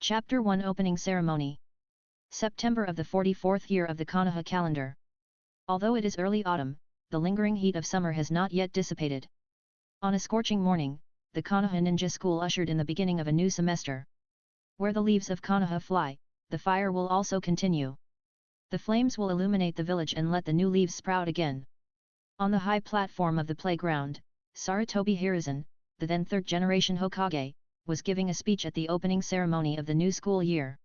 Chapter 1 Opening Ceremony. September of the 44th year of the Konoha calendar. Although it is early autumn, the lingering heat of summer has not yet dissipated. On a scorching morning, the Konoha ninja school ushered in the beginning of a new semester. Where the leaves of Konoha fly, the fire will also continue. The flames will illuminate the village and let the new leaves sprout again. On the high platform of the playground, Sarutobi Hiruzen, the then third-generation Hokage, was giving a speech at the opening ceremony of the new school year.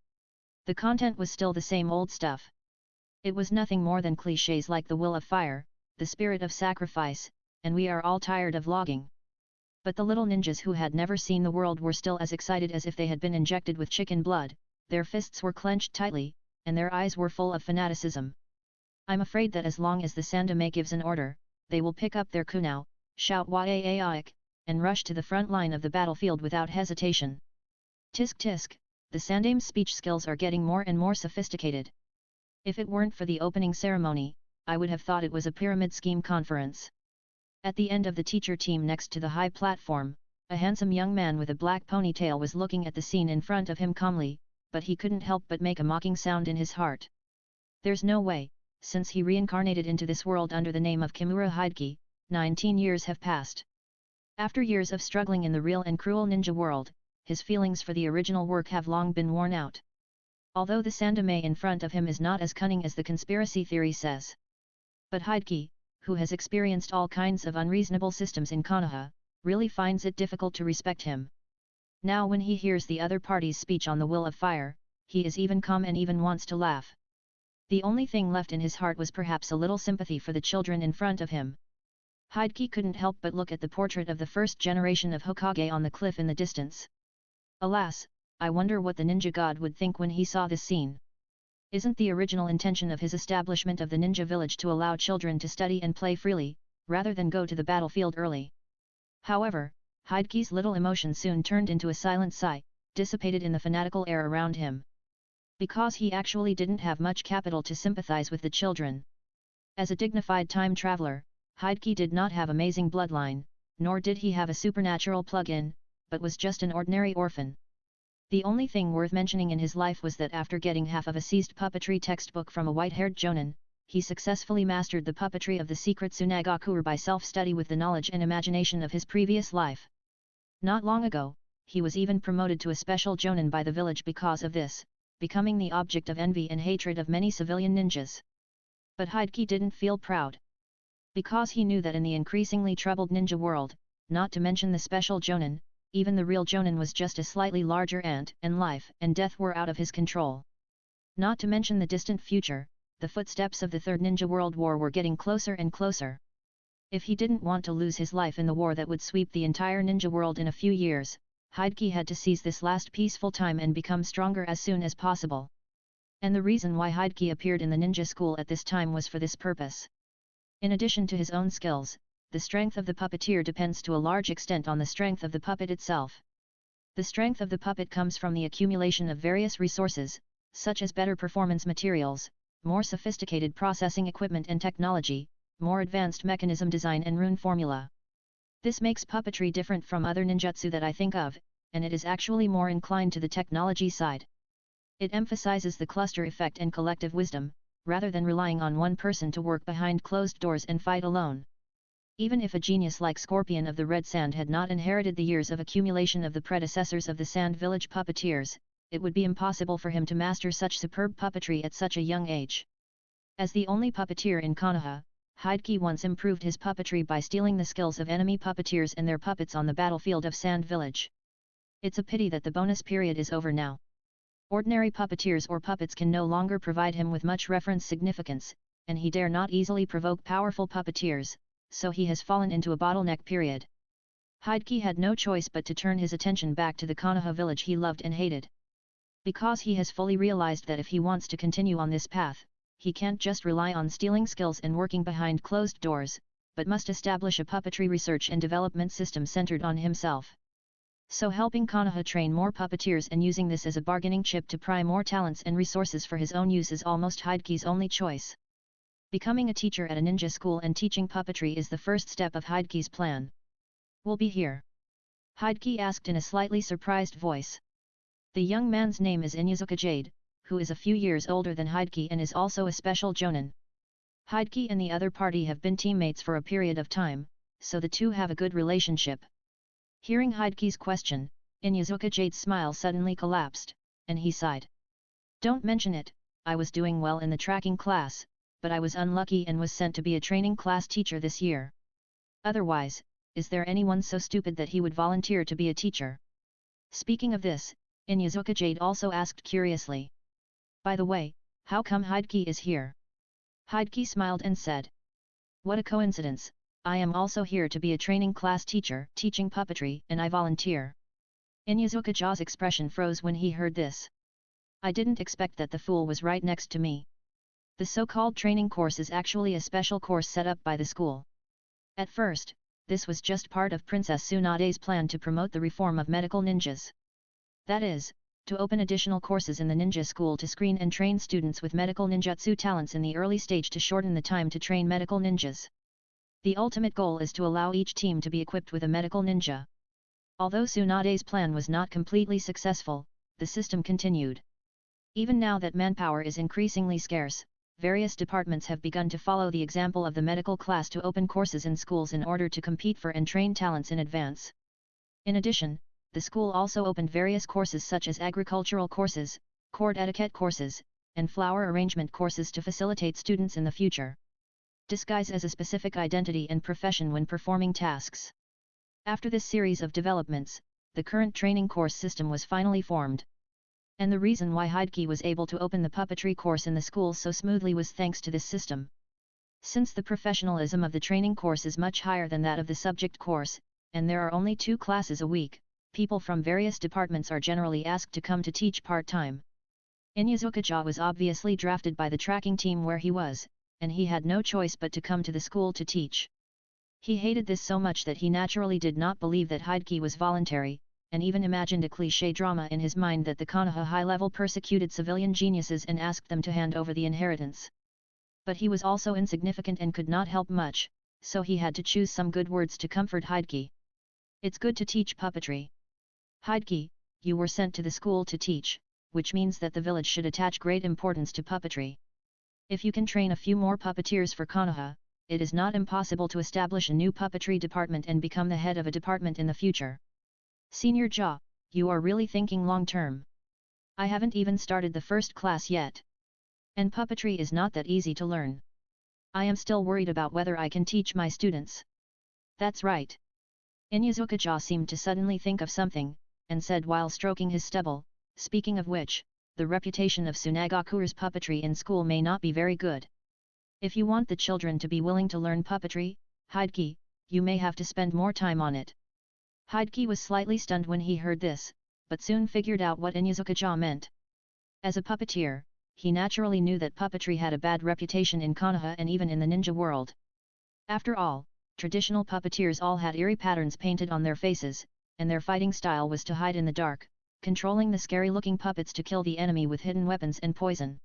The content was still the same old stuff. It was nothing more than clichés like the will of fire, the spirit of sacrifice, and we are all tired of logging. But the little ninjas who had never seen the world were still as excited as if they had been injected with chicken blood, their fists were clenched tightly, and their eyes were full of fanaticism. I'm afraid that as long as the Sandame gives an order, they will pick up their kunao, shout "Waaaaik," and rush to the front line of the battlefield without hesitation. Tisk tisk, the Sandame's speech skills are getting more and more sophisticated. If it weren't for the opening ceremony, I would have thought it was a pyramid scheme conference. At the end of the teacher team next to the high platform, a handsome young man with a black ponytail was looking at the scene in front of him calmly, but he couldn't help but make a mocking sound in his heart. There's no way, since he reincarnated into this world under the name of Kimura Hideki, 19 years have passed. After years of struggling in the real and cruel ninja world, his feelings for the original work have long been worn out. Although the Sandame in front of him is not as cunning as the conspiracy theory says. But Hideki, who has experienced all kinds of unreasonable systems in Konoha, really finds it difficult to respect him. Now when he hears the other party's speech on the will of fire, he is even calm and even wants to laugh. The only thing left in his heart was perhaps a little sympathy for the children in front of him. Hideki couldn't help but look at the portrait of the first generation of Hokage on the cliff in the distance. Alas, I wonder what the ninja god would think when he saw this scene. Isn't the original intention of his establishment of the ninja village to allow children to study and play freely, rather than go to the battlefield early? However, Hideki's little emotion soon turned into a silent sigh, dissipated in the fanatical air around him. Because he actually didn't have much capital to sympathize with the children. As a dignified time traveler, Hideki did not have amazing bloodline, nor did he have a supernatural plug-in, but was just an ordinary orphan. The only thing worth mentioning in his life was that after getting half of a seized puppetry textbook from a white-haired jonin, he successfully mastered the puppetry of the secret Tsunagakure by self-study with the knowledge and imagination of his previous life. Not long ago, he was even promoted to a special jonin by the village because of this, becoming the object of envy and hatred of many civilian ninjas. But Hideki didn't feel proud. Because he knew that in the increasingly troubled ninja world, not to mention the special jonin, even the real jonin was just a slightly larger ant, and life and death were out of his control. Not to mention the distant future, the footsteps of the Third Ninja World War were getting closer and closer. If he didn't want to lose his life in the war that would sweep the entire ninja world in a few years, Hideki had to seize this last peaceful time and become stronger as soon as possible. And the reason why Hideki appeared in the ninja school at this time was for this purpose. In addition to his own skills, the strength of the puppeteer depends to a large extent on the strength of the puppet itself. The strength of the puppet comes from the accumulation of various resources, such as better performance materials, more sophisticated processing equipment and technology, more advanced mechanism design and rune formula. This makes puppetry different from other ninjutsu that I think of, and it is actually more inclined to the technology side. It emphasizes the cluster effect and collective wisdom, rather than relying on one person to work behind closed doors and fight alone. Even if a genius like Scorpion of the Red Sand had not inherited the years of accumulation of the predecessors of the Sand Village puppeteers, it would be impossible for him to master such superb puppetry at such a young age. As the only puppeteer in Konoha, Hideki once improved his puppetry by stealing the skills of enemy puppeteers and their puppets on the battlefield of Sand Village. It's a pity that the bonus period is over now. Ordinary puppeteers or puppets can no longer provide him with much reference significance, and he dare not easily provoke powerful puppeteers, so he has fallen into a bottleneck period. Hideki had no choice but to turn his attention back to the Konoha village he loved and hated. Because he has fully realized that if he wants to continue on this path, he can't just rely on stealing skills and working behind closed doors, but must establish a puppetry research and development system centered on himself. So helping Konoha train more puppeteers and using this as a bargaining chip to pry more talents and resources for his own use is almost Hideki's only choice. Becoming a teacher at a ninja school and teaching puppetry is the first step of Hideki's plan. Will be here? Hideki asked in a slightly surprised voice. The young man's name is Inuzuka Jade, who is a few years older than Hideki and is also a special jonin. Hideki and the other party have been teammates for a period of time, so the two have a good relationship. Hearing Hideki's question, Inuzuka Jade's smile suddenly collapsed, and he sighed. Don't mention it, I was doing well in the tracking class, but I was unlucky and was sent to be a training class teacher this year. Otherwise, is there anyone so stupid that he would volunteer to be a teacher? Speaking of this, Inuzuka Jade also asked curiously. By the way, how come Hideki is here? Hideki smiled and said. What a coincidence, I am also here to be a training class teacher, teaching puppetry, and I volunteer. Inuzuka Ja's expression froze when he heard this. I didn't expect that the fool was right next to me. The so-called training course is actually a special course set up by the school. At first, this was just part of Princess Tsunade's plan to promote the reform of medical ninjas. That is, to open additional courses in the ninja school to screen and train students with medical ninjutsu talents in the early stage to shorten the time to train medical ninjas. The ultimate goal is to allow each team to be equipped with a medical ninja. Although Tsunade's plan was not completely successful, the system continued. Even now that manpower is increasingly scarce, various departments have begun to follow the example of the medical class to open courses in schools in order to compete for and train talents in advance. In addition, the school also opened various courses such as agricultural courses, court etiquette courses, and flower arrangement courses to facilitate students in the future. Disguise as a specific identity and profession when performing tasks. After this series of developments, the current training course system was finally formed. And the reason why Hideki was able to open the puppetry course in the school so smoothly was thanks to this system. Since the professionalism of the training course is much higher than that of the subject course, and there are only 2 classes a week, people from various departments are generally asked to come to teach part-time. Inuzuka Ja was obviously drafted by the tracking team where he was, and he had no choice but to come to the school to teach. He hated this so much that he naturally did not believe that Hideki was voluntary, and even imagined a cliché drama in his mind that the Konoha high-level persecuted civilian geniuses and asked them to hand over the inheritance. But he was also insignificant and could not help much, so he had to choose some good words to comfort Hideki. It's good to teach puppetry. Hideki, you were sent to the school to teach, which means that the village should attach great importance to puppetry. If you can train a few more puppeteers for Konoha, it is not impossible to establish a new puppetry department and become the head of a department in the future. Senior Ja, you are really thinking long-term. I haven't even started the first class yet. And puppetry is not that easy to learn. I am still worried about whether I can teach my students. That's right. Inuzuka Ja seemed to suddenly think of something, and said while stroking his stubble, speaking of which, the reputation of Tsunagakuru's puppetry in school may not be very good. If you want the children to be willing to learn puppetry, Hideki, you may have to spend more time on it. Hideki was slightly stunned when he heard this, but soon figured out what Inuzuka Ja meant. As a puppeteer, he naturally knew that puppetry had a bad reputation in Konoha and even in the ninja world. After all, traditional puppeteers all had eerie patterns painted on their faces, and their fighting style was to hide in the dark, controlling the scary-looking puppets to kill the enemy with hidden weapons and poison.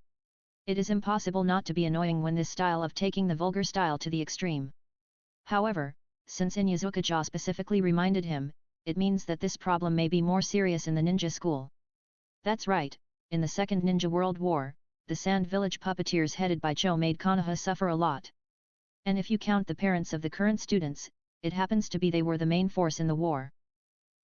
It is impossible not to be annoying when this style of taking the vulgar style to the extreme. However, since Inuzuka Ja specifically reminded him, it means that this problem may be more serious in the ninja school. That's right, in the Second Ninja World War, the Sand Village puppeteers headed by Cho made Konoha suffer a lot. And if you count the parents of the current students, it happens to be they were the main force in the war.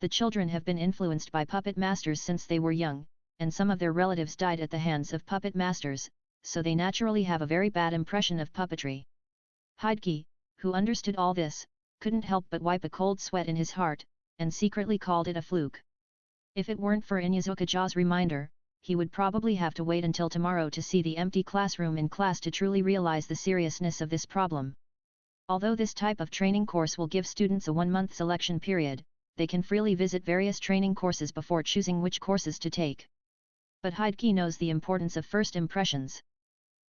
The children have been influenced by puppet masters since they were young, and some of their relatives died at the hands of puppet masters, so they naturally have a very bad impression of puppetry. Hideki, who understood all this, couldn't help but wipe a cold sweat in his heart, and secretly called it a fluke. If it weren't for Inuzuka Ja's reminder, he would probably have to wait until tomorrow to see the empty classroom in class to truly realize the seriousness of this problem. Although this type of training course will give students a 1-month selection period, they can freely visit various training courses before choosing which courses to take. But Hideki knows the importance of first impressions.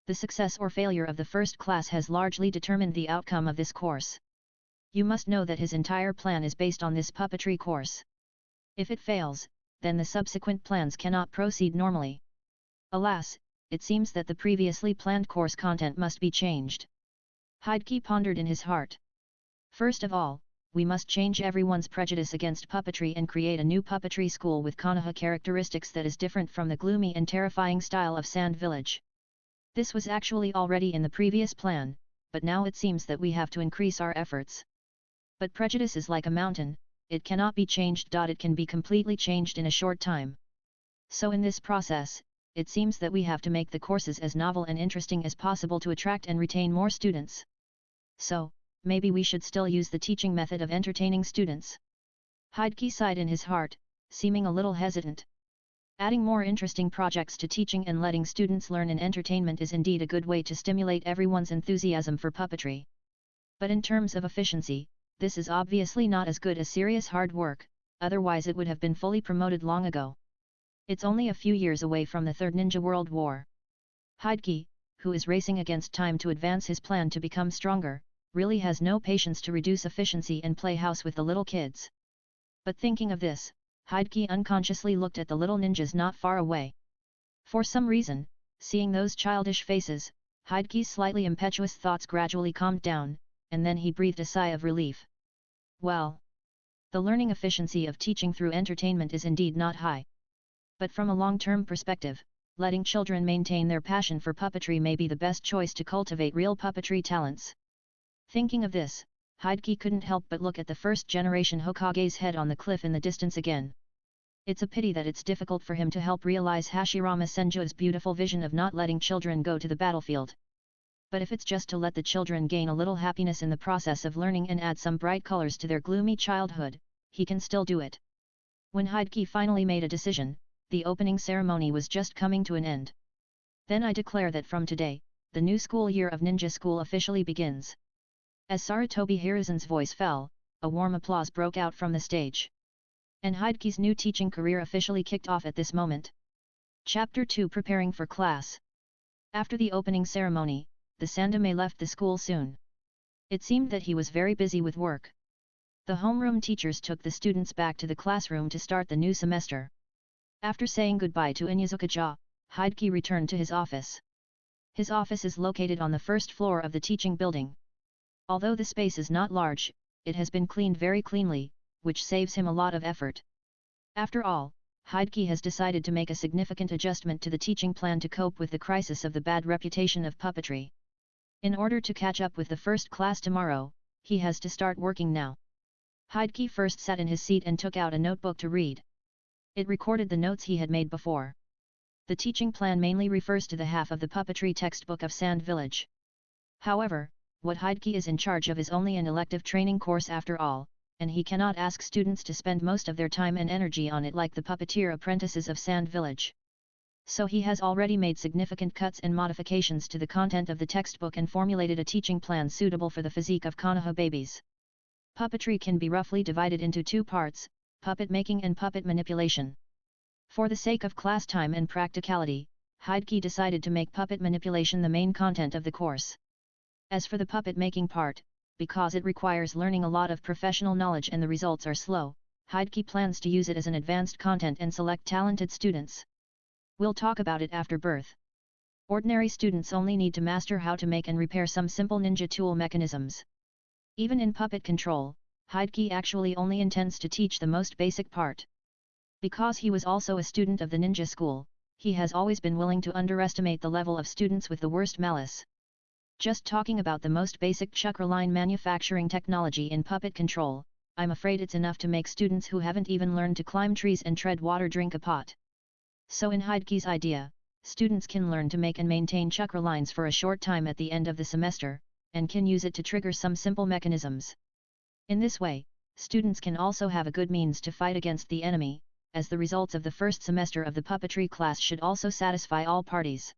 The success or failure of the first class has largely determined the outcome of this course. You must know that his entire plan is based on this puppetry course. If it fails, then the subsequent plans cannot proceed normally. Alas, it seems that the previously planned course content must be changed. Hideki pondered in his heart. First of all, we must change everyone's prejudice against puppetry and create a new puppetry school with Konoha characteristics that is different from the gloomy and terrifying style of Sand Village. This was actually already in the previous plan, but now it seems that we have to increase our efforts. But prejudice is like a mountain, it cannot be changed. It can be completely changed in a short time. So in this process, it seems that we have to make the courses as novel and interesting as possible to attract and retain more students. So, maybe we should still use the teaching method of entertaining students. Hideki sighed in his heart, seeming a little hesitant. Adding more interesting projects to teaching and letting students learn in entertainment is indeed a good way to stimulate everyone's enthusiasm for puppetry. But in terms of efficiency, this is obviously not as good as serious hard work, otherwise it would have been fully promoted long ago. It's only a few years away from the Third Ninja World War. Hideki, who is racing against time to advance his plan to become stronger, really has no patience to reduce efficiency and play house with the little kids. But thinking of this, Hideki unconsciously looked at the little ninjas not far away. For some reason, seeing those childish faces, Hideki's slightly impetuous thoughts gradually calmed down, and then he breathed a sigh of relief. Well, the learning efficiency of teaching through entertainment is indeed not high. But from a long-term perspective, letting children maintain their passion for puppetry may be the best choice to cultivate real puppetry talents. Thinking of this, Hideki couldn't help but look at the first-generation Hokage's head on the cliff in the distance again. It's a pity that it's difficult for him to help realize Hashirama Senju's beautiful vision of not letting children go to the battlefield. But if it's just to let the children gain a little happiness in the process of learning and add some bright colors to their gloomy childhood, he can still do it. When Hideki finally made a decision, the opening ceremony was just coming to an end. Then I declare that from today, the new school year of Ninja School officially begins. As Sarutobi Hiruzen's voice fell, a warm applause broke out from the stage. And Hideki's new teaching career officially kicked off at this moment. Chapter 2: Preparing for Class. After the opening ceremony, the Sandame left the school soon. It seemed that he was very busy with work. The homeroom teachers took the students back to the classroom to start the new semester. After saying goodbye to Inyazuka-ja, Hideki returned to his office. His office is located on the first floor of the teaching building. Although the space is not large, it has been cleaned very cleanly, which saves him a lot of effort. After all, Hideki has decided to make a significant adjustment to the teaching plan to cope with the crisis of the bad reputation of puppetry. In order to catch up with the first class tomorrow, he has to start working now. Hideki first sat in his seat and took out a notebook to read. It recorded the notes he had made before. The teaching plan mainly refers to the half of the puppetry textbook of Sand Village. However, what Hideki is in charge of is only an elective training course after all, and he cannot ask students to spend most of their time and energy on it like the puppeteer apprentices of Sand Village. So he has already made significant cuts and modifications to the content of the textbook and formulated a teaching plan suitable for the physique of Konoha babies. Puppetry can be roughly divided into two parts, puppet making and puppet manipulation. For the sake of class time and practicality, Hideki decided to make puppet manipulation the main content of the course. As for the puppet making part, because it requires learning a lot of professional knowledge and the results are slow, Hideki plans to use it as an advanced content and select talented students. We'll talk about it after birth. Ordinary students only need to master how to make and repair some simple ninja tool mechanisms. Even in puppet control, Hideki actually only intends to teach the most basic part. Because he was also a student of the ninja school, he has always been willing to underestimate the level of students with the worst malice. Just talking about the most basic Chakra line manufacturing technology in puppet control, I'm afraid it's enough to make students who haven't even learned to climb trees and tread water drink a pot. So in Hideki's idea, students can learn to make and maintain Chakra lines for a short time at the end of the semester, and can use it to trigger some simple mechanisms. In this way, students can also have a good means to fight against the enemy, as the results of the first semester of the puppetry class should also satisfy all parties.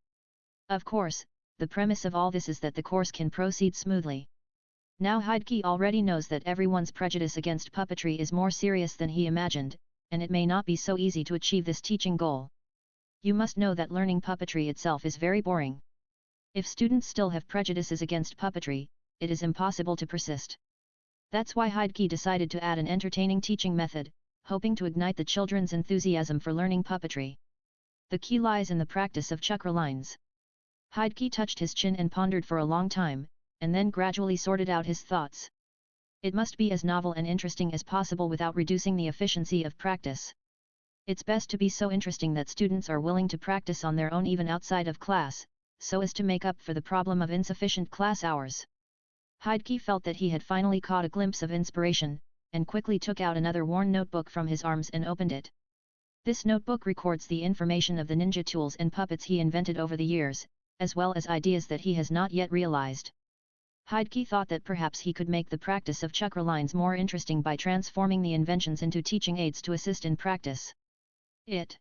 Of course, the premise of all this is that the course can proceed smoothly. Now Hideki already knows that everyone's prejudice against puppetry is more serious than he imagined, and it may not be so easy to achieve this teaching goal. You must know that learning puppetry itself is very boring. If students still have prejudices against puppetry, it is impossible to persist. That's why Hideki decided to add an entertaining teaching method, hoping to ignite the children's enthusiasm for learning puppetry. The key lies in the practice of Chakra lines. Hideki touched his chin and pondered for a long time, and then gradually sorted out his thoughts. It must be as novel and interesting as possible without reducing the efficiency of practice. It's best to be so interesting that students are willing to practice on their own even outside of class, so as to make up for the problem of insufficient class hours. Hokage felt that he had finally caught a glimpse of inspiration, and quickly took out another worn notebook from his arms and opened it. This notebook records the information of the ninja tools and puppets he invented over the years, as well as ideas that he has not yet realized. Hokage thought that perhaps he could make the practice of chakra lines more interesting by transforming the inventions into teaching aids to assist in practice. It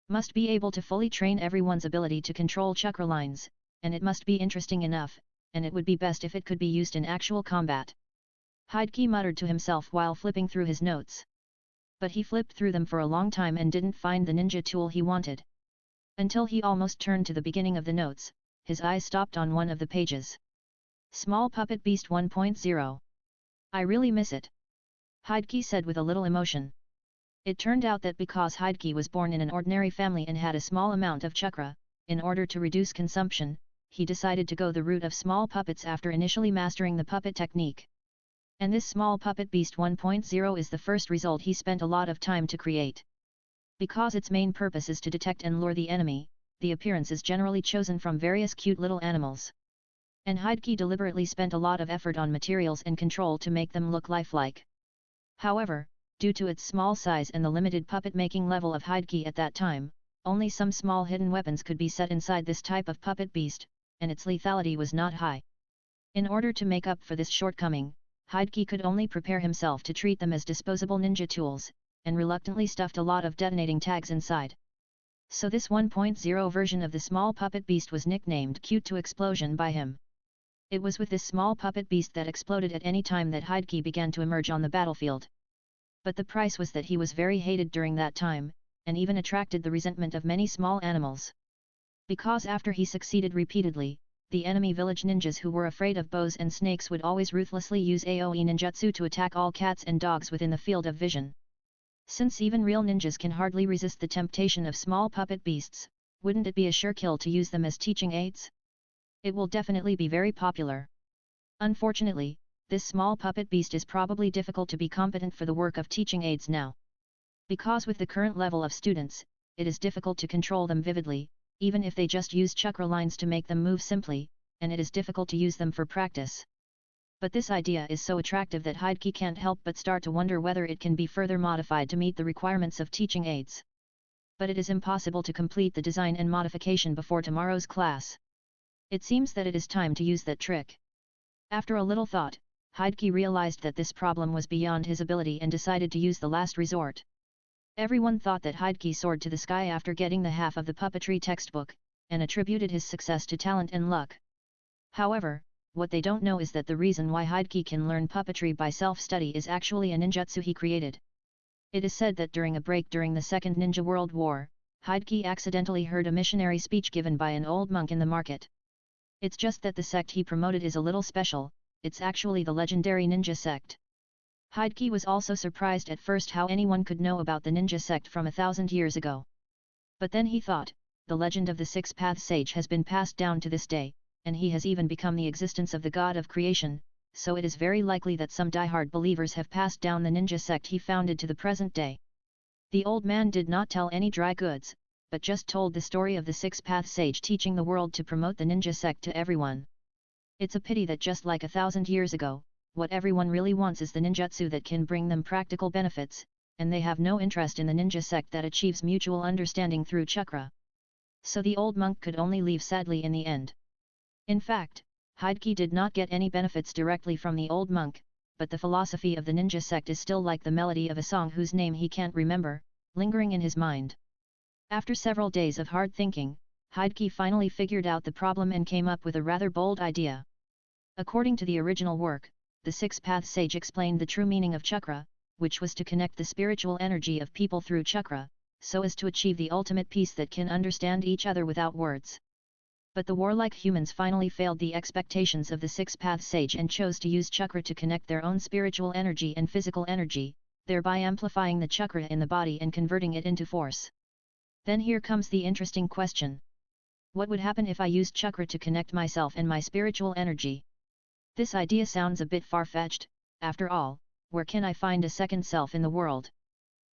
must be able to fully train everyone's ability to control chakra lines, and it must be interesting enough, and it would be best if it could be used in actual combat. Hokage muttered to himself while flipping through his notes. But he flipped through them for a long time and didn't find the ninja tool he wanted. Until he almost turned to the beginning of the notes, his eyes stopped on one of the pages. Small Puppet Beast 1.0. I really miss it. Hokage said with a little emotion. It turned out that because Hokage was born in an ordinary family and had a small amount of chakra, in order to reduce consumption, he decided to go the route of small puppets after initially mastering the puppet technique. And this Small Puppet Beast 1.0 is the first result he spent a lot of time to create. Because its main purpose is to detect and lure the enemy, the appearance is generally chosen from various cute little animals. And Hokage deliberately spent a lot of effort on materials and control to make them look lifelike. However, due to its small size and the limited puppet making level of Hokage at that time, only some small hidden weapons could be set inside this type of puppet beast, and its lethality was not high. In order to make up for this shortcoming, Hokage could only prepare himself to treat them as disposable ninja tools, and reluctantly stuffed a lot of detonating tags inside. So this 1.0 version of the small puppet beast was nicknamed Cute to Explosion by him. It was with this small puppet beast that exploded at any time that Hokage began to emerge on the battlefield. But the price was that he was very hated during that time, and even attracted the resentment of many small animals. Because after he succeeded repeatedly, the enemy village ninjas who were afraid of bows and snakes would always ruthlessly use AoE ninjutsu to attack all cats and dogs within the field of vision. Since even real ninjas can hardly resist the temptation of small puppet beasts, wouldn't it be a sure kill to use them as teaching aids? It will definitely be very popular. Unfortunately, this small puppet beast is probably difficult to be competent for the work of teaching aids now. Because with the current level of students, it is difficult to control them vividly, even if they just use chakra lines to make them move simply, and it is difficult to use them for practice. But this idea is so attractive that Hokage can't help but start to wonder whether it can be further modified to meet the requirements of teaching aids. But it is impossible to complete the design and modification before tomorrow's class. It seems that it is time to use that trick. After a little thought, Hokage realized that this problem was beyond his ability and decided to use the last resort. Everyone thought that Hokage soared to the sky after getting the half of the puppetry textbook, and attributed his success to talent and luck. However, what they don't know is that the reason why Hokage can learn puppetry by self-study is actually a ninjutsu he created. It is said that during a break during the Second Ninja World War, Hokage accidentally heard a missionary speech given by an old monk in the market. It's just that the sect he promoted is a little special, it's actually the legendary ninja sect. Hokage was also surprised at first how anyone could know about the ninja sect from 1,000 years ago. But then he thought, the legend of the six-path sage has been passed down to this day, and he has even become the existence of the god of creation, so it is very likely that some die-hard believers have passed down the ninja sect he founded to the present day. The old man did not tell any dry goods, but just told the story of the six-path sage teaching the world to promote the ninja sect to everyone. It's a pity that just like 1,000 years ago, what everyone really wants is the ninjutsu that can bring them practical benefits, and they have no interest in the ninja sect that achieves mutual understanding through chakra. So the old monk could only leave sadly in the end. In fact, Hokage did not get any benefits directly from the old monk, but the philosophy of the ninja sect is still like the melody of a song whose name he can't remember, lingering in his mind. After several days of hard thinking, Hokage finally figured out the problem and came up with a rather bold idea. According to the original work, the six-path sage explained the true meaning of chakra, which was to connect the spiritual energy of people through chakra, so as to achieve the ultimate peace that can understand each other without words. But the warlike humans finally failed the expectations of the six-path sage and chose to use chakra to connect their own spiritual energy and physical energy, thereby amplifying the chakra in the body and converting it into force. Then here comes the interesting question. What would happen if I used chakra to connect myself and my spiritual energy? This idea sounds a bit far-fetched, after all, where can I find a second self in the world?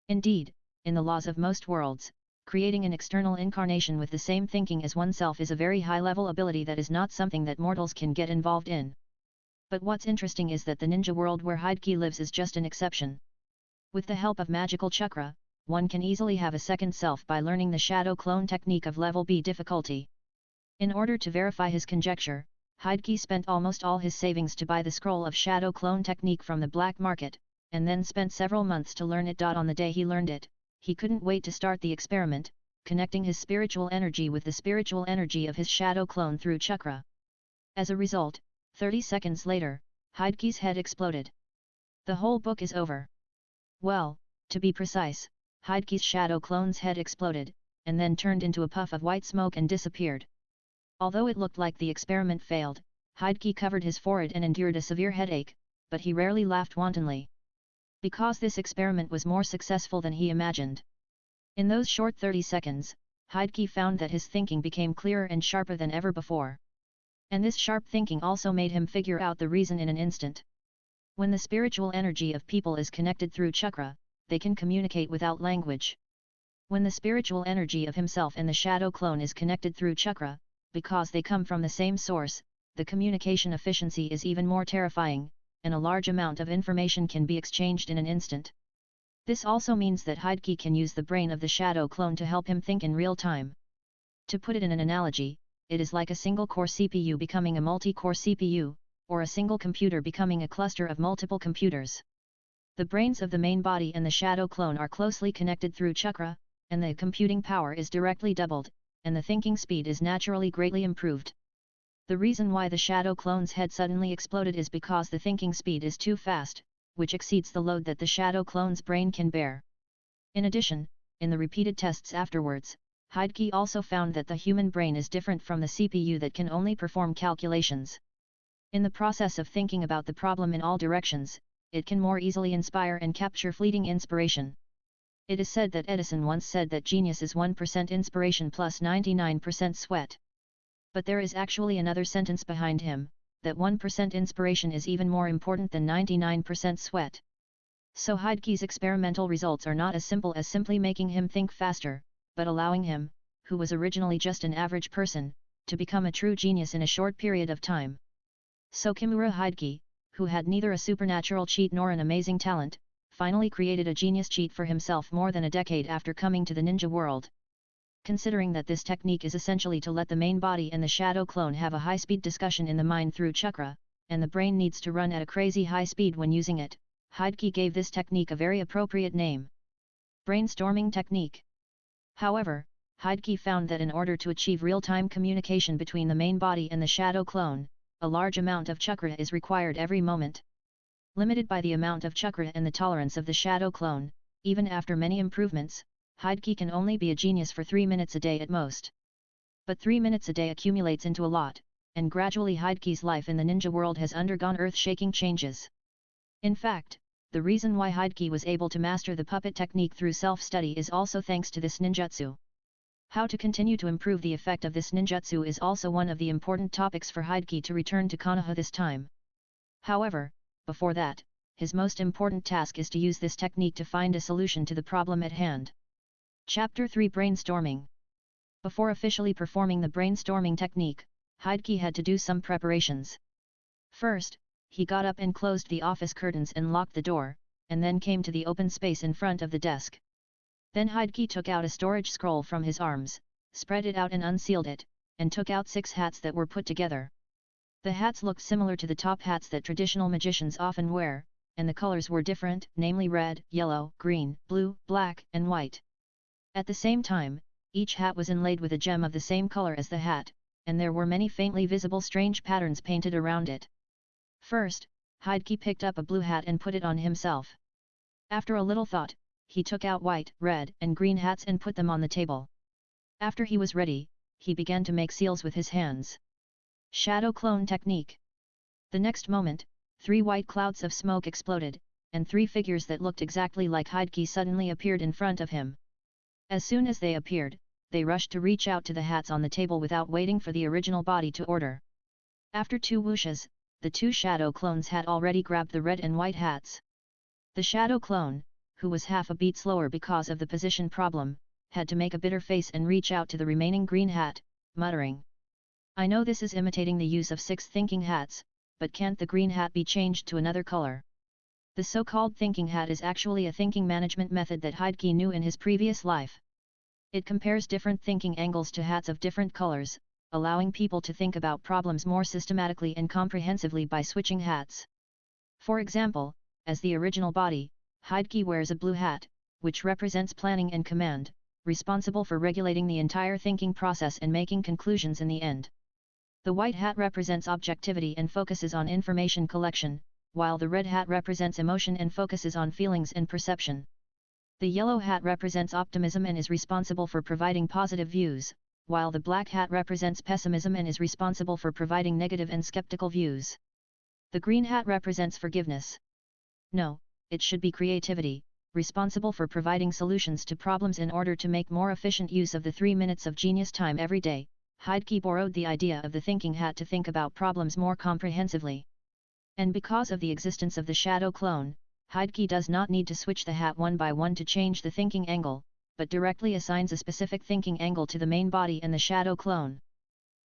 Indeed, in the laws of most worlds, creating an external incarnation with the same thinking as oneself is a very high-level ability that is not something that mortals can get involved in. But what's interesting is that the ninja world where Hokage lives is just an exception. With the help of magical chakra, one can easily have a second self by learning the shadow clone technique of level B difficulty. In order to verify his conjecture, Hokage spent almost all his savings to buy the scroll of shadow clone technique from the black market, and then spent several months to learn it. On the day he learned it, he couldn't wait to start the experiment, connecting his spiritual energy with the spiritual energy of his shadow clone through chakra. As a result, 30 seconds later, Hokage's head exploded. The whole book is over. Well, to be precise, Hokage's shadow clone's head exploded, and then turned into a puff of white smoke and disappeared. Although it looked like the experiment failed, Hokage covered his forehead and endured a severe headache, but he rarely laughed wantonly. Because this experiment was more successful than he imagined. In those short 30 seconds, Hokage found that his thinking became clearer and sharper than ever before. And this sharp thinking also made him figure out the reason in an instant. When the spiritual energy of people is connected through chakra, they can communicate without language. When the spiritual energy of himself and the shadow clone is connected through chakra, because they come from the same source, the communication efficiency is even more terrifying, and a large amount of information can be exchanged in an instant. This also means that Hokage can use the brain of the shadow clone to help him think in real time. To put it in an analogy, it is like a single-core CPU becoming a multi-core CPU, or a single computer becoming a cluster of multiple computers. The brains of the main body and the shadow clone are closely connected through chakra, and the computing power is directly doubled, and the thinking speed is naturally greatly improved. The reason why the shadow clone's head suddenly exploded is because the thinking speed is too fast, which exceeds the load that the shadow clone's brain can bear. In addition, in the repeated tests afterwards, Hokage also found that the human brain is different from the CPU that can only perform calculations. In the process of thinking about the problem in all directions, it can more easily inspire and capture fleeting inspiration. It is said that Edison once said that genius is 1% inspiration plus 99% sweat. But there is actually another sentence behind him, that 1% inspiration is even more important than 99% sweat. So Hokage's experimental results are not as simple as simply making him think faster, but allowing him, who was originally just an average person, to become a true genius in a short period of time. So Kimura Hokage, who had neither a supernatural cheat nor an amazing talent, finally created a genius cheat for himself more than a decade after coming to the ninja world. Considering that this technique is essentially to let the main body and the shadow clone have a high-speed discussion in the mind through chakra, and the brain needs to run at a crazy high speed when using it, Hokage gave this technique a very appropriate name. Brainstorming technique. However, Hokage found that in order to achieve real-time communication between the main body and the shadow clone, a large amount of chakra is required every moment. Limited by the amount of chakra and the tolerance of the shadow clone, even after many improvements, Hokage can only be a genius for 3 minutes a day at most. But 3 minutes a day accumulates into a lot, and gradually Hokage's life in the ninja world has undergone earth-shaking changes. In fact, the reason why Hokage was able to master the puppet technique through self-study is also thanks to this ninjutsu. How to continue to improve the effect of this ninjutsu is also one of the important topics for Hokage to return to Konoha this time. However, before that, his most important task is to use this technique to find a solution to the problem at hand. Chapter 3 Brainstorming. Before officially performing the brainstorming technique, Hokage had to do some preparations. First, he got up and closed the office curtains and locked the door, and then came to the open space in front of the desk. Then Hokage took out a storage scroll from his arms, spread it out and unsealed it, and took out 6 hats that were put together. The hats looked similar to the top hats that traditional magicians often wear, and the colors were different, namely red, yellow, green, blue, black, and white. At the same time, each hat was inlaid with a gem of the same color as the hat, and there were many faintly visible strange patterns painted around it. First, Hokage picked up a blue hat and put it on himself. After a little thought, he took out white, red, and green hats and put them on the table. After he was ready, he began to make seals with his hands. Shadow clone technique. The next moment, 3 white clouds of smoke exploded, and 3 figures that looked exactly like Hokage suddenly appeared in front of him. As soon as they appeared, they rushed to reach out to the hats on the table without waiting for the original body to order. After 2 whooshes, the two shadow clones had already grabbed the red and white hats. The shadow clone, who was half a beat slower because of the position problem, had to make a bitter face and reach out to the remaining green hat, muttering, "I know this is imitating the use of 6 thinking hats, but can't the green hat be changed to another color?" The so-called thinking hat is actually a thinking management method that Hokage knew in his previous life. It compares different thinking angles to hats of different colors, allowing people to think about problems more systematically and comprehensively by switching hats. For example, as the original body, Hokage wears a blue hat, which represents planning and command, responsible for regulating the entire thinking process and making conclusions in the end. The white hat represents objectivity and focuses on information collection, while the red hat represents emotion and focuses on feelings and perception. The yellow hat represents optimism and is responsible for providing positive views, while the black hat represents pessimism and is responsible for providing negative and skeptical views. The green hat represents forgiveness. No, it should be creativity, responsible for providing solutions to problems in order to make more efficient use of the 3 minutes of genius time every day. Hokage borrowed the idea of the thinking hat to think about problems more comprehensively. And because of the existence of the shadow clone, Hokage does not need to switch the hat one by one to change the thinking angle, but directly assigns a specific thinking angle to the main body and the shadow clone.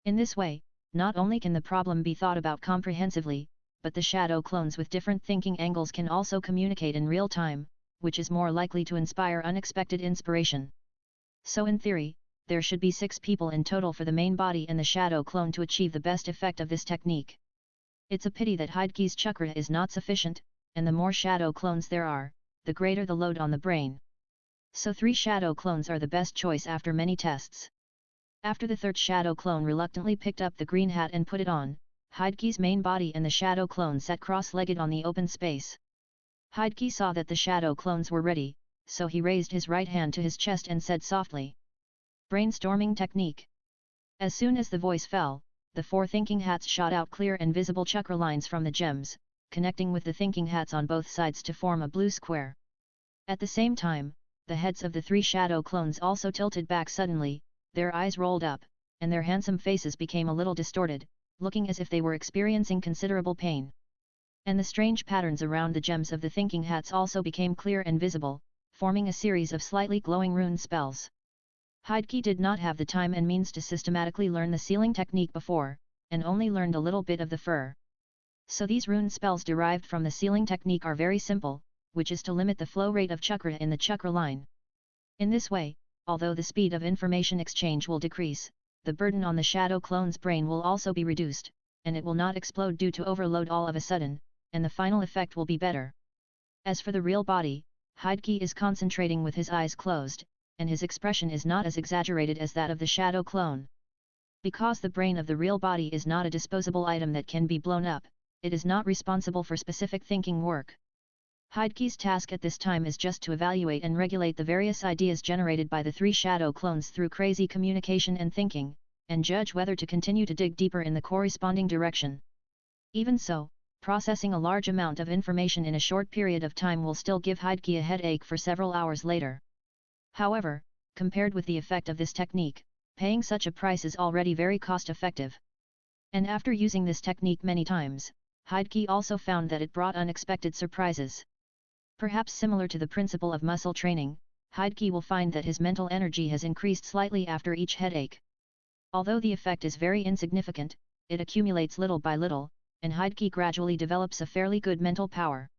In this way, not only can the problem be thought about comprehensively, but the shadow clones with different thinking angles can also communicate in real time, which is more likely to inspire unexpected inspiration. So in theory, there should be 6 people in total for the main body and the shadow clone to achieve the best effect of this technique. It's a pity that Hokage's chakra is not sufficient, and the more shadow clones there are, the greater the load on the brain. So 3 shadow clones are the best choice after many tests. After the 3rd shadow clone reluctantly picked up the green hat and put it on, Hokage's main body and the shadow clone sat cross-legged on the open space. Hokage saw that the shadow clones were ready, so he raised his right hand to his chest and said softly, "Brainstorming technique." As soon as the voice fell, the 4 thinking hats shot out clear and visible chakra lines from the gems, connecting with the thinking hats on both sides to form a blue square. At the same time, the heads of the 3 shadow clones also tilted back suddenly, their eyes rolled up, and their handsome faces became a little distorted, looking as if they were experiencing considerable pain. And the strange patterns around the gems of the thinking hats also became clear and visible, forming a series of slightly glowing rune spells. Hokage did not have the time and means to systematically learn the sealing technique before, and only learned a little bit of the fur. So these rune spells derived from the sealing technique are very simple, which is to limit the flow rate of chakra in the chakra line. In this way, although the speed of information exchange will decrease, the burden on the shadow clone's brain will also be reduced, and it will not explode due to overload all of a sudden, and the final effect will be better. As for the real body, Hokage is concentrating with his eyes closed, and his expression is not as exaggerated as that of the shadow clone. Because the brain of the real body is not a disposable item that can be blown up, it is not responsible for specific thinking work. Hokage's task at this time is just to evaluate and regulate the various ideas generated by the 3 shadow clones through crazy communication and thinking, and judge whether to continue to dig deeper in the corresponding direction. Even so, processing a large amount of information in a short period of time will still give Hokage a headache for several hours later. However, compared with the effect of this technique, paying such a price is already very cost-effective. And after using this technique many times, Hokage also found that it brought unexpected surprises. Perhaps similar to the principle of muscle training, Hokage will find that his mental energy has increased slightly after each headache. Although the effect is very insignificant, it accumulates little by little, and Hokage gradually develops a fairly good mental power.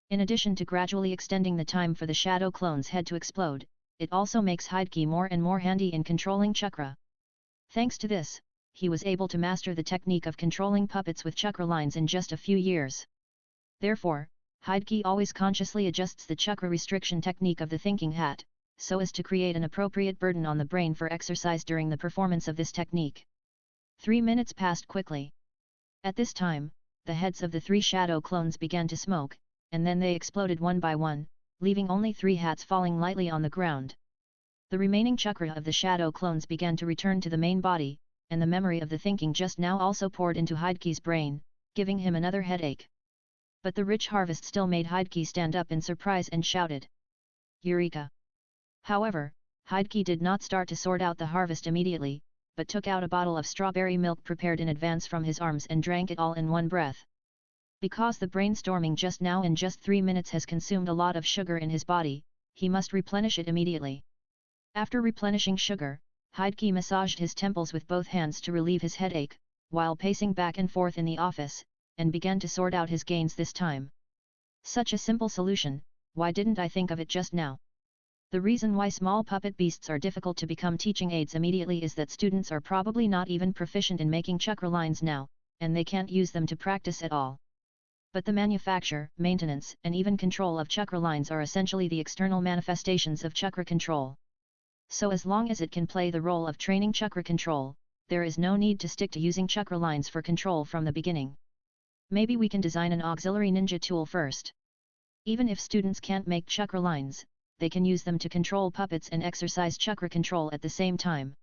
In addition to gradually extending the time for the shadow clone's head to explode, it also makes Hokage more and more handy in controlling chakra. Thanks to this, he was able to master the technique of controlling puppets with chakra lines in just a few years. Therefore, Hokage always consciously adjusts the chakra restriction technique of the thinking hat, so as to create an appropriate burden on the brain for exercise during the performance of this technique. 3 minutes passed quickly. At this time, the heads of the 3 shadow clones began to smoke, and then they exploded one by one, leaving only 3 hats falling lightly on the ground. The remaining chakra of the shadow clones began to return to the main body, and the memory of the thinking just now also poured into Hokage's brain, giving him another headache. But the rich harvest still made Hokage stand up in surprise and shouted, "Eureka!" However, Hokage did not start to sort out the harvest immediately, but took out a bottle of strawberry milk prepared in advance from his arms and drank it all in one breath. Because the brainstorming just now in just 3 minutes has consumed a lot of sugar in his body, he must replenish it immediately. After replenishing sugar, Hokage massaged his temples with both hands to relieve his headache, while pacing back and forth in the office, and began to sort out his gains this time. Such a simple solution, why didn't I think of it just now? The reason why small puppet beasts are difficult to become teaching aids immediately is that students are probably not even proficient in making chakra lines now, and they can't use them to practice at all. But the manufacture, maintenance, and even control of chakra lines are essentially the external manifestations of chakra control. So as long as it can play the role of training chakra control, there is no need to stick to using chakra lines for control from the beginning. Maybe we can design an auxiliary ninja tool first. Even if students can't make chakra lines, they can use them to control puppets and exercise chakra control at the same time.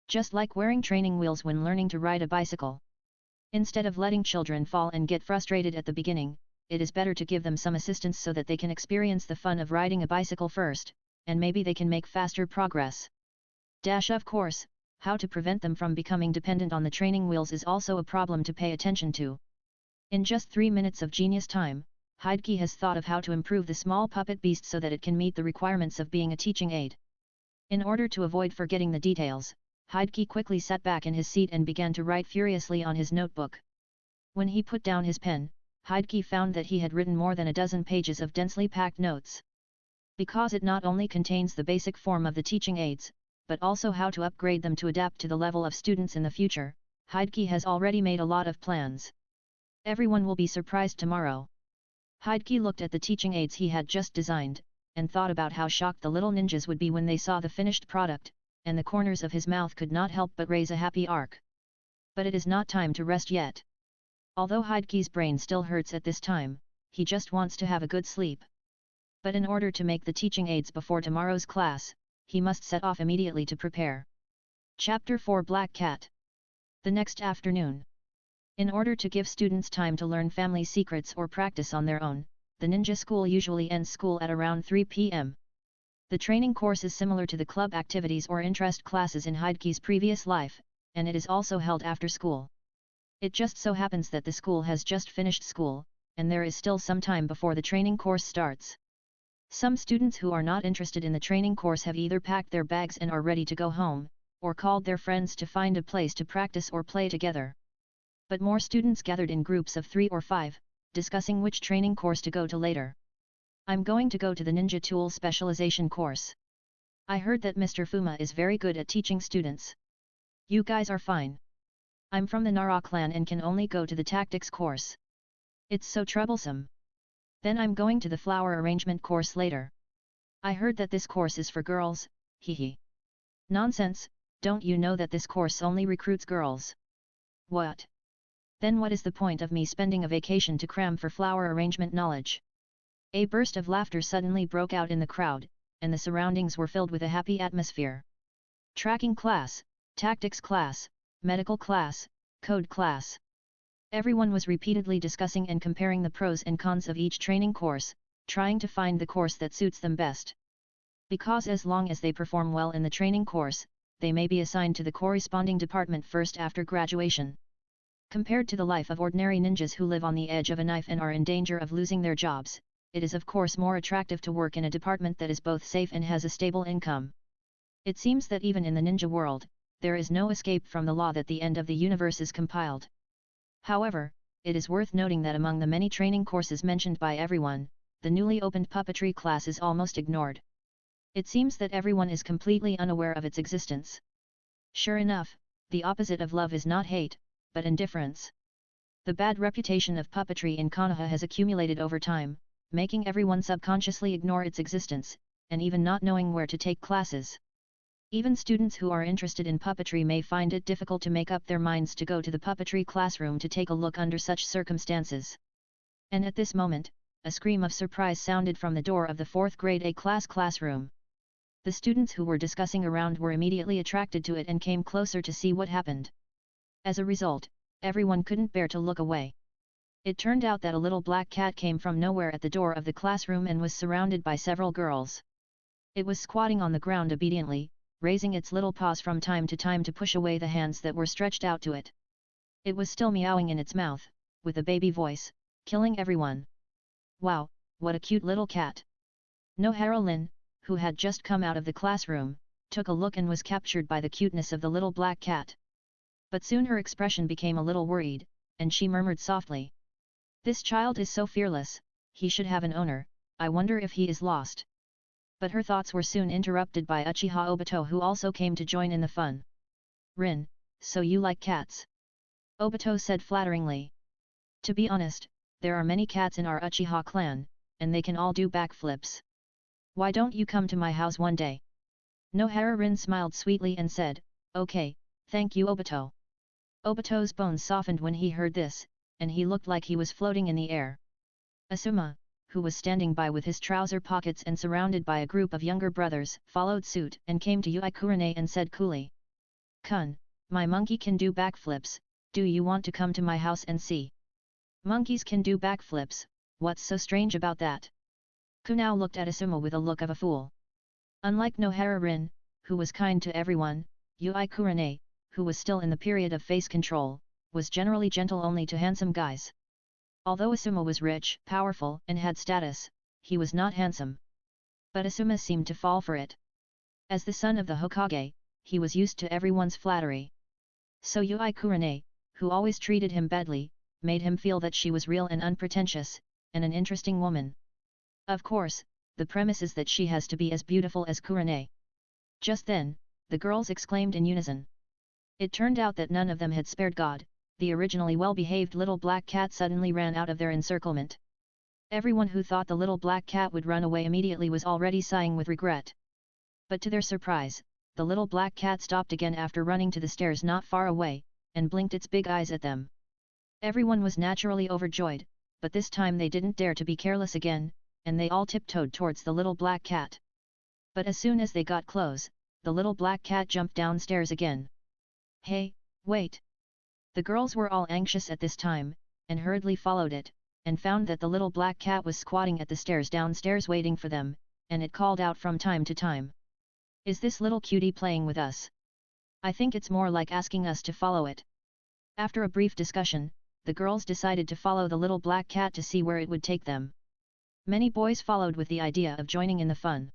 Just like wearing training wheels when learning to ride a bicycle. Instead of letting children fall and get frustrated at the beginning, it is better to give them some assistance so that they can experience the fun of riding a bicycle first, and maybe they can make faster progress. Of course, how to prevent them from becoming dependent on the training wheels is also a problem to pay attention to. In just 3 minutes of genius time, Hokage has thought of how to improve the small puppet beast so that it can meet the requirements of being a teaching aid. In order to avoid forgetting the details, Hokage quickly sat back in his seat and began to write furiously on his notebook. When he put down his pen, Hokage found that he had written more than a dozen pages of densely packed notes. Because it not only contains the basic form of the teaching aids, but also how to upgrade them to adapt to the level of students in the future, Hokage has already made a lot of plans. Everyone will be surprised tomorrow. Hokage looked at the teaching aids he had just designed, and thought about how shocked the little ninjas would be when they saw the finished product, and the corners of his mouth could not help but raise a happy arc. But it is not time to rest yet. Although Hokage's brain still hurts at this time, he just wants to have a good sleep. But in order to make the teaching aids before tomorrow's class, he must set off immediately to prepare. Chapter 4 Black Cat. The next afternoon. In order to give students time to learn family secrets or practice on their own, the ninja school usually ends school at around 3 p.m. The training course is similar to the club activities or interest classes in Hokage's previous life, and it is also held after school. It just so happens that the school has just finished school, and there is still some time before the training course starts. Some students who are not interested in the training course have either packed their bags and are ready to go home, or called their friends to find a place to practice or play together. But more students gathered in groups of 3 or 5, discussing which training course to go to later. I'm going to go to the ninja tool specialization course. I heard that Mr. Fuma is very good at teaching students. You guys are fine. I'm from the Nara clan and can only go to the tactics course. It's so troublesome. Then I'm going to the flower arrangement course later. I heard that this course is for girls, hehe. Nonsense, don't you know that this course only recruits girls? What? Then what is the point of me spending a vacation to cram for flower arrangement knowledge? A burst of laughter suddenly broke out in the crowd, and the surroundings were filled with a happy atmosphere. Tracking class, tactics class, medical class, code class. Everyone was repeatedly discussing and comparing the pros and cons of each training course, trying to find the course that suits them best. Because as long as they perform well in the training course, they may be assigned to the corresponding department first after graduation. Compared to the life of ordinary ninjas who live on the edge of a knife and are in danger of losing their jobs, it is of course more attractive to work in a department that is both safe and has a stable income. It seems that even in the ninja world, there is no escape from the law that the end of the universe is compiled. However, it is worth noting that among the many training courses mentioned by everyone, the newly opened puppetry class is almost ignored. It seems that everyone is completely unaware of its existence. Sure enough, the opposite of love is not hate, but indifference. The bad reputation of puppetry in Konoha has accumulated over time, making everyone subconsciously ignore its existence, and even not knowing where to take classes. Even students who are interested in puppetry may find it difficult to make up their minds to go to the puppetry classroom to take a look under such circumstances. And at this moment, a scream of surprise sounded from the door of the 4th grade A class classroom. The students who were discussing around were immediately attracted to it and came closer to see what happened. As a result, everyone couldn't bear to look away. It turned out that a little black cat came from nowhere at the door of the classroom and was surrounded by several girls. It was squatting on the ground obediently, raising its little paws from time to time to push away the hands that were stretched out to it. It was still meowing in its mouth, with a baby voice, killing everyone. Wow, what a cute little cat! Nohara Rin, who had just come out of the classroom, took a look and was captured by the cuteness of the little black cat. But soon her expression became a little worried, and she murmured softly. This child is so fearless, he should have an owner, I wonder if he is lost. But her thoughts were soon interrupted by Uchiha Obito, who also came to join in the fun. Rin, so you like cats? Obito said flatteringly. To be honest, there are many cats in our Uchiha clan, and they can all do backflips. Why don't you come to my house one day? Nohara Rin smiled sweetly and said, okay, thank you Obito. Obito's bones softened when he heard this, and he looked like he was floating in the air. Asuma, who was standing by with his trouser pockets and surrounded by a group of younger brothers, followed suit and came to Yui Kurane and said coolly. Kun, my monkey can do backflips, do you want to come to my house and see? Monkeys can do backflips, what's so strange about that? Ku now looked at Asuma with a look of a fool. Unlike Nohara Rin, who was kind to everyone, Yui Kurane, who was still in the period of face control, was generally gentle only to handsome guys. Although Asuma was rich, powerful, and had status, he was not handsome. But Asuma seemed to fall for it. As the son of the Hokage, he was used to everyone's flattery. So Yui Kurane, who always treated him badly, made him feel that she was real and unpretentious, and an interesting woman. Of course, the premise is that she has to be as beautiful as Kurane. Just then, the girls exclaimed in unison. It turned out that none of them had spared God. The originally well-behaved little black cat suddenly ran out of their encirclement. Everyone who thought the little black cat would run away immediately was already sighing with regret. But to their surprise, the little black cat stopped again after running to the stairs not far away, and blinked its big eyes at them. Everyone was naturally overjoyed, but this time they didn't dare to be careless again, and they all tiptoed towards the little black cat. But as soon as they got close, the little black cat jumped downstairs again. Hey, wait! The girls were all anxious at this time, and hurriedly followed it, and found that the little black cat was squatting at the stairs downstairs waiting for them, and it called out from time to time. Is this little cutie playing with us? I think it's more like asking us to follow it. After a brief discussion, the girls decided to follow the little black cat to see where it would take them. Many boys followed with the idea of joining in the fun.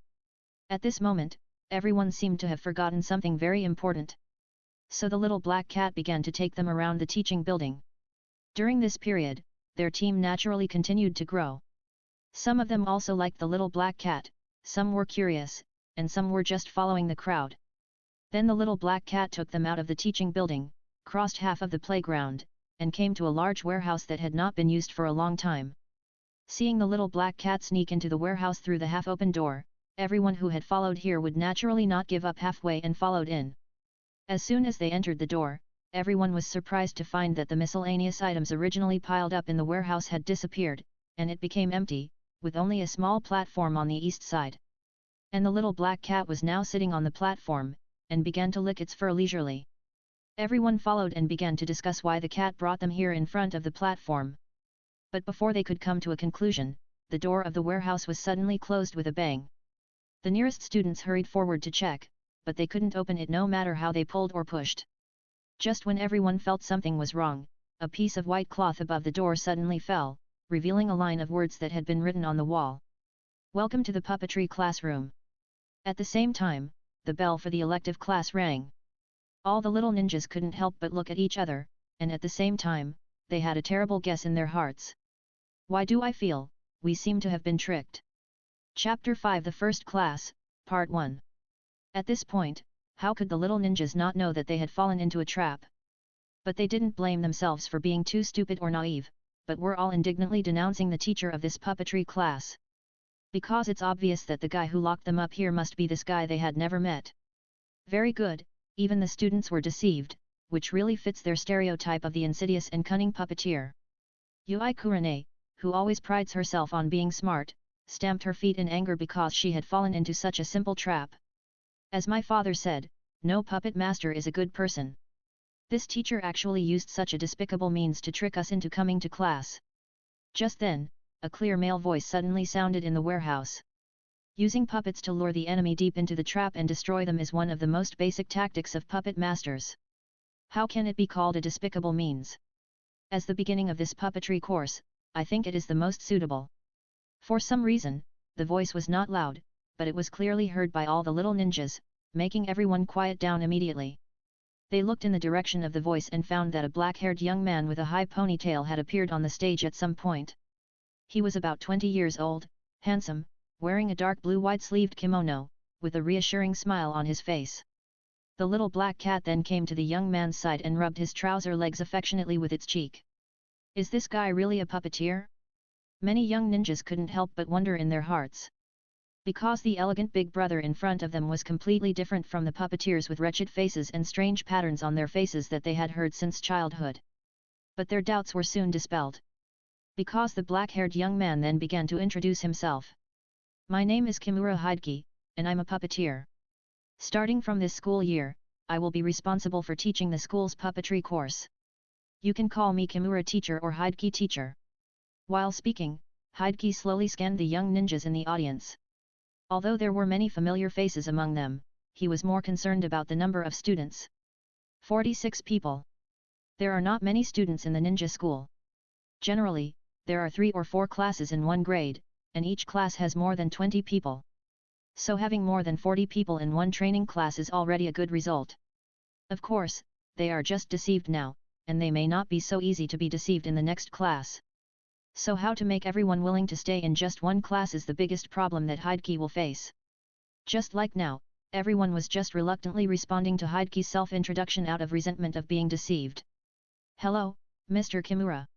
At this moment, everyone seemed to have forgotten something very important. So the little black cat began to take them around the teaching building. During this period, their team naturally continued to grow. Some of them also liked the little black cat, some were curious, and some were just following the crowd. Then the little black cat took them out of the teaching building, crossed half of the playground, and came to a large warehouse that had not been used for a long time. Seeing the little black cat sneak into the warehouse through the half-open door, everyone who had followed here would naturally not give up halfway and followed in. As soon as they entered the door, everyone was surprised to find that the miscellaneous items originally piled up in the warehouse had disappeared, and it became empty, with only a small platform on the east side. And the little black cat was now sitting on the platform, and began to lick its fur leisurely. Everyone followed and began to discuss why the cat brought them here in front of the platform. But before they could come to a conclusion, the door of the warehouse was suddenly closed with a bang. The nearest students hurried forward to check, but they couldn't open it no matter how they pulled or pushed. Just when everyone felt something was wrong, a piece of white cloth above the door suddenly fell, revealing a line of words that had been written on the wall. Welcome to the puppetry classroom. At the same time, the bell for the elective class rang. All the little ninjas couldn't help but look at each other, and at the same time, they had a terrible guess in their hearts. Why do I feel we seem to have been tricked? Chapter 5 The First Class, Part 1. At this point, how could the little ninjas not know that they had fallen into a trap? But they didn't blame themselves for being too stupid or naive, but were all indignantly denouncing the teacher of this puppetry class. Because it's obvious that the guy who locked them up here must be this guy they had never met. Very good, even the students were deceived, which really fits their stereotype of the insidious and cunning puppeteer. Yui Kurane, who always prides herself on being smart, stamped her feet in anger because she had fallen into such a simple trap. As my father said, no puppet master is a good person. This teacher actually used such a despicable means to trick us into coming to class. Just then, a clear male voice suddenly sounded in the warehouse. Using puppets to lure the enemy deep into the trap and destroy them is one of the most basic tactics of puppet masters. How can it be called a despicable means? As the beginning of this puppetry course, I think it is the most suitable. For some reason, the voice was not loud, but it was clearly heard by all the little ninjas, making everyone quiet down immediately. They looked in the direction of the voice and found that a black-haired young man with a high ponytail had appeared on the stage at some point. He was about 20 years old, handsome, wearing a dark blue wide-sleeved kimono, with a reassuring smile on his face. The little black cat then came to the young man's side and rubbed his trouser legs affectionately with its cheek. Is this guy really a puppeteer? Many young ninjas couldn't help but wonder in their hearts. Because the elegant big brother in front of them was completely different from the puppeteers with wretched faces and strange patterns on their faces that they had heard since childhood. But their doubts were soon dispelled. Because the black-haired young man then began to introduce himself. My name is Kimura Hideki, and I'm a puppeteer. Starting from this school year, I will be responsible for teaching the school's puppetry course. You can call me Kimura teacher or Hideki teacher. While speaking, Hideki slowly scanned the young ninjas in the audience. Although there were many familiar faces among them, he was more concerned about the number of students. 46 people. There are not many students in the ninja school. Generally, there are 3 or 4 classes in one grade, and each class has more than 20 people. So having more than 40 people in one training class is already a good result. Of course, they are just deceived now, and they may not be so easy to be deceived in the next class. So how to make everyone willing to stay in just one class is the biggest problem that Hideki will face. Just like now, everyone was just reluctantly responding to Hideki's self-introduction out of resentment of being deceived. Hello, Mr. Kimura.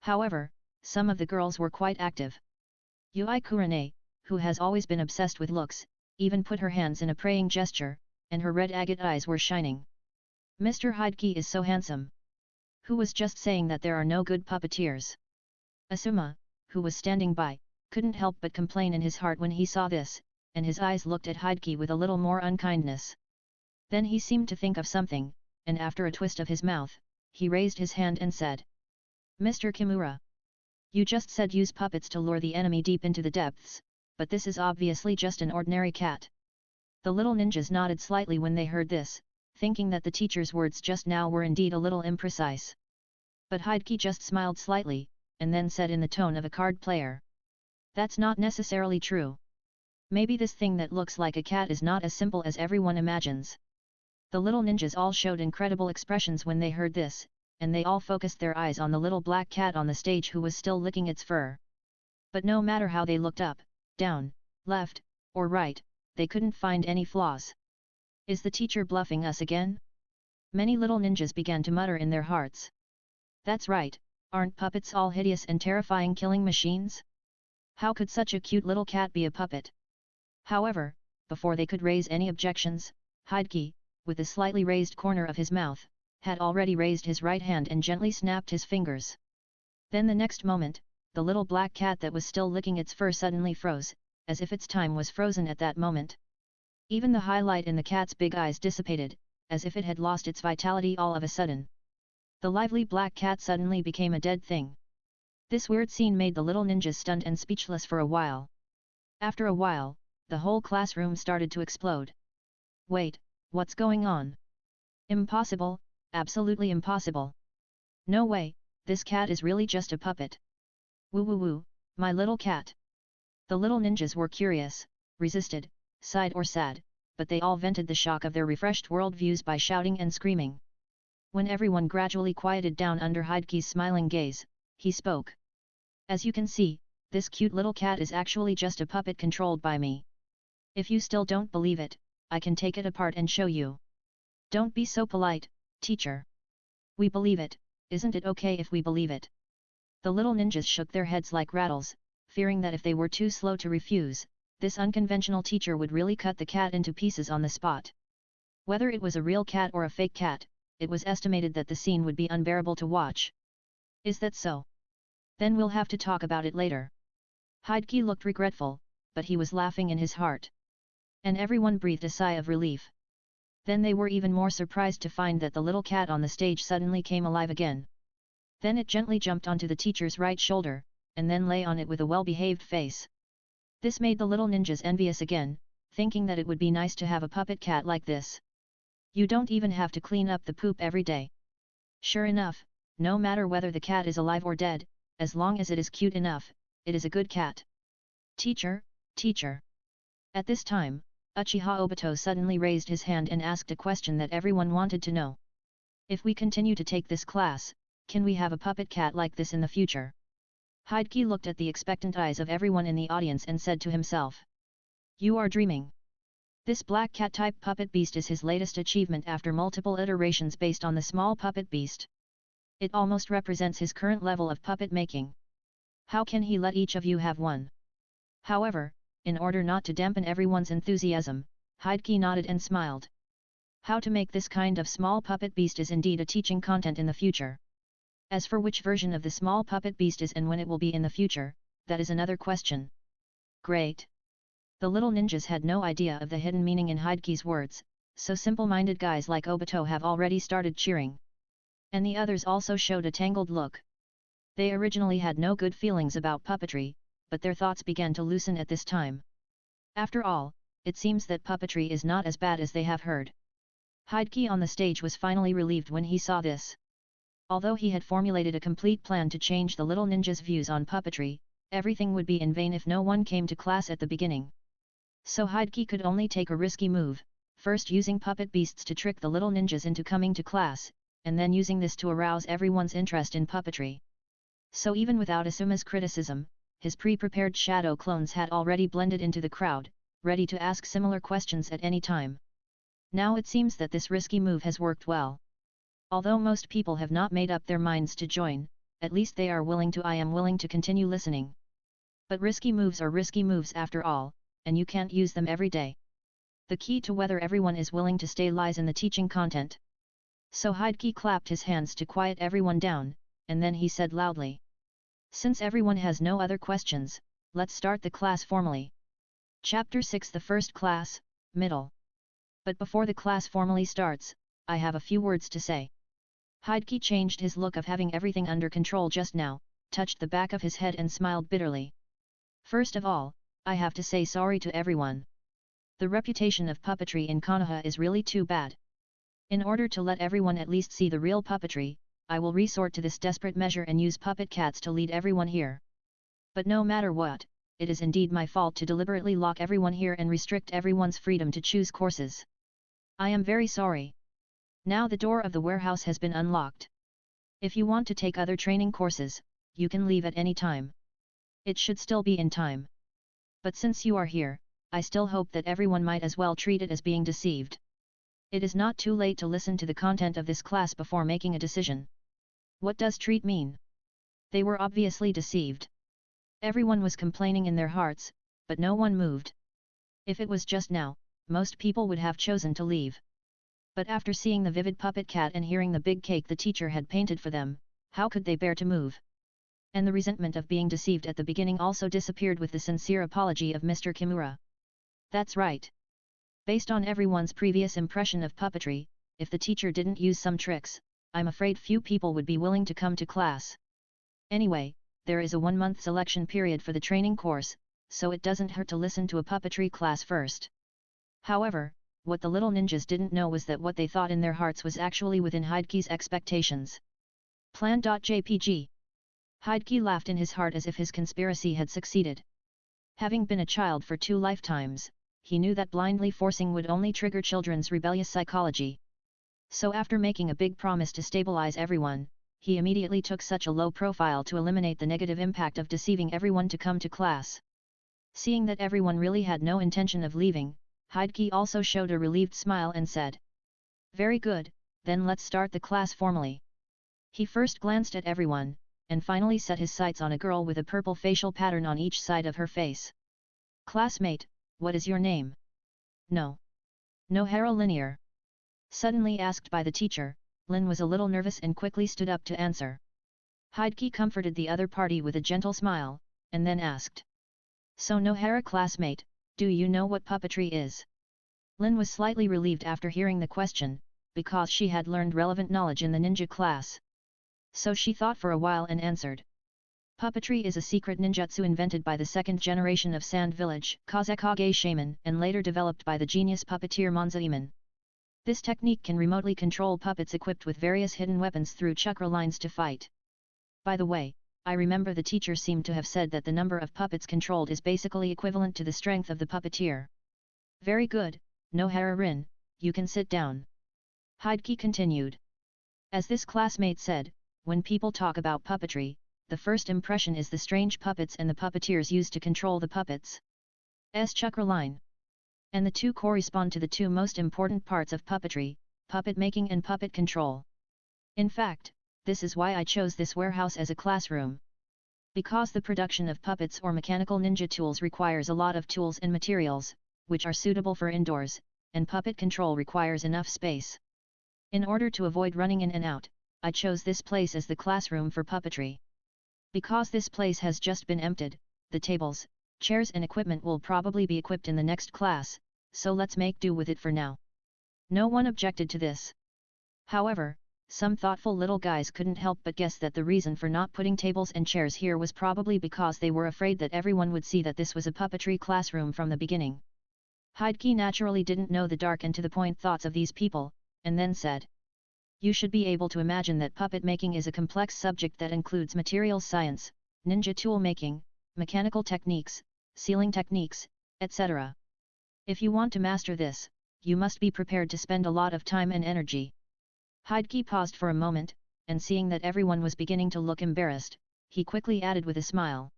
However, some of the girls were quite active. Yui Kurane, who has always been obsessed with looks, even put her hands in a praying gesture, and her red agate eyes were shining. Mr. Hideki is so handsome. Who was just saying that there are no good puppeteers? Asuma, who was standing by, couldn't help but complain in his heart when he saw this, and his eyes looked at Hideki with a little more unkindness. Then he seemed to think of something, and after a twist of his mouth, he raised his hand and said, Mr. Kimura. You just said use puppets to lure the enemy deep into the depths, but this is obviously just an ordinary cat. The little ninjas nodded slightly when they heard this, thinking that the teacher's words just now were indeed a little imprecise. But Hideki just smiled slightly, and then said in the tone of a card player. That's not necessarily true. Maybe this thing that looks like a cat is not as simple as everyone imagines. The little ninjas all showed incredible expressions when they heard this, and they all focused their eyes on the little black cat on the stage who was still licking its fur. But no matter how they looked up, down, left, or right, they couldn't find any flaws. Is the teacher bluffing us again? Many little ninjas began to mutter in their hearts. That's right, aren't puppets all hideous and terrifying killing machines? How could such a cute little cat be a puppet? However, before they could raise any objections, Hideki, with a slightly raised corner of his mouth, had already raised his right hand and gently snapped his fingers. Then the next moment, the little black cat that was still licking its fur suddenly froze, as if its time was frozen at that moment. Even the highlight in the cat's big eyes dissipated, as if it had lost its vitality all of a sudden. The lively black cat suddenly became a dead thing. This weird scene made the little ninjas stunned and speechless for a while. After a while, the whole classroom started to explode. Wait, what's going on? Impossible, absolutely impossible. No way, this cat is really just a puppet. Woo woo woo, my little cat. The little ninjas were curious, resisted, sighed or sad, but they all vented the shock of their refreshed worldviews by shouting and screaming. When everyone gradually quieted down under Hideki's smiling gaze, he spoke. As you can see, this cute little cat is actually just a puppet controlled by me. If you still don't believe it, I can take it apart and show you. Don't be so polite, teacher. We believe it, isn't it okay if we believe it? The little ninjas shook their heads like rattles, fearing that if they were too slow to refuse, this unconventional teacher would really cut the cat into pieces on the spot. Whether it was a real cat or a fake cat, it was estimated that the scene would be unbearable to watch. Is that so? Then we'll have to talk about it later. Hideki looked regretful, but he was laughing in his heart. And everyone breathed a sigh of relief. Then they were even more surprised to find that the little cat on the stage suddenly came alive again. Then it gently jumped onto the teacher's right shoulder, and then lay on it with a well-behaved face. This made the little ninjas envious again, thinking that it would be nice to have a puppet cat like this. You don't even have to clean up the poop every day. Sure enough, no matter whether the cat is alive or dead, as long as it is cute enough, it is a good cat. Teacher, teacher. At this time, Uchiha Obito suddenly raised his hand and asked a question that everyone wanted to know. If we continue to take this class, can we have a puppet cat like this in the future? Hideki looked at the expectant eyes of everyone in the audience and said to himself. You are dreaming. This black cat-type puppet beast is his latest achievement after multiple iterations based on the small puppet beast. It almost represents his current level of puppet making. How can he let each of you have one? However, in order not to dampen everyone's enthusiasm, Hideki nodded and smiled. How to make this kind of small puppet beast is indeed a teaching content in the future. As for which version of the small puppet beast is and when it will be in the future, that is another question. Great! The little ninjas had no idea of the hidden meaning in Hideki's words, so simple-minded guys like Obito have already started cheering. And the others also showed a tangled look. They originally had no good feelings about puppetry, but their thoughts began to loosen at this time. After all, it seems that puppetry is not as bad as they have heard. Hideki on the stage was finally relieved when he saw this. Although he had formulated a complete plan to change the little ninjas' views on puppetry, everything would be in vain if no one came to class at the beginning. So Hideki could only take a risky move, first using puppet beasts to trick the little ninjas into coming to class, and then using this to arouse everyone's interest in puppetry. So even without Asuma's criticism, his pre-prepared shadow clones had already blended into the crowd, ready to ask similar questions at any time. Now it seems that this risky move has worked well. Although most people have not made up their minds to join, at least they are willing to. I am willing to continue listening. But risky moves are risky moves after all, and you can't use them every day. The key to whether everyone is willing to stay lies in the teaching content. So Hideki clapped his hands to quiet everyone down, and then he said loudly. Since everyone has no other questions, let's start the class formally. Chapter 6 The First Class, Middle. But before the class formally starts, I have a few words to say. Hideki changed his look of having everything under control just now, touched the back of his head and smiled bitterly. First of all, I have to say sorry to everyone. The reputation of puppetry in Konoha is really too bad. In order to let everyone at least see the real puppetry, I will resort to this desperate measure and use puppet cats to lead everyone here. But no matter what, it is indeed my fault to deliberately lock everyone here and restrict everyone's freedom to choose courses. I am very sorry. Now the door of the warehouse has been unlocked. If you want to take other training courses, you can leave at any time. It should still be in time. But since you are here, I still hope that everyone might as well treat it as being deceived. It is not too late to listen to the content of this class before making a decision. What does treat mean? They were obviously deceived. Everyone was complaining in their hearts, but no one moved. If it was just now, most people would have chosen to leave. But after seeing the vivid puppet cat and hearing the big cake the teacher had painted for them, how could they bear to move? And the resentment of being deceived at the beginning also disappeared with the sincere apology of Mr. Kimura. That's right. Based on everyone's previous impression of puppetry, if the teacher didn't use some tricks, I'm afraid few people would be willing to come to class. Anyway, there is a 1-month selection period for the training course, so it doesn't hurt to listen to a puppetry class first. However, what the little ninjas didn't know was that what they thought in their hearts was actually within Hideki's expectations. Plan.jpg. Hideki laughed in his heart as if his conspiracy had succeeded. Having been a child for 2 lifetimes, he knew that blindly forcing would only trigger children's rebellious psychology. So after making a big promise to stabilize everyone, he immediately took such a low profile to eliminate the negative impact of deceiving everyone to come to class. Seeing that everyone really had no intention of leaving, Hideki also showed a relieved smile and said, "Very good, then let's start the class formally." He first glanced at everyone, and finally set his sights on a girl with a purple facial pattern on each side of her face. "Classmate, what is your name?" "No. Nohara Linear." Suddenly asked by the teacher, Lin was a little nervous and quickly stood up to answer. Hideki comforted the other party with a gentle smile, and then asked, "So Nohara classmate, do you know what puppetry is?" Lin was slightly relieved after hearing the question, because she had learned relevant knowledge in the ninja class. So she thought for a while and answered, Puppetry is a secret ninjutsu invented by the second generation of Sand Village, Hokage shaman, and later developed by the genius puppeteer Monzaemon. This technique can remotely control puppets equipped with various hidden weapons through chakra lines to fight. By the way, I remember the teacher seemed to have said that the number of puppets controlled is basically equivalent to the strength of the puppeteer. Very good, Nohara Rin, you can sit down. Hokage continued. As this classmate said, when people talk about puppetry, the first impression is the strange puppets and the puppeteers used to control the puppets. Chakra line. And the two correspond to the two most important parts of puppetry, puppet making and puppet control. In fact, this is why I chose this warehouse as a classroom. Because the production of puppets or mechanical ninja tools requires a lot of tools and materials, which are suitable for indoors, and puppet control requires enough space. In order to avoid running in and out, I chose this place as the classroom for puppetry. Because this place has just been emptied, the tables, chairs and equipment will probably be equipped in the next class, so let's make do with it for now. No one objected to this. However, some thoughtful little guys couldn't help but guess that the reason for not putting tables and chairs here was probably because they were afraid that everyone would see that this was a puppetry classroom from the beginning. Hokage naturally didn't know the dark and to-the-point thoughts of these people, and then said, "You should be able to imagine that puppet making is a complex subject that includes materials science, ninja tool making, mechanical techniques, sealing techniques, etc. If you want to master this, you must be prepared to spend a lot of time and energy." Hokage paused for a moment, and seeing that everyone was beginning to look embarrassed, he quickly added with a smile.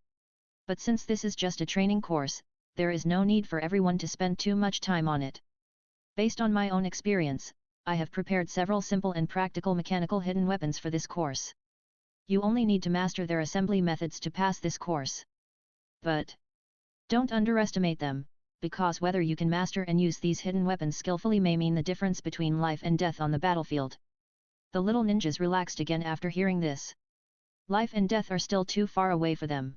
"But since this is just a training course, there is no need for everyone to spend too much time on it. Based on my own experience, I have prepared several simple and practical mechanical hidden weapons for this course. You only need to master their assembly methods to pass this course. But don't underestimate them, because whether you can master and use these hidden weapons skillfully may mean the difference between life and death on the battlefield." The little ninjas relaxed again after hearing this. Life and death are still too far away for them.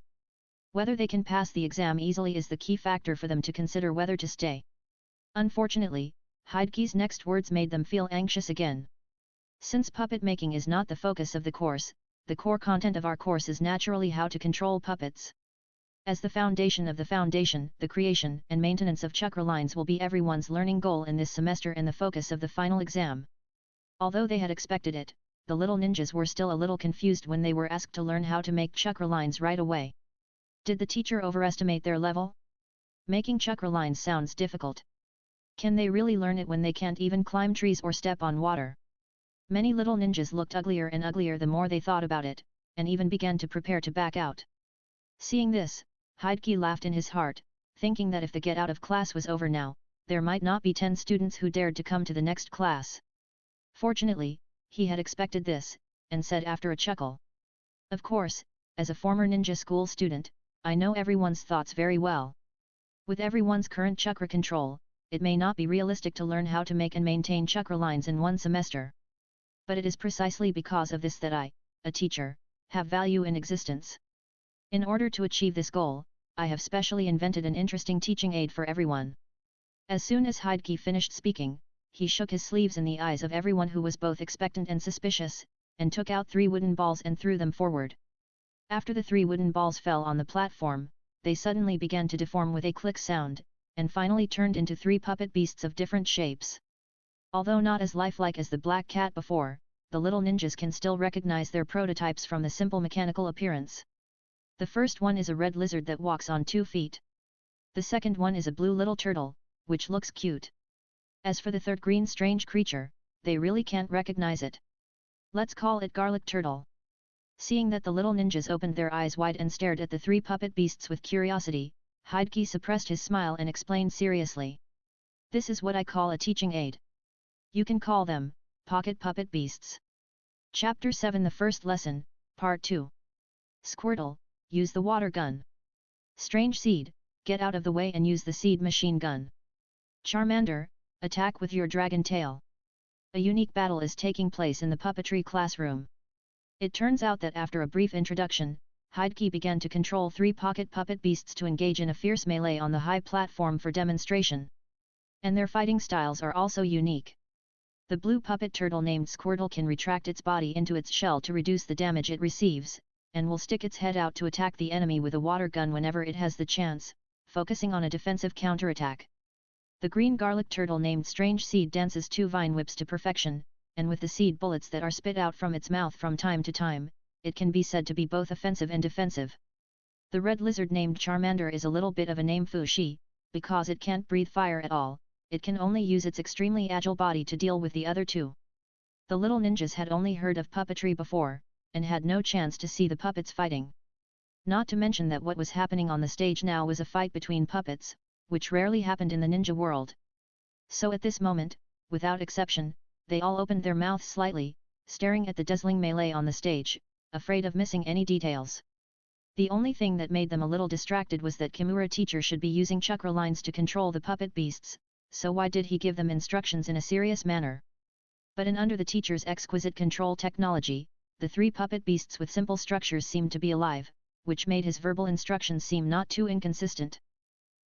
Whether they can pass the exam easily is the key factor for them to consider whether to stay. Unfortunately, Hokage's next words made them feel anxious again. Since puppet making is not the focus of the course, the core content of our course is naturally how to control puppets. As the foundation of the foundation, the creation and maintenance of chakra lines will be everyone's learning goal in this semester and the focus of the final exam. Although they had expected it, the little ninjas were still a little confused when they were asked to learn how to make chakra lines right away. Did the teacher overestimate their level? Making chakra lines sounds difficult. Can they really learn it when they can't even climb trees or step on water? Many little ninjas looked uglier and uglier the more they thought about it, and even began to prepare to back out. Seeing this, Hokage laughed in his heart, thinking that if the get out of class was over now, there might not be 10 students who dared to come to the next class. Fortunately, he had expected this, and said after a chuckle. "Of course, as a former ninja school student, I know everyone's thoughts very well. With everyone's current chakra control, it may not be realistic to learn how to make and maintain chakra lines in one semester. But it is precisely because of this that I, a teacher, have value in existence. In order to achieve this goal, I have specially invented an interesting teaching aid for everyone." As soon as Hokage finished speaking, he shook his sleeves in the eyes of everyone who was both expectant and suspicious, and took out 3 wooden balls and threw them forward. After the 3 wooden balls fell on the platform, they suddenly began to deform with a click sound, and finally turned into 3 puppet beasts of different shapes. Although not as lifelike as the black cat before, the little ninjas can still recognize their prototypes from the simple mechanical appearance. The first one is a red lizard that walks on 2 feet. The second one is a blue little turtle, which looks cute. As for the third green strange creature, they really can't recognize it. Let's call it Garlic Turtle. Seeing that the little ninjas opened their eyes wide and stared at the 3 puppet beasts with curiosity, Hokage suppressed his smile and explained seriously. "This is what I call a teaching aid. You can call them pocket puppet beasts." Chapter 7 The First Lesson, Part 2. Squirtle, use the water gun. Strange Seed, get out of the way and use the seed machine gun. Charmander, attack with your dragon tail. A unique battle is taking place in the puppetry classroom. It turns out that after a brief introduction, Hokage began to control 3 pocket puppet beasts to engage in a fierce melee on the high platform for demonstration. And their fighting styles are also unique. The blue puppet turtle named Squirtle can retract its body into its shell to reduce the damage it receives, and will stick its head out to attack the enemy with a water gun whenever it has the chance, focusing on a defensive counterattack. The green garlic turtle named Strange Seed dances 2 vine whips to perfection, and with the seed bullets that are spit out from its mouth from time to time, it can be said to be both offensive and defensive. The red lizard named Charmander is a little bit of a name fushi, because it can't breathe fire at all, it can only use its extremely agile body to deal with the other two. The little ninjas had only heard of puppetry before, and had no chance to see the puppets fighting. Not to mention that what was happening on the stage now was a fight between puppets, which rarely happened in the ninja world. So at this moment, without exception, they all opened their mouths slightly, staring at the dazzling melee on the stage, afraid of missing any details. The only thing that made them a little distracted was that Kimura teacher should be using chakra lines to control the puppet beasts, so why did he give them instructions in a serious manner? But under the teacher's exquisite control technology, the 3 puppet beasts with simple structures seemed to be alive, which made his verbal instructions seem not too inconsistent.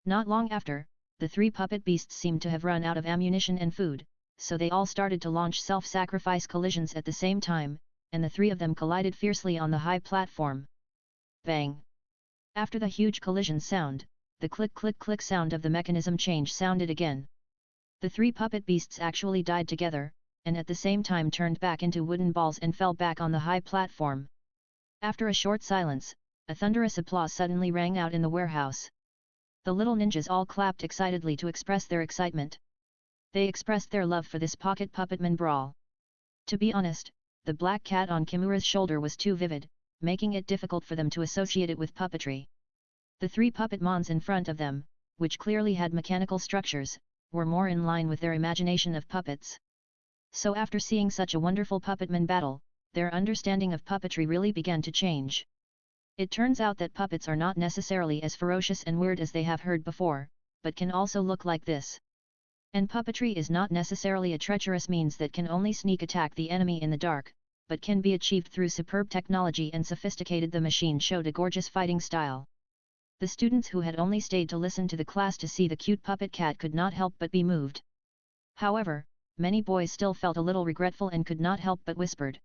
Not long after, the 3 puppet beasts seemed to have run out of ammunition and food, so they all started to launch self-sacrifice collisions at the same time, and the 3 of them collided fiercely on the high platform. Bang! After the huge collision sound, the click-click-click sound of the mechanism change sounded again. The 3 puppet beasts actually died together, and at the same time turned back into wooden balls and fell back on the high platform. After a short silence, a thunderous applause suddenly rang out in the warehouse. The little ninjas all clapped excitedly to express their excitement. They expressed their love for this pocket puppetman brawl. To be honest, the black cat on Kimura's shoulder was too vivid, making it difficult for them to associate it with puppetry. The 3 puppet mons in front of them, which clearly had mechanical structures, were more in line with their imagination of puppets. So after seeing such a wonderful puppetman battle, their understanding of puppetry really began to change. It turns out that puppets are not necessarily as ferocious and weird as they have heard before, but can also look like this. And puppetry is not necessarily a treacherous means that can only sneak attack the enemy in the dark, but can be achieved through superb technology and sophisticated. The machine showed a gorgeous fighting style. The students who had only stayed to listen to the class to see the cute puppet cat could not help but be moved. However, many boys still felt a little regretful and could not help but whispered.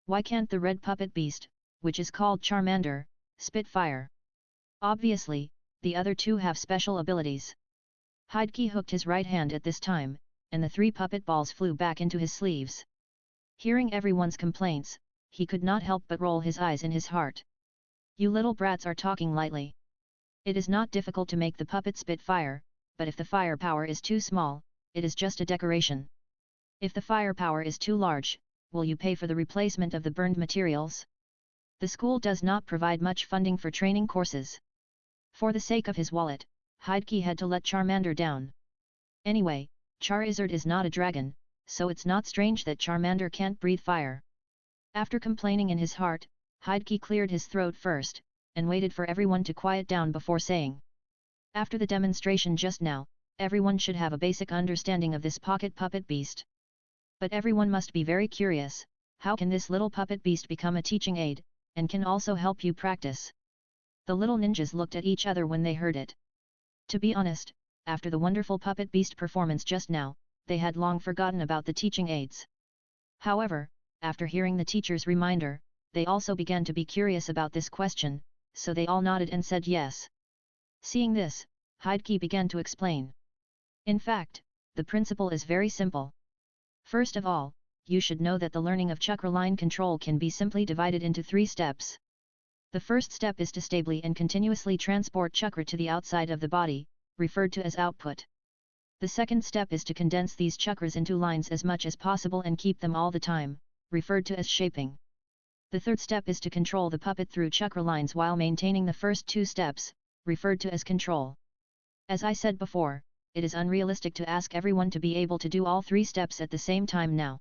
Why can't the red puppet beast, which is called Charmander, spit fire? Obviously, the other 2 have special abilities. Hokage hooked his right hand at this time, and the 3 puppet balls flew back into his sleeves. Hearing everyone's complaints, he could not help but roll his eyes in his heart. You little brats are talking lightly. It is not difficult to make the puppet spit fire, but if the firepower is too small, it is just a decoration. If the firepower is too large, will you pay for the replacement of the burned materials? The school does not provide much funding for training courses. For the sake of his wallet, Hokage had to let Charmander down. Anyway, Charizard is not a dragon, so it's not strange that Charmander can't breathe fire. After complaining in his heart, Hokage cleared his throat first, and waited for everyone to quiet down before saying. After the demonstration just now, everyone should have a basic understanding of this pocket puppet beast. But everyone must be very curious, how can this little puppet beast become a teaching aid, and can also help you practice? The little ninjas looked at each other when they heard it. To be honest, after the wonderful puppet beast performance just now, they had long forgotten about the teaching aids. However, after hearing the teacher's reminder, they also began to be curious about this question, so they all nodded and said yes. Seeing this, Hokage began to explain. In fact, the principle is very simple. First of all, you should know that the learning of chakra line control can be simply divided into 3 steps. The first step is to stably and continuously transport chakra to the outside of the body, referred to as output. The second step is to condense these chakras into lines as much as possible and keep them all the time, referred to as shaping. The third step is to control the puppet through chakra lines while maintaining the first 2 steps, referred to as control. As I said before, it is unrealistic to ask everyone to be able to do all 3 steps at the same time now.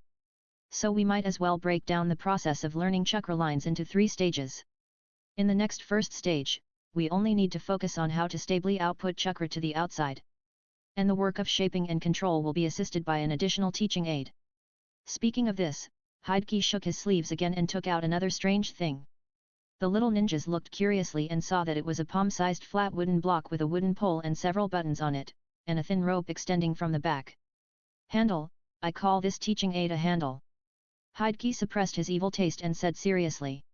So we might as well break down the process of learning chakra lines into 3 stages. In the next first stage, we only need to focus on how to stably output chakra to the outside. And the work of shaping and control will be assisted by an additional teaching aid. Speaking of this, Hokage shook his sleeves again and took out another strange thing. The little ninjas looked curiously and saw that it was a palm-sized flat wooden block with a wooden pole and several buttons on it, and a thin rope extending from the back. Handle, I call this teaching aid a handle. Hokage suppressed his evil taste and said seriously.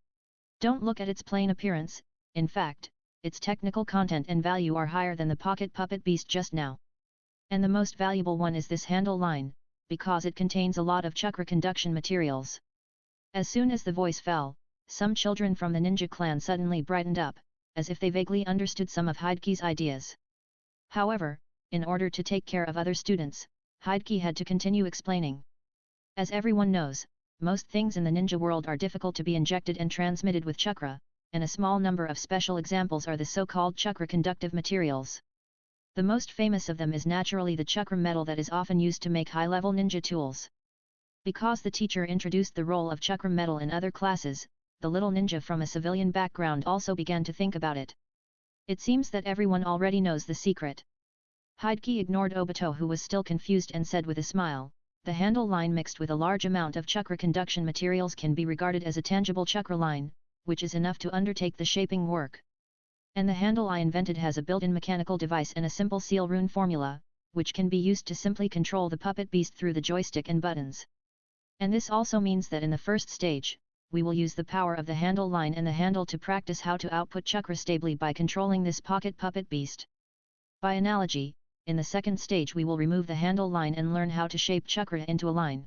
Don't look at its plain appearance, in fact, its technical content and value are higher than the pocket puppet beast just now. And the most valuable one is this handle line, because it contains a lot of chakra conduction materials. As soon as the voice fell, some children from the ninja clan suddenly brightened up, as if they vaguely understood some of Hideki's ideas. However, in order to take care of other students, Hideki had to continue explaining. As everyone knows, most things in the ninja world are difficult to be injected and transmitted with chakra, and a small number of special examples are the so-called chakra conductive materials. The most famous of them is naturally the chakra metal that is often used to make high-level ninja tools. Because the teacher introduced the role of chakra metal in other classes, the little ninja from a civilian background also began to think about it. It seems that everyone already knows the secret. Hideki ignored Obito, who was still confused, and said with a smile, "The handle line mixed with a large amount of chakra conduction materials can be regarded as a tangible chakra line, which is enough to undertake the shaping work. And the handle I invented has a built-in mechanical device and a simple seal rune formula, which can be used to simply control the puppet beast through the joystick and buttons. And this also means that in the first stage, we will use the power of the handle line and the handle to practice how to output chakra stably by controlling this pocket puppet beast. By analogy, in the second stage we will remove the handle line and learn how to shape chakra into a line.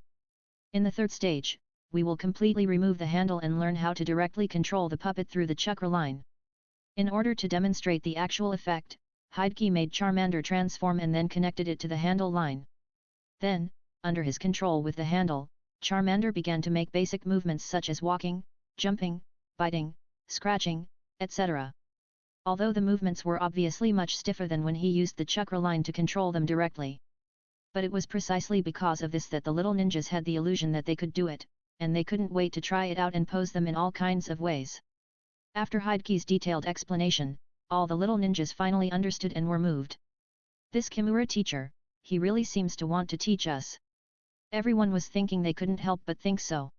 In the third stage, we will completely remove the handle and learn how to directly control the puppet through the chakra line." In order to demonstrate the actual effect, Hideki made Charmander transform and then connected it to the handle line. Then, under his control with the handle, Charmander began to make basic movements such as walking, jumping, biting, scratching, etc. Although the movements were obviously much stiffer than when he used the chakra line to control them directly. But it was precisely because of this that the little ninjas had the illusion that they could do it, and they couldn't wait to try it out and pose them in all kinds of ways. After Hideki's detailed explanation, all the little ninjas finally understood and were moved. "This Kimura teacher, he really seems to want to teach us." Everyone was thinking they couldn't help but think so.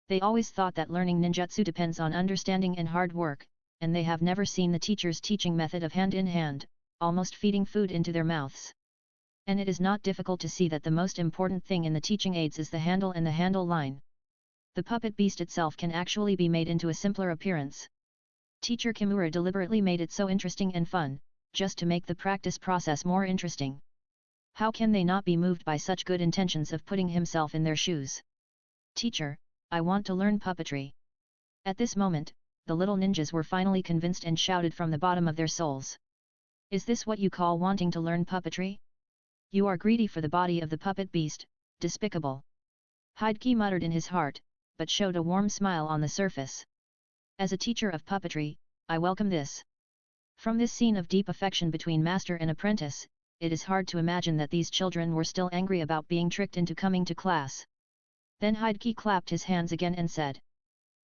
They always thought that learning ninjutsu depends on understanding and hard work, and they have never seen the teacher's teaching method of hand in hand, almost feeding food into their mouths. And it is not difficult to see that the most important thing in the teaching aids is the handle and the handle line. The puppet beast itself can actually be made into a simpler appearance. Teacher Kimura deliberately made it so interesting and fun, just to make the practice process more interesting. How can they not be moved by such good intentions of putting himself in their shoes? "Teacher, I want to learn puppetry." At this moment, the little ninjas were finally convinced and shouted from the bottom of their souls. "Is this what you call wanting to learn puppetry? You are greedy for the body of the puppet beast, despicable." Hideki muttered in his heart, but showed a warm smile on the surface. "As a teacher of puppetry, I welcome this." From this scene of deep affection between master and apprentice, it is hard to imagine that these children were still angry about being tricked into coming to class. Then Hideki clapped his hands again and said,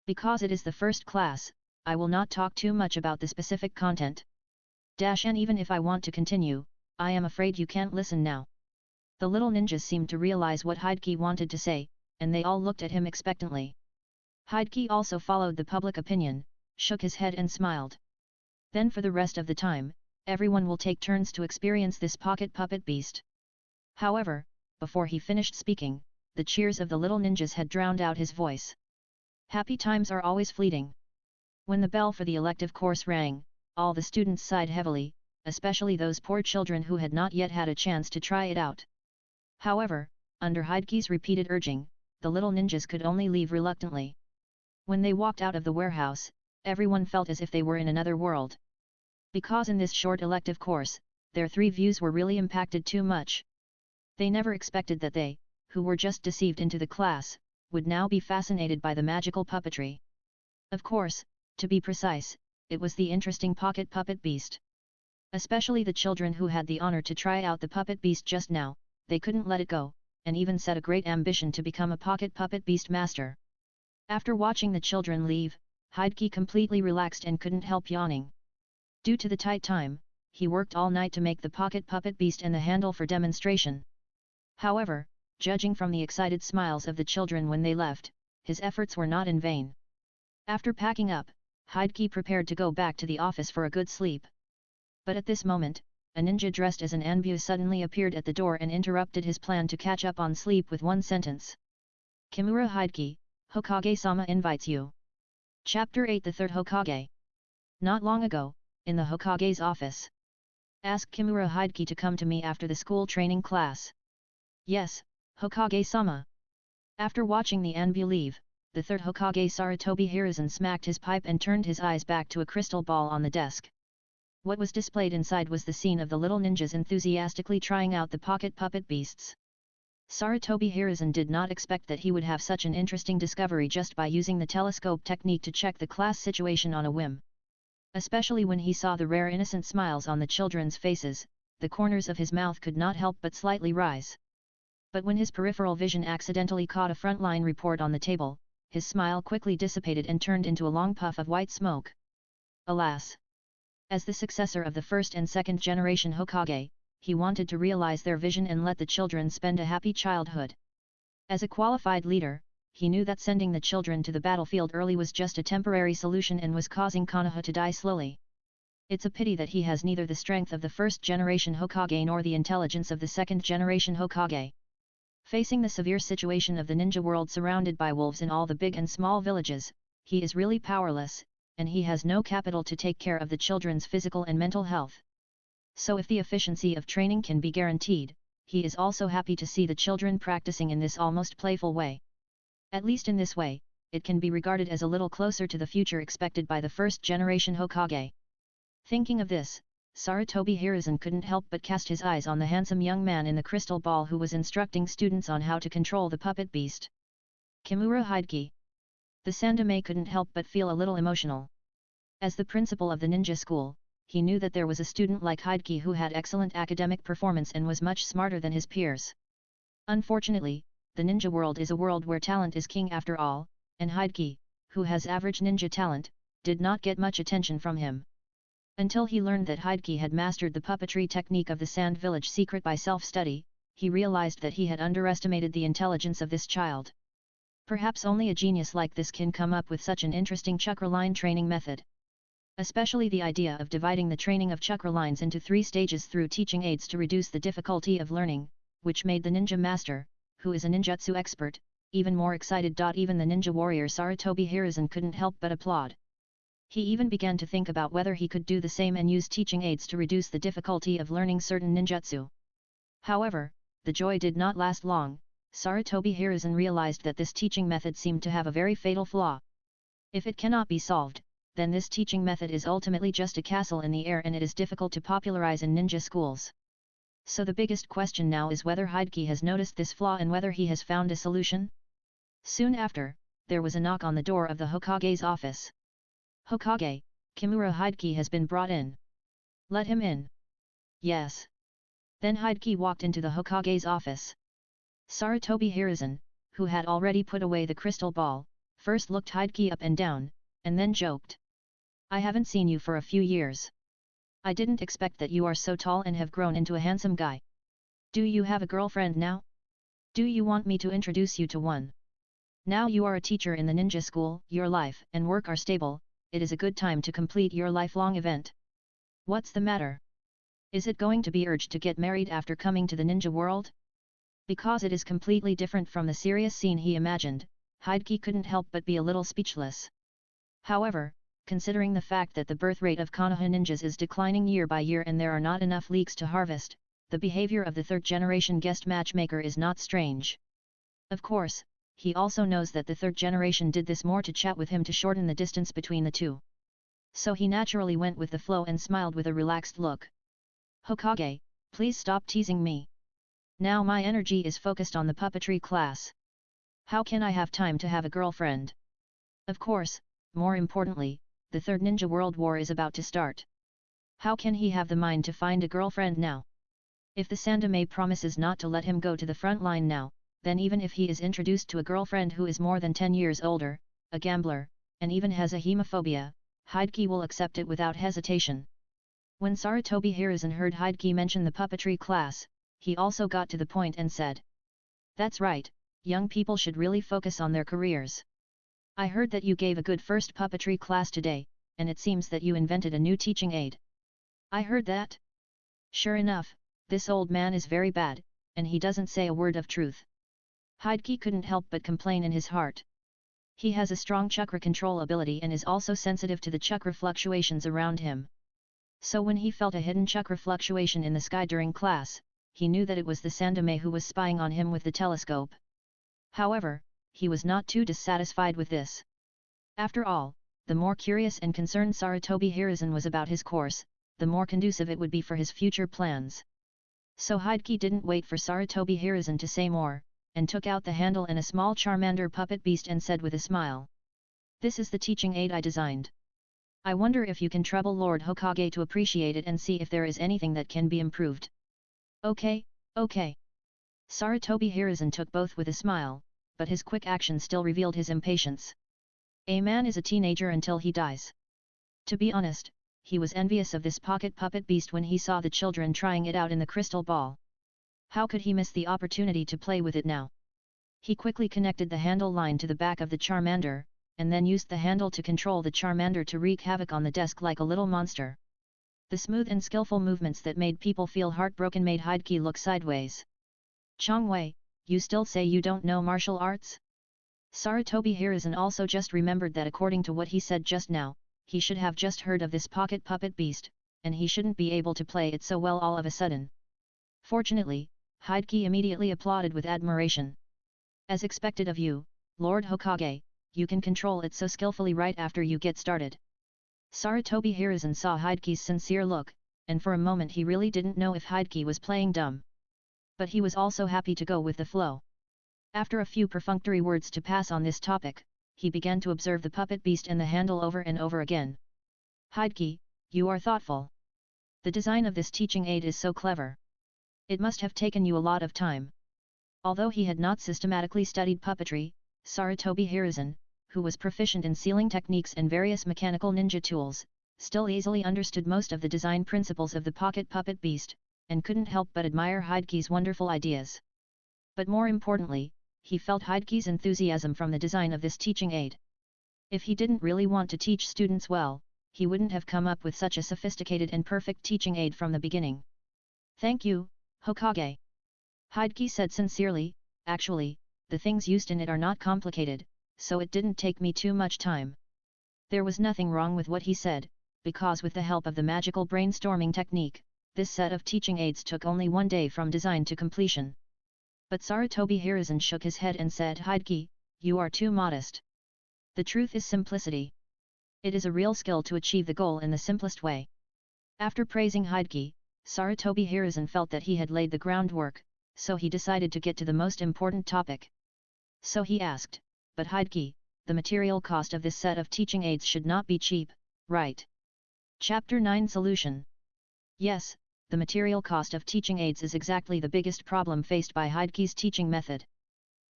"Because it is the first class, I will not talk too much about the specific content. And even if I want to continue, I am afraid you can't listen now." The little ninjas seemed to realize what Hideki wanted to say, and they all looked at him expectantly. Hideki also followed the public opinion, shook his head and smiled. "Then for the rest of the time, everyone will take turns to experience this pocket puppet beast." However, before he finished speaking, the cheers of the little ninjas had drowned out his voice. Happy times are always fleeting. When the bell for the elective course rang, all the students sighed heavily, especially those poor children who had not yet had a chance to try it out. However, under Hideki's repeated urging, the little ninjas could only leave reluctantly. When they walked out of the warehouse, everyone felt as if they were in another world. Because in this short elective course, their three views were really impacted too much. They never expected that they, who were just deceived into the class, would now be fascinated by the magical puppetry. Of course, to be precise, it was the interesting pocket puppet beast. Especially the children who had the honor to try out the puppet beast just now, they couldn't let it go, and even set a great ambition to become a pocket puppet beast master. After watching the children leave, Hideki completely relaxed and couldn't help yawning. Due to the tight time, he worked all night to make the pocket puppet beast and the handle for demonstration. However, judging from the excited smiles of the children when they left, his efforts were not in vain. After packing up, Hideki prepared to go back to the office for a good sleep. But at this moment, a ninja dressed as an Anbu suddenly appeared at the door and interrupted his plan to catch up on sleep with one sentence. "Kimura Hideki, Hokage-sama invites you." Chapter 8 The Third Hokage. Not long ago, in the Hokage's office. Ask Kimura Hideki to come to me after the school training class. Yes, Hokage-sama. After watching the Anbu leave, the third Hokage Sarutobi Hiruzen smacked his pipe and turned his eyes back to a crystal ball on the desk. What was displayed inside was the scene of the little ninjas enthusiastically trying out the pocket puppet beasts. Sarutobi Hiruzen did not expect that he would have such an interesting discovery just by using the telescope technique to check the class situation on a whim. Especially when he saw the rare innocent smiles on the children's faces, the corners of his mouth could not help but slightly rise. But when his peripheral vision accidentally caught a frontline report on the table, his smile quickly dissipated and turned into a long puff of white smoke. Alas! As the successor of the first and second generation Hokage, he wanted to realize their vision and let the children spend a happy childhood. As a qualified leader, he knew that sending the children to the battlefield early was just a temporary solution and was causing Konoha to die slowly. It's a pity that he has neither the strength of the first generation Hokage nor the intelligence of the second generation Hokage. Facing the severe situation of the ninja world surrounded by wolves in all the big and small villages, he is really powerless, and he has no capital to take care of the children's physical and mental health. So if the efficiency of training can be guaranteed, he is also happy to see the children practicing in this almost playful way. At least in this way, it can be regarded as a little closer to the future expected by the first generation Hokage. Thinking of this, Sarutobi Hiruzen couldn't help but cast his eyes on the handsome young man in the crystal ball who was instructing students on how to control the puppet beast. Kimura Hideki. The Sandame couldn't help but feel a little emotional. As the principal of the ninja school, he knew that there was a student like Hideki who had excellent academic performance and was much smarter than his peers. Unfortunately, the ninja world is a world where talent is king after all, and Hideki, who has average ninja talent, did not get much attention from him. Until he learned that Hideki had mastered the puppetry technique of the Sand Village secret by self-study, he realized that he had underestimated the intelligence of this child. Perhaps only a genius like this can come up with such an interesting chakra line training method. Especially the idea of dividing the training of chakra lines into 3 stages through teaching aids to reduce the difficulty of learning, which made the ninja master, who is a ninjutsu expert, even more excited. Even the ninja warrior Sarutobi Hiruzen couldn't help but applaud. He even began to think about whether he could do the same and use teaching aids to reduce the difficulty of learning certain ninjutsu. However, the joy did not last long. Sarutobi Hiruzen realized that this teaching method seemed to have a very fatal flaw. If it cannot be solved, then this teaching method is ultimately just a castle in the air and it is difficult to popularize in ninja schools. So the biggest question now is whether Hideki has noticed this flaw and whether he has found a solution? Soon after, there was a knock on the door of the Hokage's office. Hokage, Kimura Hideki has been brought in. Let him in. Yes. Then Hideki walked into the Hokage's office. Sarutobi Hiruzen, who had already put away the crystal ball, first looked Hideki up and down, and then joked. I haven't seen you for a few years. I didn't expect that you are so tall and have grown into a handsome guy. Do you have a girlfriend now? Do you want me to introduce you to one? Now you are a teacher in the ninja school, your life and work are stable, it is a good time to complete your lifelong event. What's the matter? Is it going to be urged to get married after coming to the ninja world? Because it is completely different from the serious scene he imagined, Hideki couldn't help but be a little speechless. However, considering the fact that the birth rate of Konoha ninjas is declining year by year and there are not enough leeks to harvest, the behavior of the third-generation guest matchmaker is not strange. Of course, he also knows that the third generation did this more to chat with him to shorten the distance between the two. So he naturally went with the flow and smiled with a relaxed look. Hokage, please stop teasing me. Now my energy is focused on the puppetry class. How can I have time to have a girlfriend? Of course, more importantly, the Third Ninja World War is about to start. How can he have the mind to find a girlfriend now? If the Sandame promises not to let him go to the front line now, then even if he is introduced to a girlfriend who is more than 10 years older, a gambler, and even has a hemophobia, Hideki will accept it without hesitation. When Sarutobi Hiruzen heard Hideki mention the puppetry class, he also got to the point and said, That's right, young people should really focus on their careers. I heard that you gave a good first puppetry class today, and it seems that you invented a new teaching aid. I heard that. Sure enough, this old man is very bad, and he doesn't say a word of truth. Hideki couldn't help but complain in his heart. He has a strong chakra control ability and is also sensitive to the chakra fluctuations around him. So when he felt a hidden chakra fluctuation in the sky during class, he knew that it was the Sandame who was spying on him with the telescope. However, he was not too dissatisfied with this. After all, the more curious and concerned Sarutobi Hiruzen was about his course, the more conducive it would be for his future plans. So Hideki didn't wait for Sarutobi Hiruzen to say more, and took out the handle and a small Charmander puppet beast and said with a smile. "This is the teaching aid I designed. I wonder if you can trouble Lord Hokage to appreciate it and see if there is anything that can be improved." "Okay, okay." Sarutobi Hiruzen took both with a smile, but his quick action still revealed his impatience. A man is a teenager until he dies. To be honest, he was envious of this pocket puppet beast when he saw the children trying it out in the crystal ball. How could he miss the opportunity to play with it now? He quickly connected the handle line to the back of the Charmander, and then used the handle to control the Charmander to wreak havoc on the desk like a little monster. The smooth and skillful movements that made people feel heartbroken made Hideki look sideways. "Chongwei, you still say you don't know martial arts?" Sarutobi Hiruzen also just remembered that according to what he said just now, he should have just heard of this pocket puppet beast, and he shouldn't be able to play it so well all of a sudden. Fortunately, Hideki immediately applauded with admiration. "As expected of you, Lord Hokage, you can control it so skillfully right after you get started." Sarutobi Hiruzen saw Hideki's sincere look, and for a moment he really didn't know if Hideki was playing dumb. But he was also happy to go with the flow. After a few perfunctory words to pass on this topic, he began to observe the puppet beast and the handle over and over again. "Hideki, you are thoughtful. The design of this teaching aid is so clever. It must have taken you a lot of time." Although he had not systematically studied puppetry, Sarutobi Hiruzen, who was proficient in sealing techniques and various mechanical ninja tools, still easily understood most of the design principles of the pocket puppet beast, and couldn't help but admire Hideki's wonderful ideas. But more importantly, he felt Hideki's enthusiasm from the design of this teaching aid. If he didn't really want to teach students well, he wouldn't have come up with such a sophisticated and perfect teaching aid from the beginning. "Thank you, Hokage." Hideki said sincerely, "Actually, the things used in it are not complicated, so it didn't take me too much time." There was nothing wrong with what he said, because with the help of the magical brainstorming technique, this set of teaching aids took only 1 day from design to completion. But Sarutobi Hiruzen shook his head and said, "Hideki, you are too modest. The truth is simplicity. It is a real skill to achieve the goal in the simplest way." After praising Hideki, Sarutobi Hiruzen felt that he had laid the groundwork, so he decided to get to the most important topic. So he asked, "But Hideki, the material cost of this set of teaching aids should not be cheap, right?" Chapter 9 Solution. Yes, the material cost of teaching aids is exactly the biggest problem faced by Hideki's teaching method.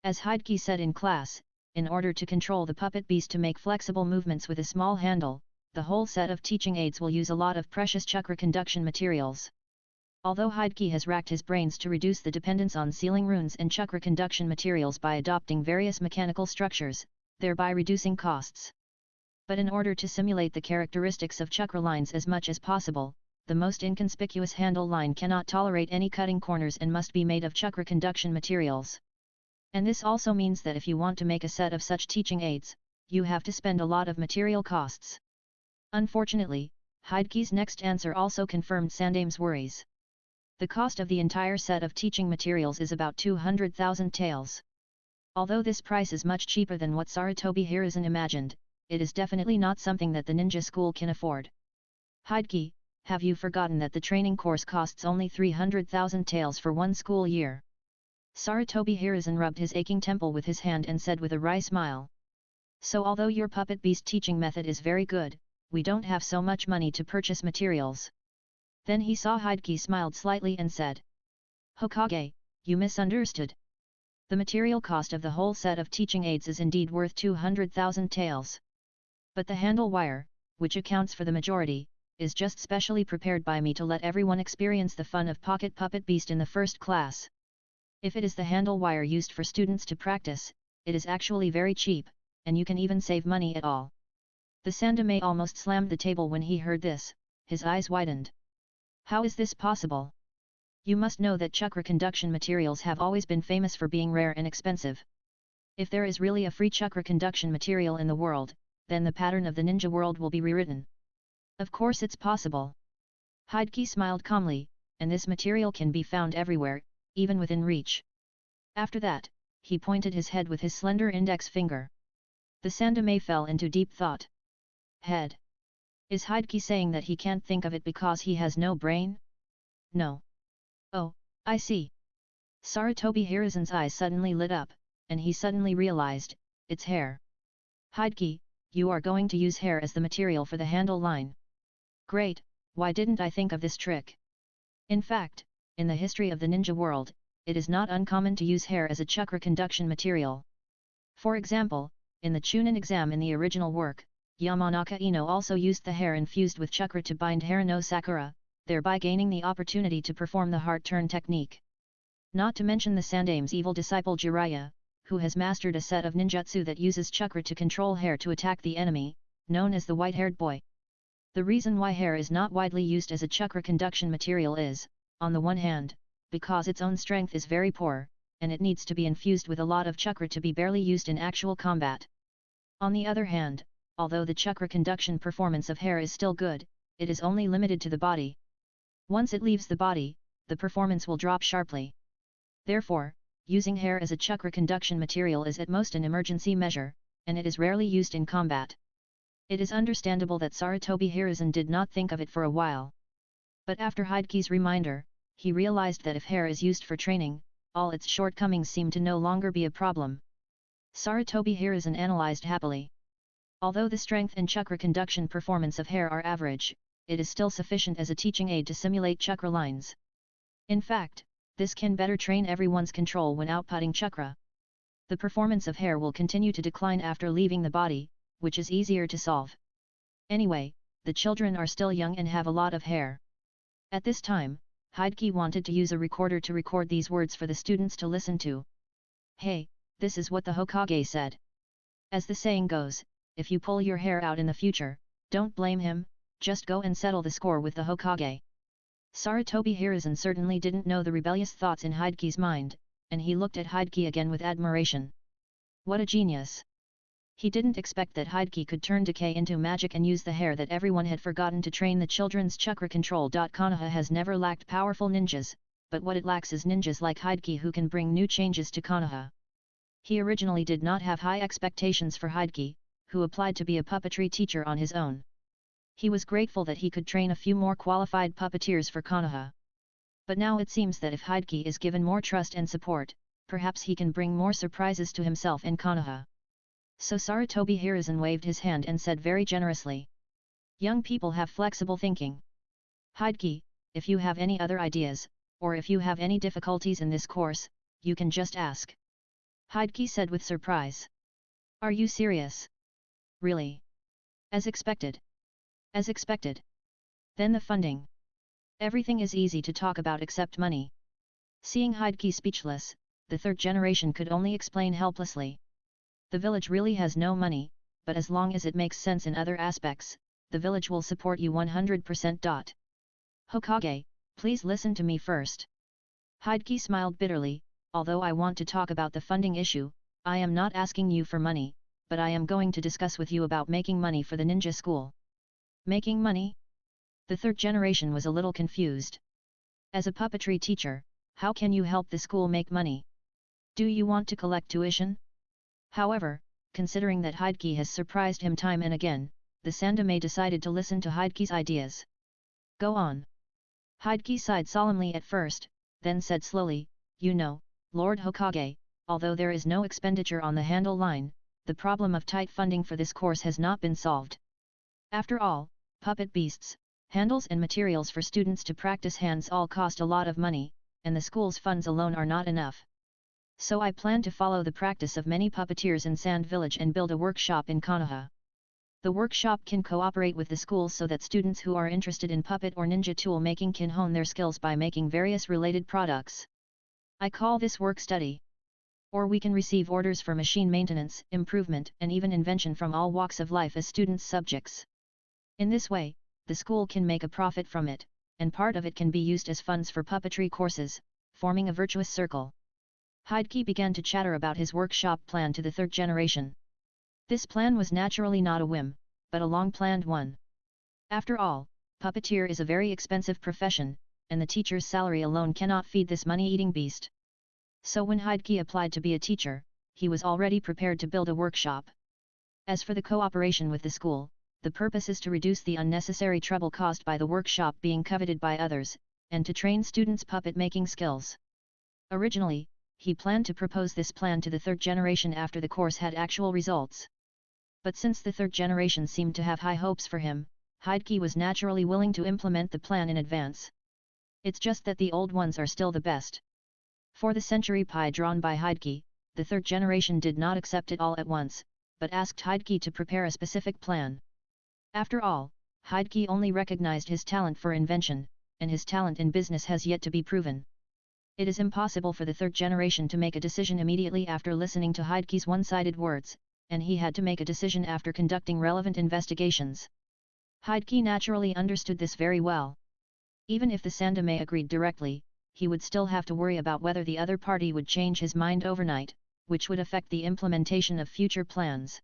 As Hideki said in class, in order to control the puppet beast to make flexible movements with a small handle, the whole set of teaching aids will use a lot of precious chakra conduction materials. Although Hideki has racked his brains to reduce the dependence on sealing runes and chakra conduction materials by adopting various mechanical structures, thereby reducing costs. But in order to simulate the characteristics of chakra lines as much as possible, the most inconspicuous handle line cannot tolerate any cutting corners and must be made of chakra conduction materials. And this also means that if you want to make a set of such teaching aids, you have to spend a lot of material costs. Unfortunately, Hideki's next answer also confirmed Sandame's worries. The cost of the entire set of teaching materials is about 200,000 taels. Although this price is much cheaper than what Sarutobi Hiruzen imagined, it is definitely not something that the ninja school can afford. "Hideki, have you forgotten that the training course costs only 300,000 taels for 1 school year?" Sarutobi Hiruzen rubbed his aching temple with his hand and said with a wry smile. "So although your puppet beast teaching method is very good, we don't have so much money to purchase materials." Then he saw Hideki smiled slightly and said, "Hokage, you misunderstood. The material cost of the whole set of teaching aids is indeed worth 200,000 taels. But the handle wire, which accounts for the majority, is just specially prepared by me to let everyone experience the fun of Pocket Puppet Beast in the first class. If it is the handle wire used for students to practice, it is actually very cheap, and you can even save money at all." The Sandame almost slammed the table when he heard this, his eyes widened. "How is this possible? You must know that chakra conduction materials have always been famous for being rare and expensive. If there is really a free chakra conduction material in the world, then the pattern of the ninja world will be rewritten. Of course it's possible. Hideki smiled calmly, and this material can be found everywhere, even within reach. After that, he pointed his head with his slender index finger. The Sandame fell into deep thought. Head. Is Hideki saying that he can't think of it because he has no brain? No. Oh, I see. Sarutobi Hiruzen's eyes suddenly lit up, and he suddenly realized, it's hair. Hideki, you are going to use hair as the material for the handle line. Great, why didn't I think of this trick? In fact, in the history of the ninja world, it is not uncommon to use hair as a chakra conduction material. For example, in the Chunin exam in the original work, Yamanaka Ino also used the hair infused with chakra to bind Hara no Sakura, thereby gaining the opportunity to perform the heart turn technique. Not to mention the Sandame's evil disciple Jiraiya, who has mastered a set of ninjutsu that uses chakra to control hair to attack the enemy, known as the white-haired boy. The reason why hair is not widely used as a chakra conduction material is, on the one hand, because its own strength is very poor, and it needs to be infused with a lot of chakra to be barely used in actual combat. On the other hand, although the chakra conduction performance of hair is still good, it is only limited to the body. Once it leaves the body, the performance will drop sharply. Therefore, using hair as a chakra conduction material is at most an emergency measure, and it is rarely used in combat. It is understandable that Sarutobi Hiruzen did not think of it for a while. But after Hideki's reminder, he realized that if hair is used for training, all its shortcomings seem to no longer be a problem. Sarutobi Hiruzen analyzed happily. Although the strength and chakra conduction performance of hair are average, it is still sufficient as a teaching aid to simulate chakra lines. In fact, this can better train everyone's control when outputting chakra. The performance of hair will continue to decline after leaving the body, which is easier to solve. Anyway, the children are still young and have a lot of hair. At this time, Hideki wanted to use a recorder to record these words for the students to listen to. Hey, this is what the Hokage said. As the saying goes, if you pull your hair out in the future, don't blame him, just go and settle the score with the Hokage. Sarutobi Hiruzen certainly didn't know the rebellious thoughts in Hideki's mind, and he looked at Hideki again with admiration. What a genius! He didn't expect that Hideki could turn decay into magic and use the hair that everyone had forgotten to train the children's chakra control. Konoha has never lacked powerful ninjas, but what it lacks is ninjas like Hideki who can bring new changes to Konoha. He originally did not have high expectations for Hideki, who applied to be a puppetry teacher on his own. He was grateful that he could train a few more qualified puppeteers for Konoha. But now it seems that if Hideki is given more trust and support, perhaps he can bring more surprises to himself and Konoha. So Sarutobi Hiruzen waved his hand and said very generously. Young people have flexible thinking. Hideki, if you have any other ideas, or if you have any difficulties in this course, you can just ask. Hideki said with surprise. Are you serious? Really? As expected. As expected. Then the funding. Everything is easy to talk about except money. Seeing Hideki speechless, the third generation could only explain helplessly. The village really has no money, but as long as it makes sense in other aspects, the village will support you 100%. Hokage, please listen to me first. Hideki smiled bitterly, although I want to talk about the funding issue, I am not asking you for money, but I am going to discuss with you about making money for the ninja school. Making money? The third generation was a little confused. As a puppetry teacher, how can you help the school make money? Do you want to collect tuition? However, considering that Hideki has surprised him time and again, the Sandame decided to listen to Hideki's ideas. Go on. Hideki sighed solemnly at first, then said slowly, you know, Lord Hokage, although there is no expenditure on the handle line, the problem of tight funding for this course has not been solved. After all, puppet beasts, handles and materials for students to practice hands all cost a lot of money, and the school's funds alone are not enough. So I plan to follow the practice of many puppeteers in Sand Village and build a workshop in Konoha. The workshop can cooperate with the school so that students who are interested in puppet or ninja tool making can hone their skills by making various related products. I call this work study. Or we can receive orders for machine maintenance, improvement, and even invention from all walks of life as students' subjects. In this way, the school can make a profit from it, and part of it can be used as funds for puppetry courses, forming a virtuous circle. Hideki began to chatter about his workshop plan to the third generation. This plan was naturally not a whim, but a long-planned one. After all, puppeteer is a very expensive profession, and the teacher's salary alone cannot feed this money-eating beast. So when Hideki applied to be a teacher, he was already prepared to build a workshop. As for the cooperation with the school, the purpose is to reduce the unnecessary trouble caused by the workshop being coveted by others, and to train students' puppet-making skills. Originally, he planned to propose this plan to the third generation after the course had actual results. But since the third generation seemed to have high hopes for him, Hideki was naturally willing to implement the plan in advance. It's just that the old ones are still the best. For the century pie drawn by Hideki, the third generation did not accept it all at once, but asked Hideki to prepare a specific plan. After all, Hideki only recognized his talent for invention, and his talent in business has yet to be proven. It is impossible for the third generation to make a decision immediately after listening to Hideki's one-sided words, and he had to make a decision after conducting relevant investigations. Hideki naturally understood this very well. Even if the Sandame agreed directly, he would still have to worry about whether the other party would change his mind overnight, which would affect the implementation of future plans.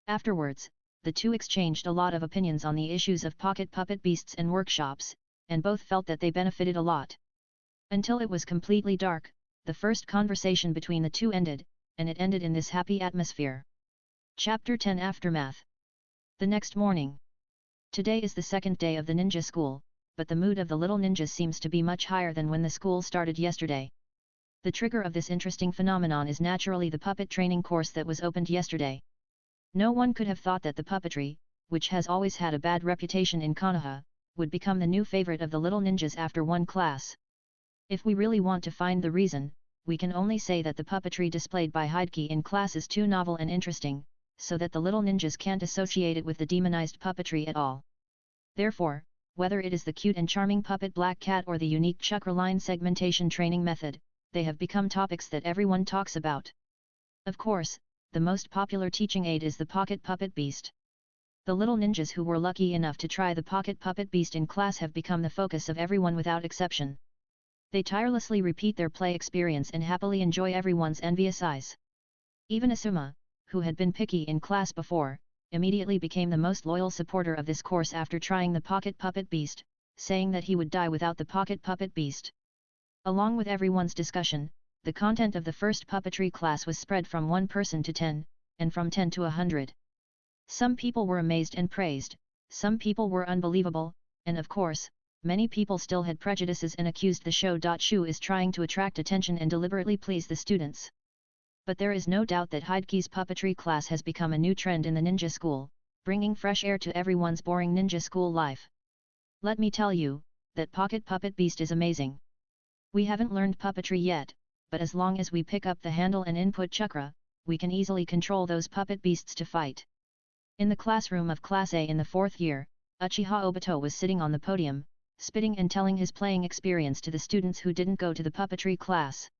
Afterwards, the two exchanged a lot of opinions on the issues of pocket puppet beasts and workshops, and both felt that they benefited a lot. Until it was completely dark, the first conversation between the two ended, and it ended in this happy atmosphere. Chapter 10 Aftermath. The next morning. Today is the second day of the ninja school, but the mood of the little ninjas seems to be much higher than when the school started yesterday. The trigger of this interesting phenomenon is naturally the puppet training course that was opened yesterday. No one could have thought that the puppetry, which has always had a bad reputation in Konoha, would become the new favorite of the little ninjas after one class. If we really want to find the reason, we can only say that the puppetry displayed by Hideki in class is too novel and interesting, so that the little ninjas can't associate it with the demonized puppetry at all. Therefore, whether it is the cute and charming puppet Black Cat or the unique Chakra line segmentation training method, they have become topics that everyone talks about. Of course, the most popular teaching aid is the pocket puppet beast. The little ninjas who were lucky enough to try the pocket puppet beast in class have become the focus of everyone without exception. They tirelessly repeat their play experience and happily enjoy everyone's envious eyes. Even Asuma, who had been picky in class before, immediately became the most loyal supporter of this course after trying the pocket puppet beast, saying that he would die without the pocket puppet beast. Along with everyone's discussion, the content of the first puppetry class was spread from 1 person to 10, and from 10 to 100. Some people were amazed and praised, some people were unbelievable, and of course, many people still had prejudices and accused the show. Is trying to attract attention and deliberately please the students. But there is no doubt that Hideki's puppetry class has become a new trend in the ninja school, bringing fresh air to everyone's boring ninja school life. Let me tell you, that pocket puppet beast is amazing. We haven't learned puppetry yet, but as long as we pick up the handle and input chakra, we can easily control those puppet beasts to fight. In the classroom of Class A in the 4th year, Uchiha Obito was sitting on the podium, spitting and telling his playing experience to the students who didn't go to the puppetry class.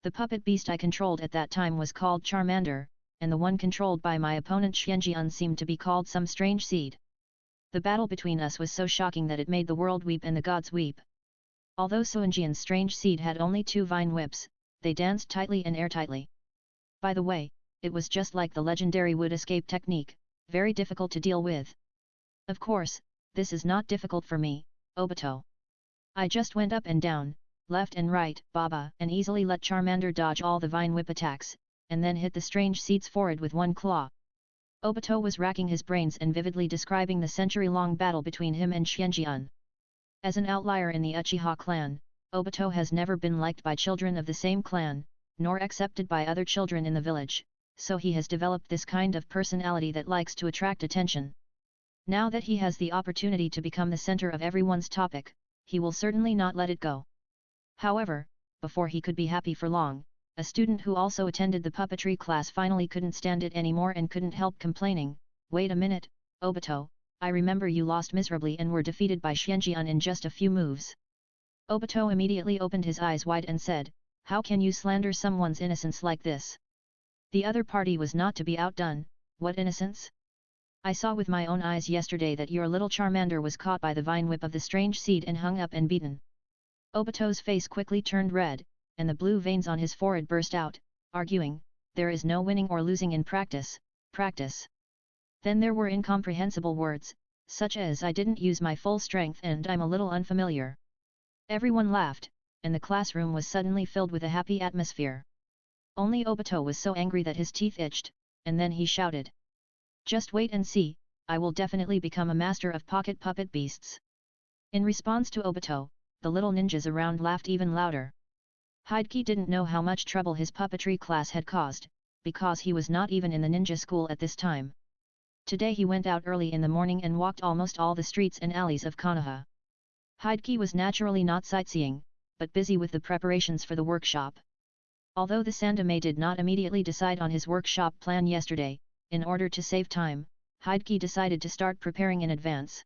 The puppet beast I controlled at that time was called Charmander, and the one controlled by my opponent Xianjian seemed to be called some strange seed. The battle between us was so shocking that it made the world weep and the gods weep. Although Xianjian's strange seed had only 2 vine whips, they danced tightly and airtightly. By the way, it was just like the legendary wood escape technique, very difficult to deal with. Of course, this is not difficult for me, Obito. I just went up and down, left and right, Baba, and easily let Charmander dodge all the vine whip attacks, and then hit the strange seed's forehead with one claw. Obito was racking his brains and vividly describing the century-long battle between him and Xianjian. As an outlier in the Uchiha clan, Obito has never been liked by children of the same clan, nor accepted by other children in the village, so he has developed this kind of personality that likes to attract attention. Now that he has the opportunity to become the center of everyone's topic, he will certainly not let it go. However, before he could be happy for long, a student who also attended the puppetry class finally couldn't stand it anymore and couldn't help complaining, "Wait a minute, Obito, I remember you lost miserably and were defeated by Xianjian in just a few moves." Obito immediately opened his eyes wide and said, "How can you slander someone's innocence like this? The other party was not to be outdone, what innocence? I saw with my own eyes yesterday that your little Charmander was caught by the vine whip of the strange seed and hung up and beaten." Obito's face quickly turned red, and the blue veins on his forehead burst out, arguing, "There is no winning or losing in practice, practice." Then there were incomprehensible words, such as "I didn't use my full strength and I'm a little unfamiliar." Everyone laughed, and the classroom was suddenly filled with a happy atmosphere. Only Obito was so angry that his teeth itched, and then he shouted, "Just wait and see, I will definitely become a master of pocket puppet beasts." In response to Obito, the little ninjas around laughed even louder. Hokage didn't know how much trouble his puppetry class had caused, because he was not even in the ninja school at this time. Today he went out early in the morning and walked almost all the streets and alleys of Konoha. Hokage was naturally not sightseeing, but busy with the preparations for the workshop. Although the Sandame did not immediately decide on his workshop plan yesterday, in order to save time, Hokage decided to start preparing in advance.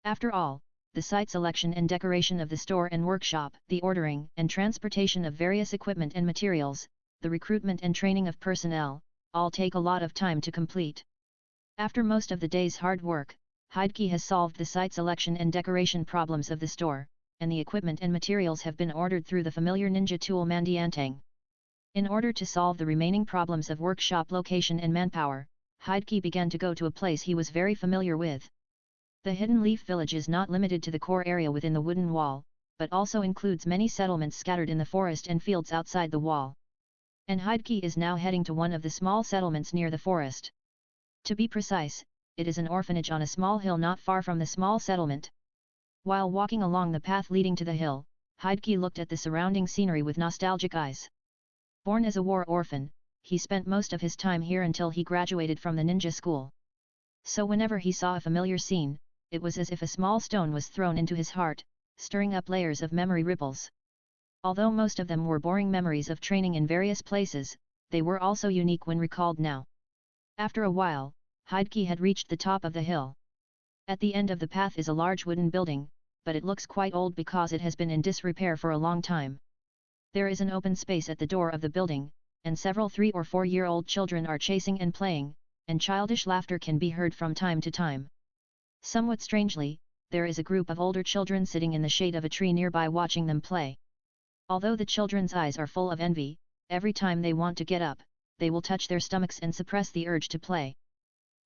After all, the site selection and decoration of the store and workshop, the ordering and transportation of various equipment and materials, the recruitment and training of personnel, all take a lot of time to complete. After most of the day's hard work, Hokage has solved the site selection and decoration problems of the store, and the equipment and materials have been ordered through the familiar ninja tool Mandiantang. In order to solve the remaining problems of workshop location and manpower, Hokage began to go to a place he was very familiar with. The Hidden Leaf Village is not limited to the core area within the wooden wall, but also includes many settlements scattered in the forest and fields outside the wall. And Hokage is now heading to one of the small settlements near the forest. To be precise, it is an orphanage on a small hill not far from the small settlement. While walking along the path leading to the hill, Hokage looked at the surrounding scenery with nostalgic eyes. Born as a war orphan, he spent most of his time here until he graduated from the ninja school. So whenever he saw a familiar scene, it was as if a small stone was thrown into his heart, stirring up layers of memory ripples. Although most of them were boring memories of training in various places, they were also unique when recalled now. After a while, Hokage had reached the top of the hill. At the end of the path is a large wooden building, but it looks quite old because it has been in disrepair for a long time. There is an open space at the door of the building, and several 3- or 4-year-old children are chasing and playing, and childish laughter can be heard from time to time. Somewhat strangely, there is a group of older children sitting in the shade of a tree nearby watching them play. Although the children's eyes are full of envy, every time they want to get up, they will touch their stomachs and suppress the urge to play.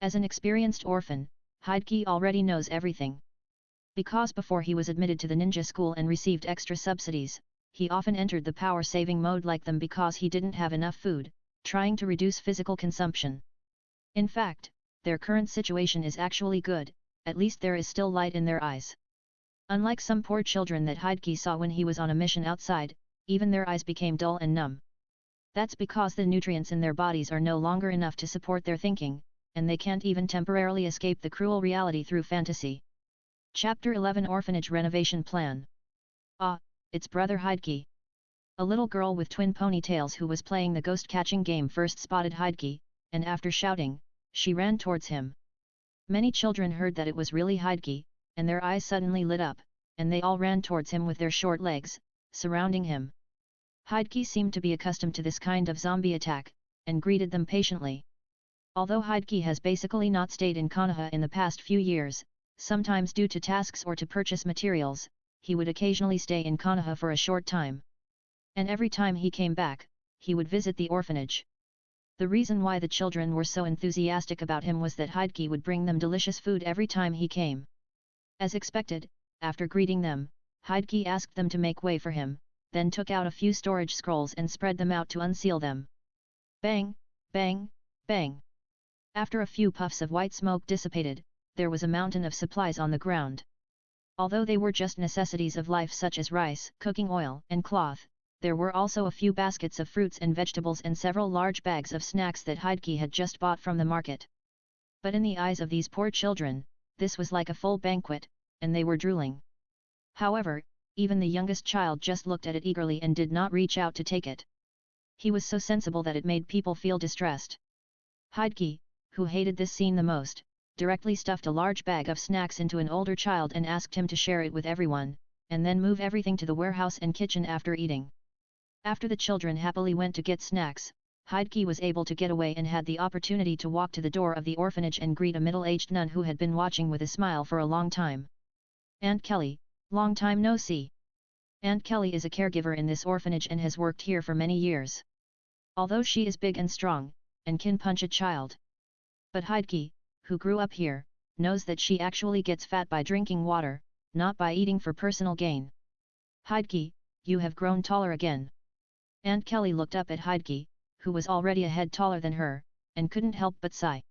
As an experienced orphan, Hokage already knows everything. Because before he was admitted to the ninja school and received extra subsidies, he often entered the power-saving mode like them because he didn't have enough food, trying to reduce physical consumption. In fact, their current situation is actually good, at least there is still light in their eyes. Unlike some poor children that Hokage saw when he was on a mission outside, even their eyes became dull and numb. That's because the nutrients in their bodies are no longer enough to support their thinking, and they can't even temporarily escape the cruel reality through fantasy. Chapter 11 Orphanage Renovation Plan. Ah, it's Brother Hokage. A little girl with twin ponytails who was playing the ghost-catching game first spotted Hokage, and after shouting, she ran towards him. Many children heard that it was really Hokage, and their eyes suddenly lit up, and they all ran towards him with their short legs, surrounding him. Hokage seemed to be accustomed to this kind of zombie attack, and greeted them patiently. Although Hokage has basically not stayed in Konoha in the past few years, sometimes due to tasks or to purchase materials, he would occasionally stay in Konoha for a short time. And every time he came back, he would visit the orphanage. The reason why the children were so enthusiastic about him was that Hokage would bring them delicious food every time he came. As expected, after greeting them, Hokage asked them to make way for him, then took out a few storage scrolls and spread them out to unseal them. Bang, bang, bang. After a few puffs of white smoke dissipated, there was a mountain of supplies on the ground. Although they were just necessities of life such as rice, cooking oil, and cloth, there were also a few baskets of fruits and vegetables and several large bags of snacks that Hokage had just bought from the market. But in the eyes of these poor children, this was like a full banquet, and they were drooling. However, even the youngest child just looked at it eagerly and did not reach out to take it. He was so sensible that it made people feel distressed. Hokage, who hated this scene the most, directly stuffed a large bag of snacks into an older child and asked him to share it with everyone, and then move everything to the warehouse and kitchen after eating. After the children happily went to get snacks, Hokage was able to get away and had the opportunity to walk to the door of the orphanage and greet a middle-aged nun who had been watching with a smile for a long time. "Aunt Kelly, long time no see. Aunt Kelly is a caregiver in this orphanage and has worked here for many years. Although she is big and strong, and can punch a child. But Hideki, who grew up here, knows that she actually gets fat by drinking water, not by eating for personal gain. Hideki, you have grown taller again. Aunt Kelly looked up at Hideki, who was already a head taller than her, and couldn't help but sigh.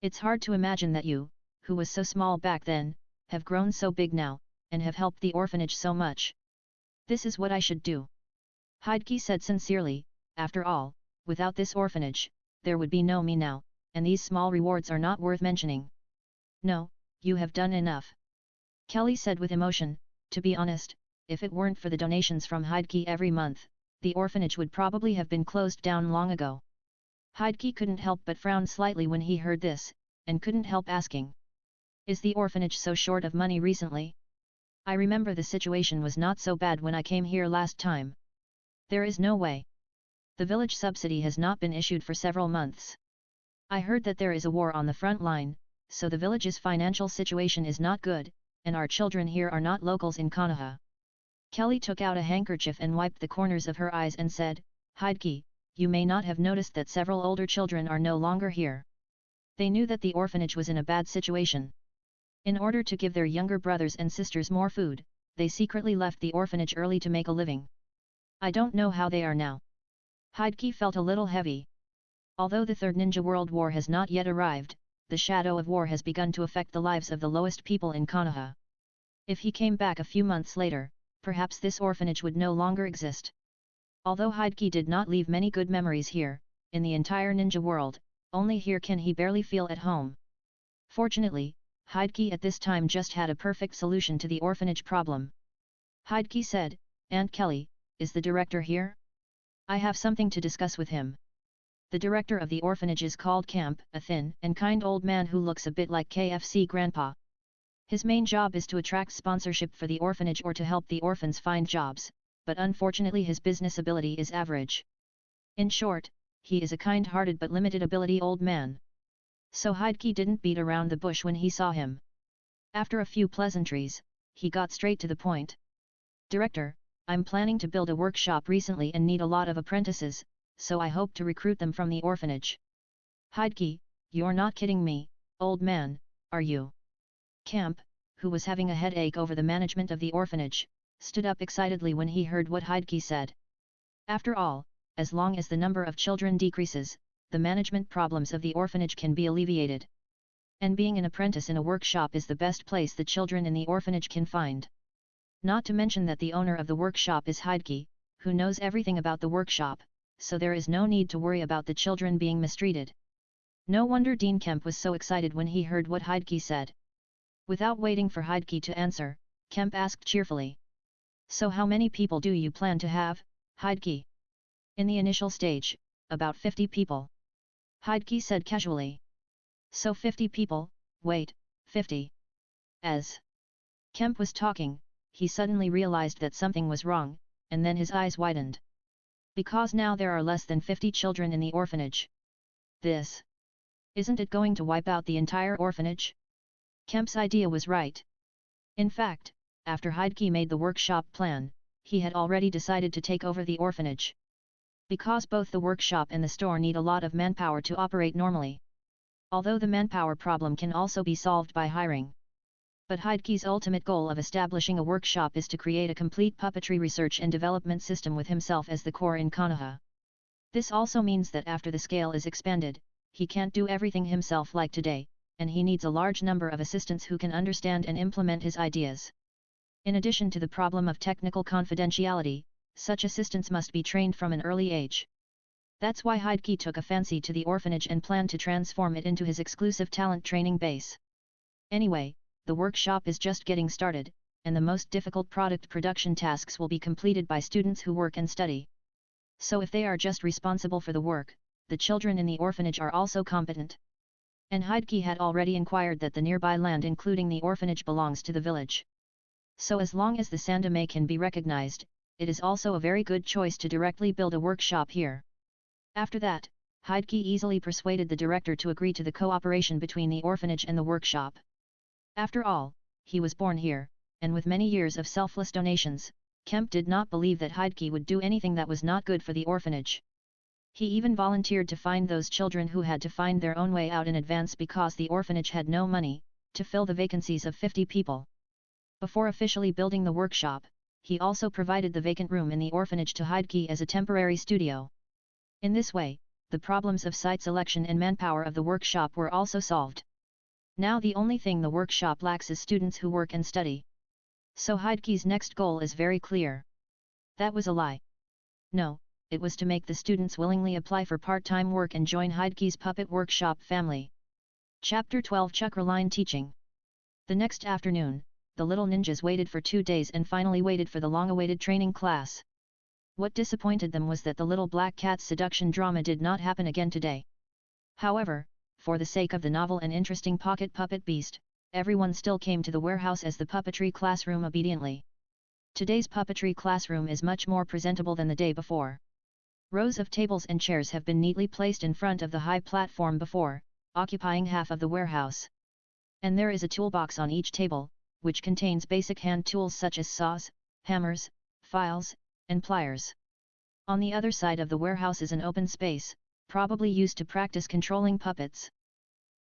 It's hard to imagine that you, who was so small back then, have grown so big now, and have helped the orphanage so much. This is what I should do. Hideki said sincerely, after all, without this orphanage, there would be no me now, and these small rewards are not worth mentioning. No, you have done enough. Kelly said with emotion, to be honest, if it weren't for the donations from Hideki every month, the orphanage would probably have been closed down long ago. Hideki couldn't help but frown slightly when he heard this, and couldn't help asking. Is the orphanage so short of money recently? I remember the situation was not so bad when I came here last time. There is no way. The village subsidy has not been issued for several months. I heard that there is a war on the front line, so the village's financial situation is not good, and our children here are not locals in Konoha. Kelly took out a handkerchief and wiped the corners of her eyes and said, Hideki, you may not have noticed that several older children are no longer here. They knew that the orphanage was in a bad situation. In order to give their younger brothers and sisters more food, they secretly left the orphanage early to make a living. I don't know how they are now. Hideki felt a little heavy. Although the Third Ninja World War has not yet arrived, the shadow of war has begun to affect the lives of the lowest people in Konoha. If he came back a few months later, perhaps this orphanage would no longer exist. Although Hideki did not leave many good memories here, in the entire ninja world, only here can he barely feel at home. Fortunately, Hideki at this time just had a perfect solution to the orphanage problem. Hideki said, Aunt Kelly, is the director here? I have something to discuss with him. The director of the orphanage is called Camp, a thin and kind old man who looks a bit like KFC Grandpa. His main job is to attract sponsorship for the orphanage or to help the orphans find jobs, but unfortunately his business ability is average. In short, he is a kind-hearted but limited ability old man. So Hideki didn't beat around the bush when he saw him. After a few pleasantries, he got straight to the point. Director, I'm planning to build a workshop recently and need a lot of apprentices, so I hope to recruit them from the orphanage. Hideki, you're not kidding me, old man, are you? Camp, who was having a headache over the management of the orphanage, stood up excitedly when he heard what Hideki said. After all, as long as the number of children decreases, the management problems of the orphanage can be alleviated. And being an apprentice in a workshop is the best place the children in the orphanage can find. Not to mention that the owner of the workshop is Hideki, who knows everything about the workshop, so there is no need to worry about the children being mistreated. No wonder Dean Kemp was so excited when he heard what Hideki said. Without waiting for Hideki to answer, Kemp asked cheerfully. So how many people do you plan to have, Hideki? In the initial stage, about 50 people. Hideki said casually. So 50 people, wait, 50. As Kemp was talking, he suddenly realized that something was wrong, and then his eyes widened. Because now there are less than 50 children in the orphanage. This. Isn't it going to wipe out the entire orphanage? Kemp's idea was right. In fact, after Hideki made the workshop plan, he had already decided to take over the orphanage. Because both the workshop and the store need a lot of manpower to operate normally. Although the manpower problem can also be solved by hiring. But Hideki's ultimate goal of establishing a workshop is to create a complete puppetry research and development system with himself as the core in Konoha. This also means that after the scale is expanded, he can't do everything himself like today, and he needs a large number of assistants who can understand and implement his ideas. In addition to the problem of technical confidentiality, such assistants must be trained from an early age. That's why Hideki took a fancy to the orphanage and planned to transform it into his exclusive talent training base. Anyway, the workshop is just getting started, and the most difficult product production tasks will be completed by students who work and study. So if they are just responsible for the work, the children in the orphanage are also competent. And Hideki had already inquired that the nearby land including the orphanage belongs to the village. So as long as the Sandame can be recognized, it is also a very good choice to directly build a workshop here. After that, Hideki easily persuaded the director to agree to the cooperation between the orphanage and the workshop. After all, he was born here, and with many years of selfless donations, Kemp did not believe that Hokage would do anything that was not good for the orphanage. He even volunteered to find those children who had to find their own way out in advance because the orphanage had no money to fill the vacancies of 50 people. Before officially building the workshop, he also provided the vacant room in the orphanage to Hokage as a temporary studio. In this way, the problems of site selection and manpower of the workshop were also solved. Now the only thing the workshop lacks is students who work and study. So Hokage's next goal is very clear. That was a lie. No, it was to make the students willingly apply for part-time work and join Hokage's puppet workshop family. Chapter 12 Chakra Line Teaching. The next afternoon, the little ninjas waited for 2 days and finally waited for the long-awaited training class. What disappointed them was that the little black cat's seduction drama did not happen again today. However, for the sake of the novel and interesting pocket puppet beast, everyone still came to the warehouse as the puppetry classroom obediently. Today's puppetry classroom is much more presentable than the day before. Rows of tables and chairs have been neatly placed in front of the high platform before, occupying half of the warehouse. And there is a toolbox on each table, which contains basic hand tools such as saws, hammers, files, and pliers. On the other side of the warehouse is an open space, probably used to practice controlling puppets.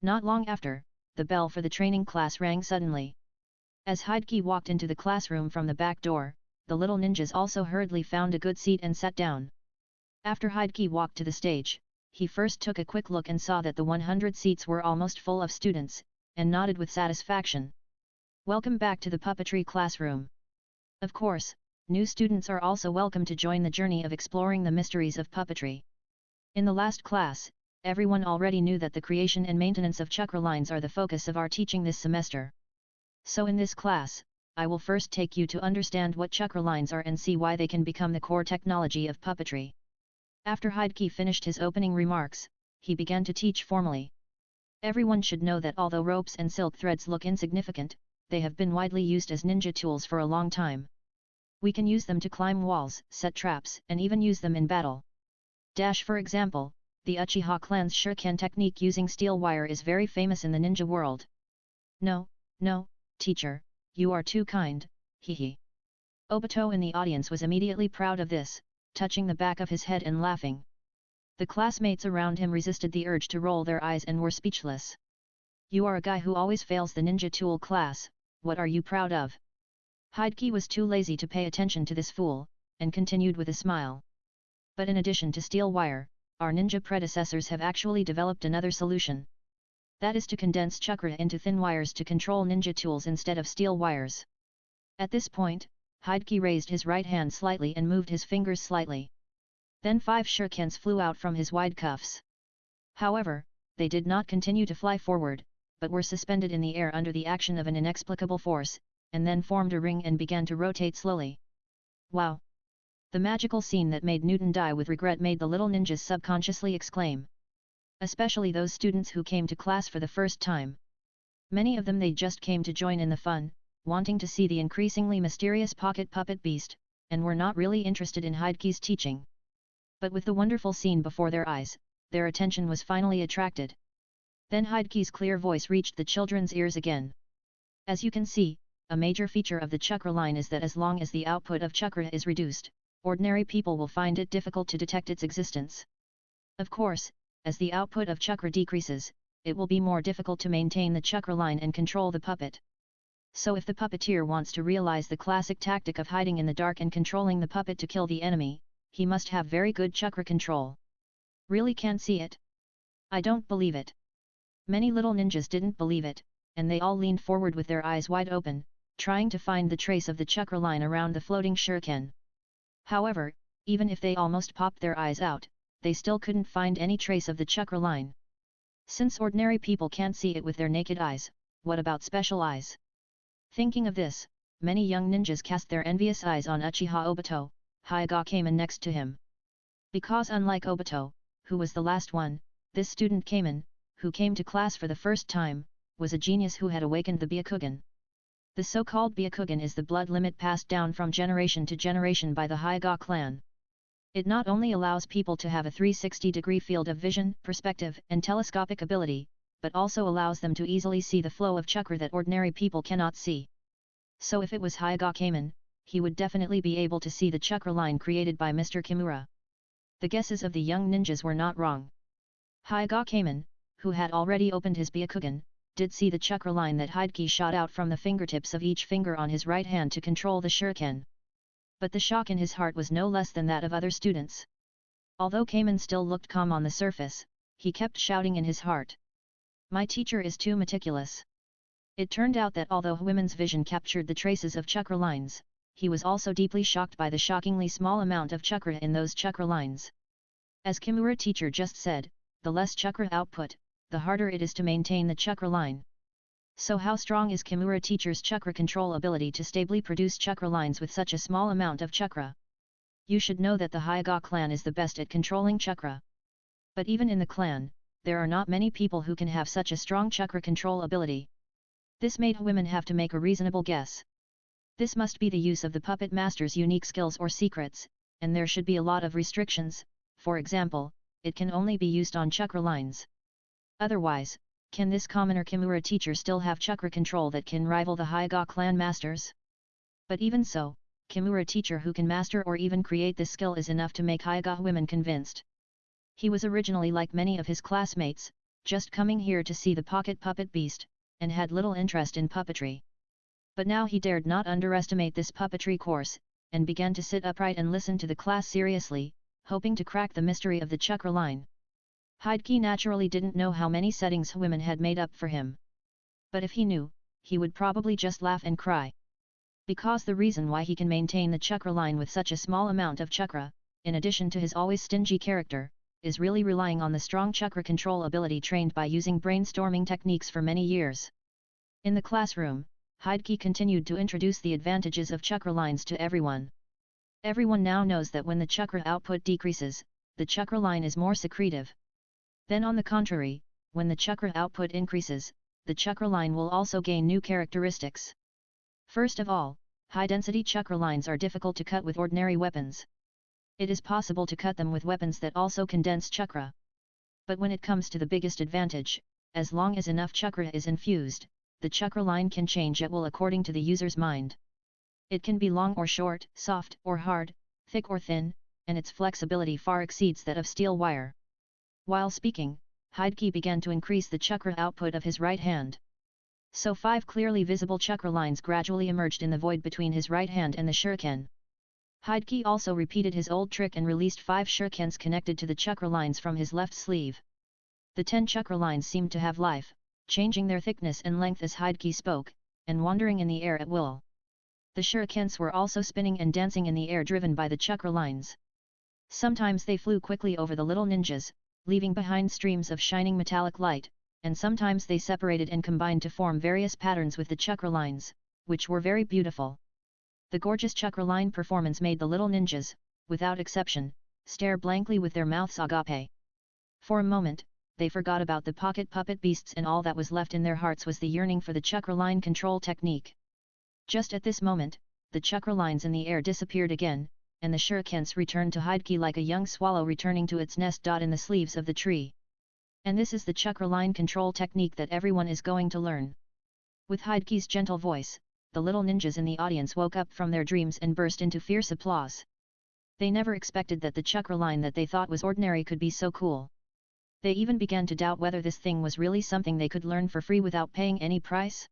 Not long after, the bell for the training class rang suddenly. As Hokage walked into the classroom from the back door, the little ninjas also hurriedly found a good seat and sat down. After Hokage walked to the stage, he first took a quick look and saw that the 100 seats were almost full of students, and nodded with satisfaction. Welcome back to the puppetry classroom. Of course, new students are also welcome to join the journey of exploring the mysteries of puppetry. In the last class, everyone already knew that the creation and maintenance of chakra lines are the focus of our teaching this semester. So in this class, I will first take you to understand what chakra lines are and see why they can become the core technology of puppetry. After Hokage finished his opening remarks, he began to teach formally. Everyone should know that although ropes and silk threads look insignificant, they have been widely used as ninja tools for a long time. We can use them to climb walls, set traps, and even use them in battle. For example, the Uchiha clan's shuriken technique using steel wire is very famous in the ninja world. No, teacher, you are too kind, hehe. Obito in the audience was immediately proud of this, touching the back of his head and laughing. The classmates around him resisted the urge to roll their eyes and were speechless. You are a guy who always fails the ninja tool class, what are you proud of? Hokage was too lazy to pay attention to this fool, and continued with a smile. But in addition to steel wire, our ninja predecessors have actually developed another solution. That is to condense chakra into thin wires to control ninja tools instead of steel wires. At this point, Hokage raised his right hand slightly and moved his fingers slightly. Then 5 shurikens flew out from his wide cuffs. However, they did not continue to fly forward, but were suspended in the air under the action of an inexplicable force, and then formed a ring and began to rotate slowly. Wow! The magical scene that made Newton die with regret made the little ninjas subconsciously exclaim. Especially those students who came to class for the first time. Many of them they just came to join in the fun, wanting to see the increasingly mysterious pocket puppet beast, and were not really interested in Hokage's teaching. But with the wonderful scene before their eyes, their attention was finally attracted. Then Hokage's clear voice reached the children's ears again. As you can see, a major feature of the chakra line is that as long as the output of chakra is reduced, ordinary people will find it difficult to detect its existence. Of course, as the output of chakra decreases, it will be more difficult to maintain the chakra line and control the puppet. So if the puppeteer wants to realize the classic tactic of hiding in the dark and controlling the puppet to kill the enemy, he must have very good chakra control. Really can't see it? I don't believe it. Many little ninjas didn't believe it, and they all leaned forward with their eyes wide open, trying to find the trace of the chakra line around the floating shuriken. However, even if they almost popped their eyes out, they still couldn't find any trace of the chakra line. Since ordinary people can't see it with their naked eyes, what about special eyes? Thinking of this, many young ninjas cast their envious eyes on Uchiha Obito, Hokage came in next to him. Because unlike Obito, who was the last one, this student Kamen, who came to class for the first time, was a genius who had awakened the Byakugan. The so-called Byakugan is the blood limit passed down from generation to generation by the Hokage clan. It not only allows people to have a 360-degree field of vision, perspective, and telescopic ability, but also allows them to easily see the flow of chakra that ordinary people cannot see. So if it was Hokage Kamen, he would definitely be able to see the chakra line created by Mr. Kimura. The guesses of the young ninjas were not wrong. Hyakkaman, who had already opened his Byakugan, did see the chakra line that Hideki shot out from the fingertips of each finger on his right hand to control the shuriken. But the shock in his heart was no less than that of other students. Although Kamen still looked calm on the surface, he kept shouting in his heart. My teacher is too meticulous. It turned out that although women's vision captured the traces of chakra lines, he was also deeply shocked by the shockingly small amount of chakra in those chakra lines. As Kimura teacher just said, the less chakra output, the harder it is to maintain the chakra line. So how strong is Kimura teacher's chakra control ability to stably produce chakra lines with such a small amount of chakra? You should know that the Hyakka clan is the best at controlling chakra. But even in the clan, there are not many people who can have such a strong chakra control ability. This made women have to make a reasonable guess. This must be the use of the puppet master's unique skills or secrets, and there should be a lot of restrictions. For example, it can only be used on chakra lines. Otherwise, can this commoner Kimura teacher still have chakra control that can rival the Hyakka clan masters? But even so, Kimura teacher who can master or even create this skill is enough to make Hyakka women convinced. He was originally like many of his classmates, just coming here to see the pocket puppet beast, and had little interest in puppetry. But now he dared not underestimate this puppetry course, and began to sit upright and listen to the class seriously, hoping to crack the mystery of the chakra line. Hideki naturally didn't know how many settings women had made up for him. But if he knew, he would probably just laugh and cry. Because the reason why he can maintain the chakra line with such a small amount of chakra, in addition to his always stingy character, is really relying on the strong chakra control ability trained by using brainstorming techniques for many years. In the classroom, Hideki continued to introduce the advantages of chakra lines to everyone. Everyone now knows that when the chakra output decreases, the chakra line is more secretive. Then on the contrary, when the chakra output increases, the chakra line will also gain new characteristics. First of all, high-density chakra lines are difficult to cut with ordinary weapons. It is possible to cut them with weapons that also condense chakra. But when it comes to the biggest advantage, as long as enough chakra is infused, the chakra line can change at will according to the user's mind. It can be long or short, soft or hard, thick or thin, and its flexibility far exceeds that of steel wire. While speaking, Hideki began to increase the chakra output of his right hand. So 5 clearly visible chakra lines gradually emerged in the void between his right hand and the shuriken. Hideki also repeated his old trick and released 5 shurikens connected to the chakra lines from his left sleeve. The 10 chakra lines seemed to have life, changing their thickness and length as Hideki spoke, and wandering in the air at will. The shurikens were also spinning and dancing in the air driven by the chakra lines. Sometimes they flew quickly over the little ninjas, leaving behind streams of shining metallic light, and sometimes they separated and combined to form various patterns with the chakra lines, which were very beautiful. The gorgeous chakra line performance made the little ninjas, without exception, stare blankly with their mouths agape. For a moment, they forgot about the pocket puppet beasts and all that was left in their hearts was the yearning for the chakra line control technique. Just at this moment, the chakra lines in the air disappeared again, and the shurikens returned to Hideki like a young swallow returning to its nest. In the sleeves of the tree. And this is the chakra line control technique that everyone is going to learn. With Hideki's gentle voice, the little ninjas in the audience woke up from their dreams and burst into fierce applause. They never expected that the chakra line that they thought was ordinary could be so cool. They even began to doubt whether this thing was really something they could learn for free without paying any price.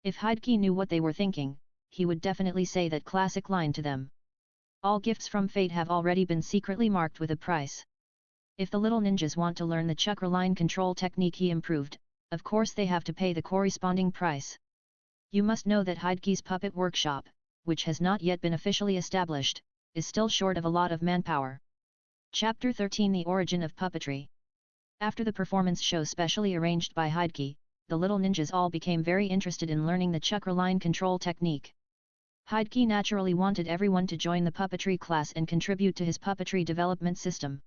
If Hideki knew what they were thinking, he would definitely say that classic line to them. All gifts from fate have already been secretly marked with a price. If the little ninjas want to learn the chakra line control technique he improved, of course they have to pay the corresponding price. You must know that Hideki's puppet workshop, which has not yet been officially established, is still short of a lot of manpower. Chapter 13 The Origin of Puppetry. After the performance show specially arranged by Hideki, the little ninjas all became very interested in learning the chakra line control technique. Hideki naturally wanted everyone to join the puppetry class and contribute to his puppetry development system.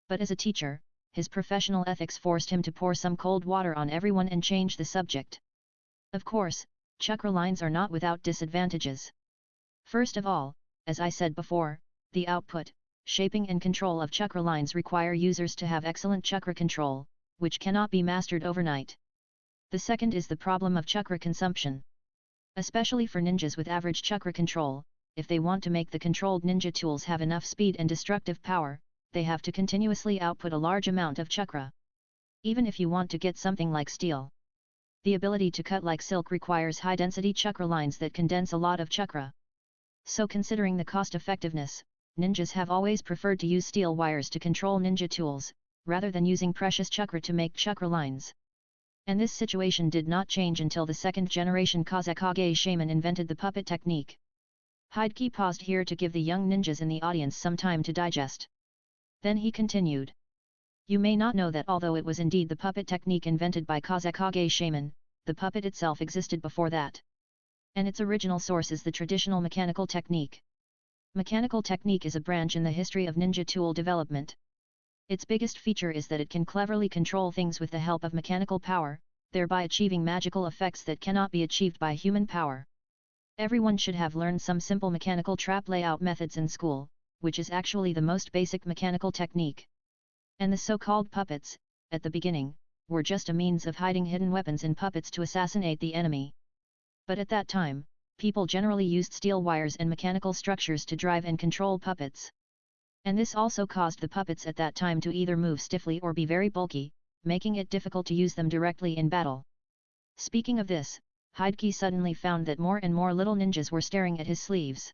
But as a teacher, his professional ethics forced him to pour some cold water on everyone and change the subject. Of course, chakra lines are not without disadvantages. First of all, as I said before, the output, shaping and control of chakra lines require users to have excellent chakra control, which cannot be mastered overnight. The second is the problem of chakra consumption. Especially for ninjas with average chakra control, if they want to make the controlled ninja tools have enough speed and destructive power, they have to continuously output a large amount of chakra. Even if you want to get something like steel, the ability to cut like silk requires high-density chakra lines that condense a lot of chakra. So considering the cost-effectiveness, ninjas have always preferred to use steel wires to control ninja tools, rather than using precious chakra to make chakra lines. And this situation did not change until the second-generation Hokage shaman invented the puppet technique. Hideki paused here to give the young ninjas in the audience some time to digest. Then he continued. You may not know that although it was indeed the puppet technique invented by Hokage shaman, the puppet itself existed before that. And its original source is the traditional mechanical technique. Mechanical technique is a branch in the history of ninja tool development. Its biggest feature is that it can cleverly control things with the help of mechanical power, thereby achieving magical effects that cannot be achieved by human power. Everyone should have learned some simple mechanical trap layout methods in school, which is actually the most basic mechanical technique. And the so-called puppets, at the beginning, were just a means of hiding hidden weapons in puppets to assassinate the enemy. But at that time, people generally used steel wires and mechanical structures to drive and control puppets. And this also caused the puppets at that time to either move stiffly or be very bulky, making it difficult to use them directly in battle. Speaking of this, Hideki suddenly found that more and more little ninjas were staring at his sleeves.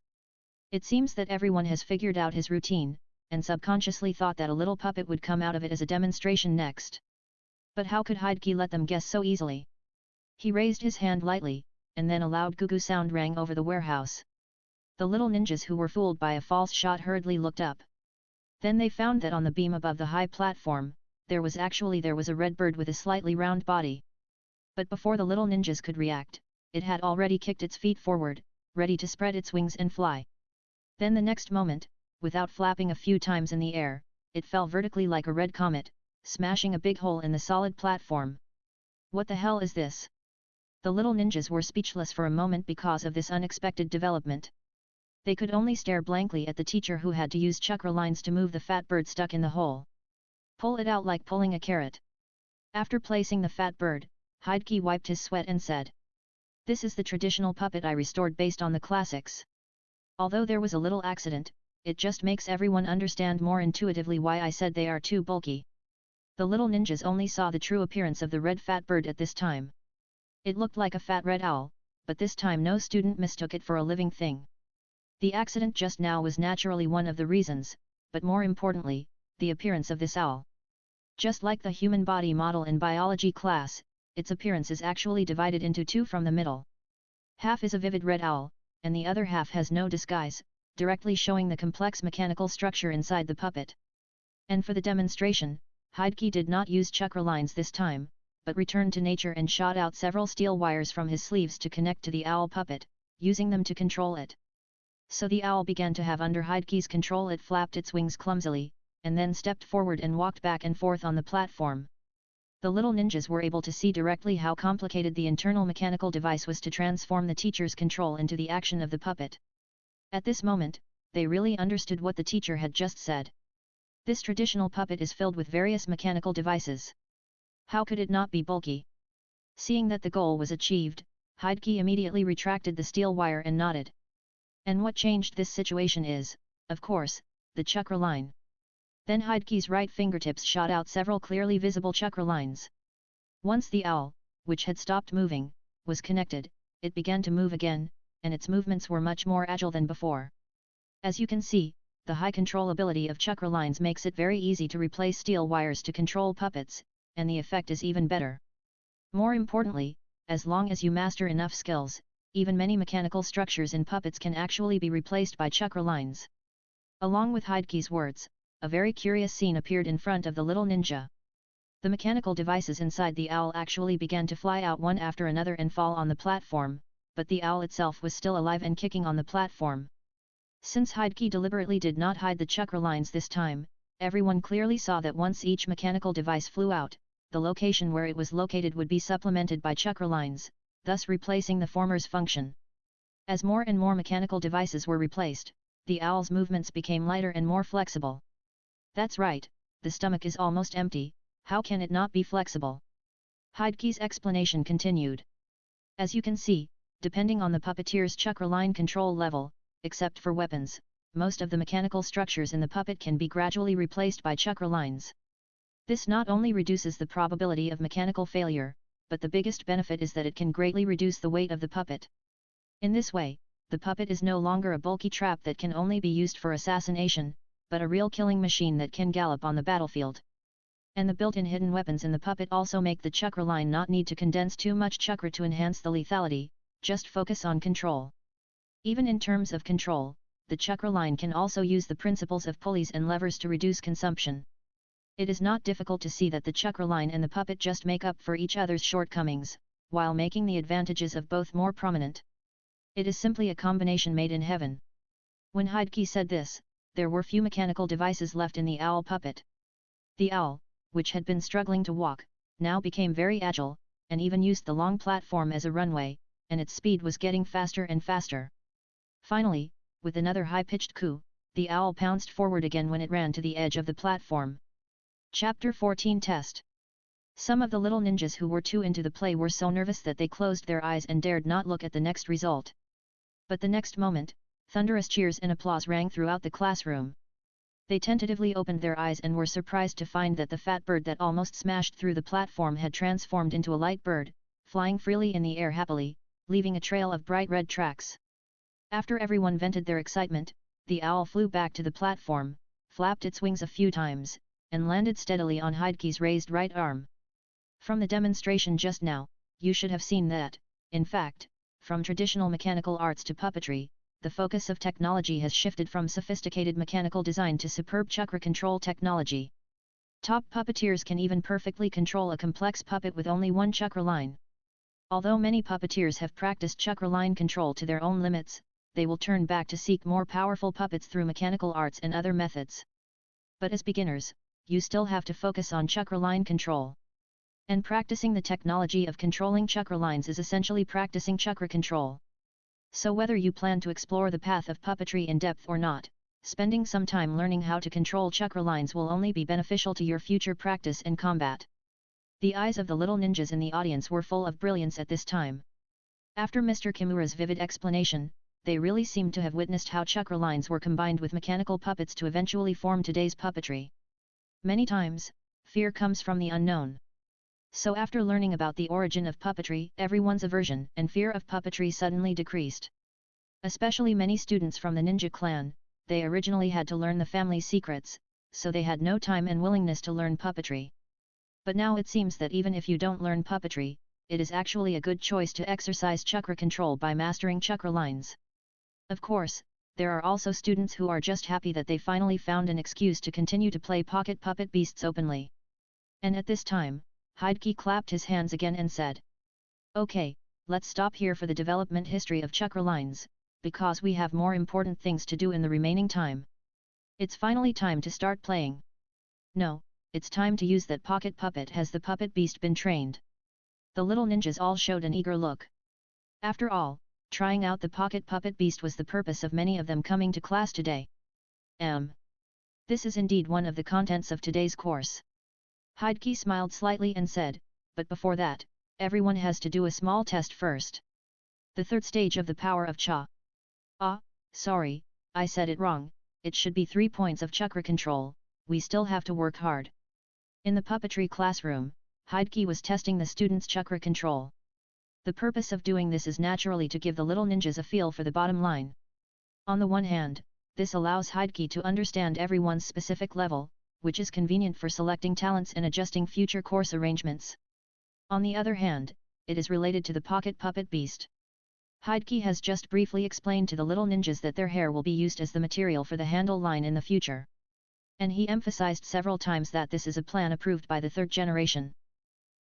It seems that everyone has figured out his routine, and subconsciously thought that a little puppet would come out of it as a demonstration next. But how could Hideki let them guess so easily? He raised his hand lightly, and then a loud goo-goo sound rang over the warehouse. The little ninjas who were fooled by a false shot hurriedly looked up. Then they found that on the beam above the high platform, there was a red bird with a slightly round body. But before the little ninjas could react, it had already kicked its feet forward, ready to spread its wings and fly. Then the next moment, without flapping a few times in the air, it fell vertically like a red comet, smashing a big hole in the solid platform. What the hell is this? The little ninjas were speechless for a moment because of this unexpected development. They could only stare blankly at the teacher who had to use chakra lines to move the fat bird stuck in the hole. Pull it out like pulling a carrot. After placing the fat bird, Hideki wiped his sweat and said, "This is the traditional puppet I restored based on the classics. Although there was a little accident, it just makes everyone understand more intuitively why I said they are too bulky." The little ninjas only saw the true appearance of the red fat bird at this time. It looked like a fat red owl, but this time no student mistook it for a living thing. The accident just now was naturally one of the reasons, but more importantly, the appearance of this owl. Just like the human body model in biology class, its appearance is actually divided into two from the middle. Half is a vivid red owl, and the other half has no disguise, directly showing the complex mechanical structure inside the puppet. And for the demonstration, Hideki did not use chakra lines this time, but returned to nature and shot out several steel wires from his sleeves to connect to the owl puppet, using them to control it. So the owl began to have under Hideki's control. It flapped its wings clumsily, and then stepped forward and walked back and forth on the platform. The little ninjas were able to see directly how complicated the internal mechanical device was to transform the teacher's control into the action of the puppet. At this moment, they really understood what the teacher had just said. This traditional puppet is filled with various mechanical devices. How could it not be bulky? Seeing that the goal was achieved, Hideki immediately retracted the steel wire and nodded. And what changed this situation is, of course, the chakra line. Then Hideki's right fingertips shot out several clearly visible chakra lines. Once the owl, which had stopped moving, was connected, it began to move again, and its movements were much more agile than before. As you can see, the high controllability of chakra lines makes it very easy to replace steel wires to control puppets, and the effect is even better. More importantly, as long as you master enough skills, even many mechanical structures in puppets can actually be replaced by chakra lines. Along with Hideki's words, a very curious scene appeared in front of the little ninja. The mechanical devices inside the owl actually began to fly out one after another and fall on the platform, but the owl itself was still alive and kicking on the platform. Since Hideki deliberately did not hide the chakra lines this time, everyone clearly saw that once each mechanical device flew out, the location where it was located would be supplemented by chakra lines, thus replacing the former's function. As more and more mechanical devices were replaced, the owl's movements became lighter and more flexible. That's right, the stomach is almost empty, how can it not be flexible? Hideki's explanation continued. As you can see, depending on the puppeteer's chakra line control level, except for weapons, most of the mechanical structures in the puppet can be gradually replaced by chakra lines. This not only reduces the probability of mechanical failure, but the biggest benefit is that it can greatly reduce the weight of the puppet. In this way, the puppet is no longer a bulky trap that can only be used for assassination, but a real killing machine that can gallop on the battlefield. And the built-in hidden weapons in the puppet also make the chakra line not need to condense too much chakra to enhance the lethality, just focus on control. Even in terms of control, the chakra line can also use the principles of pulleys and levers to reduce consumption. It is not difficult to see that the chakra line and the puppet just make up for each other's shortcomings, while making the advantages of both more prominent. It is simply a combination made in heaven. When Hokage said this, there were few mechanical devices left in the owl puppet. The owl, which had been struggling to walk, now became very agile, and even used the long platform as a runway, and its speed was getting faster and faster. Finally, with another high-pitched coo, the owl pounced forward again when it ran to the edge of the platform. Chapter 14 Test. Some of the little ninjas who were too into the play were so nervous that they closed their eyes and dared not look at the next result. But the next moment, thunderous cheers and applause rang throughout the classroom. They tentatively opened their eyes and were surprised to find that the fat bird that almost smashed through the platform had transformed into a light bird, flying freely in the air happily, leaving a trail of bright red tracks. After everyone vented their excitement, the owl flew back to the platform, flapped its wings a few times, and landed steadily on Hokage's raised right arm. From the demonstration just now, you should have seen that, in fact, from traditional mechanical arts to puppetry, the focus of technology has shifted from sophisticated mechanical design to superb chakra control technology. Top puppeteers can even perfectly control a complex puppet with only one chakra line. Although many puppeteers have practiced chakra line control to their own limits, they will turn back to seek more powerful puppets through mechanical arts and other methods. But as beginners, you still have to focus on chakra line control. And practicing the technology of controlling chakra lines is essentially practicing chakra control. So whether you plan to explore the path of puppetry in depth or not, spending some time learning how to control chakra lines will only be beneficial to your future practice and combat. The eyes of the little ninjas in the audience were full of brilliance at this time. After Mr. Kimura's vivid explanation, they really seemed to have witnessed how chakra lines were combined with mechanical puppets to eventually form today's puppetry. Many times, fear comes from the unknown. So after learning about the origin of puppetry, everyone's aversion and fear of puppetry suddenly decreased. Especially many students from the ninja clan, they originally had to learn the family secrets, so they had no time and willingness to learn puppetry. But now it seems that even if you don't learn puppetry, it is actually a good choice to exercise chakra control by mastering chakra lines. Of course, there are also students who are just happy that they finally found an excuse to continue to play pocket puppet beasts openly. And at this time, Hokage clapped his hands again and said, "Okay, let's stop here for the development history of chakra lines, because we have more important things to do in the remaining time. It's finally time to start playing. No, it's time to use that pocket puppet. Has the puppet beast been trained?" The little ninjas all showed an eager look. After all, trying out the pocket puppet beast was the purpose of many of them coming to class today. This is indeed one of the contents of today's course. Hokage smiled slightly and said, "But before that, everyone has to do a small test first. The third stage of the power of Cha." "Ah, sorry, I said it wrong, it should be 3 points of chakra control, we still have to work hard." In the puppetry classroom, Hokage was testing the students' chakra control. The purpose of doing this is naturally to give the little ninjas a feel for the bottom line. On the one hand, this allows Hokage to understand everyone's specific level, which is convenient for selecting talents and adjusting future course arrangements. On the other hand, it is related to the pocket puppet beast. Hokage has just briefly explained to the little ninjas that their hair will be used as the material for the handle line in the future. And he emphasized several times that this is a plan approved by the third generation.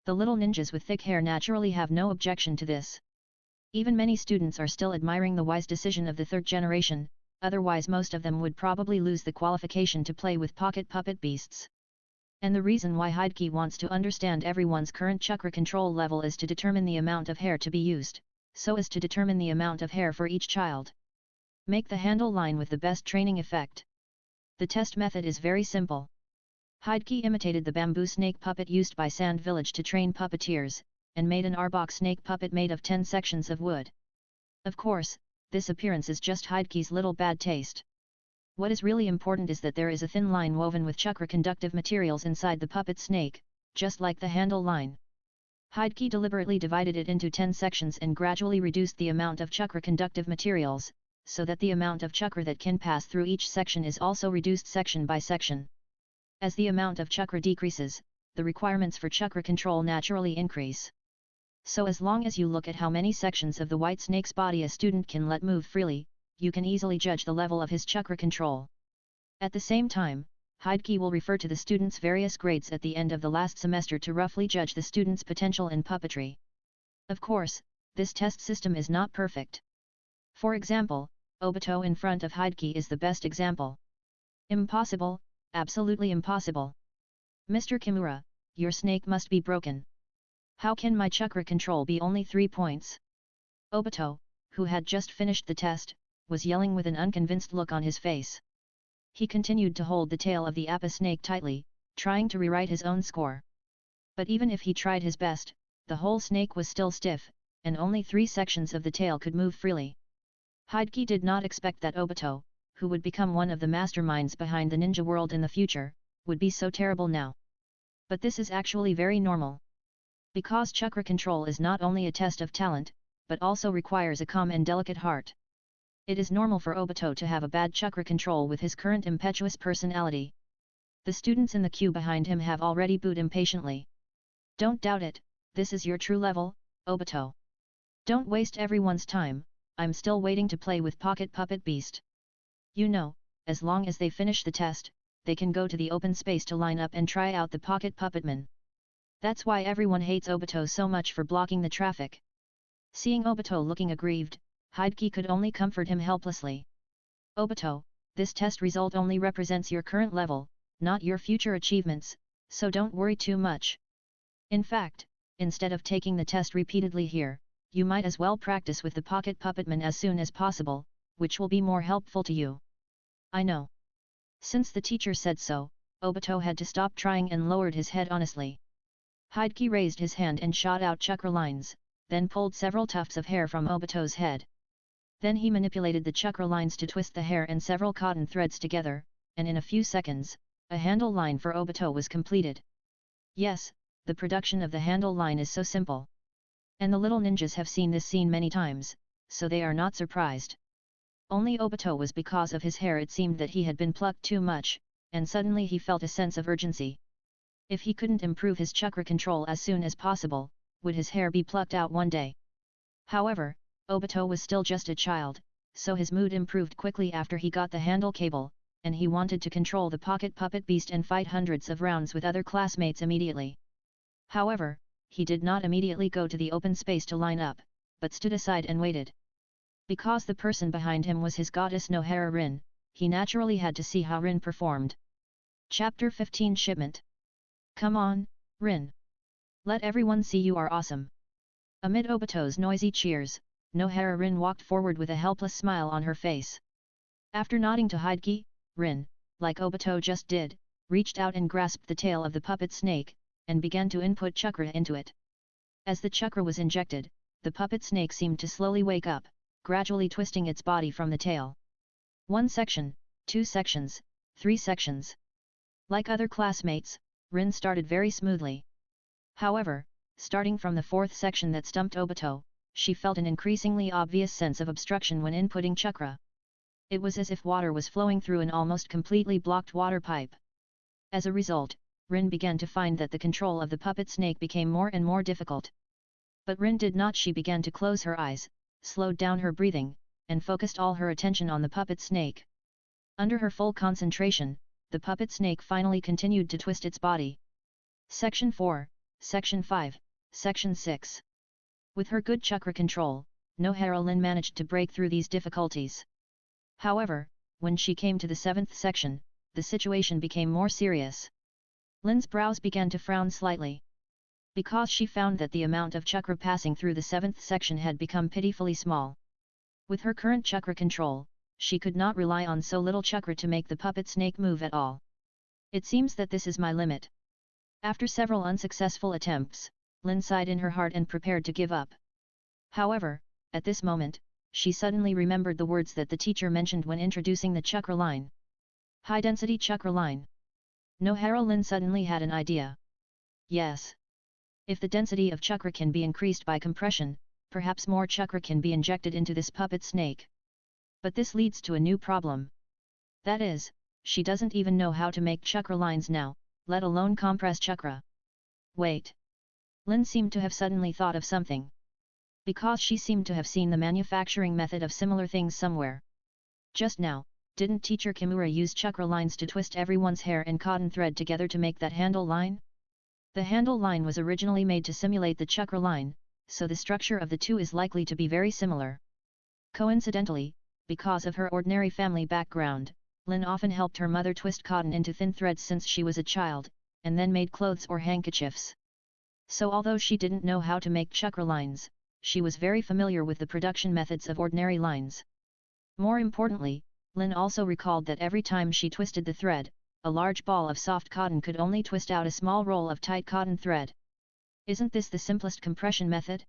The little ninjas with thick hair naturally have no objection to this. Even many students are still admiring the wise decision of the third generation, otherwise most of them would probably lose the qualification to play with pocket puppet beasts. And the reason why Hokage wants to understand everyone's current chakra control level is to determine the amount of hair to be used, so as to determine the amount of hair for each child. Make the handle line with the best training effect. The test method is very simple. Hokage imitated the bamboo snake puppet used by Sand Village to train puppeteers, and made an arbok snake puppet made of 10 sections of wood. Of course, this appearance is just Hideki's little bad taste. What is really important is that there is a thin line woven with chakra conductive materials inside the puppet snake, just like the handle line. Hideki deliberately divided it into 10 sections and gradually reduced the amount of chakra conductive materials, so that the amount of chakra that can pass through each section is also reduced section by section. As the amount of chakra decreases, the requirements for chakra control naturally increase. So as long as you look at how many sections of the white snake's body a student can let move freely, you can easily judge the level of his chakra control. At the same time, Hideki will refer to the student's various grades at the end of the last semester to roughly judge the student's potential in puppetry. Of course, this test system is not perfect. For example, Obito in front of Hideki is the best example. Impossible, absolutely impossible. Mr. Kimura, your snake must be broken. How can my chakra control be only 3 points? Obito, who had just finished the test, was yelling with an unconvinced look on his face. He continued to hold the tail of the Appa snake tightly, trying to rewrite his own score. But even if he tried his best, the whole snake was still stiff, and only 3 sections of the tail could move freely. Hideki did not expect that Obito, who would become one of the masterminds behind the ninja world in the future, would be so terrible now. But this is actually very normal. Because chakra control is not only a test of talent, but also requires a calm and delicate heart. It is normal for Obito to have a bad chakra control with his current impetuous personality. The students in the queue behind him have already booed impatiently. Don't doubt it, this is your true level, Obito. Don't waste everyone's time, I'm still waiting to play with Pocket Puppet Beast. You know, as long as they finish the test, they can go to the open space to line up and try out the Pocket Puppetman. That's why everyone hates Obito so much for blocking the traffic. Seeing Obito looking aggrieved, Hideki could only comfort him helplessly. Obito, this test result only represents your current level, not your future achievements, so don't worry too much. In fact, instead of taking the test repeatedly here, you might as well practice with the Pocket Puppetman as soon as possible, which will be more helpful to you. I know. Since the teacher said so, Obito had to stop trying and lowered his head honestly. Hideki raised his hand and shot out chakra lines, then pulled several tufts of hair from Obito's head. Then he manipulated the chakra lines to twist the hair and several cotton threads together, and in a few seconds, a handle line for Obito was completed. Yes, the production of the handle line is so simple. And the little ninjas have seen this scene many times, so they are not surprised. Only Obito was because of his hair it seemed that he had been plucked too much, and suddenly he felt a sense of urgency. If he couldn't improve his chakra control as soon as possible, would his hair be plucked out one day? However, Obito was still just a child, so his mood improved quickly after he got the handle cable, and he wanted to control the Pocket Puppet Beast and fight hundreds of rounds with other classmates immediately. However, he did not immediately go to the open space to line up, but stood aside and waited. Because the person behind him was his goddess Nohara Rin, he naturally had to see how Rin performed. Chapter 15 Shipment. Come on, Rin. Let everyone see you are awesome. Amid Obito's noisy cheers, Nohara Rin walked forward with a helpless smile on her face. After nodding to Hideki, Rin, like Obito just did, reached out and grasped the tail of the puppet snake, and began to input chakra into it. As the chakra was injected, the puppet snake seemed to slowly wake up, gradually twisting its body from the tail. 1 section, 2 sections, 3 sections. Like other classmates, Rin started very smoothly. However, starting from the 4th section that stumped Obito, she felt an increasingly obvious sense of obstruction when inputting chakra. It was as if water was flowing through an almost completely blocked water pipe. As a result, Rin began to find that the control of the puppet snake became more and more difficult. But Rin did not. She began to close her eyes, slowed down her breathing, and focused all her attention on the puppet snake. Under her full concentration, the puppet snake finally continued to twist its body. Section 4, Section 5, Section 6. With her good chakra control, Nohara Rin managed to break through these difficulties. However, when she came to the 7th section, the situation became more serious. Lin's brows began to frown slightly. Because she found that the amount of chakra passing through the 7th section had become pitifully small. With her current chakra control, she could not rely on so little chakra to make the puppet snake move at all. It seems that this is my limit. After several unsuccessful attempts, Lin sighed in her heart and prepared to give up. However, at this moment, she suddenly remembered the words that the teacher mentioned when introducing the chakra line. High-density chakra line. Nohara Rin suddenly had an idea. Yes. If the density of chakra can be increased by compression, perhaps more chakra can be injected into this puppet snake. But this leads to a new problem. That is, she doesn't even know how to make chakra lines now, let alone compress chakra. Wait. Lin seemed to have suddenly thought of something. Because she seemed to have seen the manufacturing method of similar things somewhere. Just now, didn't teacher Kimura use chakra lines to twist everyone's hair and cotton thread together to make that handle line? The handle line was originally made to simulate the chakra line, so the structure of the two is likely to be very similar. Coincidentally, because of her ordinary family background, Lin often helped her mother twist cotton into thin threads since she was a child, and then made clothes or handkerchiefs. So although she didn't know how to make chakra lines, she was very familiar with the production methods of ordinary lines. More importantly, Lin also recalled that every time she twisted the thread, a large ball of soft cotton could only twist out a small roll of tight cotton thread. Isn't this the simplest compression method?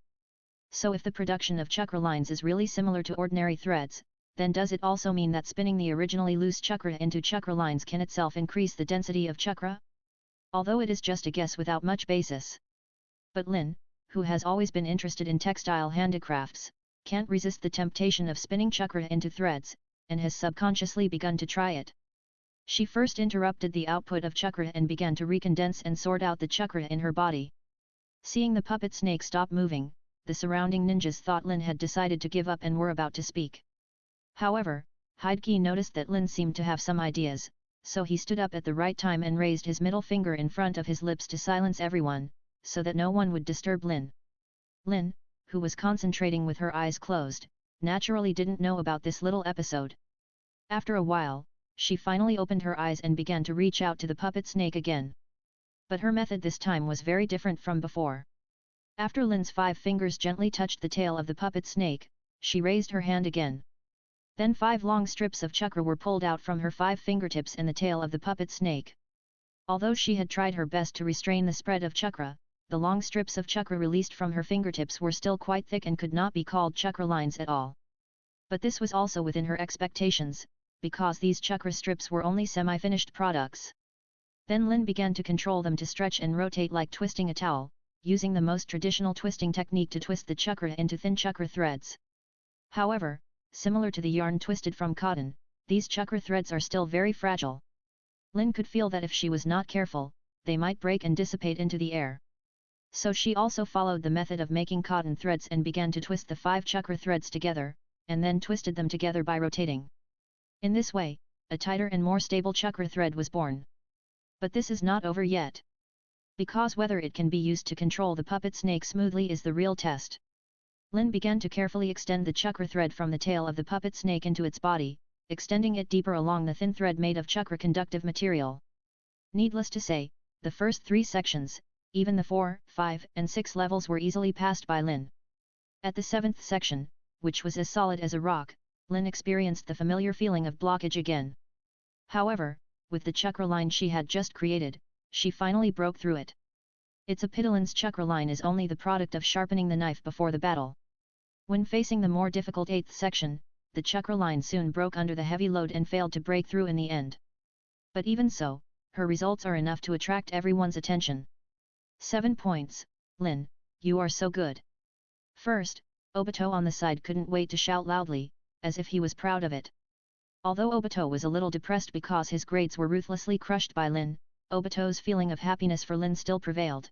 So if the production of chakra lines is really similar to ordinary threads, then does it also mean that spinning the originally loose chakra into chakra lines can itself increase the density of chakra? Although it is just a guess without much basis. But Lin, who has always been interested in textile handicrafts, can't resist the temptation of spinning chakra into threads, and has subconsciously begun to try it. She first interrupted the output of chakra and began to recondense and sort out the chakra in her body. Seeing the puppet snake stop moving, the surrounding ninjas thought Lin had decided to give up and were about to speak. However, Hokage noticed that Lin seemed to have some ideas, so he stood up at the right time and raised his middle finger in front of his lips to silence everyone, so that no one would disturb Lin. Lin, who was concentrating with her eyes closed, naturally didn't know about this little episode. After a while, she finally opened her eyes and began to reach out to the puppet snake again. But her method this time was very different from before. After Lin's 5 fingers gently touched the tail of the puppet snake, she raised her hand again. Then 5 long strips of chakra were pulled out from her 5 fingertips and the tail of the puppet snake. Although she had tried her best to restrain the spread of chakra, the long strips of chakra released from her fingertips were still quite thick and could not be called chakra lines at all. But this was also within her expectations, because these chakra strips were only semi-finished products. Then Lin began to control them to stretch and rotate like twisting a towel, using the most traditional twisting technique to twist the chakra into thin chakra threads. However, similar to the yarn twisted from cotton, these chakra threads are still very fragile. Lin could feel that if she was not careful, they might break and dissipate into the air. So she also followed the method of making cotton threads and began to twist the 5 chakra threads together, and then twisted them together by rotating. In this way, a tighter and more stable chakra thread was born. But this is not over yet. Because whether it can be used to control the puppet snake smoothly is the real test. Lin began to carefully extend the chakra thread from the tail of the puppet snake into its body, extending it deeper along the thin thread made of chakra conductive material. Needless to say, the first 3 sections, even the 4, 5, and 6 levels were easily passed by Lin. At the 7th section, which was as solid as a rock, Lin experienced the familiar feeling of blockage again. However, with the chakra line she had just created, she finally broke through it. It's a pity Lin's chakra line is only the product of sharpening the knife before the battle. When facing the more difficult 8th section, the chakra line soon broke under the heavy load and failed to break through in the end. But even so, her results are enough to attract everyone's attention. 7 points, Lin, you are so good. First, Obito on the side couldn't wait to shout loudly, as if he was proud of it. Although Obito was a little depressed because his grades were ruthlessly crushed by Lin, Obito's feeling of happiness for Lin still prevailed.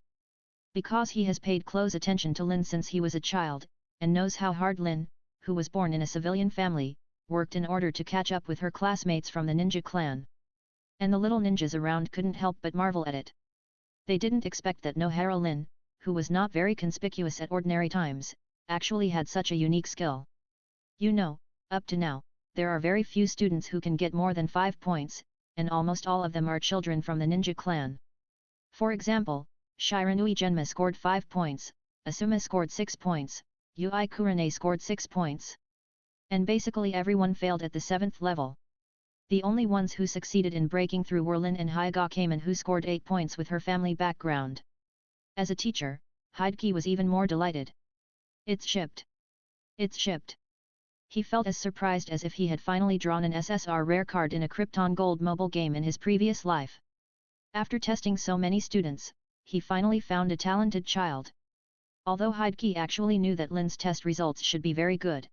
Because he has paid close attention to Lin since he was a child, and knows how hard Lin, who was born in a civilian family, worked in order to catch up with her classmates from the ninja clan. And the little ninjas around couldn't help but marvel at it. They didn't expect that Nohara Rin, who was not very conspicuous at ordinary times, actually had such a unique skill. You know, up to now, there are very few students who can get more than 5 points, and almost all of them are children from the ninja clan. For example, Shiranui Genma scored 5 points, Asuma scored 6 points, Ui Kurane scored 6 points. And basically everyone failed at the 7th level. The only ones who succeeded in breaking through were Lin and Hokage who scored 8 points with her family background. As a teacher, Hokage was even more delighted. It's shipped. It's shipped. He felt as surprised as if he had finally drawn an SSR rare card in a Krypton Gold mobile game in his previous life. After testing so many students, he finally found a talented child. Although Hideki actually knew that Lin's test results should be very good.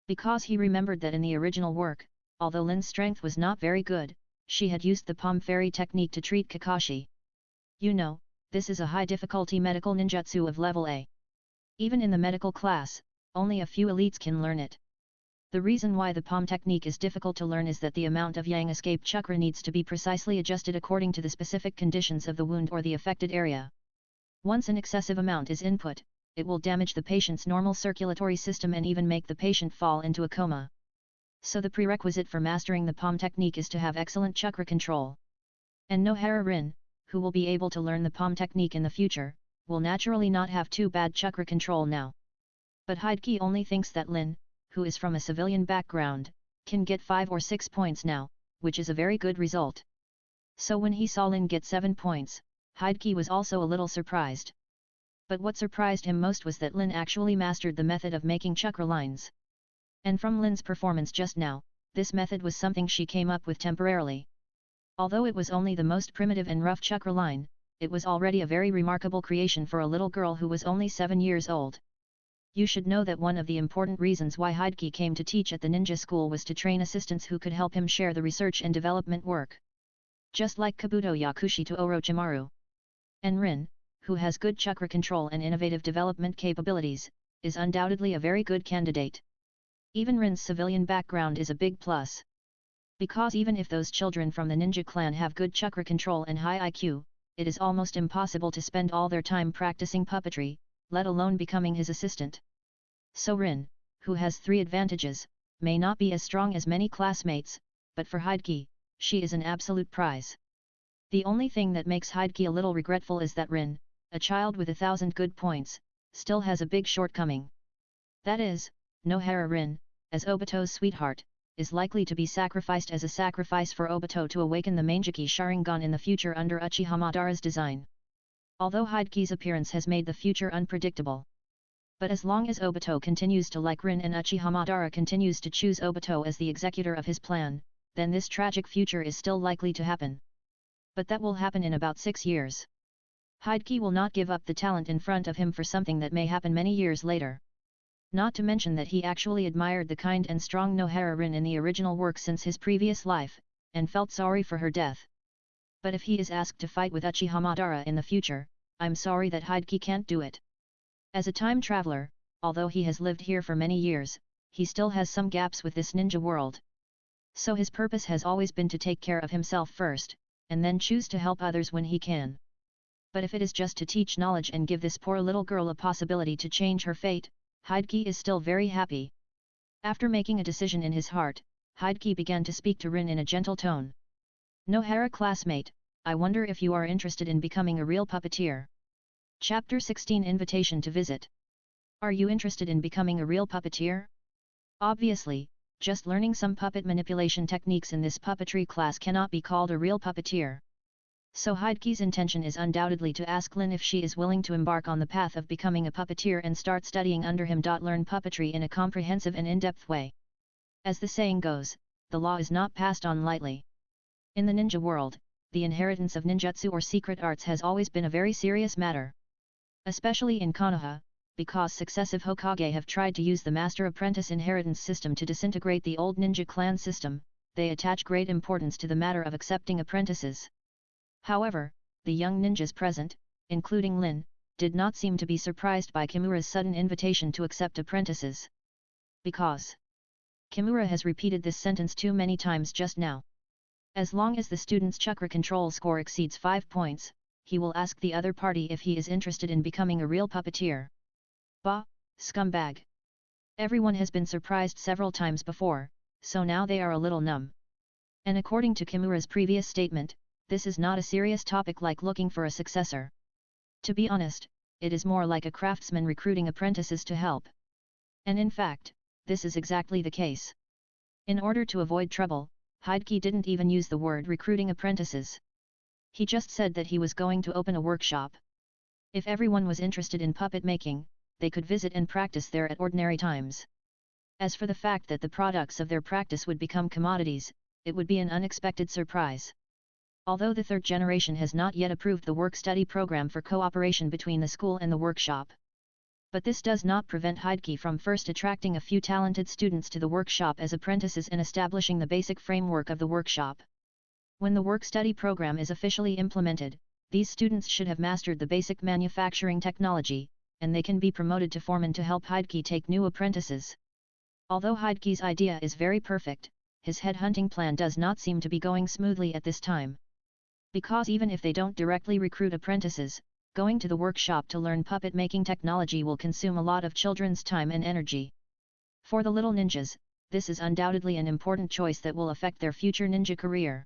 Because he remembered that in the original work, although Lin's strength was not very good, she had used the palm fairy technique to treat Kakashi. You know, this is a high difficulty medical ninjutsu of level A. Even in the medical class, only a few elites can learn it. The reason why the palm technique is difficult to learn is that the amount of yang escape chakra needs to be precisely adjusted according to the specific conditions of the wound or the affected area. Once an excessive amount is input, it will damage the patient's normal circulatory system and even make the patient fall into a coma. So the prerequisite for mastering the palm technique is to have excellent chakra control. And Nohara Rin, who will be able to learn the palm technique in the future, will naturally not have too bad chakra control now. But Hideki only thinks that Lin, who is from a civilian background, can get 5 or 6 points now, which is a very good result. So when he saw Lin get 7 points, Hideki was also a little surprised. But what surprised him most was that Lin actually mastered the method of making chakra lines. And from Lin's performance just now, this method was something she came up with temporarily. Although it was only the most primitive and rough chakra line, it was already a very remarkable creation for a little girl who was only 7 years old. You should know that one of the important reasons why Hideki came to teach at the ninja school was to train assistants who could help him share the research and development work. Just like Kabuto Yakushi to Orochimaru. And Rin, who has good chakra control and innovative development capabilities, is undoubtedly a very good candidate. Even Rin's civilian background is a big plus. Because even if those children from the ninja clan have good chakra control and high IQ, it is almost impossible to spend all their time practicing puppetry, let alone becoming his assistant. So Rin, who has 3 advantages, may not be as strong as many classmates, but for Hideki, she is an absolute prize. The only thing that makes Hideki a little regretful is that Rin, a child with 1,000 good points, still has a big shortcoming. That is, Nohara Rin, as Obito's sweetheart, is likely to be sacrificed as a sacrifice for Obito to awaken the Mangeki Sharingan in the future under Uchiha Madara's design. Although Hideki's appearance has made the future unpredictable. But as long as Obito continues to like Rin and Uchiha Madara continues to choose Obito as the executor of his plan, then this tragic future is still likely to happen. But that will happen in about 6 years. Hideki will not give up the talent in front of him for something that may happen many years later. Not to mention that he actually admired the kind and strong Nohara Rin in the original work since his previous life, and felt sorry for her death. But if he is asked to fight with Uchiha Madara in the future, I'm sorry that Hideki can't do it. As a time traveler, although he has lived here for many years, he still has some gaps with this ninja world. So his purpose has always been to take care of himself first, and then choose to help others when he can. But if it is just to teach knowledge and give this poor little girl a possibility to change her fate, Hideki is still very happy. After making a decision in his heart, Hideki began to speak to Rin in a gentle tone. Nohara classmate, I wonder if you are interested in becoming a real puppeteer. Chapter 16 Invitation to Visit. Are you interested in becoming a real puppeteer? Obviously, just learning some puppet manipulation techniques in this puppetry class cannot be called a real puppeteer. So Hideki's intention is undoubtedly to ask Lin if she is willing to embark on the path of becoming a puppeteer and start studying under him. Learn puppetry in a comprehensive and in-depth way. As the saying goes, the law is not passed on lightly. In the ninja world, the inheritance of ninjutsu or secret arts has always been a very serious matter. Especially in Konoha, because successive Hokage have tried to use the master-apprentice inheritance system to disintegrate the old ninja clan system, they attach great importance to the matter of accepting apprentices. However, the young ninjas present, including Lin, did not seem to be surprised by Kimura's sudden invitation to accept apprentices. Because Kimura has repeated this sentence too many times just now. As long as the student's chakra control score exceeds 5 points, he will ask the other party if he is interested in becoming a real puppeteer. Bah, scumbag! Everyone has been surprised several times before, so now they are a little numb. And according to Kimura's previous statement, this is not a serious topic like looking for a successor. To be honest, it is more like a craftsman recruiting apprentices to help. And in fact, this is exactly the case. In order to avoid trouble, Hideki didn't even use the word recruiting apprentices. He just said that he was going to open a workshop. If everyone was interested in puppet making, they could visit and practice there at ordinary times. As for the fact that the products of their practice would become commodities, it would be an unexpected surprise. Although the third generation has not yet approved the work-study program for cooperation between the school and the workshop. But this does not prevent Hokage from first attracting a few talented students to the workshop as apprentices and establishing the basic framework of the workshop. When the work-study program is officially implemented, these students should have mastered the basic manufacturing technology, and they can be promoted to foreman to help Hokage take new apprentices. Although Hokage's idea is very perfect, his headhunting plan does not seem to be going smoothly at this time. Because even if they don't directly recruit apprentices, going to the workshop to learn puppet making technology will consume a lot of children's time and energy. For the little ninjas, this is undoubtedly an important choice that will affect their future ninja career.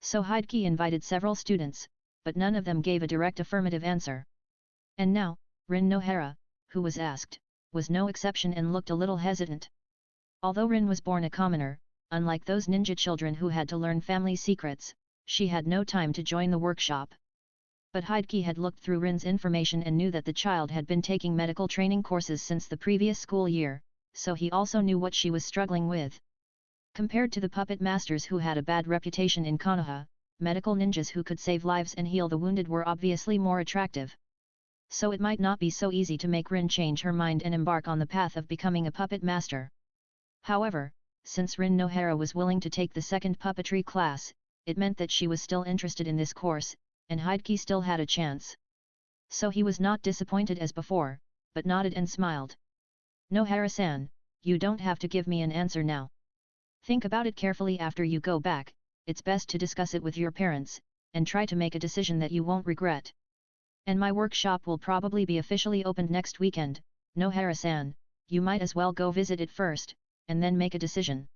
So Hokage invited several students, but none of them gave a direct affirmative answer. And now, Rin Nohara, who was asked, was no exception and looked a little hesitant. Although Rin was born a commoner, unlike those ninja children who had to learn family secrets, she had no time to join the workshop. But Hokage had looked through Rin's information and knew that the child had been taking medical training courses since the previous school year, so he also knew what she was struggling with. Compared to the puppet masters who had a bad reputation in Konoha, medical ninjas who could save lives and heal the wounded were obviously more attractive. So it might not be so easy to make Rin change her mind and embark on the path of becoming a puppet master. However, since Rin Nohara was willing to take the second puppetry class, it meant that she was still interested in this course, and Hokage still had a chance. So he was not disappointed as before, but nodded and smiled. Nohara-san, you don't have to give me an answer now. Think about it carefully after you go back, it's best to discuss it with your parents, and try to make a decision that you won't regret. And my workshop will probably be officially opened next weekend, Nohara-san, you might as well go visit it first, and then make a decision.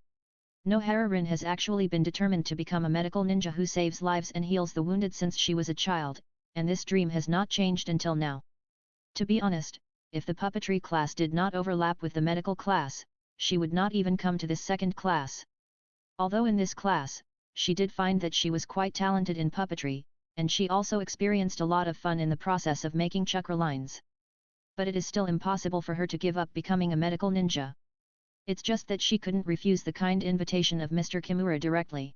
Nohara Rin has actually been determined to become a medical ninja who saves lives and heals the wounded since she was a child, and this dream has not changed until now. To be honest, if the puppetry class did not overlap with the medical class, she would not even come to this second class. Although in this class, she did find that she was quite talented in puppetry, and she also experienced a lot of fun in the process of making chakra lines. But it is still impossible for her to give up becoming a medical ninja. It's just that she couldn't refuse the kind invitation of Mr. Kimura directly.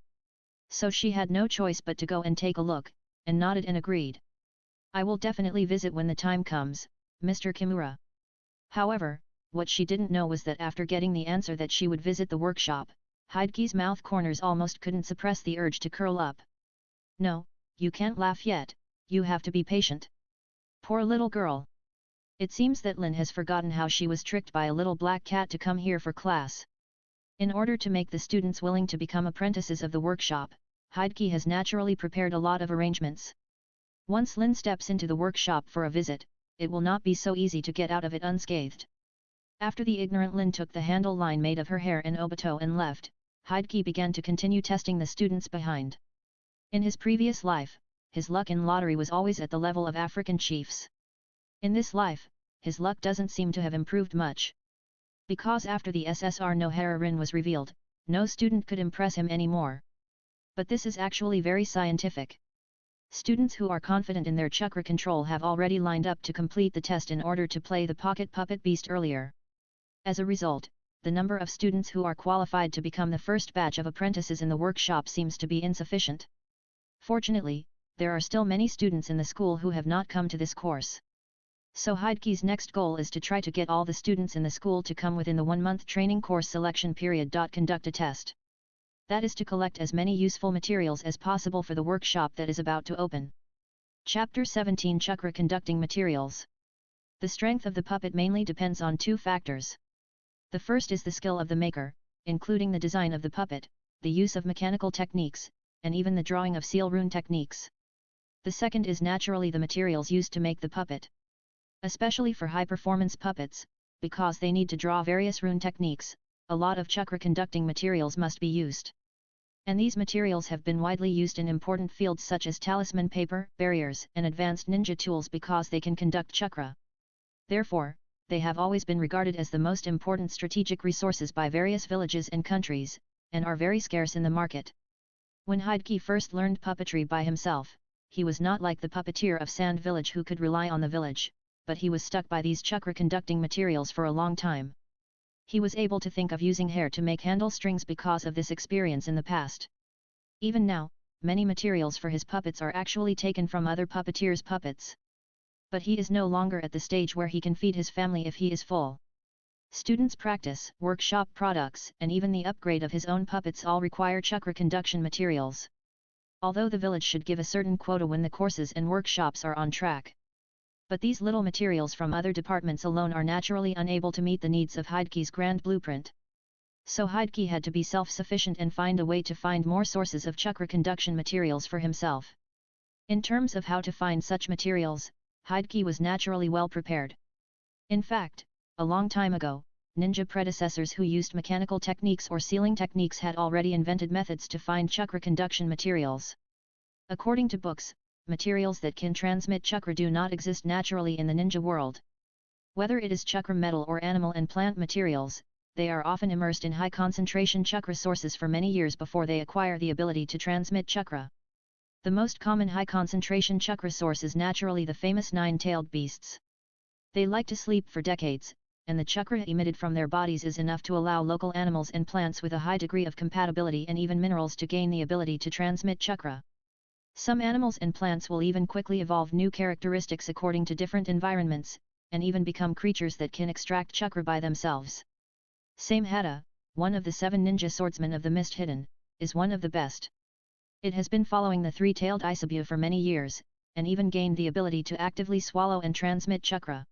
So she had no choice but to go and take a look, and nodded and agreed. I will definitely visit when the time comes, Mr. Kimura. However, what she didn't know was that after getting the answer that she would visit the workshop, Hokage's mouth corners almost couldn't suppress the urge to curl up. No, you can't laugh yet, you have to be patient. Poor little girl. It seems that Lin has forgotten how she was tricked by a little black cat to come here for class. In order to make the students willing to become apprentices of the workshop, Hokage has naturally prepared a lot of arrangements. Once Lin steps into the workshop for a visit, it will not be so easy to get out of it unscathed. After the ignorant Lin took the handle line made of her hair and Obito and left, Hokage began to continue testing the students behind. In his previous life, his luck in lottery was always at the level of African chiefs. In this life, his luck doesn't seem to have improved much. Because after the SSR Nohara Rin was revealed, no student could impress him anymore. But this is actually very scientific. Students who are confident in their chakra control have already lined up to complete the test in order to play the pocket puppet beast earlier. As a result, the number of students who are qualified to become the first batch of apprentices in the workshop seems to be insufficient. Fortunately, there are still many students in the school who have not come to this course. So Hokage's next goal is to try to get all the students in the school to come within the 1-month training course selection period. Conduct a test. That is to collect as many useful materials as possible for the workshop that is about to open. Chapter 17 Chakra Conducting Materials. The strength of the puppet mainly depends on two factors. The first is the skill of the maker, including the design of the puppet, the use of mechanical techniques, and even the drawing of seal rune techniques. The second is naturally the materials used to make the puppet. Especially for high-performance puppets, because they need to draw various rune techniques, a lot of chakra-conducting materials must be used. And these materials have been widely used in important fields such as talisman paper, barriers, and advanced ninja tools because they can conduct chakra. Therefore, they have always been regarded as the most important strategic resources by various villages and countries, and are very scarce in the market. When Hokage first learned puppetry by himself, he was not like the puppeteer of Sand Village who could rely on the village, but he was stuck by these chakra-conducting materials for a long time. He was able to think of using hair to make handle strings because of this experience in the past. Even now, many materials for his puppets are actually taken from other puppeteers' puppets. But he is no longer at the stage where he can feed his family if he is full. Students' practice, workshop products, and even the upgrade of his own puppets all require chakra conduction materials. Although the village should give a certain quota when the courses and workshops are on track. But these little materials from other departments alone are naturally unable to meet the needs of Hideki's grand blueprint. So Hideki had to be self-sufficient and find a way to find more sources of chakra conduction materials for himself. In terms of how to find such materials, Hideki was naturally well prepared. In fact, a long time ago, ninja predecessors who used mechanical techniques or sealing techniques had already invented methods to find chakra conduction materials. According to books, materials that can transmit chakra do not exist naturally in the ninja world. Whether it is chakra metal or animal and plant materials, they are often immersed in high concentration chakra sources for many years before they acquire the ability to transmit chakra. The most common high concentration chakra source is naturally the famous nine-tailed beasts. They like to sleep for decades, and the chakra emitted from their bodies is enough to allow local animals and plants with a high degree of compatibility and even minerals to gain the ability to transmit chakra. Some animals and plants will even quickly evolve new characteristics according to different environments, and even become creatures that can extract chakra by themselves. Samehada, one of the 7 ninja swordsmen of the Mist Hidden, is one of the best. It has been following the three-tailed Isabu for many years, and even gained the ability to actively swallow and transmit chakra.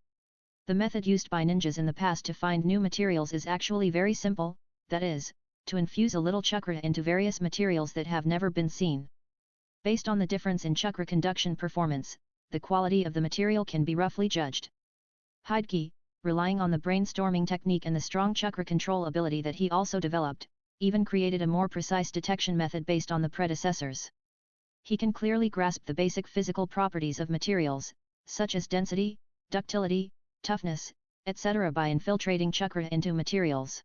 The method used by ninjas in the past to find new materials is actually very simple, that is, to infuse a little chakra into various materials that have never been seen. Based on the difference in chakra conduction performance, the quality of the material can be roughly judged. Hideki, relying on the brainstorming technique and the strong chakra control ability that he also developed, even created a more precise detection method based on the predecessors. He can clearly grasp the basic physical properties of materials, such as density, ductility, toughness, etc. by infiltrating chakra into materials.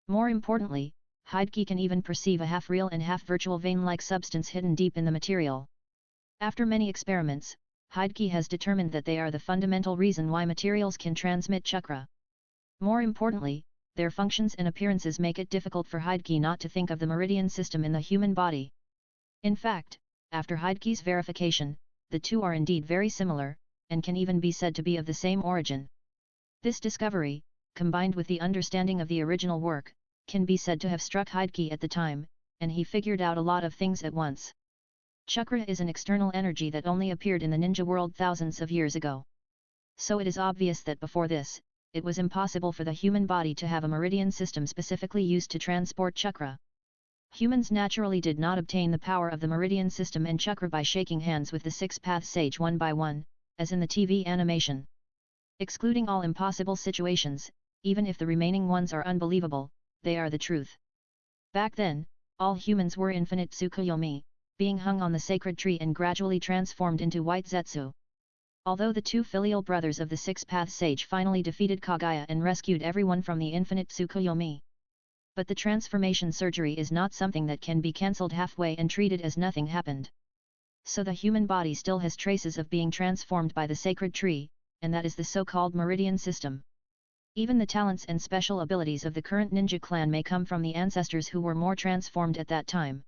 More importantly, Hideki can even perceive a half-real and half-virtual vein-like substance hidden deep in the material. After many experiments, Hideki has determined that they are the fundamental reason why materials can transmit chakra. More importantly, their functions and appearances make it difficult for Hideki not to think of the meridian system in the human body. In fact, after Hideki's verification, the two are indeed very similar, and can even be said to be of the same origin. This discovery, combined with the understanding of the original work, can be said to have struck Hideki at the time, and he figured out a lot of things at once. Chakra is an external energy that only appeared in the ninja world thousands of years ago. So it is obvious that before this, it was impossible for the human body to have a meridian system specifically used to transport chakra. Humans naturally did not obtain the power of the meridian system and chakra by shaking hands with the 6-path sage one by one, as in the TV animation. Excluding all impossible situations, even if the remaining ones are unbelievable, they are the truth. Back then, all humans were infinite Tsukuyomi, being hung on the sacred tree and gradually transformed into white Zetsu. Although the 2 filial brothers of the 6-path sage finally defeated Kaguya and rescued everyone from the infinite Tsukuyomi. But the transformation surgery is not something that can be cancelled halfway and treated as nothing happened. So the human body still has traces of being transformed by the sacred tree, and that is the so-called meridian system. Even the talents and special abilities of the current ninja clan may come from the ancestors who were more transformed at that time.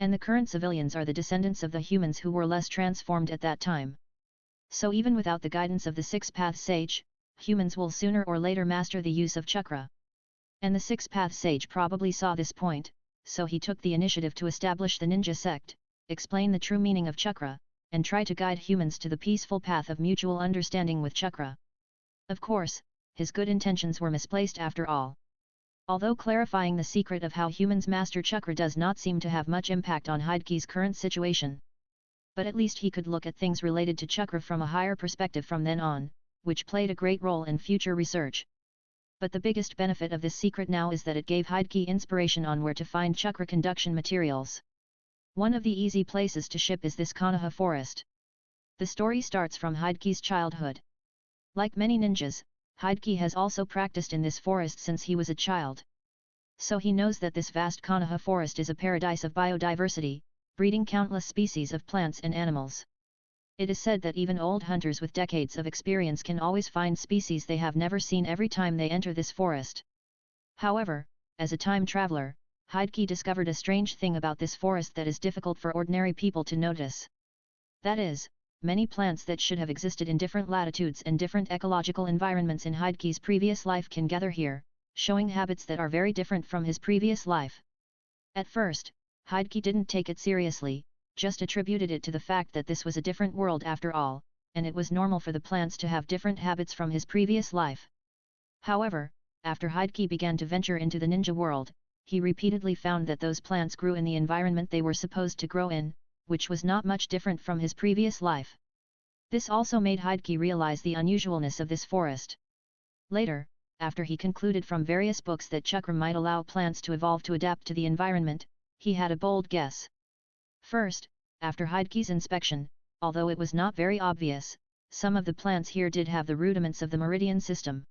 And the current civilians are the descendants of the humans who were less transformed at that time. So even without the guidance of the 6-path sage, humans will sooner or later master the use of chakra. And the 6-path sage probably saw this point, so he took the initiative to establish the ninja sect, explain the true meaning of chakra, and try to guide humans to the peaceful path of mutual understanding with chakra. Of course, his good intentions were misplaced after all. Although clarifying the secret of how humans master chakra does not seem to have much impact on Hideki's current situation. But at least he could look at things related to chakra from a higher perspective from then on, which played a great role in future research. But the biggest benefit of this secret now is that it gave Hideki inspiration on where to find chakra conduction materials. One of the easy places to ship is this Konoha forest. The story starts from Hideki's childhood. Like many ninjas, Hideki has also practiced in this forest since he was a child. So he knows that this vast Konoha forest is a paradise of biodiversity, breeding countless species of plants and animals. It is said that even old hunters with decades of experience can always find species they have never seen every time they enter this forest. However, as a time traveler, Hideki discovered a strange thing about this forest that is difficult for ordinary people to notice. That is, many plants that should have existed in different latitudes and different ecological environments in Hideki's previous life can gather here, showing habits that are very different from his previous life. At first, Hideki didn't take it seriously, just attributed it to the fact that this was a different world after all, and it was normal for the plants to have different habits from his previous life. However, after Hideki began to venture into the ninja world, he repeatedly found that those plants grew in the environment they were supposed to grow in, which was not much different from his previous life. This also made Hideki realize the unusualness of this forest. Later, after he concluded from various books that Chakra might allow plants to evolve to adapt to the environment, he had a bold guess. First, after Hideki's inspection, although it was not very obvious, some of the plants here did have the rudiments of the meridian system.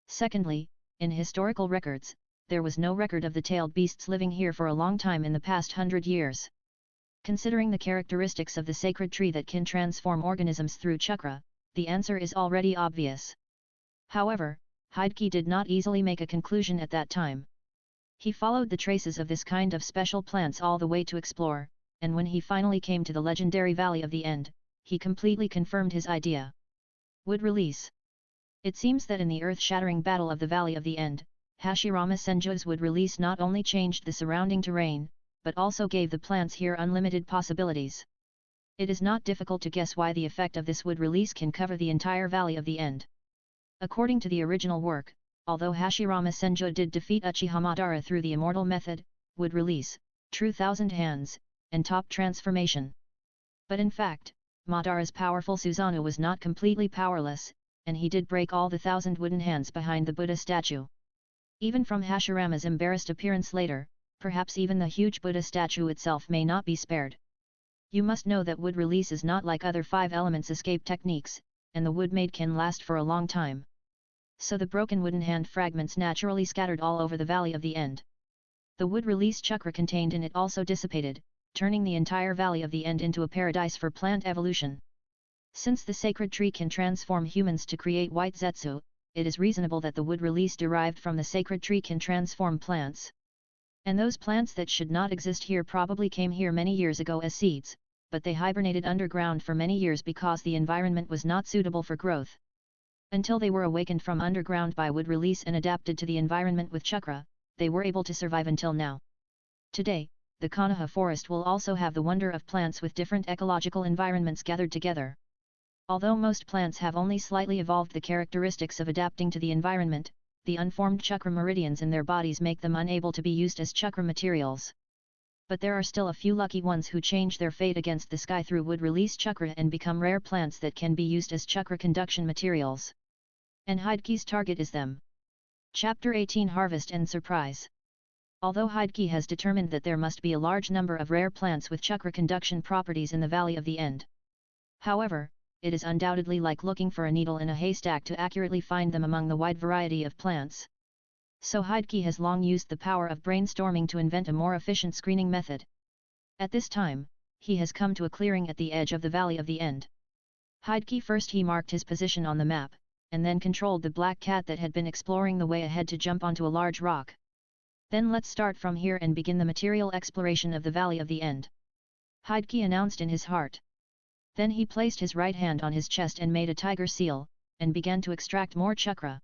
Secondly, in historical records, there was no record of the tailed beasts living here for a long time in the past 100 years. Considering the characteristics of the sacred tree that can transform organisms through chakra, the answer is already obvious. However, Hideki did not easily make a conclusion at that time. He followed the traces of this kind of special plants all the way to explore, and when he finally came to the legendary Valley of the End, he completely confirmed his idea. Wood release. It seems that in the earth-shattering battle of the Valley of the End, Hashirama Senju's wood release not only changed the surrounding terrain, but also gave the plants here unlimited possibilities. It is not difficult to guess why the effect of this wood release can cover the entire Valley of the End. According to the original work, although Hashirama Senju did defeat Uchiha Madara through the immortal method, wood release, true thousand hands, and top transformation. But in fact, Madara's powerful Susanoo was not completely powerless, and he did break all the 1,000 wooden hands behind the Buddha statue. Even from Hashirama's embarrassed appearance later, perhaps even the huge Buddha statue itself may not be spared. You must know that wood release is not like other 5 elements escape techniques, and the wood made can last for a long time. So the broken wooden hand fragments naturally scattered all over the Valley of the End. The wood release chakra contained in it also dissipated, turning the entire Valley of the End into a paradise for plant evolution. Since the sacred tree can transform humans to create white zetsu, it is reasonable that the wood release derived from the sacred tree can transform plants. And those plants that should not exist here probably came here many years ago as seeds, but they hibernated underground for many years because the environment was not suitable for growth. Until they were awakened from underground by wood release and adapted to the environment with chakra, they were able to survive until now. Today, the Konoha forest will also have the wonder of plants with different ecological environments gathered together. Although most plants have only slightly evolved the characteristics of adapting to the environment, the unformed chakra meridians in their bodies make them unable to be used as chakra materials. But there are still a few lucky ones who change their fate against the sky through wood release chakra and become rare plants that can be used as chakra conduction materials. And Hideki's target is them. Chapter 18 Harvest and Surprise. Although Hideki has determined that there must be a large number of rare plants with chakra conduction properties in the Valley of the End. However, it is undoubtedly like looking for a needle in a haystack to accurately find them among the wide variety of plants. So Hideki has long used the power of brainstorming to invent a more efficient screening method. At this time, he has come to a clearing at the edge of the Valley of the End. Hideki first marked his position on the map, and then controlled the black cat that had been exploring the way ahead to jump onto a large rock. Then let's start from here and begin the material exploration of the Valley of the End. Hideki announced in his heart. Then he placed his right hand on his chest and made a tiger seal, and began to extract more chakra.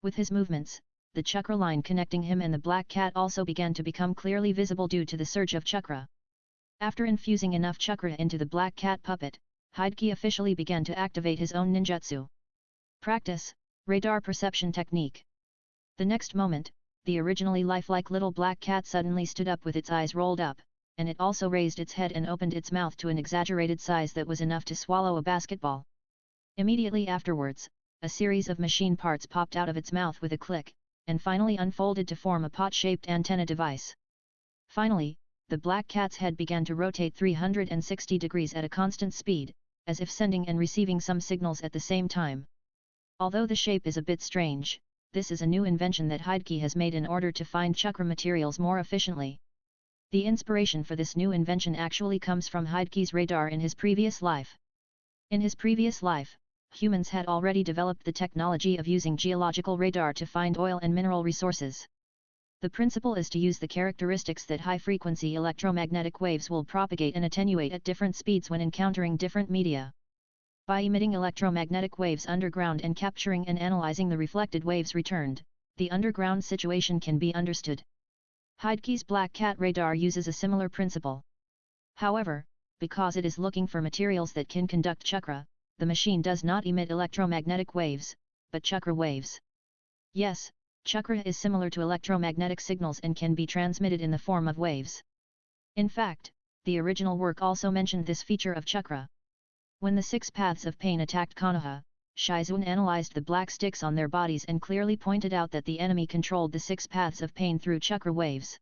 With his movements, the chakra line connecting him and the black cat also began to become clearly visible due to the surge of chakra. After infusing enough chakra into the black cat puppet, Hideki officially began to activate his own ninjutsu. Practice, radar perception technique. The next moment, the originally lifelike little black cat suddenly stood up with its eyes rolled up, and it also raised its head and opened its mouth to an exaggerated size that was enough to swallow a basketball. Immediately afterwards, a series of machine parts popped out of its mouth with a click, and finally unfolded to form a pot-shaped antenna device. Finally, the black cat's head began to rotate 360 degrees at a constant speed, as if sending and receiving some signals at the same time. Although the shape is a bit strange, this is a new invention that Hideki has made in order to find chakra materials more efficiently. The inspiration for this new invention actually comes from Hideki's radar in his previous life. In his previous life, humans had already developed the technology of using geological radar to find oil and mineral resources. The principle is to use the characteristics that high-frequency electromagnetic waves will propagate and attenuate at different speeds when encountering different media. By emitting electromagnetic waves underground and capturing and analyzing the reflected waves returned, the underground situation can be understood. Hideki's Black Cat radar uses a similar principle. However, because it is looking for materials that can conduct chakra, the machine does not emit electromagnetic waves, but chakra waves. Yes, chakra is similar to electromagnetic signals and can be transmitted in the form of waves. In fact, the original work also mentioned this feature of chakra. When the 6 paths of pain attacked Konoha, Shizune analyzed the black sticks on their bodies and clearly pointed out that the enemy controlled the 6 paths of pain through chakra waves.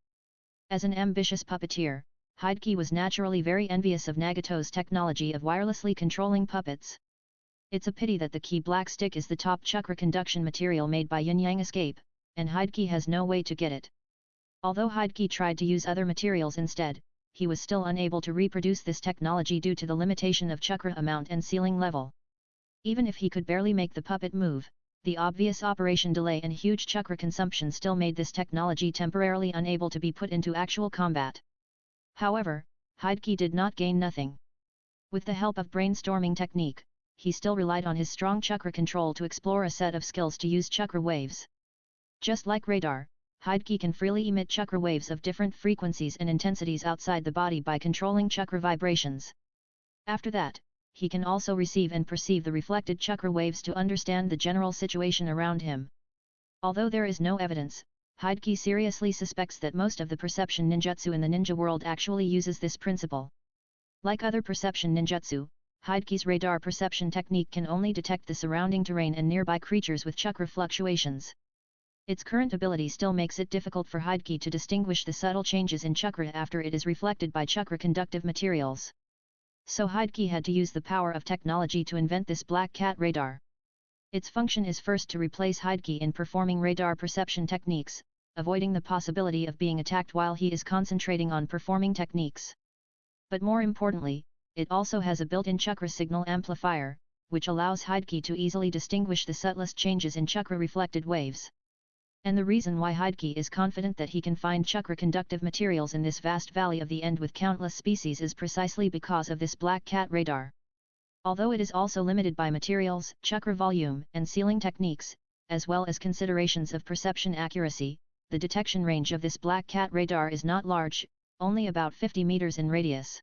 As an ambitious puppeteer, Hideki was naturally very envious of Nagato's technology of wirelessly controlling puppets. It's a pity that the key black stick is the top chakra conduction material made by Yin Yang Escape, and Hideki has no way to get it. Although Hideki tried to use other materials instead, he was still unable to reproduce this technology due to the limitation of chakra amount and ceiling level. Even if he could barely make the puppet move, the obvious operation delay and huge chakra consumption still made this technology temporarily unable to be put into actual combat. However, Hideki did not gain nothing. With the help of brainstorming technique, he still relied on his strong chakra control to explore a set of skills to use chakra waves. Just like radar, Hideki can freely emit chakra waves of different frequencies and intensities outside the body by controlling chakra vibrations. After that, he can also receive and perceive the reflected chakra waves to understand the general situation around him. Although there is no evidence, Hideki seriously suspects that most of the perception ninjutsu in the ninja world actually uses this principle. Like other perception ninjutsu, Hideki's radar perception technique can only detect the surrounding terrain and nearby creatures with chakra fluctuations. Its current ability still makes it difficult for Hideki to distinguish the subtle changes in chakra after it is reflected by chakra-conductive materials. So Hideki had to use the power of technology to invent this Black Cat radar. Its function is first to replace Hideki in performing radar perception techniques, avoiding the possibility of being attacked while he is concentrating on performing techniques. But more importantly, it also has a built-in chakra signal amplifier, which allows Hideki to easily distinguish the subtlest changes in chakra-reflected waves. And the reason why Hideki is confident that he can find chakra-conductive materials in this vast valley of the end with countless species is precisely because of this Black Cat radar. Although it is also limited by materials, chakra volume, and sealing techniques, as well as considerations of perception accuracy, the detection range of this Black Cat radar is not large, only about 50 meters in radius.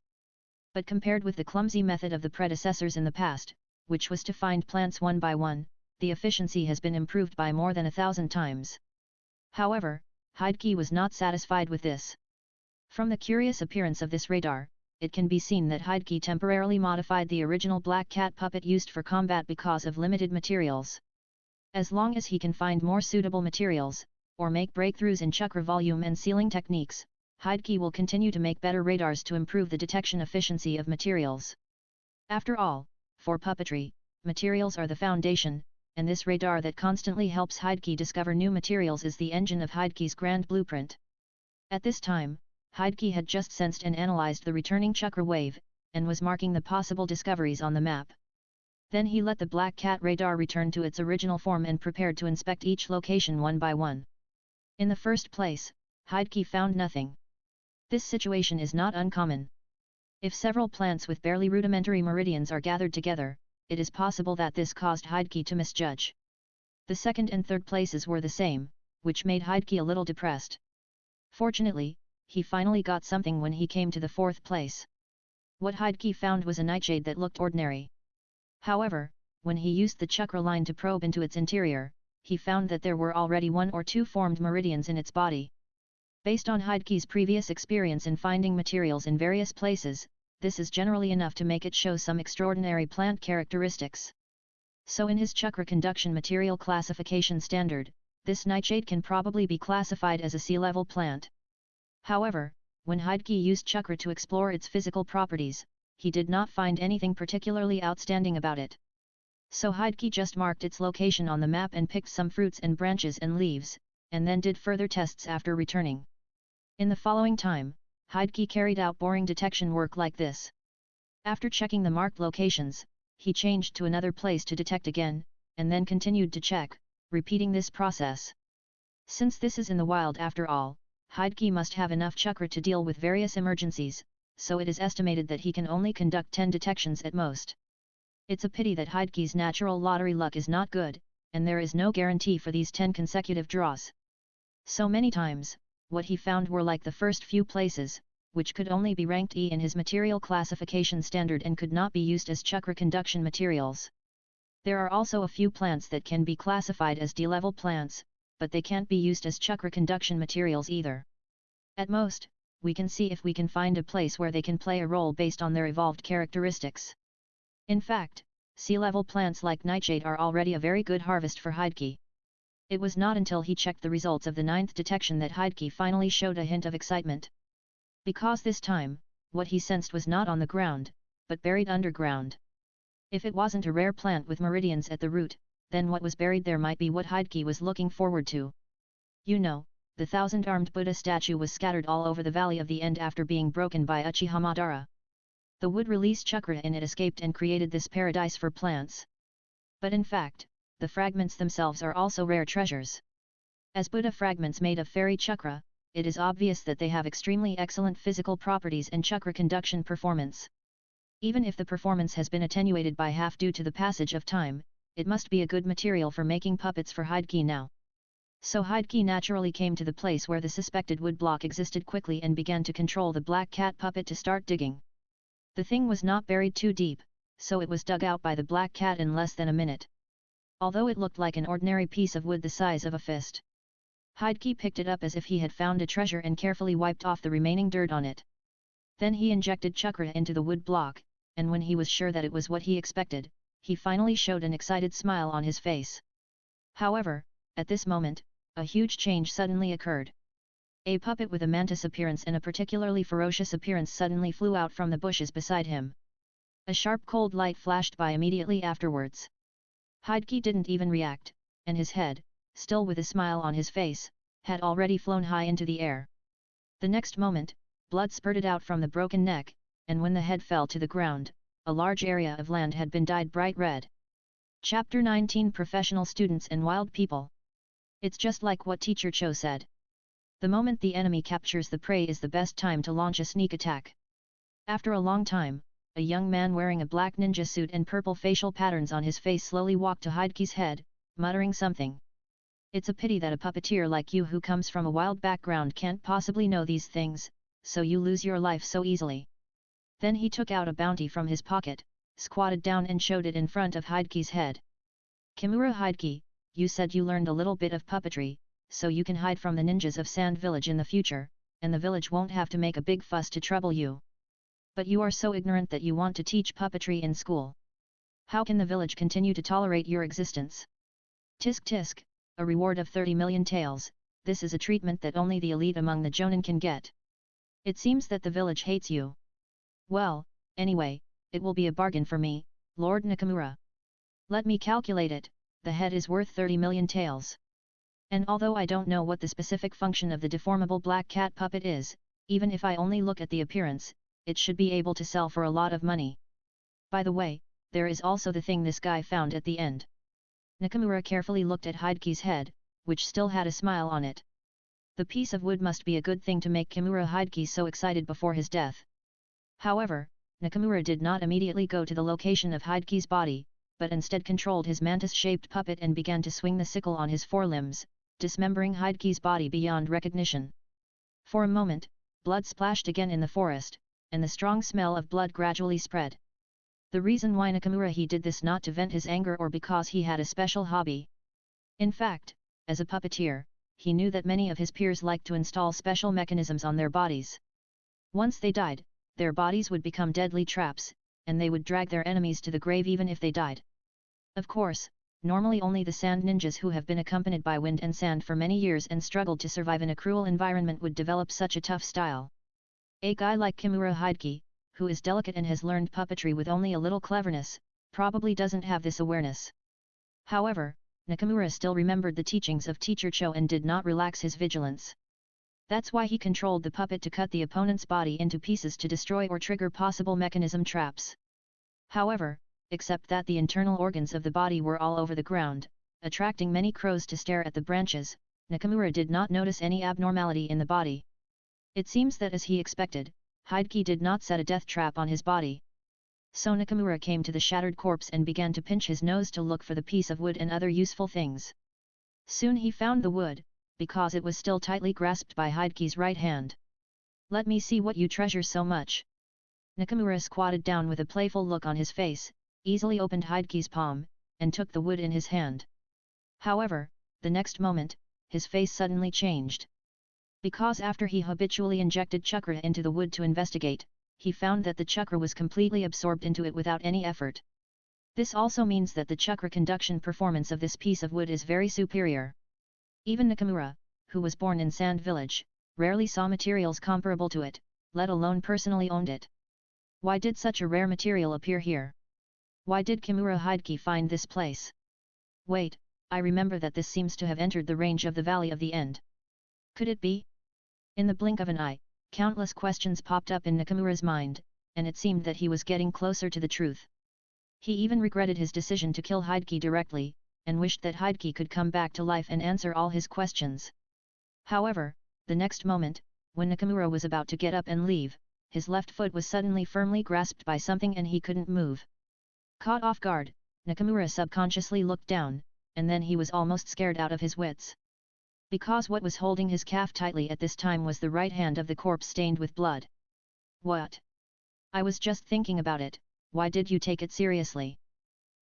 But compared with the clumsy method of the predecessors in the past, which was to find plants one by one, the efficiency has been improved by more than 1,000 times. However, Hideki was not satisfied with this. From the curious appearance of this radar, it can be seen that Hideki temporarily modified the original Black Cat puppet used for combat because of limited materials. As long as he can find more suitable materials, or make breakthroughs in chakra volume and sealing techniques, Hideki will continue to make better radars to improve the detection efficiency of materials. After all, for puppetry, materials are the foundation, and this radar that constantly helps Hideki discover new materials is the engine of Hideki's grand blueprint. At this time, Hideki had just sensed and analyzed the returning chakra wave, and was marking the possible discoveries on the map. Then he let the Black Cat radar return to its original form and prepared to inspect each location one by one. In the first place, Hideki found nothing. This situation is not uncommon. If several plants with barely rudimentary meridians are gathered together, it is possible that this caused Hideki to misjudge. The second and third places were the same, which made Hideki a little depressed. Fortunately, he finally got something when he came to the fourth place. What Hideki found was a nightshade that looked ordinary. However, when he used the chakra line to probe into its interior, he found that there were already 1 or 2 formed meridians in its body. Based on Hideki's previous experience in finding materials in various places, this is generally enough to make it show some extraordinary plant characteristics. So in his chakra conduction material classification standard, this nightshade can probably be classified as a sea-level plant. However, when Hideki used chakra to explore its physical properties, he did not find anything particularly outstanding about it. So Hideki just marked its location on the map and picked some fruits and branches and leaves, and then did further tests after returning. In the following time, Hideki carried out boring detection work like this. After checking the marked locations, he changed to another place to detect again, and then continued to check, repeating this process. Since this is in the wild after all, Hokage must have enough chakra to deal with various emergencies, so it is estimated that he can only conduct 10 detections at most. It's a pity that Hokage's natural lottery luck is not good, and there is no guarantee for these 10 consecutive draws. So many times, what he found were like the first few places, which could only be ranked E in his material classification standard and could not be used as chakra conduction materials. There are also a few plants that can be classified as D-level plants, but they can't be used as chakra conduction materials either. At most, we can see if we can find a place where they can play a role based on their evolved characteristics. In fact, sea-level plants like nightshade are already a very good harvest for Hokage. It was not until he checked the results of the 9th detection that Hokage finally showed a hint of excitement. Because this time, what he sensed was not on the ground, but buried underground. If it wasn't a rare plant with meridians at the root, then what was buried there might be what Hokage was looking forward to. You know, the 1,000-armed Buddha statue was scattered all over the Valley of the End after being broken by Uchiha Madara. The wood release chakra in it escaped and created this paradise for plants. But in fact, the fragments themselves are also rare treasures. As Buddha fragments made of fairy chakra, it is obvious that they have extremely excellent physical properties and chakra conduction performance. Even if the performance has been attenuated by half due to the passage of time, it must be a good material for making puppets for Hokage now. So Hokage naturally came to the place where the suspected wood block existed quickly and began to control the black cat puppet to start digging. The thing was not buried too deep, so it was dug out by the black cat in less than a minute. Although it looked like an ordinary piece of wood the size of a fist, Hokage picked it up as if he had found a treasure and carefully wiped off the remaining dirt on it. Then he injected chakra into the wood block, and when he was sure that it was what he expected, he finally showed an excited smile on his face. However, at this moment, a huge change suddenly occurred. A puppet with a mantis appearance and a particularly ferocious appearance suddenly flew out from the bushes beside him. A sharp cold light flashed by immediately afterwards. Hokage didn't even react, and his head, still with a smile on his face, had already flown high into the air. The next moment, blood spurted out from the broken neck, and when the head fell to the ground, a large area of land had been dyed bright red. Chapter 19 Professional Students and Wild People. It's just like what Teacher Cho said. The moment the enemy captures the prey is the best time to launch a sneak attack. After a long time, a young man wearing a black ninja suit and purple facial patterns on his face slowly walked to Hokage's head, muttering something. It's a pity that a puppeteer like you who comes from a wild background can't possibly know these things, so you lose your life so easily. Then he took out a bounty from his pocket, squatted down and showed it in front of Hokage's head. Kimura Hokage, you said you learned a little bit of puppetry, so you can hide from the ninjas of Sand Village in the future, and the village won't have to make a big fuss to trouble you. But you are so ignorant that you want to teach puppetry in school. How can the village continue to tolerate your existence? Tisk tisk, a reward of 30 million taels, this is a treatment that only the elite among the Jonin can get. It seems that the village hates you. Well, anyway, it will be a bargain for me, Lord Nakamura. Let me calculate it, the head is worth 30 million taels. And although I don't know what the specific function of the deformable black cat puppet is, even if I only look at the appearance, it should be able to sell for a lot of money. By the way, there is also the thing this guy found at the end. Nakamura carefully looked at Hokage's head, which still had a smile on it. The piece of wood must be a good thing to make Kimura Hokage so excited before his death. However, Nakamura did not immediately go to the location of Hokage's body, but instead controlled his mantis-shaped puppet and began to swing the sickle on his forelimbs, dismembering Hokage's body beyond recognition. For a moment, blood splashed again in the forest, and the strong smell of blood gradually spread. The reason why Nakamura he did this not to vent his anger or because he had a special hobby. In fact, as a puppeteer, he knew that many of his peers liked to install special mechanisms on their bodies. Once they died, their bodies would become deadly traps, and they would drag their enemies to the grave even if they died. Of course, normally only the sand ninjas who have been accompanied by wind and sand for many years and struggled to survive in a cruel environment would develop such a tough style. A guy like Kimura Hokage, who is delicate and has learned puppetry with only a little cleverness, probably doesn't have this awareness. However, Nakamura still remembered the teachings of Teacher Cho and did not relax his vigilance. That's why he controlled the puppet to cut the opponent's body into pieces to destroy or trigger possible mechanism traps. However, except that the internal organs of the body were all over the ground, attracting many crows to stare at the branches, Nakamura did not notice any abnormality in the body. It seems that as he expected, Hideki did not set a death trap on his body. So Nakamura came to the shattered corpse and began to pinch his nose to look for the piece of wood and other useful things. Soon he found the wood, because it was still tightly grasped by Hideki's right hand. "Let me see what you treasure so much." Nakamura squatted down with a playful look on his face, easily opened Hideki's palm, and took the wood in his hand. However, the next moment, his face suddenly changed. Because after he habitually injected chakra into the wood to investigate, he found that the chakra was completely absorbed into it without any effort. This also means that the chakra conduction performance of this piece of wood is very superior. Even Nakamura, who was born in Sand Village, rarely saw materials comparable to it, let alone personally owned it. Why did such a rare material appear here? Why did Kimura Hideki find this place? Wait, I remember that this seems to have entered the range of the Valley of the End. Could it be? In the blink of an eye, countless questions popped up in Nakamura's mind, and it seemed that he was getting closer to the truth. He even regretted his decision to kill Hideki directly, and wished that Hideki could come back to life and answer all his questions. However, the next moment, when Nakamura was about to get up and leave, his left foot was suddenly firmly grasped by something and he couldn't move. Caught off guard, Nakamura subconsciously looked down, and then he was almost scared out of his wits. Because what was holding his calf tightly at this time was the right hand of the corpse stained with blood. What? I was just thinking about it, why did you take it seriously?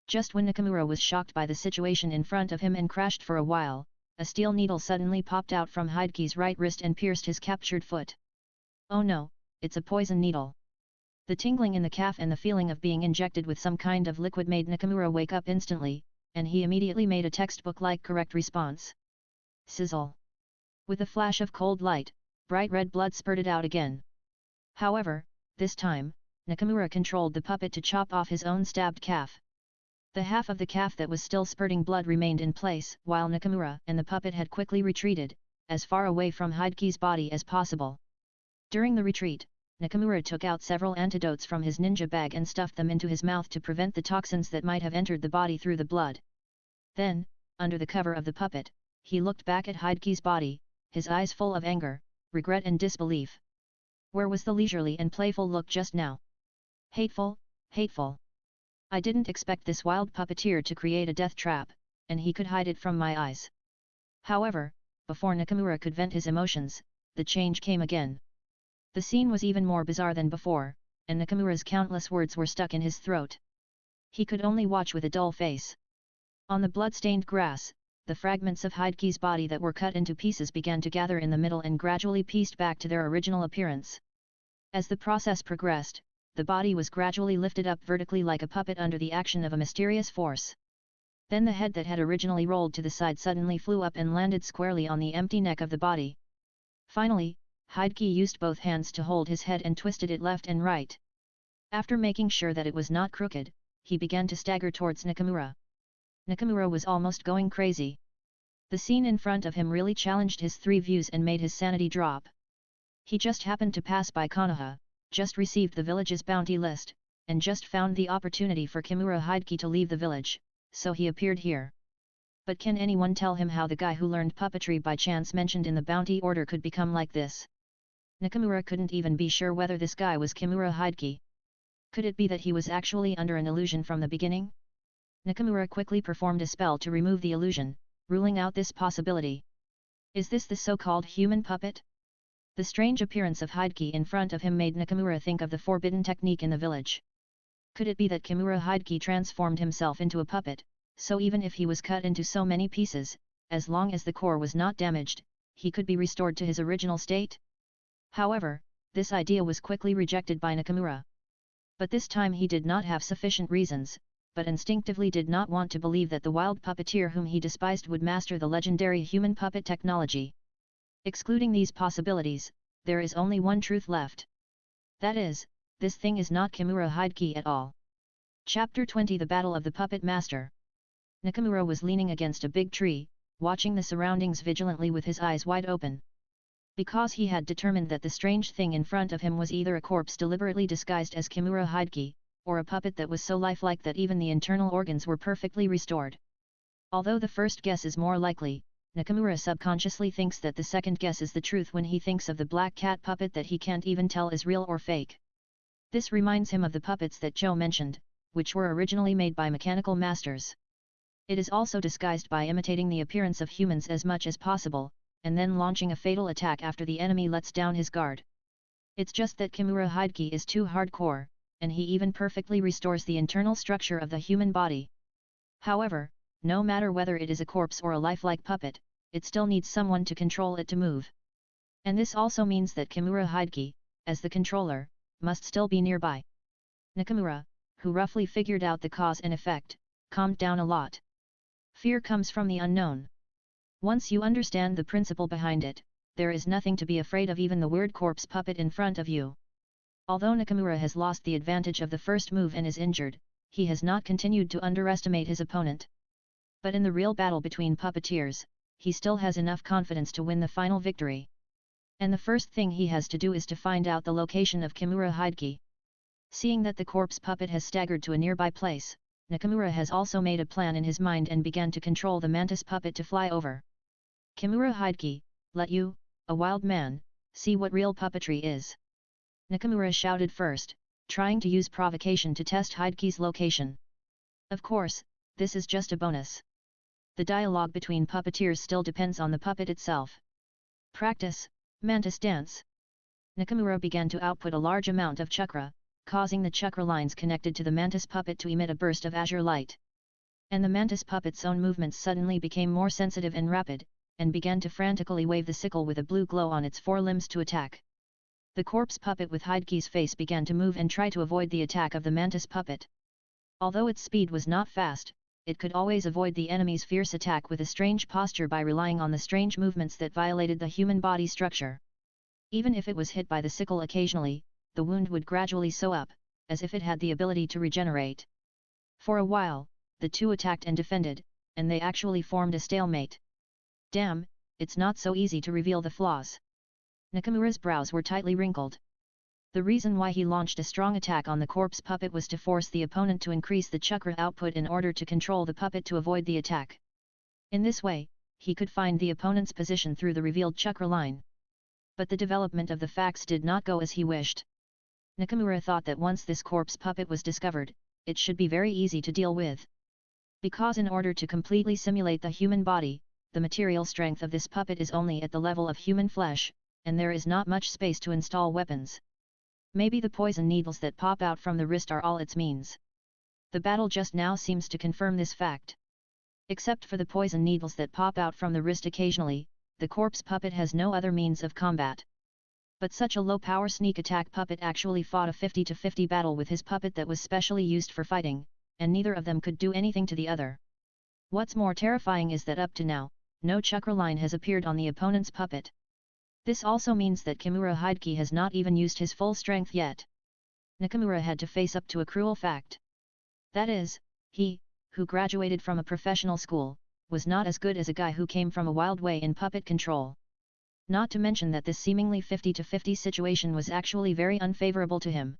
Just when Nakamura was shocked by the situation in front of him and crashed for a while, a steel needle suddenly popped out from Hideki's right wrist and pierced his captured foot. Oh no, it's a poison needle. The tingling in the calf and the feeling of being injected with some kind of liquid made Nakamura wake up instantly, and he immediately made a textbook-like correct response. Sizzle. With a flash of cold light, bright red blood spurted out again. However, this time, Nakamura controlled the puppet to chop off his own stabbed calf. The half of the calf that was still spurting blood remained in place, while Nakamura and the puppet had quickly retreated, as far away from Hideki's body as possible. During the retreat, Nakamura took out several antidotes from his ninja bag and stuffed them into his mouth to prevent the toxins that might have entered the body through the blood. Then, under the cover of the puppet, he looked back at Hideki's body, his eyes full of anger, regret and disbelief. Where was the leisurely and playful look just now? Hateful, hateful. I didn't expect this wild puppeteer to create a death trap, and he could hide it from my eyes. However, before Nakamura could vent his emotions, the change came again. The scene was even more bizarre than before, and Nakamura's countless words were stuck in his throat. He could only watch with a dull face. On the blood-stained grass, the fragments of Hideki's body that were cut into pieces began to gather in the middle and gradually pieced back to their original appearance. As the process progressed, the body was gradually lifted up vertically like a puppet under the action of a mysterious force. Then the head that had originally rolled to the side suddenly flew up and landed squarely on the empty neck of the body. Finally, Hideki used both hands to hold his head and twisted it left and right. After making sure that it was not crooked, he began to stagger towards Nakamura. Nakamura was almost going crazy. The scene in front of him really challenged his three views and made his sanity drop. He just happened to pass by Konoha, just received the village's bounty list, and just found the opportunity for Kimura Hideki to leave the village, so he appeared here. But can anyone tell him how the guy who learned puppetry by chance mentioned in the bounty order could become like this? Nakamura couldn't even be sure whether this guy was Kimura Hideki. Could it be that he was actually under an illusion from the beginning? Nakamura quickly performed a spell to remove the illusion, ruling out this possibility. Is this the so-called human puppet? The strange appearance of Hideki in front of him made Nakamura think of the forbidden technique in the village. Could it be that Kimura Hideki transformed himself into a puppet, so even if he was cut into so many pieces, as long as the core was not damaged, he could be restored to his original state? However, this idea was quickly rejected by Nakamura. But this time he did not have sufficient reasons, but instinctively did not want to believe that the wild puppeteer whom he despised would master the legendary human puppet technology. Excluding these possibilities, there is only one truth left. That is, this thing is not Kimura Hideki at all. Chapter 20 The Battle of the Puppet Master. Nakamura was leaning against a big tree, watching the surroundings vigilantly with his eyes wide open. Because he had determined that the strange thing in front of him was either a corpse deliberately disguised as Kimura Hideki, or a puppet that was so lifelike that even the internal organs were perfectly restored. Although the first guess is more likely, Nakamura subconsciously thinks that the second guess is the truth when he thinks of the black cat puppet that he can't even tell is real or fake. This reminds him of the puppets that Joe mentioned, which were originally made by mechanical masters. It is also disguised by imitating the appearance of humans as much as possible, and then launching a fatal attack after the enemy lets down his guard. It's just that Kimura Hideki is too hardcore, and he even perfectly restores the internal structure of the human body. However, no matter whether it is a corpse or a lifelike puppet, it still needs someone to control it to move. And this also means that Kimura Hideki, as the controller, must still be nearby. Nakamura, who roughly figured out the cause and effect, calmed down a lot. Fear comes from the unknown. Once you understand the principle behind it, there is nothing to be afraid of, even the weird corpse puppet in front of you. Although Nakamura has lost the advantage of the first move and is injured, he has not continued to underestimate his opponent. But in the real battle between puppeteers, he still has enough confidence to win the final victory. And the first thing he has to do is to find out the location of Kimura Hideki. Seeing that the corpse puppet has staggered to a nearby place, Nakamura has also made a plan in his mind and began to control the mantis puppet to fly over. Kimura Hideki, let you, a wild man, see what real puppetry is. Nakamura shouted first, trying to use provocation to test Hideki's location. Of course, this is just a bonus. The dialogue between puppeteers still depends on the puppet itself. Practice, mantis dance. Nakamura began to output a large amount of chakra, causing the chakra lines connected to the mantis puppet to emit a burst of azure light. And the mantis puppet's own movements suddenly became more sensitive and rapid, and began to frantically wave the sickle with a blue glow on its forelimbs to attack. The corpse puppet with Hideki's face began to move and try to avoid the attack of the mantis puppet. Although its speed was not fast, it could always avoid the enemy's fierce attack with a strange posture by relying on the strange movements that violated the human body structure. Even if it was hit by the sickle occasionally, the wound would gradually sew up, as if it had the ability to regenerate. For a while, the two attacked and defended, and they actually formed a stalemate. Damn, it's not so easy to reveal the flaws. Nakamura's brows were tightly wrinkled. The reason why he launched a strong attack on the corpse puppet was to force the opponent to increase the chakra output in order to control the puppet to avoid the attack. In this way, he could find the opponent's position through the revealed chakra line. But the development of the facts did not go as he wished. Nakamura thought that once this corpse puppet was discovered, it should be very easy to deal with. Because in order to completely simulate the human body, the material strength of this puppet is only at the level of human flesh, and there is not much space to install weapons. Maybe the poison needles that pop out from the wrist are all its means. The battle just now seems to confirm this fact. Except for the poison needles that pop out from the wrist occasionally, the corpse puppet has no other means of combat. But such a low-power sneak attack puppet actually fought a 50-50 battle with his puppet that was specially used for fighting, and neither of them could do anything to the other. What's more terrifying is that up to now, no chakra line has appeared on the opponent's puppet. This also means that Kimura Hideki has not even used his full strength yet. Nakamura had to face up to a cruel fact. That is, he, who graduated from a professional school, was not as good as a guy who came from a wild way in puppet control. Not to mention that this seemingly 50-50 situation was actually very unfavorable to him.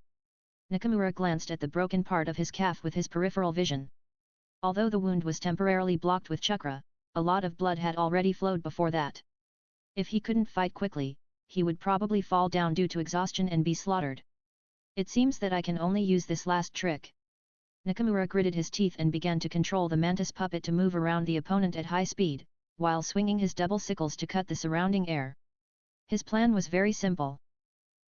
Nakamura glanced at the broken part of his calf with his peripheral vision. Although the wound was temporarily blocked with chakra, a lot of blood had already flowed before that. If he couldn't fight quickly, he would probably fall down due to exhaustion and be slaughtered. It seems that I can only use this last trick. Nakamura gritted his teeth and began to control the mantis puppet to move around the opponent at high speed, while swinging his double sickles to cut the surrounding air. His plan was very simple.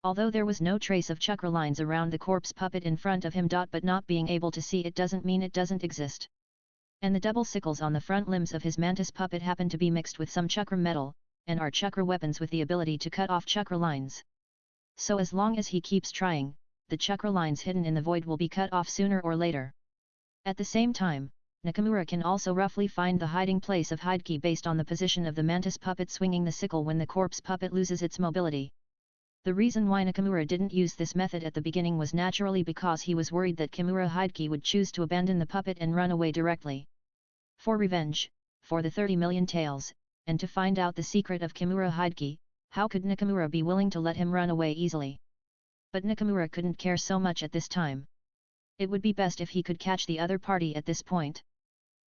Although there was no trace of chakra lines around the corpse puppet in front of him, but not being able to see it doesn't mean it doesn't exist. And the double sickles on the front limbs of his mantis puppet happen to be mixed with some chakra metal, and are chakra weapons with the ability to cut off chakra lines. So as long as he keeps trying, the chakra lines hidden in the void will be cut off sooner or later. At the same time, Nakamura can also roughly find the hiding place of Hideki based on the position of the mantis puppet swinging the sickle when the corpse puppet loses its mobility. The reason why Nakamura didn't use this method at the beginning was naturally because he was worried that Kimura Hideki would choose to abandon the puppet and run away directly. For revenge, for the 30 million taels, and to find out the secret of Kimura Hideki, how could Nakamura be willing to let him run away easily? But Nakamura couldn't care so much at this time. It would be best if he could catch the other party at this point.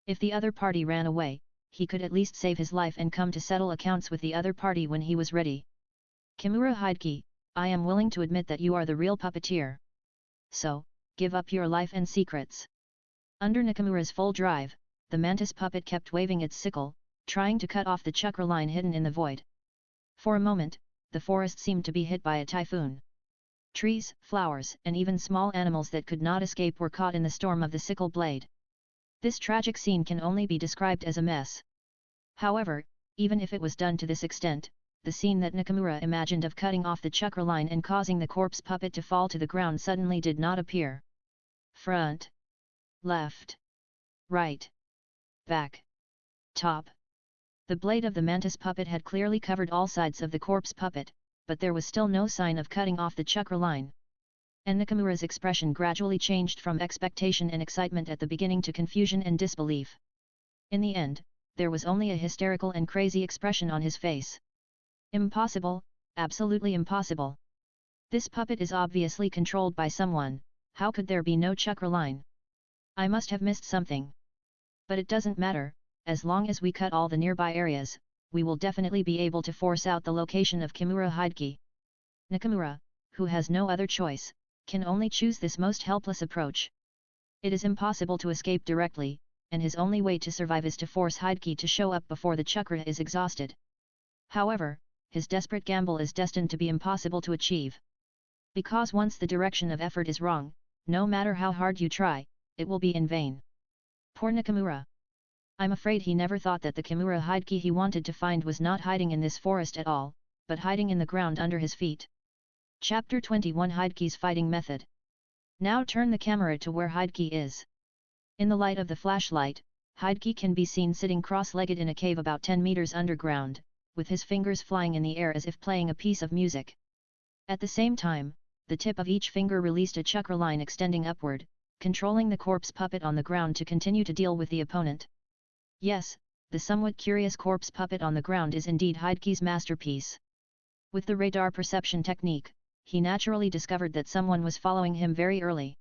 If the other party ran away, he could at least save his life and come to settle accounts with the other party when he was ready. Kimura Hideki, I am willing to admit that you are the real puppeteer. So, give up your life and secrets. Under Nakamura's full drive, the mantis puppet kept waving its sickle, trying to cut off the chakra line hidden in the void. For a moment, the forest seemed to be hit by a typhoon. Trees, flowers, and even small animals that could not escape were caught in the storm of the sickle blade. This tragic scene can only be described as a mess. However, even if it was done to this extent, the scene that Nakamura imagined of cutting off the chakra line and causing the corpse puppet to fall to the ground suddenly did not appear. Front, left, right, back, top. The blade of the mantis puppet had clearly covered all sides of the corpse puppet, but there was still no sign of cutting off the chakra line. And Nakamura's expression gradually changed from expectation and excitement at the beginning to confusion and disbelief. In the end, there was only a hysterical and crazy expression on his face. Impossible, absolutely impossible. This puppet is obviously controlled by someone, how could there be no chakra line? I must have missed something. But it doesn't matter, as long as we cut all the nearby areas, we will definitely be able to force out the location of Kimura Hideki. Nakamura, who has no other choice, can only choose this most helpless approach. It is impossible to escape directly, and his only way to survive is to force Hideki to show up before the chakra is exhausted. However, his desperate gamble is destined to be impossible to achieve. Because once the direction of effort is wrong, no matter how hard you try, it will be in vain. Poor Nakamura. I'm afraid he never thought that the Kimura Hideki he wanted to find was not hiding in this forest at all, but hiding in the ground under his feet. Chapter 21 Hideki's Fighting Method. Now turn the camera to where Hideki is. In the light of the flashlight, Hideki can be seen sitting cross-legged in a cave about 10 meters underground, with his fingers flying in the air as if playing a piece of music. At the same time, the tip of each finger released a chakra line extending upward, controlling the corpse puppet on the ground to continue to deal with the opponent. Yes, the somewhat curious corpse puppet on the ground is indeed Hideki's masterpiece. With the radar perception technique, he naturally discovered that someone was following him very early.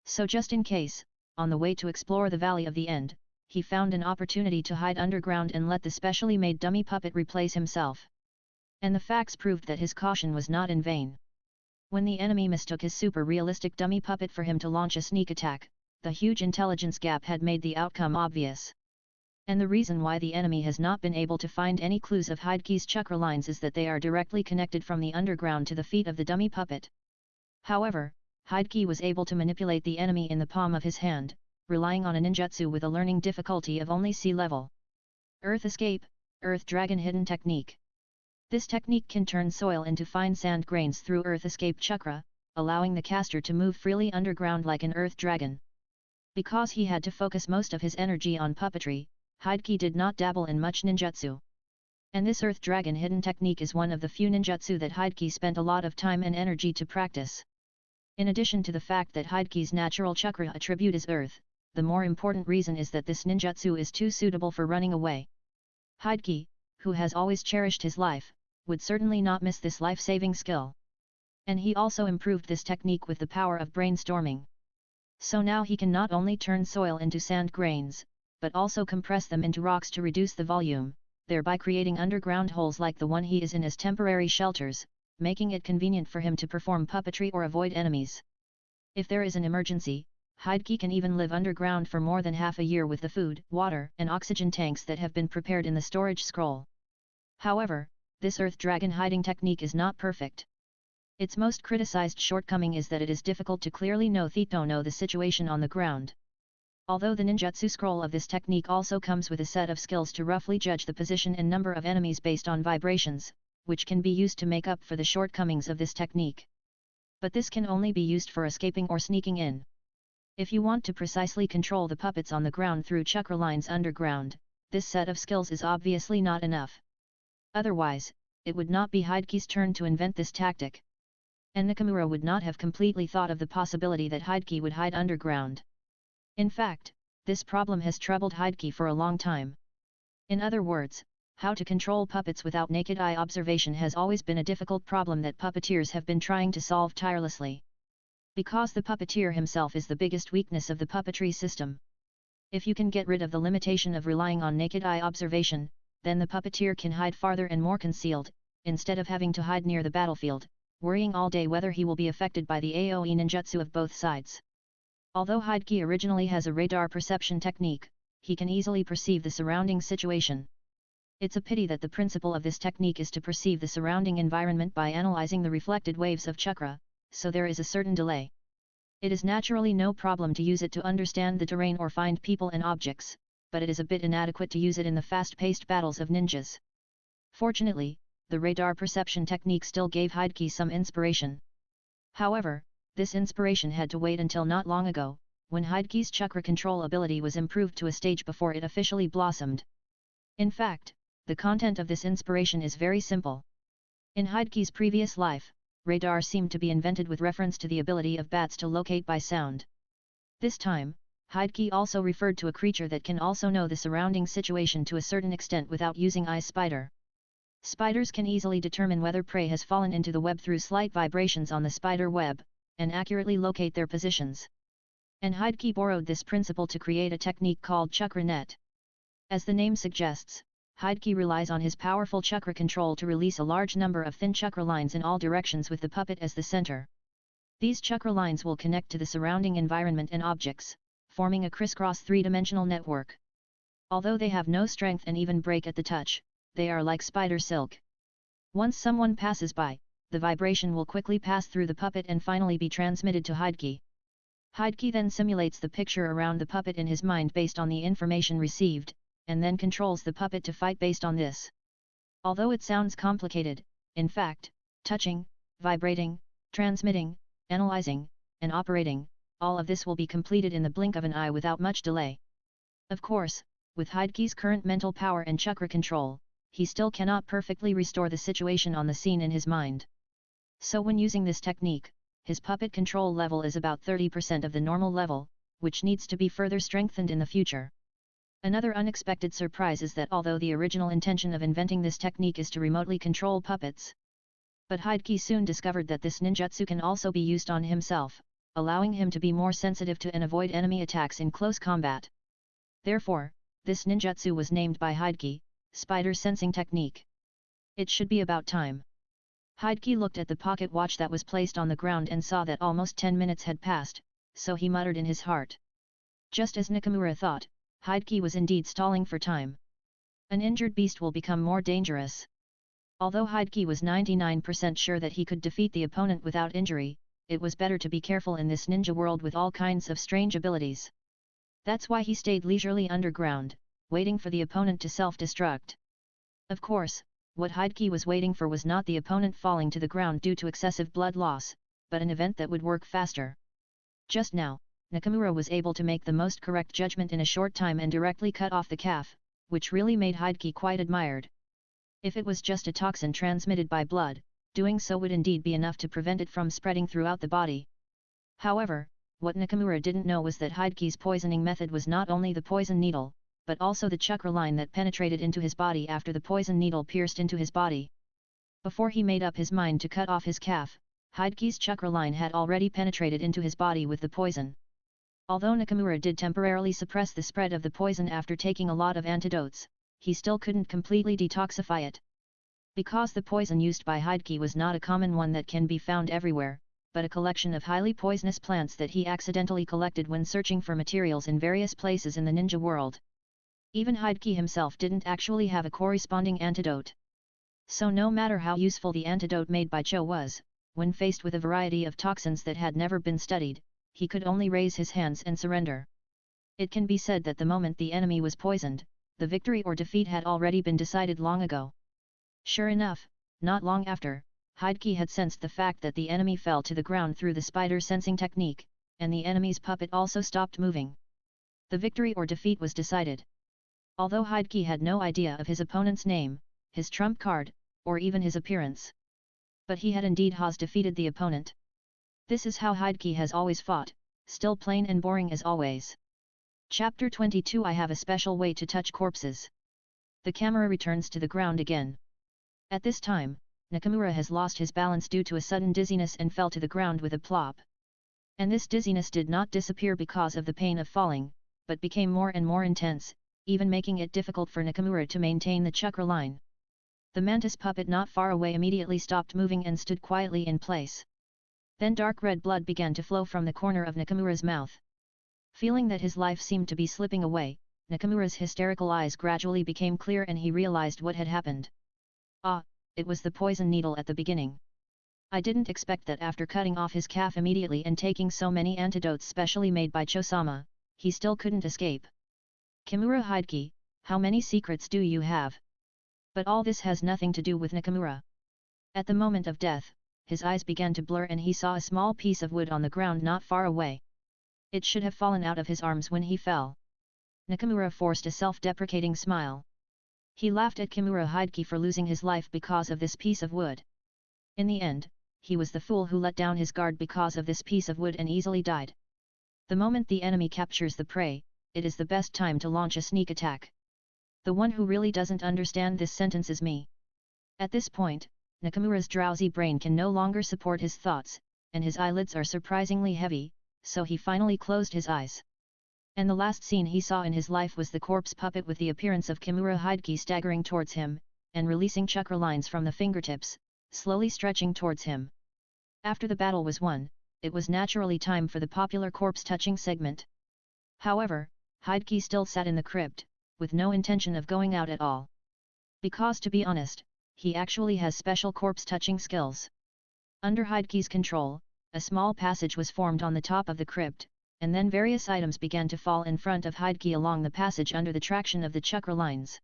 So just in case, on the way to explore the Valley of the End, he found an opportunity to hide underground and let the specially made dummy puppet replace himself. And the facts proved that his caution was not in vain. When the enemy mistook his super-realistic dummy puppet for him to launch a sneak attack, the huge intelligence gap had made the outcome obvious. And the reason why the enemy has not been able to find any clues of Hideki's chakra lines is that they are directly connected from the underground to the feet of the dummy puppet. However, Hideki was able to manipulate the enemy in the palm of his hand, relying on a ninjutsu with a learning difficulty of only sea level. Earth Escape, Earth Dragon Hidden Technique. This technique can turn soil into fine sand grains through Earth Escape Chakra, allowing the caster to move freely underground like an Earth Dragon. Because he had to focus most of his energy on puppetry, Hideki did not dabble in much ninjutsu. And this Earth Dragon Hidden Technique is one of the few ninjutsu that Hideki spent a lot of time and energy to practice. In addition to the fact that Hideki's natural chakra attribute is Earth, the more important reason is that this ninjutsu is too suitable for running away. Hideki, who has always cherished his life, would certainly not miss this life-saving skill. And he also improved this technique with the power of brainstorming. So now he can not only turn soil into sand grains, but also compress them into rocks to reduce the volume, thereby creating underground holes like the one he is in as temporary shelters, making it convenient for him to perform puppetry or avoid enemies. If there is an emergency, Hideki can even live underground for more than half a year with the food, water, and oxygen tanks that have been prepared in the storage scroll. However, this Earth Dragon hiding technique is not perfect. Its most criticized shortcoming is that it is difficult to clearly know the situation on the ground. Although the ninjutsu scroll of this technique also comes with a set of skills to roughly judge the position and number of enemies based on vibrations, which can be used to make up for the shortcomings of this technique. But this can only be used for escaping or sneaking in. If you want to precisely control the puppets on the ground through chakra lines underground, this set of skills is obviously not enough. Otherwise, it would not be Hideki's turn to invent this tactic. And Nakamura would not have completely thought of the possibility that Hideki would hide underground. In fact, this problem has troubled Hideki for a long time. In other words, how to control puppets without naked eye observation has always been a difficult problem that puppeteers have been trying to solve tirelessly. Because the puppeteer himself is the biggest weakness of the puppetry system. If you can get rid of the limitation of relying on naked eye observation, then the puppeteer can hide farther and more concealed, instead of having to hide near the battlefield, worrying all day whether he will be affected by the AoE ninjutsu of both sides. Although Hideki originally has a radar perception technique, he can easily perceive the surrounding situation. It's a pity that the principle of this technique is to perceive the surrounding environment by analyzing the reflected waves of chakra, so there is a certain delay. It is naturally no problem to use it to understand the terrain or find people and objects, but it is a bit inadequate to use it in the fast-paced battles of ninjas. Fortunately, the radar perception technique still gave Hideki some inspiration. However, this inspiration had to wait until not long ago, when Hideki's chakra control ability was improved to a stage before it officially blossomed. In fact, the content of this inspiration is very simple. In Hideki's previous life, radar seemed to be invented with reference to the ability of bats to locate by sound. This time, Hideki also referred to a creature that can also know the surrounding situation to a certain extent without using eye spider. Spiders can easily determine whether prey has fallen into the web through slight vibrations on the spider web, and accurately locate their positions. And Hideki borrowed this principle to create a technique called Chakra net. As the name suggests, Hideki relies on his powerful chakra control to release a large number of thin chakra lines in all directions with the puppet as the center. These chakra lines will connect to the surrounding environment and objects, forming a crisscross three-dimensional network. Although they have no strength and even break at the touch, they are like spider silk. Once someone passes by, the vibration will quickly pass through the puppet and finally be transmitted to Hideki. Hideki then simulates the picture around the puppet in his mind based on the information received, and then controls the puppet to fight based on this. Although it sounds complicated, in fact, touching, vibrating, transmitting, analyzing, and operating, all of this will be completed in the blink of an eye without much delay. Of course, with Hideki's current mental power and chakra control, he still cannot perfectly restore the situation on the scene in his mind. So when using this technique, his puppet control level is about 30% of the normal level, which needs to be further strengthened in the future. Another unexpected surprise is that although the original intention of inventing this technique is to remotely control puppets, but Hideki soon discovered that this ninjutsu can also be used on himself, allowing him to be more sensitive to and avoid enemy attacks in close combat. Therefore, this ninjutsu was named by Hideki, Spider Sensing Technique. It should be about time. Hideki looked at the pocket watch that was placed on the ground and saw that almost 10 minutes had passed, so he muttered in his heart. Just as Nakamura thought, Hideki was indeed stalling for time. An injured beast will become more dangerous. Although Hideki was 99% sure that he could defeat the opponent without injury, it was better to be careful in this ninja world with all kinds of strange abilities. That's why he stayed leisurely underground, waiting for the opponent to self-destruct. Of course, what Hideki was waiting for was not the opponent falling to the ground due to excessive blood loss, but an event that would work faster. Just now, Nakamura was able to make the most correct judgment in a short time and directly cut off the calf, which really made Hideki quite admired. If it was just a toxin transmitted by blood, doing so would indeed be enough to prevent it from spreading throughout the body. However, what Nakamura didn't know was that Hideki's poisoning method was not only the poison needle, but also the chakra line that penetrated into his body after the poison needle pierced into his body. Before he made up his mind to cut off his calf, Hideki's chakra line had already penetrated into his body with the poison. Although Nakamura did temporarily suppress the spread of the poison after taking a lot of antidotes, he still couldn't completely detoxify it. Because the poison used by Hideki was not a common one that can be found everywhere, but a collection of highly poisonous plants that he accidentally collected when searching for materials in various places in the ninja world. Even Hideki himself didn't actually have a corresponding antidote. So no matter how useful the antidote made by Cho was, when faced with a variety of toxins that had never been studied, he could only raise his hands and surrender. It can be said that the moment the enemy was poisoned, the victory or defeat had already been decided long ago. Sure enough, not long after, Hideki had sensed the fact that the enemy fell to the ground through the spider sensing technique, and the enemy's puppet also stopped moving. The victory or defeat was decided. Although Hideki had no idea of his opponent's name, his trump card, or even his appearance. But he had indeed defeated the opponent. This is how Hideki has always fought, still plain and boring as always. Chapter 22 I have a special way to touch corpses. The camera returns to the ground again. At this time, Nakamura has lost his balance due to a sudden dizziness and fell to the ground with a plop. And this dizziness did not disappear because of the pain of falling, but became more and more intense, even making it difficult for Nakamura to maintain the chakra line. The mantis puppet not far away immediately stopped moving and stood quietly in place. Then dark red blood began to flow from the corner of Nakamura's mouth. Feeling that his life seemed to be slipping away, Nakamura's hysterical eyes gradually became clear and he realized what had happened. Ah, it was the poison needle at the beginning. I didn't expect that after cutting off his calf immediately and taking so many antidotes specially made by Chosama, he still couldn't escape. Kimura Hideki, how many secrets do you have? But all this has nothing to do with Nakamura. At the moment of death, his eyes began to blur and he saw a small piece of wood on the ground not far away. It should have fallen out of his arms when he fell. Nakamura forced a self-deprecating smile. He laughed at Kimura Hideki for losing his life because of this piece of wood. In the end, he was the fool who let down his guard because of this piece of wood and easily died. The moment the enemy captures the prey, it is the best time to launch a sneak attack. The one who really doesn't understand this sentence is me. At this point, Nakamura's drowsy brain can no longer support his thoughts, and his eyelids are surprisingly heavy, so he finally closed his eyes. And the last scene he saw in his life was the corpse puppet with the appearance of Kimura Hideki staggering towards him, and releasing chakra lines from the fingertips, slowly stretching towards him. After the battle was won, it was naturally time for the popular corpse touching segment. However, Hideki still sat in the crypt, with no intention of going out at all. Because to be honest, he actually has special corpse touching skills. Under Hideki's control, a small passage was formed on the top of the crypt, and then various items began to fall in front of Hideki along the passage under the traction of the chakra lines.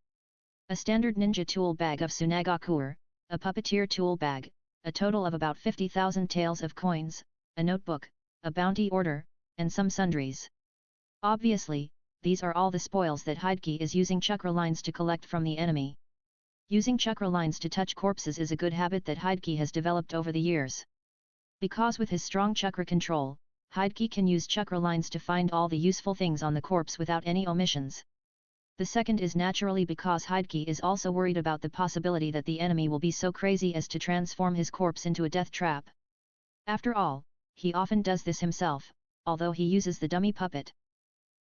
A standard ninja tool bag of Tsunagakuer, a puppeteer tool bag, a total of about 50,000 taels of coins, a notebook, a bounty order, and some sundries. Obviously, these are all the spoils that Hideki is using chakra lines to collect from the enemy. Using chakra lines to touch corpses is a good habit that Hideki has developed over the years. Because with his strong chakra control, Hideki can use chakra lines to find all the useful things on the corpse without any omissions. The second is naturally because Hideki is also worried about the possibility that the enemy will be so crazy as to transform his corpse into a death trap. After all, he often does this himself, although he uses the dummy puppet.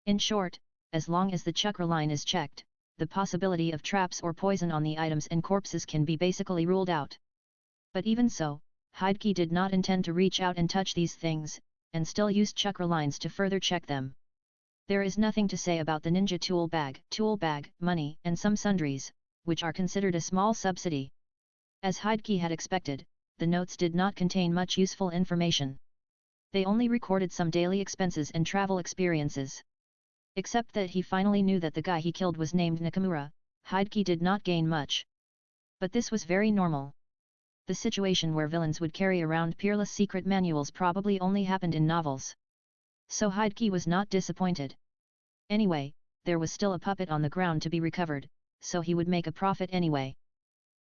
In short, as long as the chakra line is checked, the possibility of traps or poison on the items and corpses can be basically ruled out. But even so, Hideki did not intend to reach out and touch these things, and still used chakra lines to further check them. There is nothing to say about the ninja tool bag, money, and some sundries, which are considered a small subsidy. As Hideki had expected, the notes did not contain much useful information. They only recorded some daily expenses and travel experiences. Except that he finally knew that the guy he killed was named Nakamura, Hideki did not gain much. But this was very normal. The situation where villains would carry around peerless secret manuals probably only happened in novels. So Hideki was not disappointed. Anyway, there was still a puppet on the ground to be recovered, so he would make a profit anyway.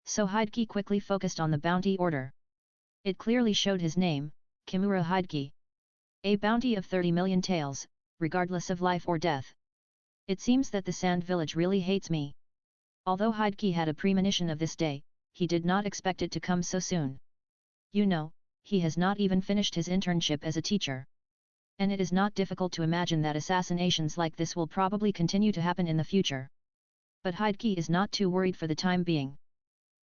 So Hideki quickly focused on the bounty order. It clearly showed his name, Kimura Hideki. A bounty of 30 million taels, regardless of life or death. It seems that the Sand Village really hates me. Although Hideki had a premonition of this day, he did not expect it to come so soon. You know, he has not even finished his internship as a teacher. And it is not difficult to imagine that assassinations like this will probably continue to happen in the future. But Hideki is not too worried for the time being.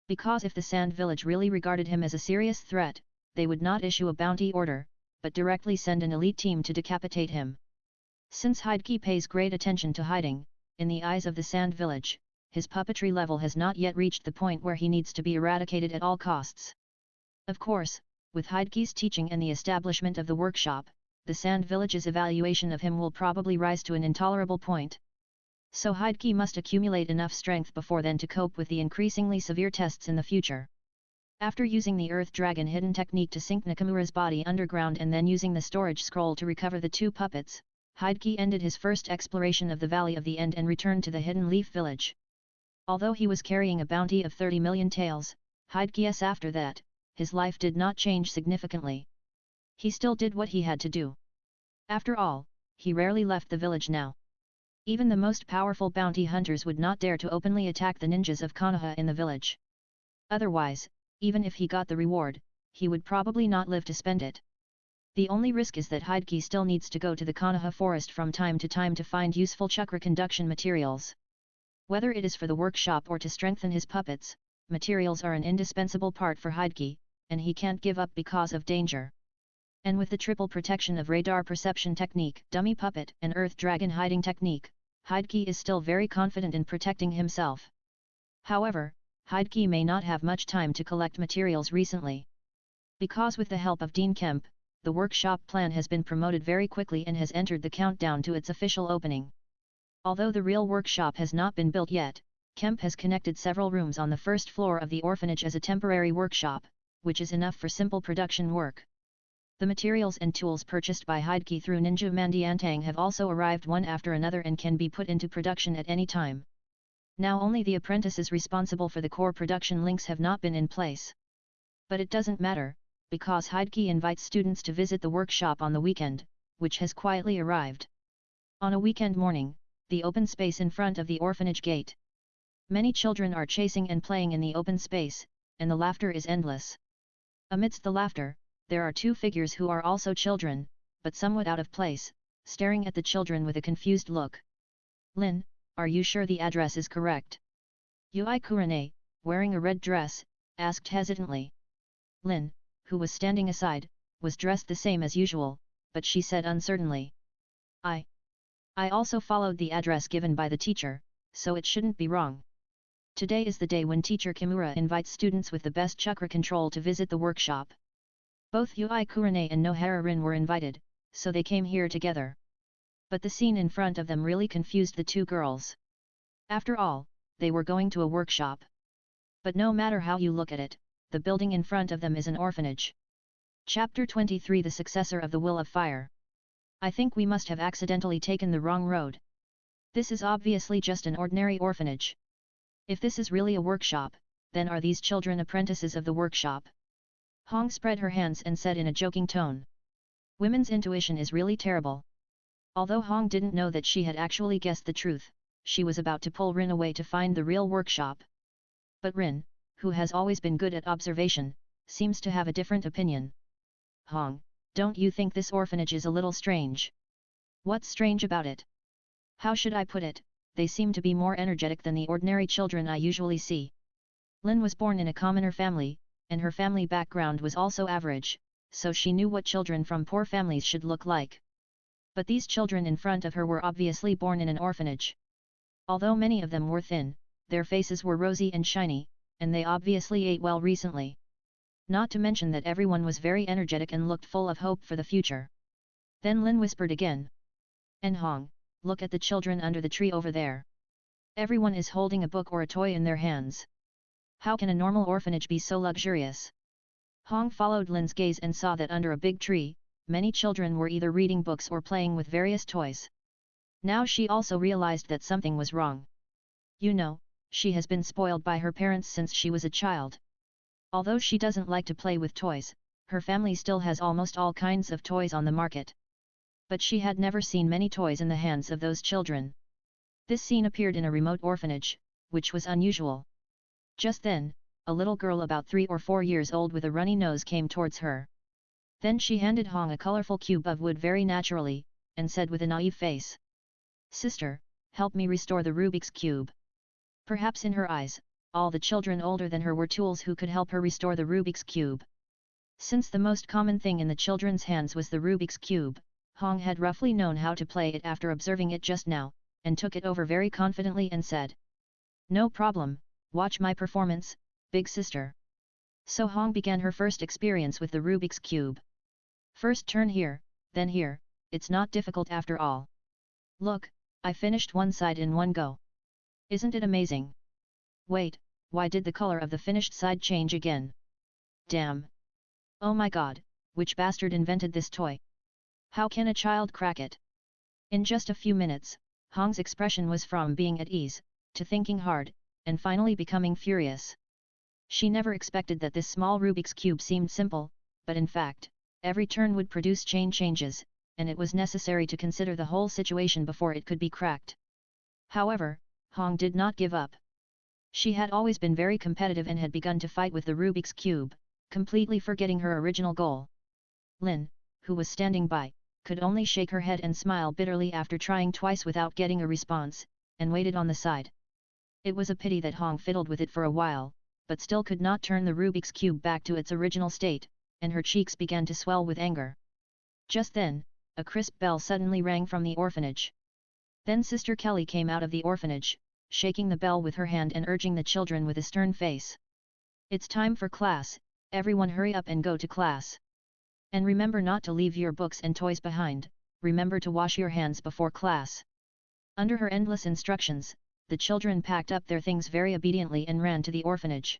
Because if the Sand Village really regarded him as a serious threat, they would not issue a bounty order, but directly send an elite team to decapitate him. Since Hideki pays great attention to hiding, in the eyes of the Sand Village, his puppetry level has not yet reached the point where he needs to be eradicated at all costs. Of course, with Hideki's teaching and the establishment of the workshop, the Sand Village's evaluation of him will probably rise to an intolerable point. So Hideki must accumulate enough strength before then to cope with the increasingly severe tests in the future. After using the Earth Dragon hidden technique to sink Nakamura's body underground and then using the storage scroll to recover the two puppets, Hideki ended his first exploration of the Valley of the End and returned to the Hidden Leaf Village. Although he was carrying a bounty of 30 million taels, Hideki's after that, his life did not change significantly. He still did what he had to do. After all, he rarely left the village now. Even the most powerful bounty hunters would not dare to openly attack the ninjas of Konoha in the village. Otherwise, even if he got the reward, he would probably not live to spend it. The only risk is that Hokage still needs to go to the Konoha forest from time to time to find useful chakra conduction materials. Whether it is for the workshop or to strengthen his puppets, materials are an indispensable part for Hokage, and he can't give up because of danger. And with the triple protection of radar perception technique, dummy puppet and earth dragon hiding technique, Hokage is still very confident in protecting himself. However, Hokage may not have much time to collect materials recently. Because with the help of Dean Kemp, the workshop plan has been promoted very quickly and has entered the countdown to its official opening. Although the real workshop has not been built yet, Kemp has connected several rooms on the first floor of the orphanage as a temporary workshop, which is enough for simple production work. The materials and tools purchased by Hokage through Ninja Mandiantang have also arrived one after another and can be put into production at any time. Now only the apprentices responsible for the core production links have not been in place. But it doesn't matter, because Hokage invites students to visit the workshop on the weekend, which has quietly arrived. On a weekend morning, the open space in front of the orphanage gate. Many children are chasing and playing in the open space, and the laughter is endless. Amidst the laughter, there are two figures who are also children, but somewhat out of place, staring at the children with a confused look. Lin, are you sure the address is correct? Yui Kurane, wearing a red dress, asked hesitantly. Lin, who was standing aside, was dressed the same as usual, but she said uncertainly. I also followed the address given by the teacher, so it shouldn't be wrong. Today is the day when Teacher Kimura invites students with the best chakra control to visit the workshop. Both Yui Kurane and Nohara Rin were invited, so they came here together. But the scene in front of them really confused the two girls. After all, they were going to a workshop. But no matter how you look at it, the building in front of them is an orphanage. Chapter 23 The Successor of the Will of Fire. I think we must have accidentally taken the wrong road. This is obviously just an ordinary orphanage. If this is really a workshop, then are these children apprentices of the workshop? Hong spread her hands and said in a joking tone. Women's intuition is really terrible. Although Hong didn't know that she had actually guessed the truth, she was about to pull Rin away to find the real workshop. But Rin, who has always been good at observation, seems to have a different opinion. Hong, don't you think this orphanage is a little strange? What's strange about it? How should I put it? They seem to be more energetic than the ordinary children I usually see. Lin was born in a commoner family, and her family background was also average, so she knew what children from poor families should look like. But these children in front of her were obviously born in an orphanage. Although many of them were thin, their faces were rosy and shiny, and they obviously ate well recently. Not to mention that everyone was very energetic and looked full of hope for the future. Then Lin whispered again. And Hong, look at the children under the tree over there. Everyone is holding a book or a toy in their hands. How can a normal orphanage be so luxurious? Hong followed Lin's gaze and saw that under a big tree, many children were either reading books or playing with various toys. Now she also realized that something was wrong. You know, she has been spoiled by her parents since she was a child. Although she doesn't like to play with toys, her family still has almost all kinds of toys on the market. But she had never seen many toys in the hands of those children. This scene appeared in a remote orphanage, which was unusual. Just then, a little girl about 3 or 4 years old with a runny nose came towards her. Then she handed Hong a colorful cube of wood very naturally, and said with a naive face. Sister, help me restore the Rubik's Cube. Perhaps in her eyes, all the children older than her were tools who could help her restore the Rubik's Cube. Since the most common thing in the children's hands was the Rubik's Cube, Hong had roughly known how to play it after observing it just now, and took it over very confidently and said. No problem, watch my performance, big sister. So Hong began her first experience with the Rubik's Cube. First turn here, then here, it's not difficult after all. Look, I finished one side in one go. Isn't it amazing? Wait, why did the color of the finished side change again? Damn! Oh my god, which bastard invented this toy? How can a child crack it? In just a few minutes, Hong's expression was from being at ease, to thinking hard, and finally becoming furious. She never expected that this small Rubik's Cube seemed simple, but in fact, every turn would produce chain changes, and it was necessary to consider the whole situation before it could be cracked. However, Hong did not give up. She had always been very competitive and had begun to fight with the Rubik's Cube, completely forgetting her original goal. Lin, who was standing by, could only shake her head and smile bitterly after trying twice without getting a response, and waited on the side. It was a pity that Hong fiddled with it for a while, but still could not turn the Rubik's Cube back to its original state, and her cheeks began to swell with anger. Just then, a crisp bell suddenly rang from the orphanage. Then Sister Kelly came out of the orphanage, shaking the bell with her hand and urging the children with a stern face. "It's time for class, everyone hurry up and go to class. And remember not to leave your books and toys behind, remember to wash your hands before class." Under her endless instructions, the children packed up their things very obediently and ran to the orphanage.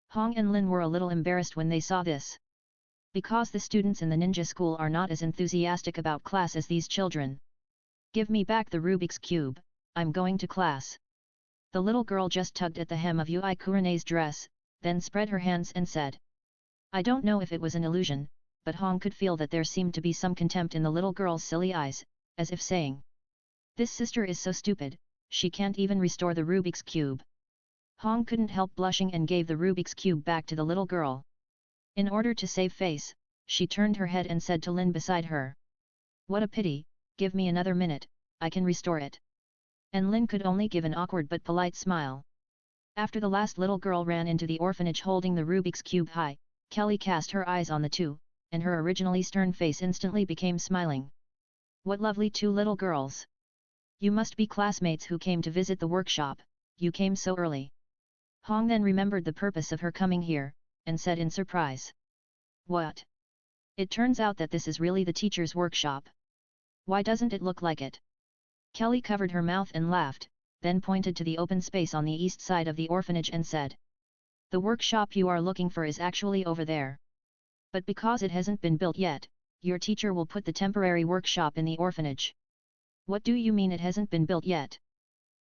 Hong and Lin were a little embarrassed when they saw this. Because the students in the ninja school are not as enthusiastic about class as these children. "Give me back the Rubik's Cube, I'm going to class." The little girl just tugged at the hem of Yui Kurene's dress, then spread her hands and said. I don't know if it was an illusion, but Hong could feel that there seemed to be some contempt in the little girl's silly eyes, as if saying, "This sister is so stupid, she can't even restore the Rubik's Cube." Hong couldn't help blushing and gave the Rubik's Cube back to the little girl. In order to save face, she turned her head and said to Lin beside her. "What a pity, give me another minute, I can restore it." And Lin could only give an awkward but polite smile. After the last little girl ran into the orphanage holding the Rubik's Cube high, Kelly cast her eyes on the two, and her originally stern face instantly became smiling. "What lovely two little girls! You must be classmates who came to visit the workshop, you came so early." Hong then remembered the purpose of her coming here, and said in surprise. "What? It turns out that this is really the teacher's workshop. Why doesn't it look like it?" Kelly covered her mouth and laughed, then pointed to the open space on the east side of the orphanage and said. "The workshop you are looking for is actually over there. But because it hasn't been built yet, your teacher will put the temporary workshop in the orphanage." "What do you mean it hasn't been built yet?"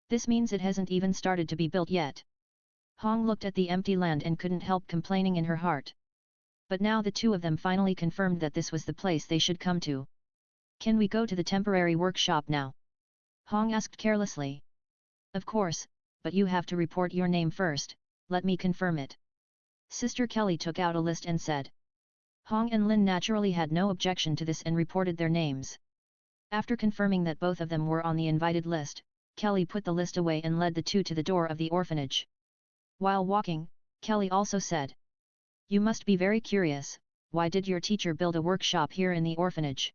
"This means it hasn't even started to be built yet." Hong looked at the empty land and couldn't help complaining in her heart. But now the two of them finally confirmed that this was the place they should come to. "Can we go to the temporary workshop now?" Hong asked carelessly. "Of course, but you have to report your name first, let me confirm it." Sister Kelly took out a list and said. Hong and Lin naturally had no objection to this and reported their names. After confirming that both of them were on the invited list, Kelly put the list away and led the two to the door of the orphanage. While walking, Kelly also said. "You must be very curious, why did your teacher build a workshop here in the orphanage?"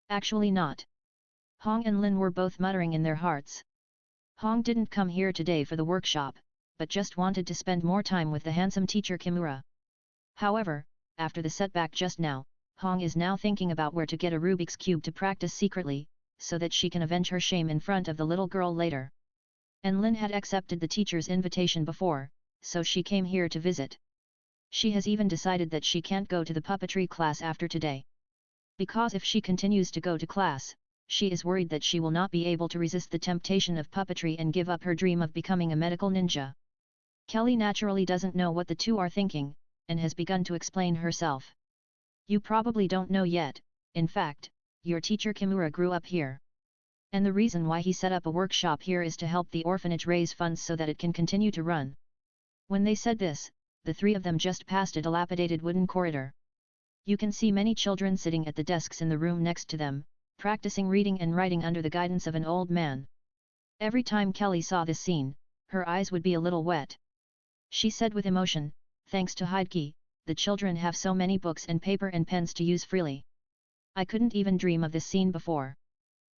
"Actually not." Hong and Lin were both muttering in their hearts. Hong didn't come here today for the workshop, but just wanted to spend more time with the handsome teacher Kimura. However, after the setback just now, Hong is now thinking about where to get a Rubik's Cube to practice secretly, so that she can avenge her shame in front of the little girl later. And Lin had accepted the teacher's invitation before, so she came here to visit. She has even decided that she can't go to the puppetry class after today. Because if she continues to go to class, she is worried that she will not be able to resist the temptation of puppetry and give up her dream of becoming a medical ninja. Kelly naturally doesn't know what the two are thinking, and has begun to explain herself. "You probably don't know yet, in fact, your teacher Kimura grew up here. And the reason why he set up a workshop here is to help the orphanage raise funds so that it can continue to run." When they said this, the three of them just passed a dilapidated wooden corridor. You can see many children sitting at the desks in the room next to them, practicing reading and writing under the guidance of an old man. Every time Kelly saw this scene, her eyes would be a little wet. She said with emotion, "Thanks to Hokage, the children have so many books and paper and pens to use freely. I couldn't even dream of this scene before.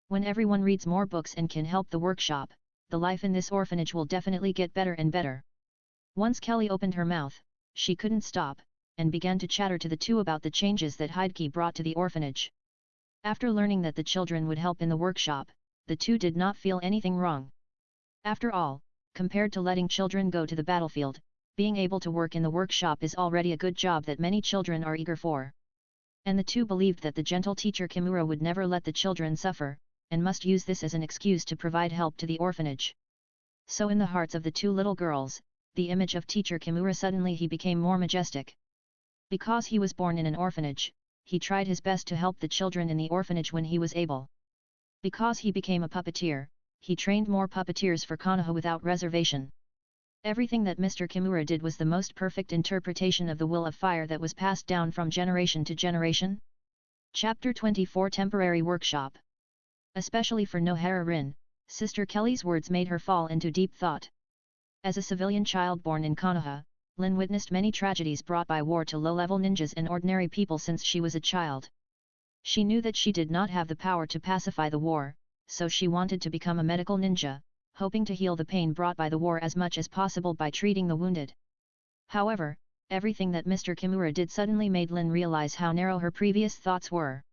When everyone reads more books and can help the workshop, the life in this orphanage will definitely get better and better." Once Kelly opened her mouth, she couldn't stop, and began to chatter to the two about the changes that Hokage brought to the orphanage. After learning that the children would help in the workshop, the two did not feel anything wrong. After all, compared to letting children go to the battlefield, being able to work in the workshop is already a good job that many children are eager for. And the two believed that the gentle teacher Kimura would never let the children suffer, and must use this as an excuse to provide help to the orphanage. So in the hearts of the two little girls, the image of teacher Kimura suddenly he became more majestic. Because he was born in an orphanage, he tried his best to help the children in the orphanage when he was able. Because he became a puppeteer, he trained more puppeteers for Konoha without reservation. Everything that Mr. Kimura did was the most perfect interpretation of the will of fire that was passed down from generation to generation. Chapter 24 Temporary Workshop. Especially for Nohara Rin, Sister Kelly's words made her fall into deep thought. As a civilian child born in Konoha, Lin witnessed many tragedies brought by war to low-level ninjas and ordinary people since she was a child. She knew that she did not have the power to pacify the war, so she wanted to become a medical ninja, hoping to heal the pain brought by the war as much as possible by treating the wounded. However, everything that Mr. Kimura did suddenly made Lin realize how narrow her previous thoughts were.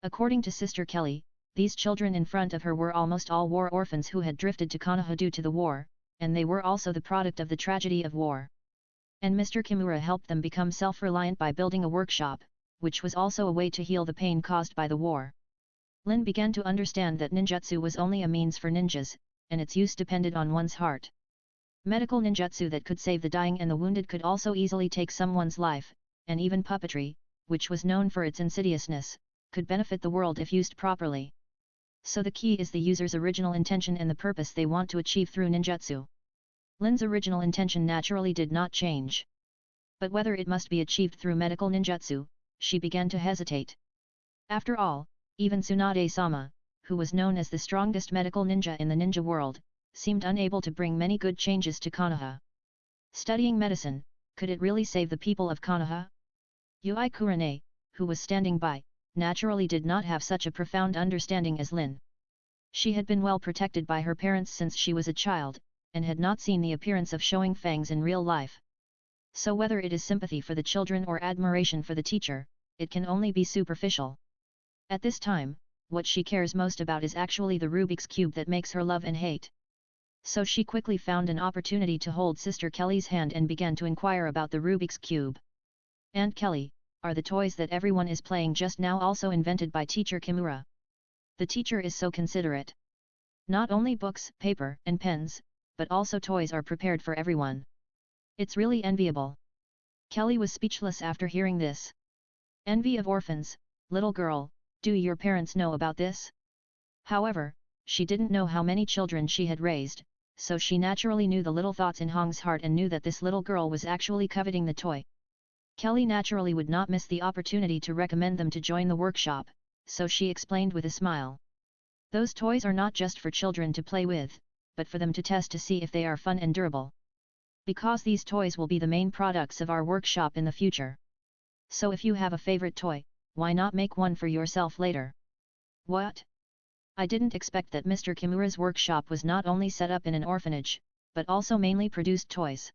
According to Sister Kelly, these children in front of her were almost all war orphans who had drifted to Konoha due to the war, and they were also the product of the tragedy of war. And Mr. Kimura helped them become self-reliant by building a workshop, which was also a way to heal the pain caused by the war. Lin began to understand that ninjutsu was only a means for ninjas, and its use depended on one's heart. Medical ninjutsu that could save the dying and the wounded could also easily take someone's life, and even puppetry, which was known for its insidiousness, could benefit the world if used properly. So the key is the user's original intention and the purpose they want to achieve through ninjutsu. Lin's original intention naturally did not change. But whether it must be achieved through medical ninjutsu, she began to hesitate. After all, even Tsunade-sama, who was known as the strongest medical ninja in the ninja world, seemed unable to bring many good changes to Konoha. Studying medicine, could it really save the people of Konoha? Yui Kurane, who was standing by, naturally did not have such a profound understanding as Lin. She had been well protected by her parents since she was a child, and had not seen the appearance of showing fangs in real life. So whether it is sympathy for the children or admiration for the teacher, it can only be superficial. At this time, what she cares most about is actually the Rubik's Cube that makes her love and hate. So she quickly found an opportunity to hold Sister Kelly's hand and began to inquire about the Rubik's Cube. Aunt Kelly, are the toys that everyone is playing just now also invented by Teacher Kimura? The teacher is so considerate. Not only books, paper, and pens, but also toys are prepared for everyone. It's really enviable. Kelly was speechless after hearing this. Envy of orphans, little girl, do your parents know about this? However, she didn't know how many children she had raised, so she naturally knew the little thoughts in Hong's heart and knew that this little girl was actually coveting the toy. Kelly naturally would not miss the opportunity to recommend them to join the workshop, so she explained with a smile. Those toys are not just for children to play with, but for them to test to see if they are fun and durable. Because these toys will be the main products of our workshop in the future. So if you have a favorite toy, why not make one for yourself later? What? I didn't expect that Mr. Kimura's workshop was not only set up in an orphanage, but also mainly produced toys.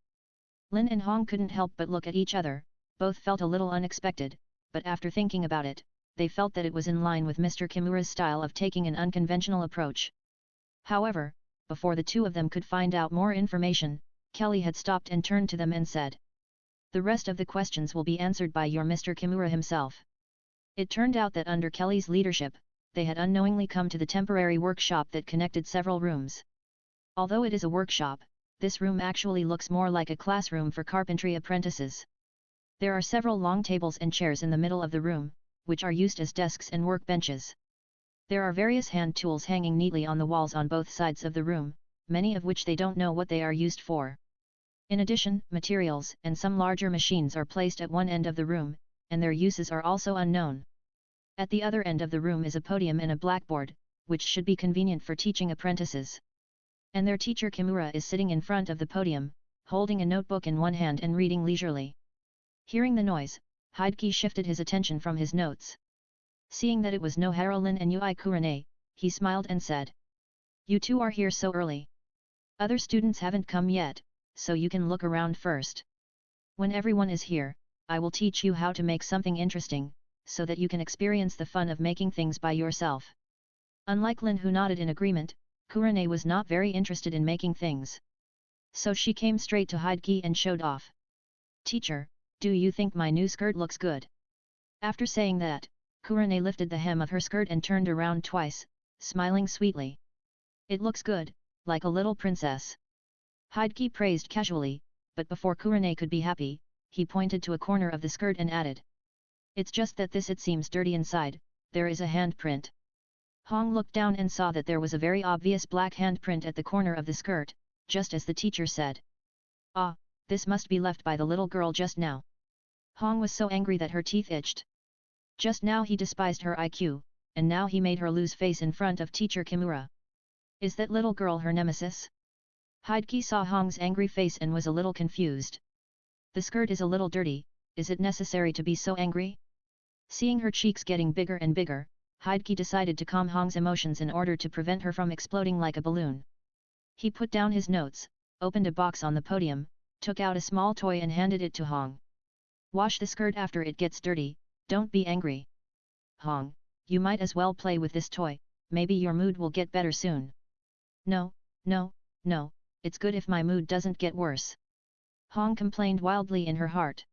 Lin and Hong couldn't help but look at each other, both felt a little unexpected, but after thinking about it, they felt that it was in line with Mr. Kimura's style of taking an unconventional approach. However, before the two of them could find out more information, Kelly had stopped and turned to them and said, "The rest of the questions will be answered by your Mr. Kimura himself." It turned out that under Kelly's leadership, they had unknowingly come to the temporary workshop that connected several rooms. Although it is a workshop, this room actually looks more like a classroom for carpentry apprentices. There are several long tables and chairs in the middle of the room, which are used as desks and workbenches. There are various hand tools hanging neatly on the walls on both sides of the room, many of which they don't know what they are used for. In addition, materials and some larger machines are placed at one end of the room, and their uses are also unknown. At the other end of the room is a podium and a blackboard, which should be convenient for teaching apprentices. And their teacher Kimura is sitting in front of the podium, holding a notebook in one hand and reading leisurely. Hearing the noise, Hideki shifted his attention from his notes. Seeing that it was Nohara Rin and Yui Kurane, he smiled and said, "You two are here so early. Other students haven't come yet, so you can look around first. When everyone is here, I will teach you how to make something interesting, so that you can experience the fun of making things by yourself." Unlike Lin, who nodded in agreement, Kurane was not very interested in making things. So she came straight to Hideki and showed off. "Teacher, do you think my new skirt looks good?" After saying that, Kurane lifted the hem of her skirt and turned around twice, smiling sweetly. "It looks good, like a little princess." Hideki praised casually, but before Kurane could be happy, he pointed to a corner of the skirt and added, "It's just that it seems dirty inside, there is a handprint." Hong looked down and saw that there was a very obvious black handprint at the corner of the skirt, just as the teacher said. "Ah, this must be left by the little girl just now." Hong was so angry that her teeth itched. Just now he despised her IQ, and now he made her lose face in front of teacher Kimura. Is that little girl her nemesis? Hideki saw Hong's angry face and was a little confused. The skirt is a little dirty, is it necessary to be so angry? Seeing her cheeks getting bigger and bigger, Hideki decided to calm Hong's emotions in order to prevent her from exploding like a balloon. He put down his notes, opened a box on the podium, took out a small toy and handed it to Hong. Wash the skirt after it gets dirty, don't be angry. Hong, you might as well play with this toy, maybe your mood will get better soon. No, it's good if my mood doesn't get worse. Hong complained wildly in her heart.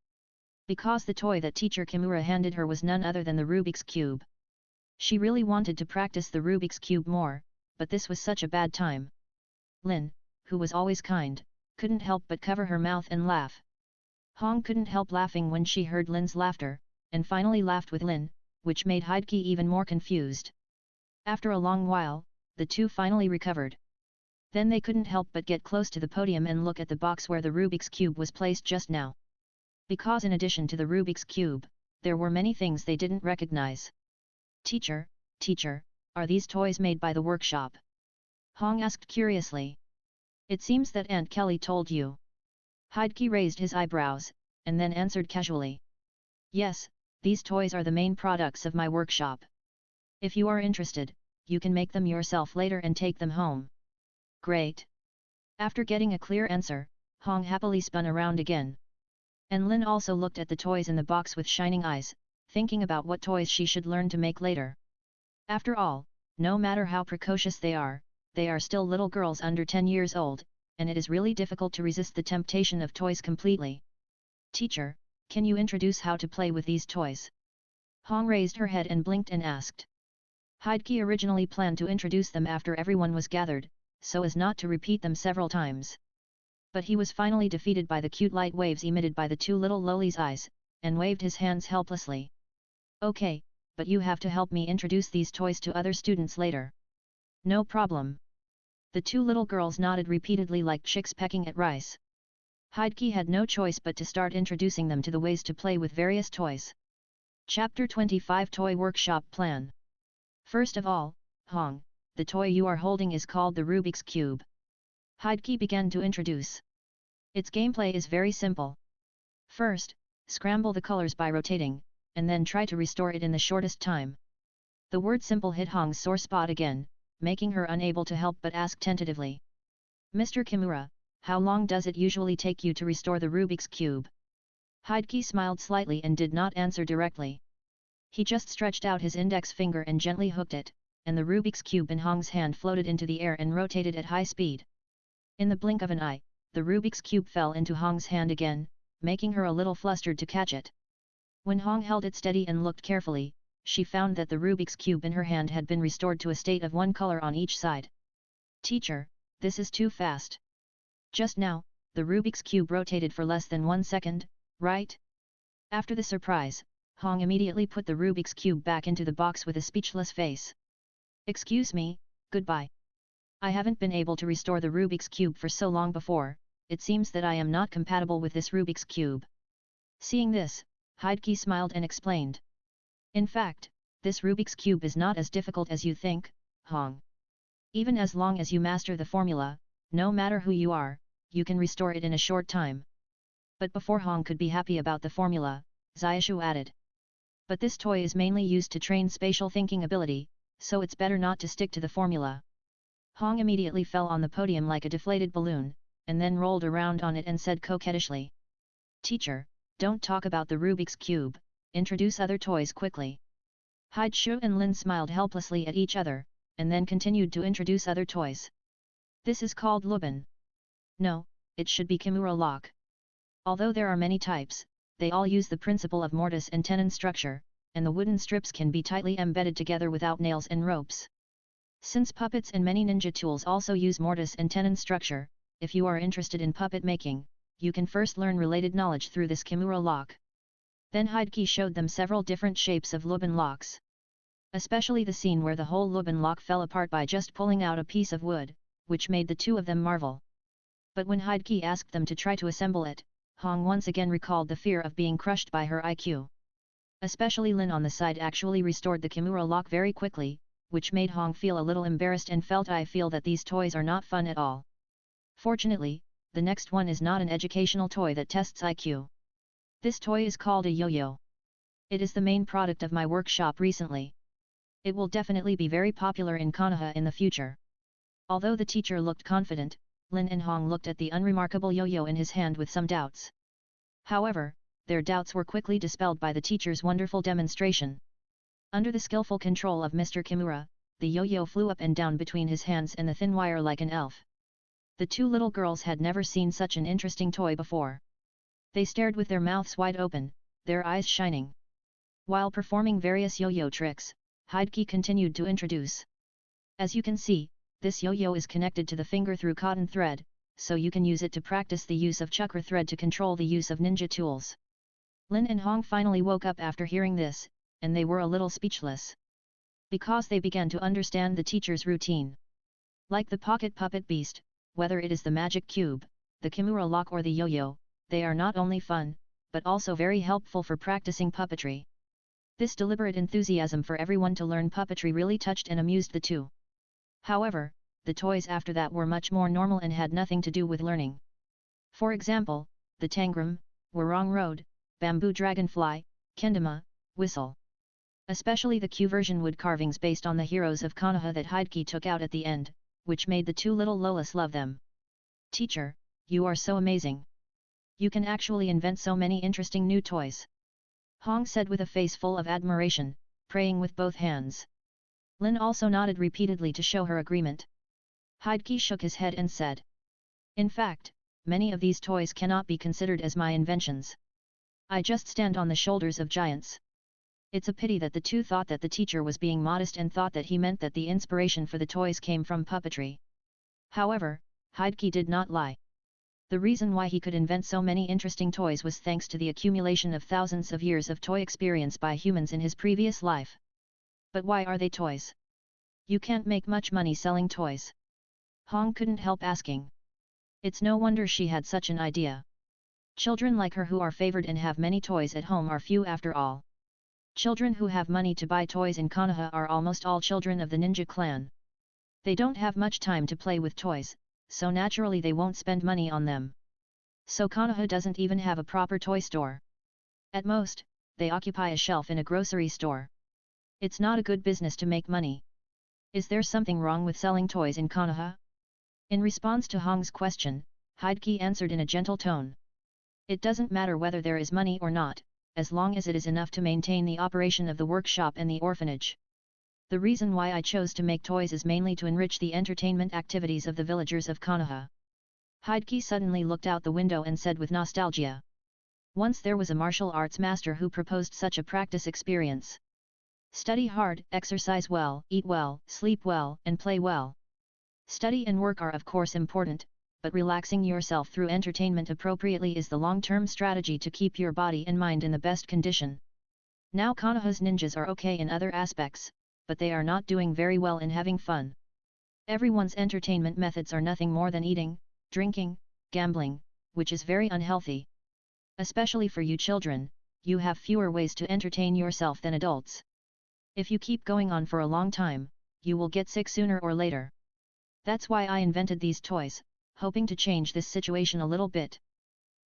Because the toy that teacher Kimura handed her was none other than the Rubik's Cube. She really wanted to practice the Rubik's Cube more, but this was such a bad time. Lin, who was always kind, couldn't help but cover her mouth and laugh. Hong couldn't help laughing when she heard Lin's laughter, and finally laughed with Lin, which made Hideki even more confused. After a long while, the two finally recovered. Then they couldn't help but get close to the podium and look at the box where the Rubik's Cube was placed just now. Because in addition to the Rubik's Cube, there were many things they didn't recognize. Teacher, are these toys made by the workshop? Hong asked curiously. It seems that Aunt Kelly told you. Hideki raised his eyebrows, and then answered casually. Yes, these toys are the main products of my workshop. If you are interested, you can make them yourself later and take them home. Great. After getting a clear answer, Hong happily spun around again. And Lin also looked at the toys in the box with shining eyes, thinking about what toys she should learn to make later. After all, no matter how precocious they are still little girls under 10 years old, and it is really difficult to resist the temptation of toys completely. Teacher, can you introduce how to play with these toys? Hong raised her head and blinked and asked. Hideki originally planned to introduce them after everyone was gathered, so as not to repeat them several times. But he was finally defeated by the cute light waves emitted by the two little lolies' eyes, and waved his hands helplessly. Okay, but you have to help me introduce these toys to other students later. No problem. The two little girls nodded repeatedly like chicks pecking at rice. Hideki had no choice but to start introducing them to the ways to play with various toys. Chapter 25 Toy Workshop Plan. First of all, Hong, the toy you are holding is called the Rubik's Cube. Hideki began to introduce. Its gameplay is very simple. First, scramble the colors by rotating, and then try to restore it in the shortest time. The word simple hit Hong's sore spot again, making her unable to help but ask tentatively. Mr. Kimura, how long does it usually take you to restore the Rubik's Cube? Hideki smiled slightly and did not answer directly. He just stretched out his index finger and gently hooked it, and the Rubik's Cube in Hong's hand floated into the air and rotated at high speed. In the blink of an eye, the Rubik's Cube fell into Hong's hand again, making her a little flustered to catch it. When Hong held it steady and looked carefully, she found that the Rubik's Cube in her hand had been restored to a state of one color on each side. Teacher, this is too fast. Just now, the Rubik's Cube rotated for less than 1 second, right? After the surprise, Hong immediately put the Rubik's Cube back into the box with a speechless face. Excuse me, goodbye. I haven't been able to restore the Rubik's Cube for so long before, it seems that I am not compatible with this Rubik's Cube. Seeing this, Hideki smiled and explained. In fact, this Rubik's Cube is not as difficult as you think, Hong. Even as long as you master the formula, no matter who you are, you can restore it in a short time. But before Hong could be happy about the formula, Xiaoshu added. But this toy is mainly used to train spatial thinking ability, so it's better not to stick to the formula. Hong immediately fell on the podium like a deflated balloon, and then rolled around on it and said coquettishly. Teacher, don't talk about the Rubik's Cube, introduce other toys quickly. Hideshu and Lin smiled helplessly at each other, and then continued to introduce other toys. This is called Lubin. No, it should be Kimura lock. Although there are many types, they all use the principle of mortise and tenon structure, and the wooden strips can be tightly embedded together without nails and ropes. Since puppets and many ninja tools also use mortise and tenon structure, if you are interested in puppet making, you can first learn related knowledge through this Kimura lock. Then Hideki showed them several different shapes of Lubin locks. Especially the scene where the whole Lubin lock fell apart by just pulling out a piece of wood, which made the two of them marvel. But when Hideki asked them to try to assemble it, Hong once again recalled the fear of being crushed by her IQ. Especially Lin on the side actually restored the Kimura lock very quickly, which made Hong feel a little embarrassed and felt I feel that these toys are not fun at all. Fortunately, the next one is not an educational toy that tests IQ. This toy is called a yo-yo. It is the main product of my workshop recently. It will definitely be very popular in Konoha in the future. Although the teacher looked confident, Lin and Hong looked at the unremarkable yo-yo in his hand with some doubts. However, their doubts were quickly dispelled by the teacher's wonderful demonstration. Under the skillful control of Mr. Kimura, the yo-yo flew up and down between his hands and the thin wire like an elf. The two little girls had never seen such an interesting toy before. They stared with their mouths wide open, their eyes shining. While performing various yo-yo tricks, Hideki continued to introduce. As you can see, this yo-yo is connected to the finger through cotton thread, so you can use it to practice the use of chakra thread to control the use of ninja tools. Lin and Hong finally woke up after hearing this, and they were a little speechless. Because they began to understand the teacher's routine. Like the pocket puppet beast, whether it is the magic cube, the Kimura lock or the yo-yo, they are not only fun, but also very helpful for practicing puppetry. This deliberate enthusiasm for everyone to learn puppetry really touched and amused the two. However, the toys after that were much more normal and had nothing to do with learning. For example, the tangram, Warong Road, bamboo dragonfly, kendama, whistle. Especially the Q version wood carvings based on the heroes of Konoha that Hideki took out at the end, which made the two little Lolas love them. Teacher, you are so amazing. You can actually invent so many interesting new toys. Hong said with a face full of admiration, praying with both hands. Lin also nodded repeatedly to show her agreement. Hideki shook his head and said. In fact, many of these toys cannot be considered as my inventions. I just stand on the shoulders of giants. It's a pity that the two thought that the teacher was being modest and thought that he meant that the inspiration for the toys came from puppetry. However, Hideki did not lie. The reason why he could invent so many interesting toys was thanks to the accumulation of thousands of years of toy experience by humans in his previous life. But why are they toys? You can't make much money selling toys. Hong couldn't help asking. It's no wonder she had such an idea. Children like her who are favored and have many toys at home are few after all. Children who have money to buy toys in Konoha are almost all children of the ninja clan. They don't have much time to play with toys, so naturally they won't spend money on them. So Konoha doesn't even have a proper toy store. At most, they occupy a shelf in a grocery store. It's not a good business to make money. Is there something wrong with selling toys in Konoha? In response to Hong's question, Hideki answered in a gentle tone. It doesn't matter whether there is money or not, as long as it is enough to maintain the operation of the workshop and the orphanage. The reason why I chose to make toys is mainly to enrich the entertainment activities of the villagers of Konoha. Hideki suddenly looked out the window and said with nostalgia. Once there was a martial arts master who proposed such a practice experience. Study hard, exercise well, eat well, sleep well, and play well. Study and work are of course important, but relaxing yourself through entertainment appropriately is the long-term strategy to keep your body and mind in the best condition. Now Konoha's ninjas are okay in other aspects, but they are not doing very well in having fun. Everyone's entertainment methods are nothing more than eating, drinking, gambling, which is very unhealthy. Especially for you children, you have fewer ways to entertain yourself than adults. If you keep going on for a long time, you will get sick sooner or later. That's why I invented these toys, hoping to change this situation a little bit.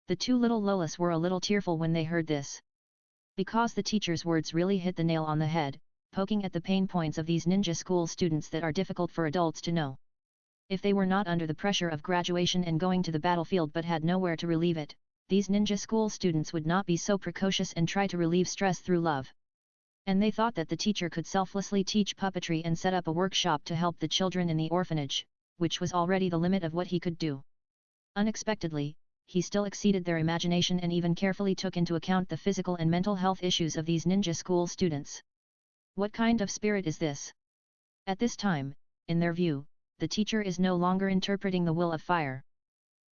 The two little Lolas were a little tearful when they heard this. Because the teacher's words really hit the nail on the head, poking at the pain points of these ninja school students that are difficult for adults to know. If they were not under the pressure of graduation and going to the battlefield but had nowhere to relieve it, these ninja school students would not be so precocious and try to relieve stress through love. And they thought that the teacher could selflessly teach puppetry and set up a workshop to help the children in the orphanage, which was already the limit of what he could do. Unexpectedly, he still exceeded their imagination and even carefully took into account the physical and mental health issues of these ninja school students. What kind of spirit is this? At this time, in their view, the teacher is no longer interpreting the will of fire.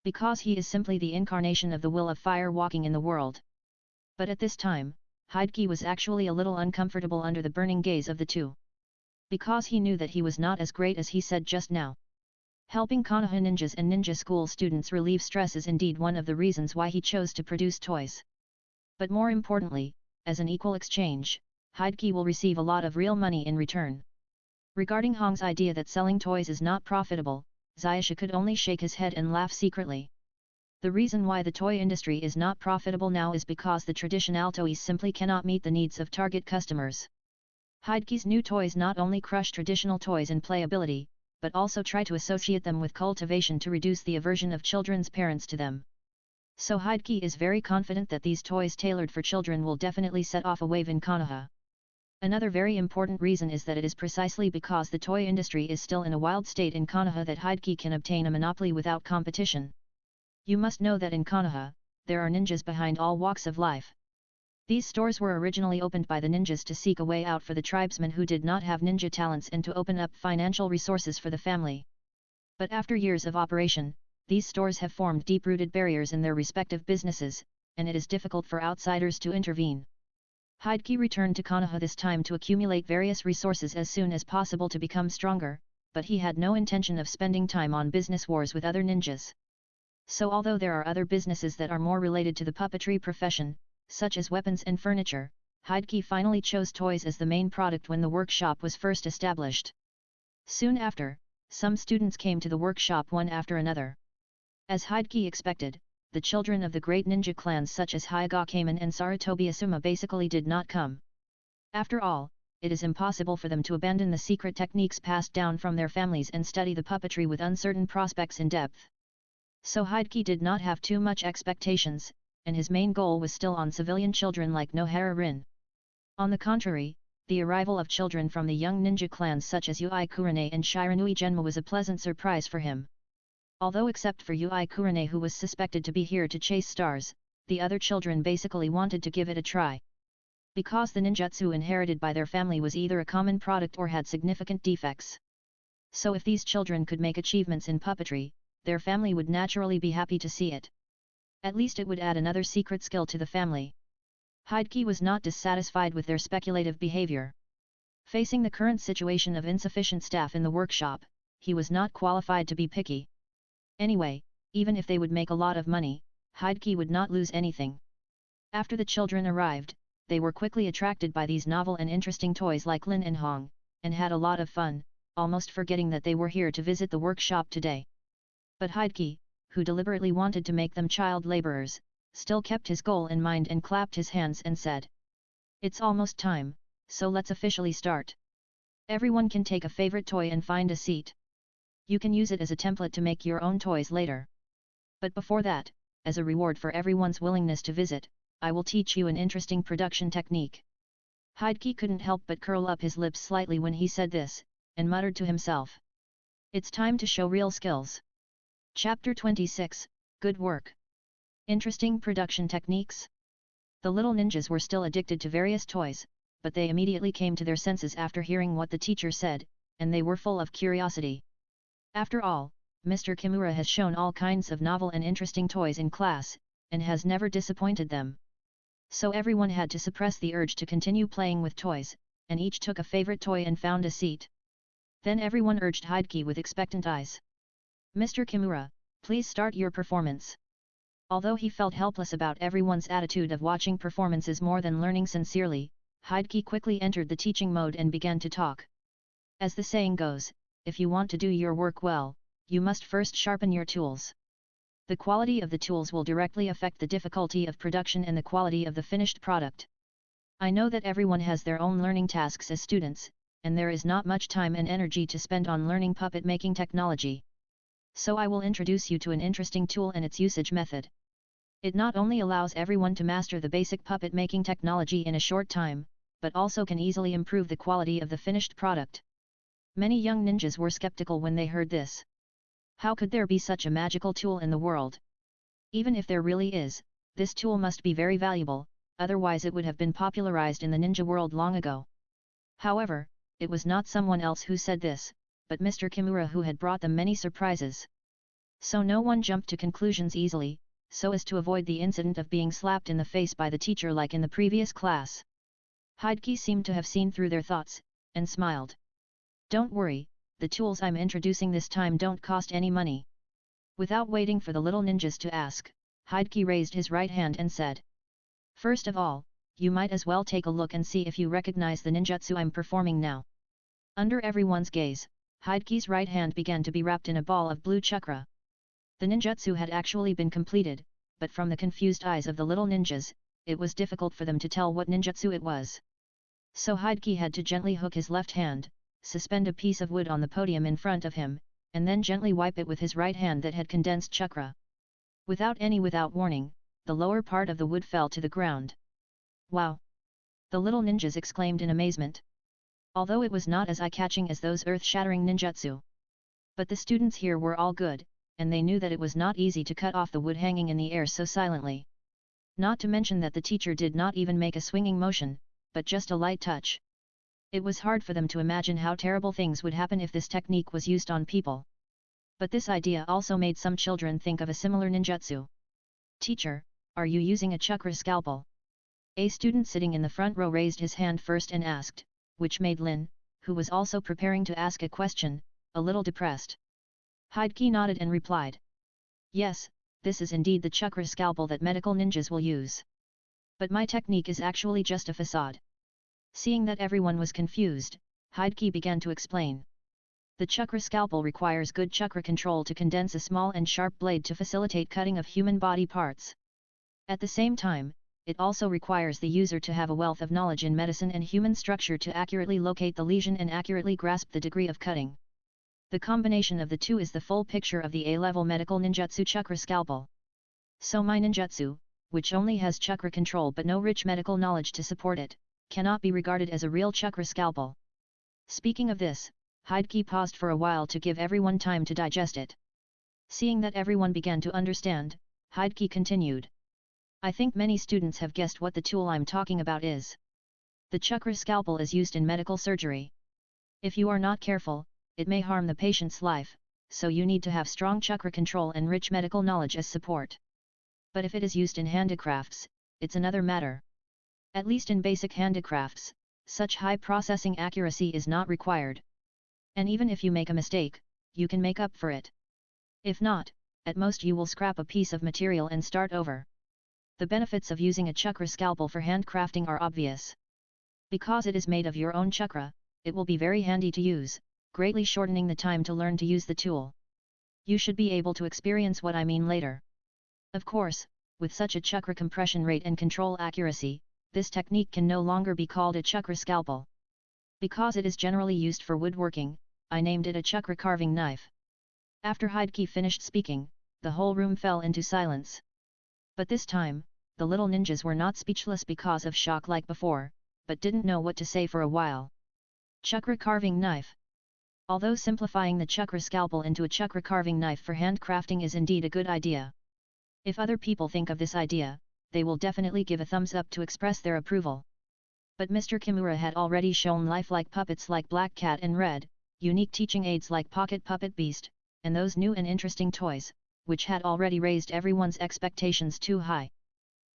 Because he is simply the incarnation of the will of fire walking in the world. But at this time, Hideki was actually a little uncomfortable under the burning gaze of the two. Because he knew that he was not as great as he said just now. Helping Konoha ninjas and ninja school students relieve stress is indeed one of the reasons why he chose to produce toys. But more importantly, as an equal exchange, Hideki will receive a lot of real money in return. Regarding Hong's idea that selling toys is not profitable, Zayasha could only shake his head and laugh secretly. The reason why the toy industry is not profitable now is because the traditional toys simply cannot meet the needs of target customers. Hideki's new toys not only crush traditional toys in playability, but also try to associate them with cultivation to reduce the aversion of children's parents to them. So Hideki is very confident that these toys tailored for children will definitely set off a wave in Konoha. Another very important reason is that it is precisely because the toy industry is still in a wild state in Konoha that Hideki can obtain a monopoly without competition. You must know that in Konoha, there are ninjas behind all walks of life. These stores were originally opened by the ninjas to seek a way out for the tribesmen who did not have ninja talents and to open up financial resources for the family. But after years of operation, these stores have formed deep-rooted barriers in their respective businesses, and it is difficult for outsiders to intervene. Hideki returned to Konoha this time to accumulate various resources as soon as possible to become stronger, but he had no intention of spending time on business wars with other ninjas. So although there are other businesses that are more related to the puppetry profession, such as weapons and furniture, Hideki finally chose toys as the main product when the workshop was first established. Soon after, some students came to the workshop one after another. As Hideki expected, the children of the great ninja clans such as Hyagakeman and Sarutobi Asuma basically did not come. After all, it is impossible for them to abandon the secret techniques passed down from their families and study the puppetry with uncertain prospects in depth. So Hideki did not have too much expectations, and his main goal was still on civilian children like Nohara Rin. On the contrary, the arrival of children from the young ninja clans such as Yui Kurane and Shiranui Genma was a pleasant surprise for him. Although except for Yui Kurane who was suspected to be here to chase stars, the other children basically wanted to give it a try. Because the ninjutsu inherited by their family was either a common product or had significant defects. So if these children could make achievements in puppetry, their family would naturally be happy to see it. At least it would add another secret skill to the family. Hideki was not dissatisfied with their speculative behavior. Facing the current situation of insufficient staff in the workshop, he was not qualified to be picky. Anyway, even if they would make a lot of money, Hideki would not lose anything. After the children arrived, they were quickly attracted by these novel and interesting toys like Lin and Hong, and had a lot of fun, almost forgetting that they were here to visit the workshop today. But Hideki, who deliberately wanted to make them child laborers, still kept his goal in mind and clapped his hands and said, "It's almost time, so let's officially start. Everyone can take a favorite toy and find a seat. You can use it as a template to make your own toys later. But before that, as a reward for everyone's willingness to visit, I will teach you an interesting production technique." Hideki couldn't help but curl up his lips slightly when he said this, and muttered to himself, "It's time to show real skills." Chapter 26, Good Work. Interesting production techniques? The little ninjas were still addicted to various toys, but they immediately came to their senses after hearing what the teacher said, and they were full of curiosity. After all, Mr. Kimura has shown all kinds of novel and interesting toys in class, and has never disappointed them. So everyone had to suppress the urge to continue playing with toys, and each took a favorite toy and found a seat. Then everyone urged Hideki with expectant eyes. "Mr. Kimura, please start your performance." Although he felt helpless about everyone's attitude of watching performances more than learning sincerely, Hideki quickly entered the teaching mode and began to talk. As the saying goes, if you want to do your work well, you must first sharpen your tools. The quality of the tools will directly affect the difficulty of production and the quality of the finished product. I know that everyone has their own learning tasks as students, and there is not much time and energy to spend on learning puppet making technology. So I will introduce you to an interesting tool and its usage method. It not only allows everyone to master the basic puppet making technology in a short time, but also can easily improve the quality of the finished product. Many young ninjas were skeptical when they heard this. How could there be such a magical tool in the world? Even if there really is, this tool must be very valuable, otherwise it would have been popularized in the ninja world long ago. However, it was not someone else who said this, but Mr. Kimura who had brought them many surprises. So no one jumped to conclusions easily, so as to avoid the incident of being slapped in the face by the teacher like in the previous class. Hideki seemed to have seen through their thoughts, and smiled. "Don't worry, the tools I'm introducing this time don't cost any money." Without waiting for the little ninjas to ask, Hideki raised his right hand and said, "First of all, you might as well take a look and see if you recognize the ninjutsu I'm performing now. Under everyone's gaze, Hideki's right hand began to be wrapped in a ball of blue chakra. The ninjutsu had actually been completed, but from the confused eyes of the little ninjas, it was difficult for them to tell what ninjutsu it was. So Hideki had to gently hook his left hand, suspend a piece of wood on the podium in front of him, and then gently wipe it with his right hand that had condensed chakra. Without warning, the lower part of the wood fell to the ground. Wow! The little ninjas exclaimed in amazement. Although it was not as eye-catching as those earth-shattering ninjutsu. But the students here were all good, and they knew that it was not easy to cut off the wood hanging in the air so silently. Not to mention that the teacher did not even make a swinging motion, but just a light touch. It was hard for them to imagine how terrible things would happen if this technique was used on people. But this idea also made some children think of a similar ninjutsu. Teacher, are you using a chakra scalpel? A student sitting in the front row raised his hand first and asked, which made Lin, who was also preparing to ask a question, a little depressed. Hideki nodded and replied. Yes, this is indeed the chakra scalpel that medical ninjas will use. But my technique is actually just a facade. Seeing that everyone was confused, Hideki began to explain. The chakra scalpel requires good chakra control to condense a small and sharp blade to facilitate cutting of human body parts. At the same time, it also requires the user to have a wealth of knowledge in medicine and human structure to accurately locate the lesion and accurately grasp the degree of cutting. The combination of the two is the full picture of the A-level medical ninjutsu chakra scalpel. So my ninjutsu, which only has chakra control but no rich medical knowledge to support it, cannot be regarded as a real chakra scalpel. Speaking of this, Hideki paused for a while to give everyone time to digest it. Seeing that everyone began to understand, Hideki continued. I think many students have guessed what the tool I'm talking about is. The chakra scalpel is used in medical surgery. If you are not careful, it may harm the patient's life, so you need to have strong chakra control and rich medical knowledge as support. But if it is used in handicrafts, it's another matter. At least in basic handicrafts, such high processing accuracy is not required. And even if you make a mistake, you can make up for it. If not, at most you will scrap a piece of material and start over. The benefits of using a chakra scalpel for handcrafting are obvious. Because it is made of your own chakra, it will be very handy to use, greatly shortening the time to learn to use the tool. You should be able to experience what I mean later. Of course, with such a chakra compression rate and control accuracy, this technique can no longer be called a chakra scalpel. Because it is generally used for woodworking, I named it a chakra carving knife. After Hideki finished speaking, the whole room fell into silence. But this time, the little ninjas were not speechless because of shock like before, but didn't know what to say for a while. Chakra carving knife. Although simplifying the chakra scalpel into a chakra carving knife for handcrafting is indeed a good idea. If other people think of this idea, they will definitely give a thumbs up to express their approval. But Mr. Kimura had already shown lifelike puppets like Black Cat and Red, unique teaching aids like Pocket Puppet Beast, and those new and interesting toys, which had already raised everyone's expectations too high.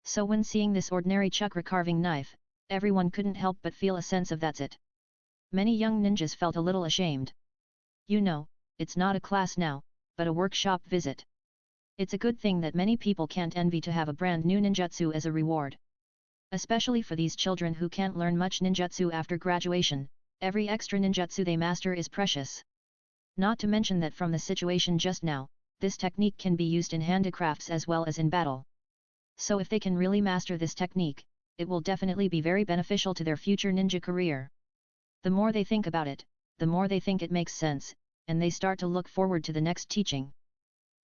So when seeing this ordinary chakra carving knife, everyone couldn't help but feel a sense of that's it. Many young ninjas felt a little ashamed. You know, it's not a class now, but a workshop visit. It's a good thing that many people can't envy to have a brand new ninjutsu as a reward. Especially for these children who can't learn much ninjutsu after graduation, every extra ninjutsu they master is precious. Not to mention that from the situation just now, this technique can be used in handicrafts as well as in battle. So if they can really master this technique, it will definitely be very beneficial to their future ninja career. The more they think about it, the more they think it makes sense, and they start to look forward to the next teaching.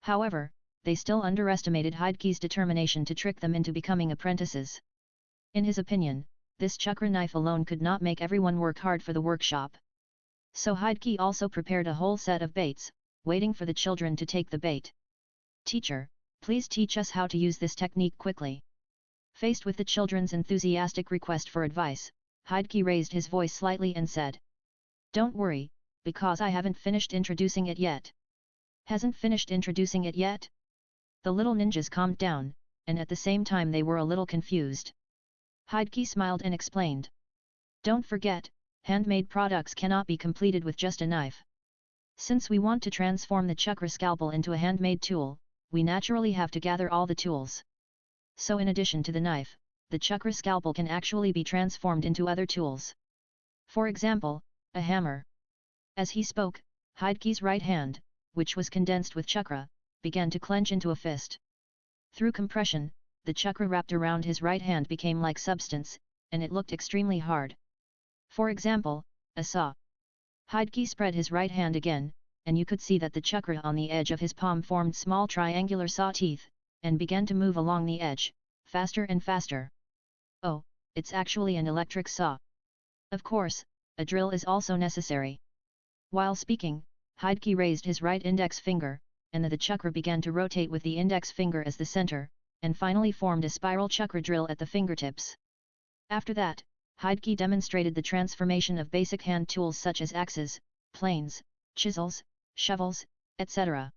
However, they still underestimated Hideki's determination to trick them into becoming apprentices. In his opinion, this chakra knife alone could not make everyone work hard for the workshop. So Hideki also prepared a whole set of baits, waiting for the children to take the bait. Teacher, please teach us how to use this technique quickly. Faced with the children's enthusiastic request for advice, Hideki raised his voice slightly and said, Don't worry, because I haven't finished introducing it yet. Hasn't finished introducing it yet? The little ninjas calmed down, and at the same time they were a little confused. Hideki smiled and explained. Don't forget, handmade products cannot be completed with just a knife. Since we want to transform the chakra scalpel into a handmade tool, we naturally have to gather all the tools. So in addition to the knife, the Chakra scalpel can actually be transformed into other tools. For example, a hammer. As he spoke, Hideki's right hand, which was condensed with Chakra, began to clench into a fist. Through compression, the Chakra wrapped around his right hand became like substance, and it looked extremely hard. For example, a saw. Hideki spread his right hand again, and you could see that the Chakra on the edge of his palm formed small triangular saw teeth, and began to move along the edge, faster and faster. Oh, it's actually an electric saw. Of course, a drill is also necessary. While speaking, Hideki raised his right index finger, and the Chakra began to rotate with the index finger as the center, and finally formed a spiral Chakra drill at the fingertips. After that, Hideki demonstrated the transformation of basic hand tools such as axes, planes, chisels, shovels, etc.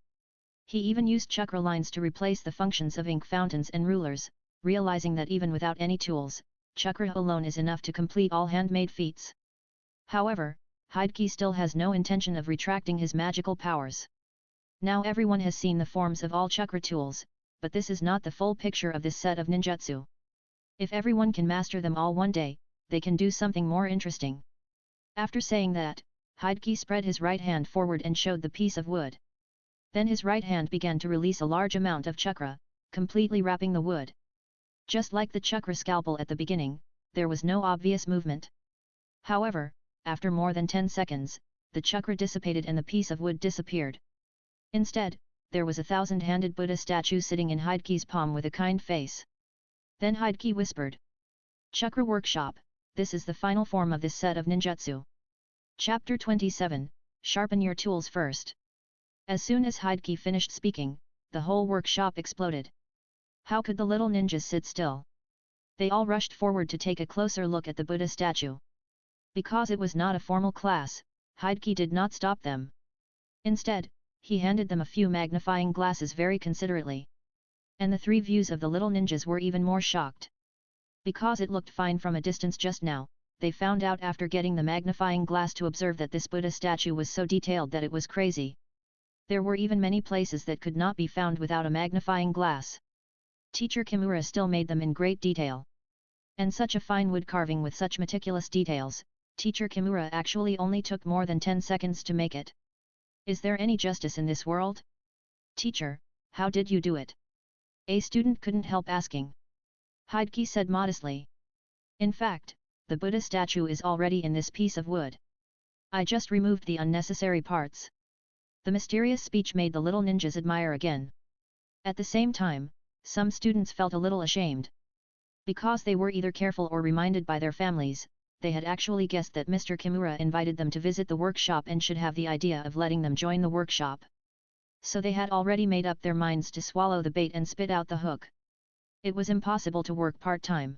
He even used Chakra lines to replace the functions of ink fountains and rulers, realizing that even without any tools, Chakra alone is enough to complete all handmade feats. However, Hideki still has no intention of retracting his magical powers. Now everyone has seen the forms of all Chakra tools, but this is not the full picture of this set of ninjutsu. If everyone can master them all one day, they can do something more interesting. After saying that, Hideki spread his right hand forward and showed the piece of wood. Then his right hand began to release a large amount of Chakra, completely wrapping the wood. Just like the Chakra scalpel at the beginning, there was no obvious movement. However, after more than 10 seconds, the Chakra dissipated and the piece of wood disappeared. Instead, there was a 1,000-handed Buddha statue sitting in Hideki's palm with a kind face. Then Hideki whispered, "Chakra Workshop, this is the final form of this set of ninjutsu. Chapter 27, Sharpen your tools first." As soon as Hideki finished speaking, the whole workshop exploded. How could the little ninjas sit still? They all rushed forward to take a closer look at the Buddha statue. Because it was not a formal class, Hideki did not stop them. Instead, he handed them a few magnifying glasses very considerately. And the 3 views of the little ninjas were even more shocked. Because it looked fine from a distance just now, they found out after getting the magnifying glass to observe that this Buddha statue was so detailed that it was crazy. There were even many places that could not be found without a magnifying glass. Teacher Kimura still made them in great detail. And such a fine wood carving with such meticulous details, Teacher Kimura actually only took more than 10 seconds to make it. Is there any justice in this world? Teacher, how did you do it? A student couldn't help asking. Hideki said modestly. In fact, the Buddha statue is already in this piece of wood. I just removed the unnecessary parts. The mysterious speech made the little ninjas admire again. At the same time, some students felt a little ashamed. Because they were either careful or reminded by their families, they had actually guessed that Mr. Kimura invited them to visit the workshop and should have the idea of letting them join the workshop. So they had already made up their minds to swallow the bait and spit out the hook. It was impossible to work part-time.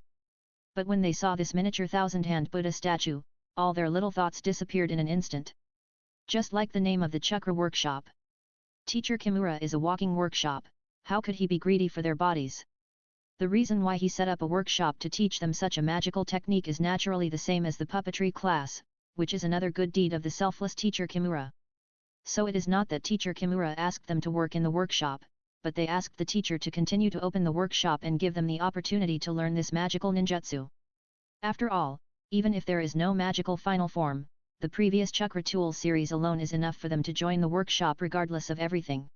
But when they saw this miniature 1,000-hand Buddha statue, all their little thoughts disappeared in an instant. Just like the name of the Chakra workshop. Teacher Kimura is a walking workshop, how could he be greedy for their bodies? The reason why he set up a workshop to teach them such a magical technique is naturally the same as the puppetry class, which is another good deed of the selfless Teacher Kimura. So it is not that Teacher Kimura asked them to work in the workshop, but they asked the teacher to continue to open the workshop and give them the opportunity to learn this magical ninjutsu. After all, even if there is no magical final form, the previous Chakra tool series alone is enough for them to join the workshop regardless of everything.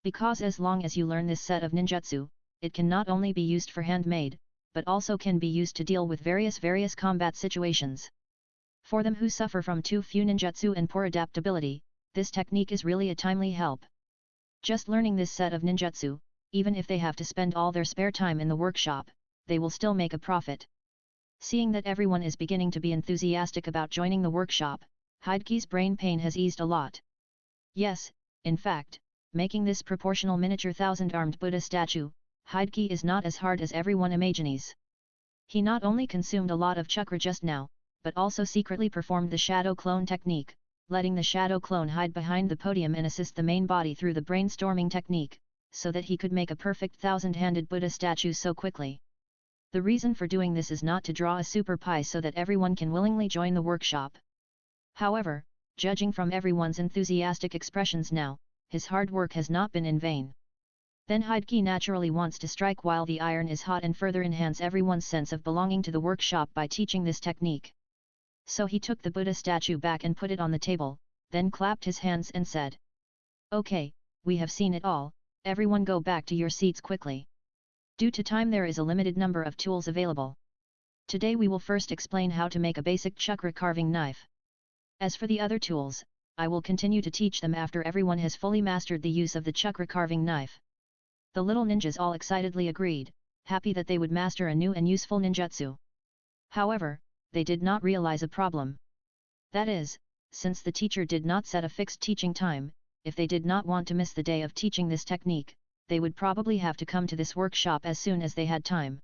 Because as long as you learn this set of ninjutsu, it can not only be used for handmade, but also can be used to deal with various combat situations. For them who suffer from too few ninjutsu and poor adaptability, this technique is really a timely help. Just learning this set of ninjutsu, even if they have to spend all their spare time in the workshop, they will still make a profit. Seeing that everyone is beginning to be enthusiastic about joining the workshop, Hideki's brain pain has eased a lot. Yes, in fact, making this proportional miniature 1,000-armed Buddha statue, Hideki is not as hard as everyone imagines. He not only consumed a lot of Chakra just now, but also secretly performed the shadow clone technique, letting the shadow clone hide behind the podium and assist the main body through the brainstorming technique, so that he could make a perfect 1,000-handed Buddha statue so quickly. The reason for doing this is not to draw a super pie so that everyone can willingly join the workshop. However, judging from everyone's enthusiastic expressions now, his hard work has not been in vain. Then Hideki naturally wants to strike while the iron is hot and further enhance everyone's sense of belonging to the workshop by teaching this technique. So he took the Buddha statue back and put it on the table, then clapped his hands and said, "Okay, we have seen it all, everyone go back to your seats quickly. Due to time there is a limited number of tools available. Today we will first explain how to make a basic chakra carving knife. As for the other tools, I will continue to teach them after everyone has fully mastered the use of the chakra carving knife." The little ninjas all excitedly agreed, happy that they would master a new and useful ninjutsu. However, they did not realize a problem. That is, since the teacher did not set a fixed teaching time, if they did not want to miss the day of teaching this technique, they would probably have to come to this workshop as soon as they had time.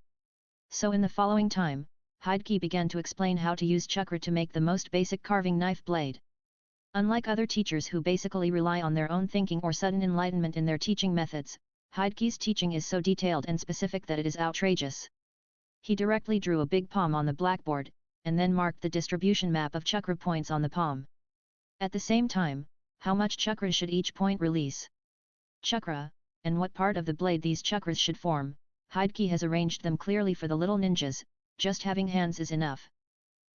So in the following time, Hideki began to explain how to use chakra to make the most basic carving knife blade. Unlike other teachers who basically rely on their own thinking or sudden enlightenment in their teaching methods, Hideki's teaching is so detailed and specific that it is outrageous. He directly drew a big palm on the blackboard, and then marked the distribution map of chakra points on the palm. At the same time, how much chakra should each point release? Chakra, and what part of the blade these chakras should form, Hideki has arranged them clearly for the little ninjas. Just having hands is enough.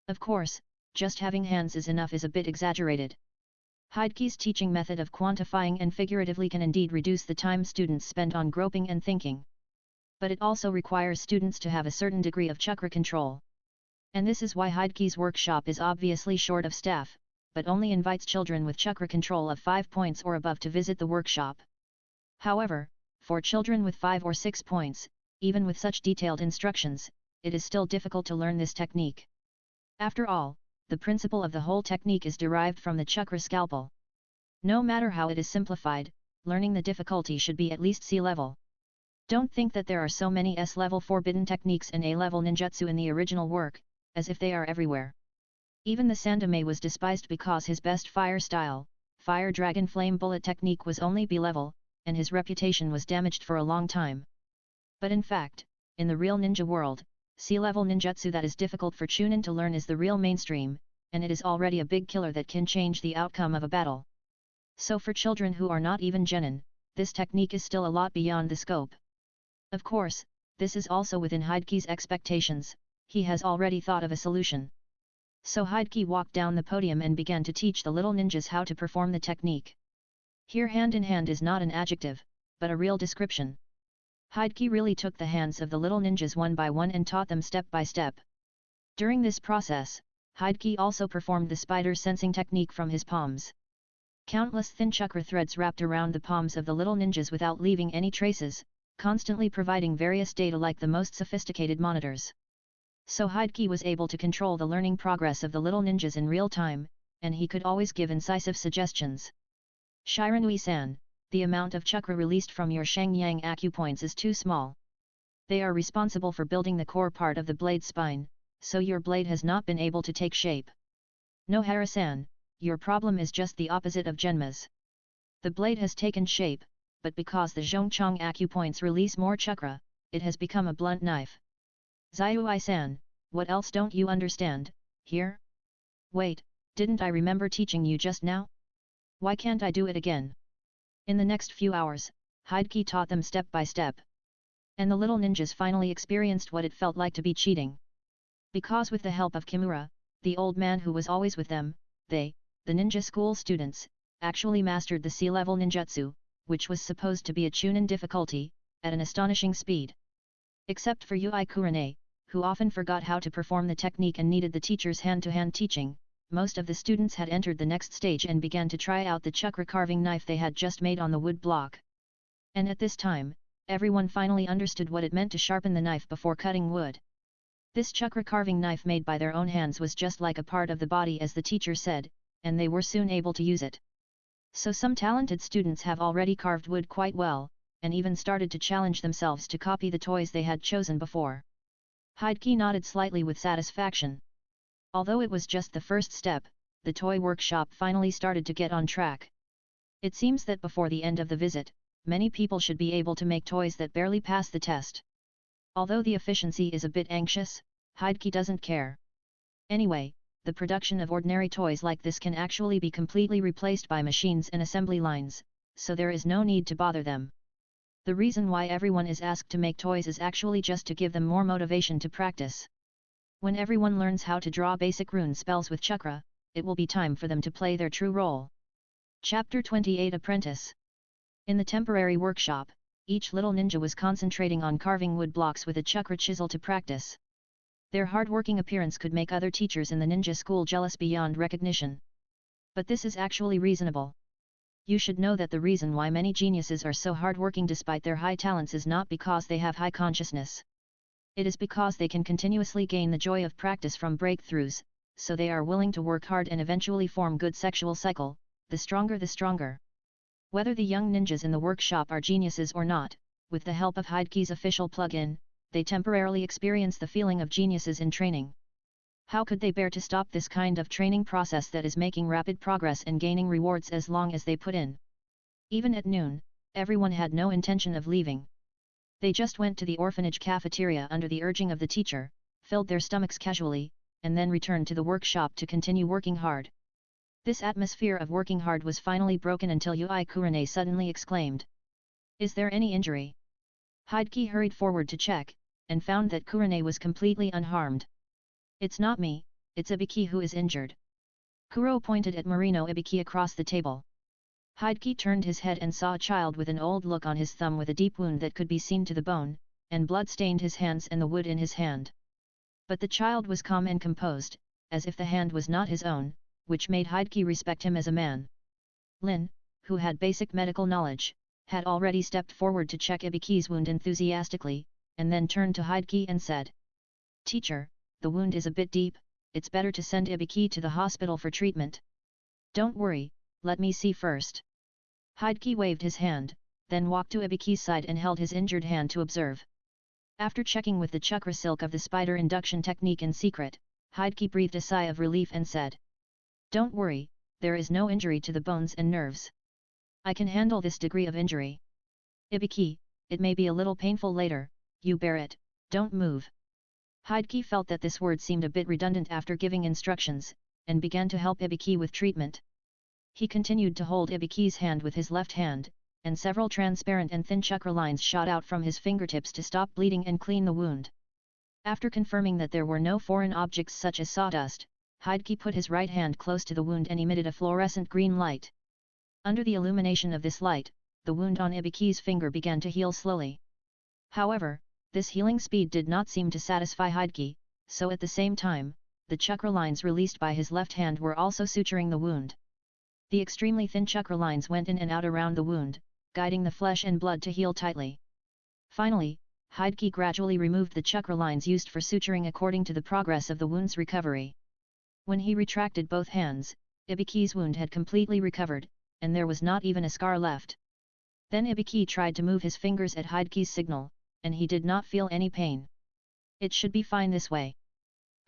Of course, just having hands is enough is a bit exaggerated. Hideki's teaching method of quantifying and figuratively can indeed reduce the time students spend on groping and thinking. But it also requires students to have a certain degree of chakra control. And this is why Hideki's workshop is obviously short of staff, but only invites children with chakra control of 5 points or above to visit the workshop. However, for children with 5 or 6 points, even with such detailed instructions, it is still difficult to learn this technique. After all, the principle of the whole technique is derived from the chakra scalpel. No matter how it is simplified, learning the difficulty should be at least C level. Don't think that there are so many S level forbidden techniques and A level ninjutsu in the original work, as if they are everywhere. Even the Sandame was despised because his best fire style, Fire Dragon Flame Bullet technique was only B level, and his reputation was damaged for a long time. But in fact, in the real ninja world, C-level ninjutsu that is difficult for Chunin to learn is the real mainstream, and it is already a big killer that can change the outcome of a battle. So for children who are not even genin, this technique is still a lot beyond the scope. Of course, this is also within Hideki's expectations. He has already thought of a solution. So Hideki walked down the podium and began to teach the little ninjas how to perform the technique. Here hand in hand is not an adjective, but a real description. Hideki really took the hands of the little ninjas one by one and taught them step by step. During this process, Hideki also performed the spider sensing technique from his palms. Countless thin chakra threads wrapped around the palms of the little ninjas without leaving any traces, constantly providing various data like the most sophisticated monitors. So Hideki was able to control the learning progress of the little ninjas in real time, and he could always give incisive suggestions. Shiranui-san, the amount of chakra released from your Shangyang acupoints is too small. They are responsible for building the core part of the blade spine, so your blade has not been able to take shape. Nohara-san, your problem is just the opposite of Genma's. The blade has taken shape, but because the Zhongchang acupoints release more chakra, it has become a blunt knife. Zayui-san, what else don't you understand, here? Wait, didn't I remember teaching you just now? Why can't I do it again? In the next few hours, Hideki taught them step by step. And the little ninjas finally experienced what it felt like to be cheating. Because with the help of Kimura, the old man who was always with them, they, the ninja school students, actually mastered the C-level ninjutsu, which was supposed to be a Chunin difficulty, at an astonishing speed. Except for Yui Kurane, who often forgot how to perform the technique and needed the teacher's hand-to-hand teaching, most of the students had entered the next stage and began to try out the chakra carving knife they had just made on the wood block. And at this time, everyone finally understood what it meant to sharpen the knife before cutting wood. This chakra carving knife made by their own hands was just like a part of the body as the teacher said, and they were soon able to use it. So some talented students have already carved wood quite well, and even started to challenge themselves to copy the toys they had chosen before. Hideki nodded slightly with satisfaction. Although it was just the first step, the toy workshop finally started to get on track. It seems that before the end of the visit, many people should be able to make toys that barely pass the test. Although the efficiency is a bit anxious, Hideki doesn't care. Anyway, the production of ordinary toys like this can actually be completely replaced by machines and assembly lines, so there is no need to bother them. The reason why everyone is asked to make toys is actually just to give them more motivation to practice. When everyone learns how to draw basic rune spells with Chakra, it will be time for them to play their true role. Chapter 28 Apprentice. In the temporary workshop, each little ninja was concentrating on carving wood blocks with a Chakra chisel to practice. Their hard-working appearance could make other teachers in the ninja school jealous beyond recognition. But this is actually reasonable. You should know that the reason why many geniuses are so hard-working despite their high talents is not because they have high consciousness. It is because they can continuously gain the joy of practice from breakthroughs, so they are willing to work hard and eventually form good sexual cycle, the stronger the stronger. Whether the young ninjas in the workshop are geniuses or not, with the help of Hokage's official plug-in, they temporarily experience the feeling of geniuses in training. How could they bear to stop this kind of training process that is making rapid progress and gaining rewards as long as they put in? Even at noon, everyone had no intention of leaving. They just went to the orphanage cafeteria under the urging of the teacher, filled their stomachs casually, and then returned to the workshop to continue working hard. This atmosphere of working hard was finally broken until Yui Kurane suddenly exclaimed. "Is there any injury?" Hokage hurried forward to check, and found that Kurane was completely unharmed. "It's not me, it's Ibiki who is injured." Kuro pointed at Marino Ibiki across the table. Hokage turned his head and saw a child with an old look on his thumb with a deep wound that could be seen to the bone, and blood stained his hands and the wood in his hand. But the child was calm and composed, as if the hand was not his own, which made Hokage respect him as a man. Lin, who had basic medical knowledge, had already stepped forward to check Ibiki's wound enthusiastically, and then turned to Hokage and said, "Teacher, the wound is a bit deep, it's better to send Ibiki to the hospital for treatment." "Don't worry, let me see first." Hokage waved his hand, then walked to Ibiki's side and held his injured hand to observe. After checking with the Chakra silk of the spider induction technique in secret, Hokage breathed a sigh of relief and said, "Don't worry, there is no injury to the bones and nerves. I can handle this degree of injury. Ibiki, it may be a little painful later, you bear it, don't move." Hokage felt that this word seemed a bit redundant after giving instructions, and began to help Ibiki with treatment. He continued to hold Ibiki's hand with his left hand, and several transparent and thin chakra lines shot out from his fingertips to stop bleeding and clean the wound. After confirming that there were no foreign objects such as sawdust, Hokage put his right hand close to the wound and emitted a fluorescent green light. Under the illumination of this light, the wound on Ibiki's finger began to heal slowly. However, this healing speed did not seem to satisfy Hokage, so at the same time, the chakra lines released by his left hand were also suturing the wound. The extremely thin chakra lines went in and out around the wound, guiding the flesh and blood to heal tightly. Finally, Hokage gradually removed the chakra lines used for suturing according to the progress of the wound's recovery. When he retracted both hands, Ibiki's wound had completely recovered, and there was not even a scar left. Then Ibiki tried to move his fingers at Hokage's signal, and he did not feel any pain. "It should be fine this way."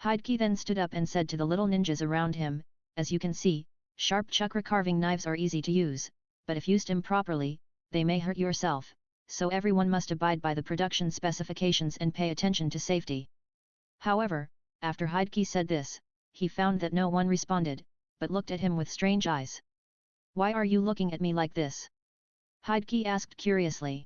Hokage then stood up and said to the little ninjas around him, "As you can see, sharp chakra carving knives are easy to use, but if used improperly, they may hurt yourself, so everyone must abide by the production specifications and pay attention to safety." However, after Hokage said this, he found that no one responded, but looked at him with strange eyes. "Why are you looking at me like this?" Hokage asked curiously.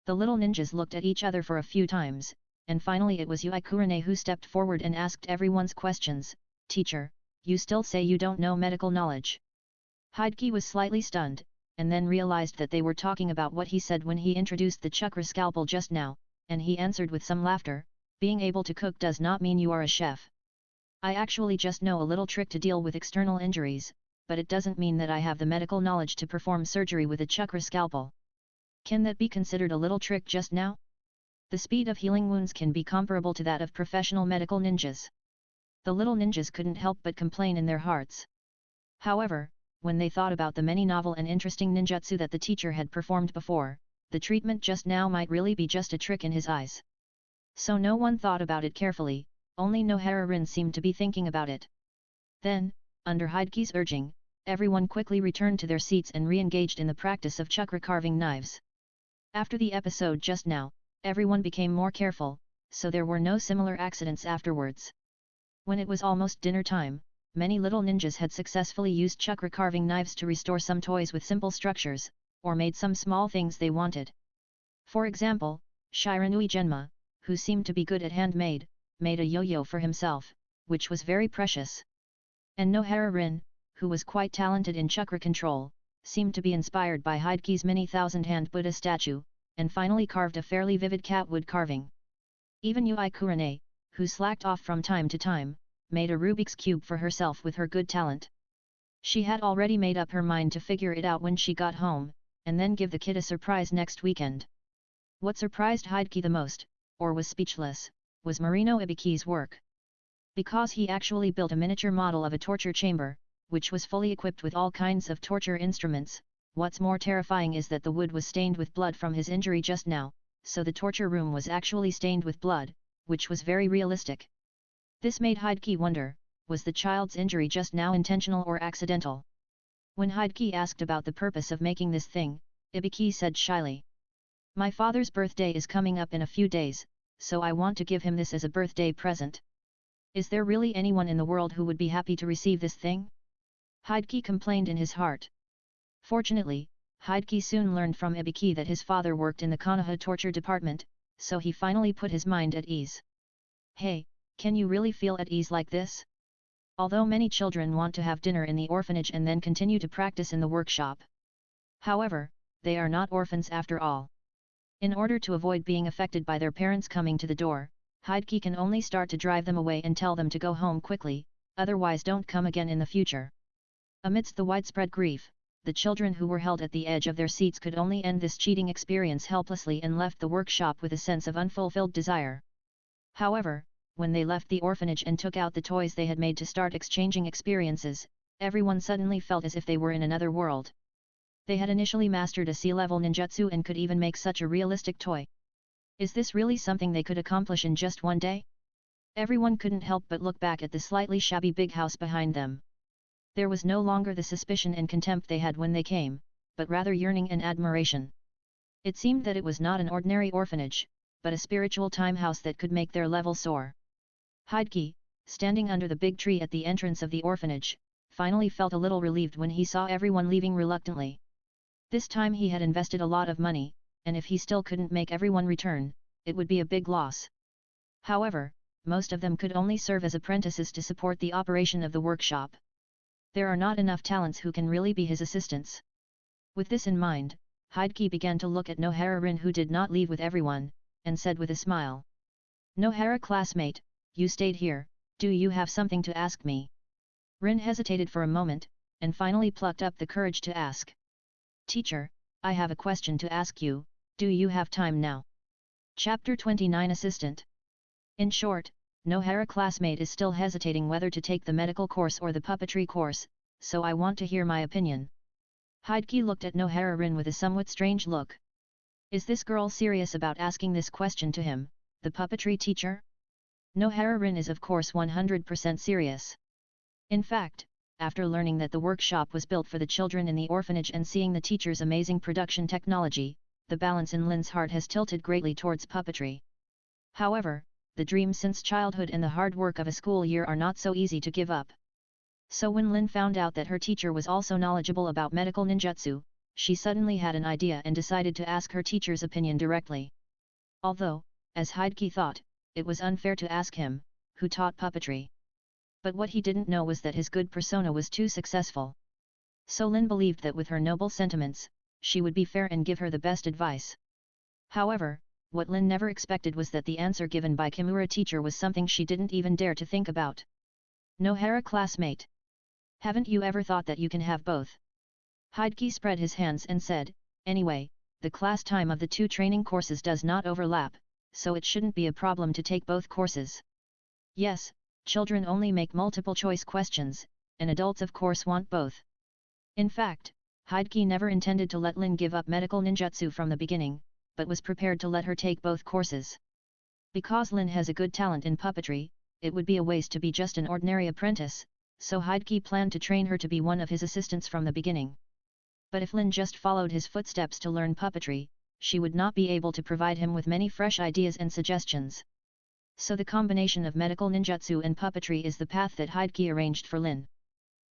The little ninjas looked at each other for a few times, and finally it was Yui Kurane who stepped forward and asked everyone's questions. "Teacher, you still say you don't know medical knowledge?" Hokage was slightly stunned, and then realized that they were talking about what he said when he introduced the chakra scalpel just now, and he answered with some laughter, "Being able to cook does not mean you are a chef. I actually just know a little trick to deal with external injuries, but it doesn't mean that I have the medical knowledge to perform surgery with a chakra scalpel. Can that be considered a little trick just now? The speed of healing wounds can be comparable to that of professional medical ninjas." The little ninjas couldn't help but complain in their hearts. However, when they thought about the many novel and interesting ninjutsu that the teacher had performed before, the treatment just now might really be just a trick in his eyes. So no one thought about it carefully, only Nohara Rin seemed to be thinking about it. Then, under Hokage's urging, everyone quickly returned to their seats and re-engaged in the practice of chakra carving knives. After the episode just now, everyone became more careful, so there were no similar accidents afterwards. When it was almost dinner time, many little ninjas had successfully used chakra carving knives to restore some toys with simple structures, or made some small things they wanted. For example, Shiranui Genma, who seemed to be good at handmade, made a yo-yo for himself, which was very precious. And Nohara Rin, who was quite talented in chakra control, seemed to be inspired by Hideki's many thousand-hand Buddha statue, and finally carved a fairly vivid catwood carving. Even Yui Kurane, who slacked off from time to time, made a Rubik's Cube for herself with her good talent. She had already made up her mind to figure it out when she got home, and then give the kid a surprise next weekend. What surprised Hideki the most, or was speechless, was Marino Ibiki's work. Because he actually built a miniature model of a torture chamber, which was fully equipped with all kinds of torture instruments. What's more terrifying is that the wood was stained with blood from his injury just now, so the torture room was actually stained with blood, which was very realistic. This made Hideki wonder, was the child's injury just now intentional or accidental? When Hideki asked about the purpose of making this thing, Ibiki said shyly, "My father's birthday is coming up in a few days, so I want to give him this as a birthday present. Is there really anyone in the world who would be happy to receive this thing?" Hideki complained in his heart. Fortunately, Hideki soon learned from Ibiki that his father worked in the Konoha torture department, so he finally put his mind at ease. "Hey, can you really feel at ease like this? Although many children want to have dinner in the orphanage and then continue to practice in the workshop. However, they are not orphans after all. In order to avoid being affected by their parents coming to the door, Hideki can only start to drive them away and tell them to go home quickly, otherwise don't come again in the future." Amidst the widespread grief, the children who were held at the edge of their seats could only end this cheating experience helplessly and left the workshop with a sense of unfulfilled desire. However, when they left the orphanage and took out the toys they had made to start exchanging experiences, everyone suddenly felt as if they were in another world. They had initially mastered a sea-level ninjutsu and could even make such a realistic toy. Is this really something they could accomplish in just one day? Everyone couldn't help but look back at the slightly shabby big house behind them. There was no longer the suspicion and contempt they had when they came, but rather yearning and admiration. It seemed that it was not an ordinary orphanage, but a spiritual time house that could make their level soar. Hideki, standing under the big tree at the entrance of the orphanage, finally felt a little relieved when he saw everyone leaving reluctantly. This time he had invested a lot of money, and if he still couldn't make everyone return, it would be a big loss. However, most of them could only serve as apprentices to support the operation of the workshop. There are not enough talents who can really be his assistants. With this in mind, Hideki began to look at Nohara Rin, who did not leave with everyone, and said with a smile, "Nohara classmate, you stayed here, do you have something to ask me?" Rin hesitated for a moment, and finally plucked up the courage to ask. "Teacher, I have a question to ask you, do you have time now?" Chapter 29 Assistant. In short, Nohara classmate is still hesitating whether to take the medical course or the puppetry course, so I want to hear my opinion. Hideki looked at Nohara Rin with a somewhat strange look. Is this girl serious about asking this question to him, the puppetry teacher? Nohara Rin is of course 100% serious. In fact, after learning that the workshop was built for the children in the orphanage and seeing the teacher's amazing production technology, the balance in Lin's heart has tilted greatly towards puppetry. However, the dreams since childhood and the hard work of a school year are not so easy to give up. So when Lin found out that her teacher was also knowledgeable about medical ninjutsu, she suddenly had an idea and decided to ask her teacher's opinion directly. Although, as Hideki thought, it was unfair to ask him, who taught puppetry. But what he didn't know was that his good persona was too successful. So Lin believed that with her noble sentiments, she would be fair and give her the best advice. However, what Lin never expected was that the answer given by Kimura teacher was something she didn't even dare to think about. Nohara classmate. Haven't you ever thought that you can have both? Hideki spread his hands and said, anyway, the class time of the two training courses does not overlap, so it shouldn't be a problem to take both courses. Yes, children only make multiple choice questions, and adults of course want both. In fact, Hideki never intended to let Lin give up medical ninjutsu from the beginning, but was prepared to let her take both courses. Because Lin has a good talent in puppetry, it would be a waste to be just an ordinary apprentice, so Hideki planned to train her to be one of his assistants from the beginning. But if Lin just followed his footsteps to learn puppetry, she would not be able to provide him with many fresh ideas and suggestions. So the combination of medical ninjutsu and puppetry is the path that Hideki arranged for Lin.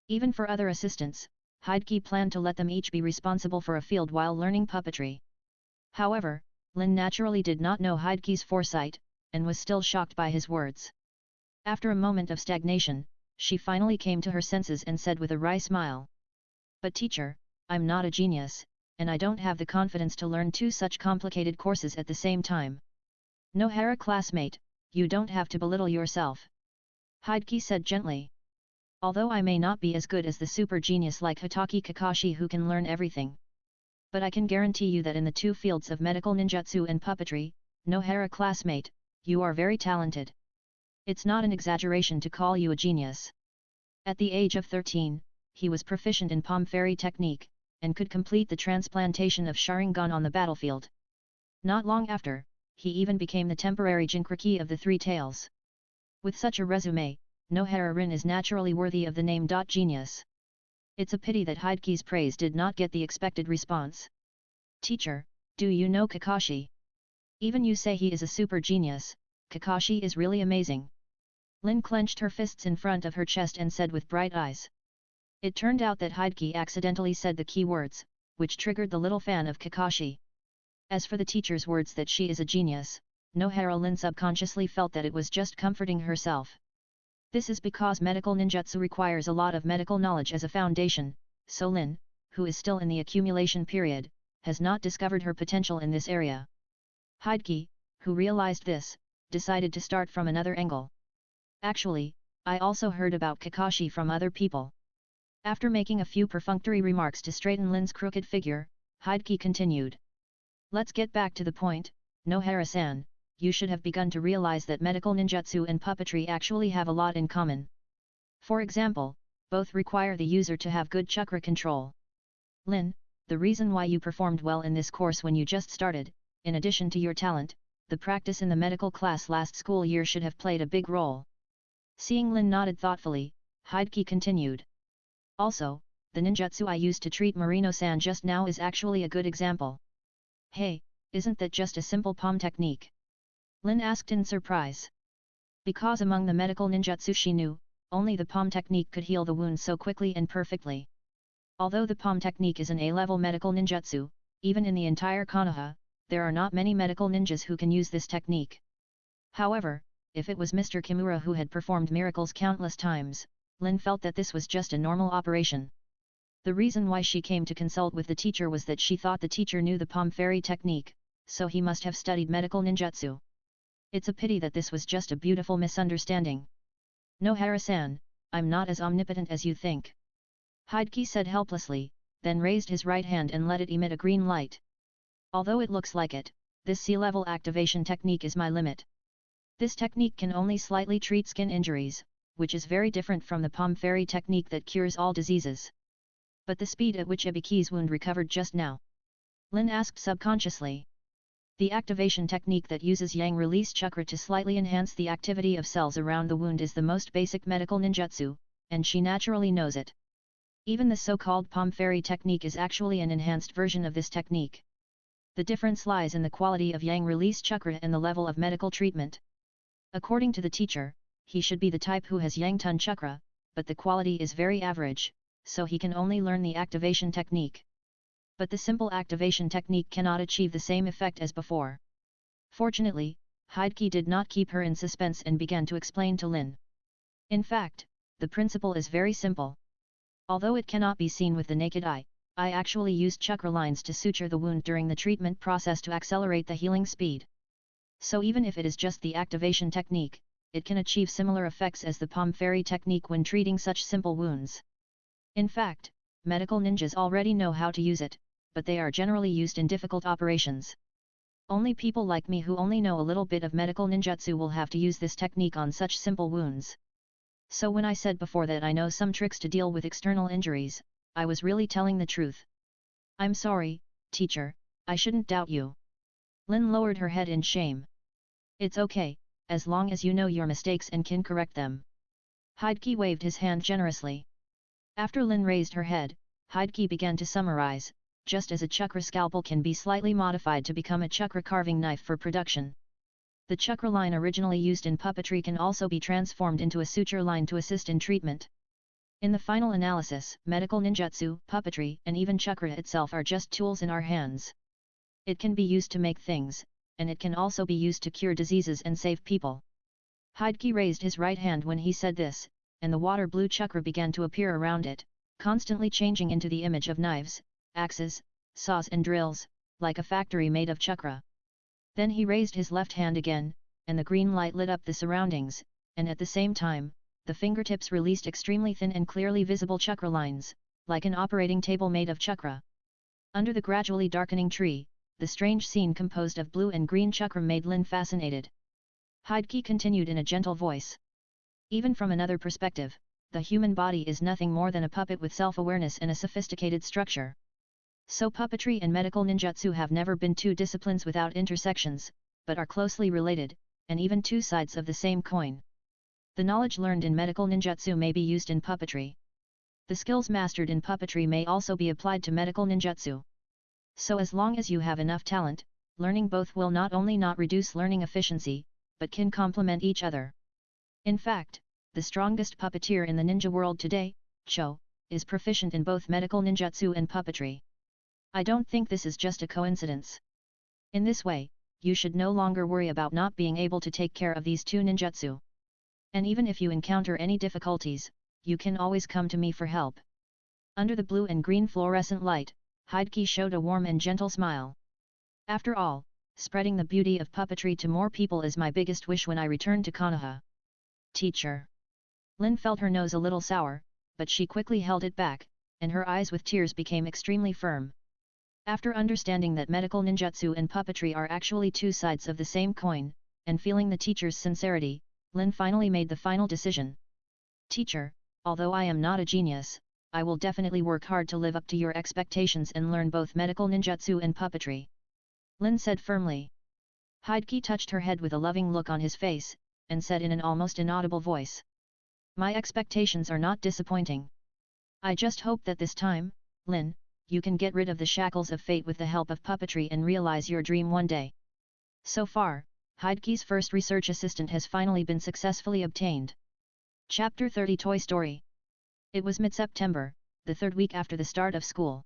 Even for other assistants, Hideki planned to let them each be responsible for a field while learning puppetry. However, Lin naturally did not know Hideki's foresight, and was still shocked by his words. After a moment of stagnation, she finally came to her senses and said with a wry smile. But teacher, I'm not a genius, and I don't have the confidence to learn two such complicated courses at the same time. Nohara classmate, you don't have to belittle yourself. Hideki said gently. Although I may not be as good as the super genius like Hotake Kakashi who can learn everything, but I can guarantee you that in the two fields of medical ninjutsu and puppetry, Nohara classmate, you are very talented. It's not an exaggeration to call you a genius. At the age of 13, he was proficient in palm fairy technique, and could complete the transplantation of Sharingan on the battlefield. Not long after, he even became the temporary Jinkriki of the Three Tails. With such a resume, Nohara Rin is naturally worthy of the name genius. It's a pity that Hideki's praise did not get the expected response. Teacher, do you know Kakashi? Even you say he is a super genius, Kakashi is really amazing. Lin clenched her fists in front of her chest and said with bright eyes. It turned out that Hideki accidentally said the key words, which triggered the little fan of Kakashi. As for the teacher's words that she is a genius, Nohara Rin subconsciously felt that it was just comforting herself. This is because medical ninjutsu requires a lot of medical knowledge as a foundation, so Lin, who is still in the accumulation period, has not discovered her potential in this area. Hideki, who realized this, decided to start from another angle. Actually, I also heard about Kakashi from other people. After making a few perfunctory remarks to straighten Lin's crooked figure, Hideki continued. Let's get back to the point, Nohara-san. You should have begun to realize that medical ninjutsu and puppetry actually have a lot in common. For example, both require the user to have good chakra control. Lin, the reason why you performed well in this course when you just started, in addition to your talent, the practice in the medical class last school year should have played a big role. Seeing Lin nodded thoughtfully, Hideki continued. Also, the ninjutsu I used to treat Marino-san just now is actually a good example. Hey, isn't that just a simple palm technique? Lin asked in surprise. Because among the medical ninjutsu she knew, only the palm technique could heal the wound so quickly and perfectly. Although the palm technique is an A-level medical ninjutsu, even in the entire Konoha, there are not many medical ninjas who can use this technique. However, if it was Mr. Kimura who had performed miracles countless times, Lin felt that this was just a normal operation. The reason why she came to consult with the teacher was that she thought the teacher knew the palm fairy technique, so he must have studied medical ninjutsu. It's a pity that this was just a beautiful misunderstanding. Nohara-san, I'm not as omnipotent as you think. Hideki said helplessly, then raised his right hand and let it emit a green light. Although it looks like it, this C-level activation technique is my limit. This technique can only slightly treat skin injuries, which is very different from the palm fairy technique that cures all diseases. But the speed at which Ibiki's wound recovered just now? Lin asked subconsciously. The activation technique that uses yang release chakra to slightly enhance the activity of cells around the wound is the most basic medical ninjutsu, and she naturally knows it. Even the so-called palm fairy technique is actually an enhanced version of this technique. The difference lies in the quality of yang release chakra and the level of medical treatment. According to the teacher, he should be the type who has yang tun chakra, but the quality is very average, so he can only learn the activation technique. But the simple activation technique cannot achieve the same effect as before. Fortunately, Hideki did not keep her in suspense and began to explain to Lin. In fact, the principle is very simple. Although it cannot be seen with the naked eye, I actually used chakra lines to suture the wound during the treatment process to accelerate the healing speed. So even if it is just the activation technique, it can achieve similar effects as the palm fairy technique when treating such simple wounds. In fact, medical ninjas already know how to use it, but they are generally used in difficult operations. Only people like me who only know a little bit of medical ninjutsu will have to use this technique on such simple wounds. So when I said before that I know some tricks to deal with external injuries, I was really telling the truth. I'm sorry, teacher, I shouldn't doubt you. Lin lowered her head in shame. It's okay, as long as you know your mistakes and can correct them. Hideki waved his hand generously. After Lin raised her head, Hideki began to summarize, just as a chakra scalpel can be slightly modified to become a chakra carving knife for production. The chakra line originally used in puppetry can also be transformed into a suture line to assist in treatment. In the final analysis, medical ninjutsu, puppetry, and even chakra itself are just tools in our hands. It can be used to make things, and it can also be used to cure diseases and save people. Hokage raised his right hand when he said this, and the water blue chakra began to appear around it, constantly changing into the image of knives, axes, saws and drills, like a factory made of chakra. Then he raised his left hand again, and the green light lit up the surroundings, and at the same time, the fingertips released extremely thin and clearly visible chakra lines, like an operating table made of chakra. Under the gradually darkening tree, the strange scene composed of blue and green chakra made Lin fascinated. Hokage continued in a gentle voice. Even from another perspective, the human body is nothing more than a puppet with self-awareness and a sophisticated structure. So puppetry and medical ninjutsu have never been two disciplines without intersections, but are closely related, and even two sides of the same coin. The knowledge learned in medical ninjutsu may be used in puppetry. The skills mastered in puppetry may also be applied to medical ninjutsu. So as long as you have enough talent, learning both will not only not reduce learning efficiency, but can complement each other. In fact, the strongest puppeteer in the ninja world today, Cho, is proficient in both medical ninjutsu and puppetry. I don't think this is just a coincidence. In this way, you should no longer worry about not being able to take care of these two ninjutsu. And even if you encounter any difficulties, you can always come to me for help. Under the blue and green fluorescent light, Hokage showed a warm and gentle smile. After all, spreading the beauty of puppetry to more people is my biggest wish when I return to Konoha. Teacher. Lin felt her nose a little sour, but she quickly held it back, and her eyes with tears became extremely firm. After understanding that medical ninjutsu and puppetry are actually two sides of the same coin, and feeling the teacher's sincerity, Lin finally made the final decision. Teacher, although I am not a genius, I will definitely work hard to live up to your expectations and learn both medical ninjutsu and puppetry. Lin said firmly. Hokage touched her head with a loving look on his face, and said in an almost inaudible voice. My expectations are not disappointing. I just hope that this time, Lin, you can get rid of the shackles of fate with the help of puppetry and realize your dream one day. So far, Hokage's first research assistant has finally been successfully obtained. Chapter 30 Toy Story. It was mid-September, the third week after the start of school.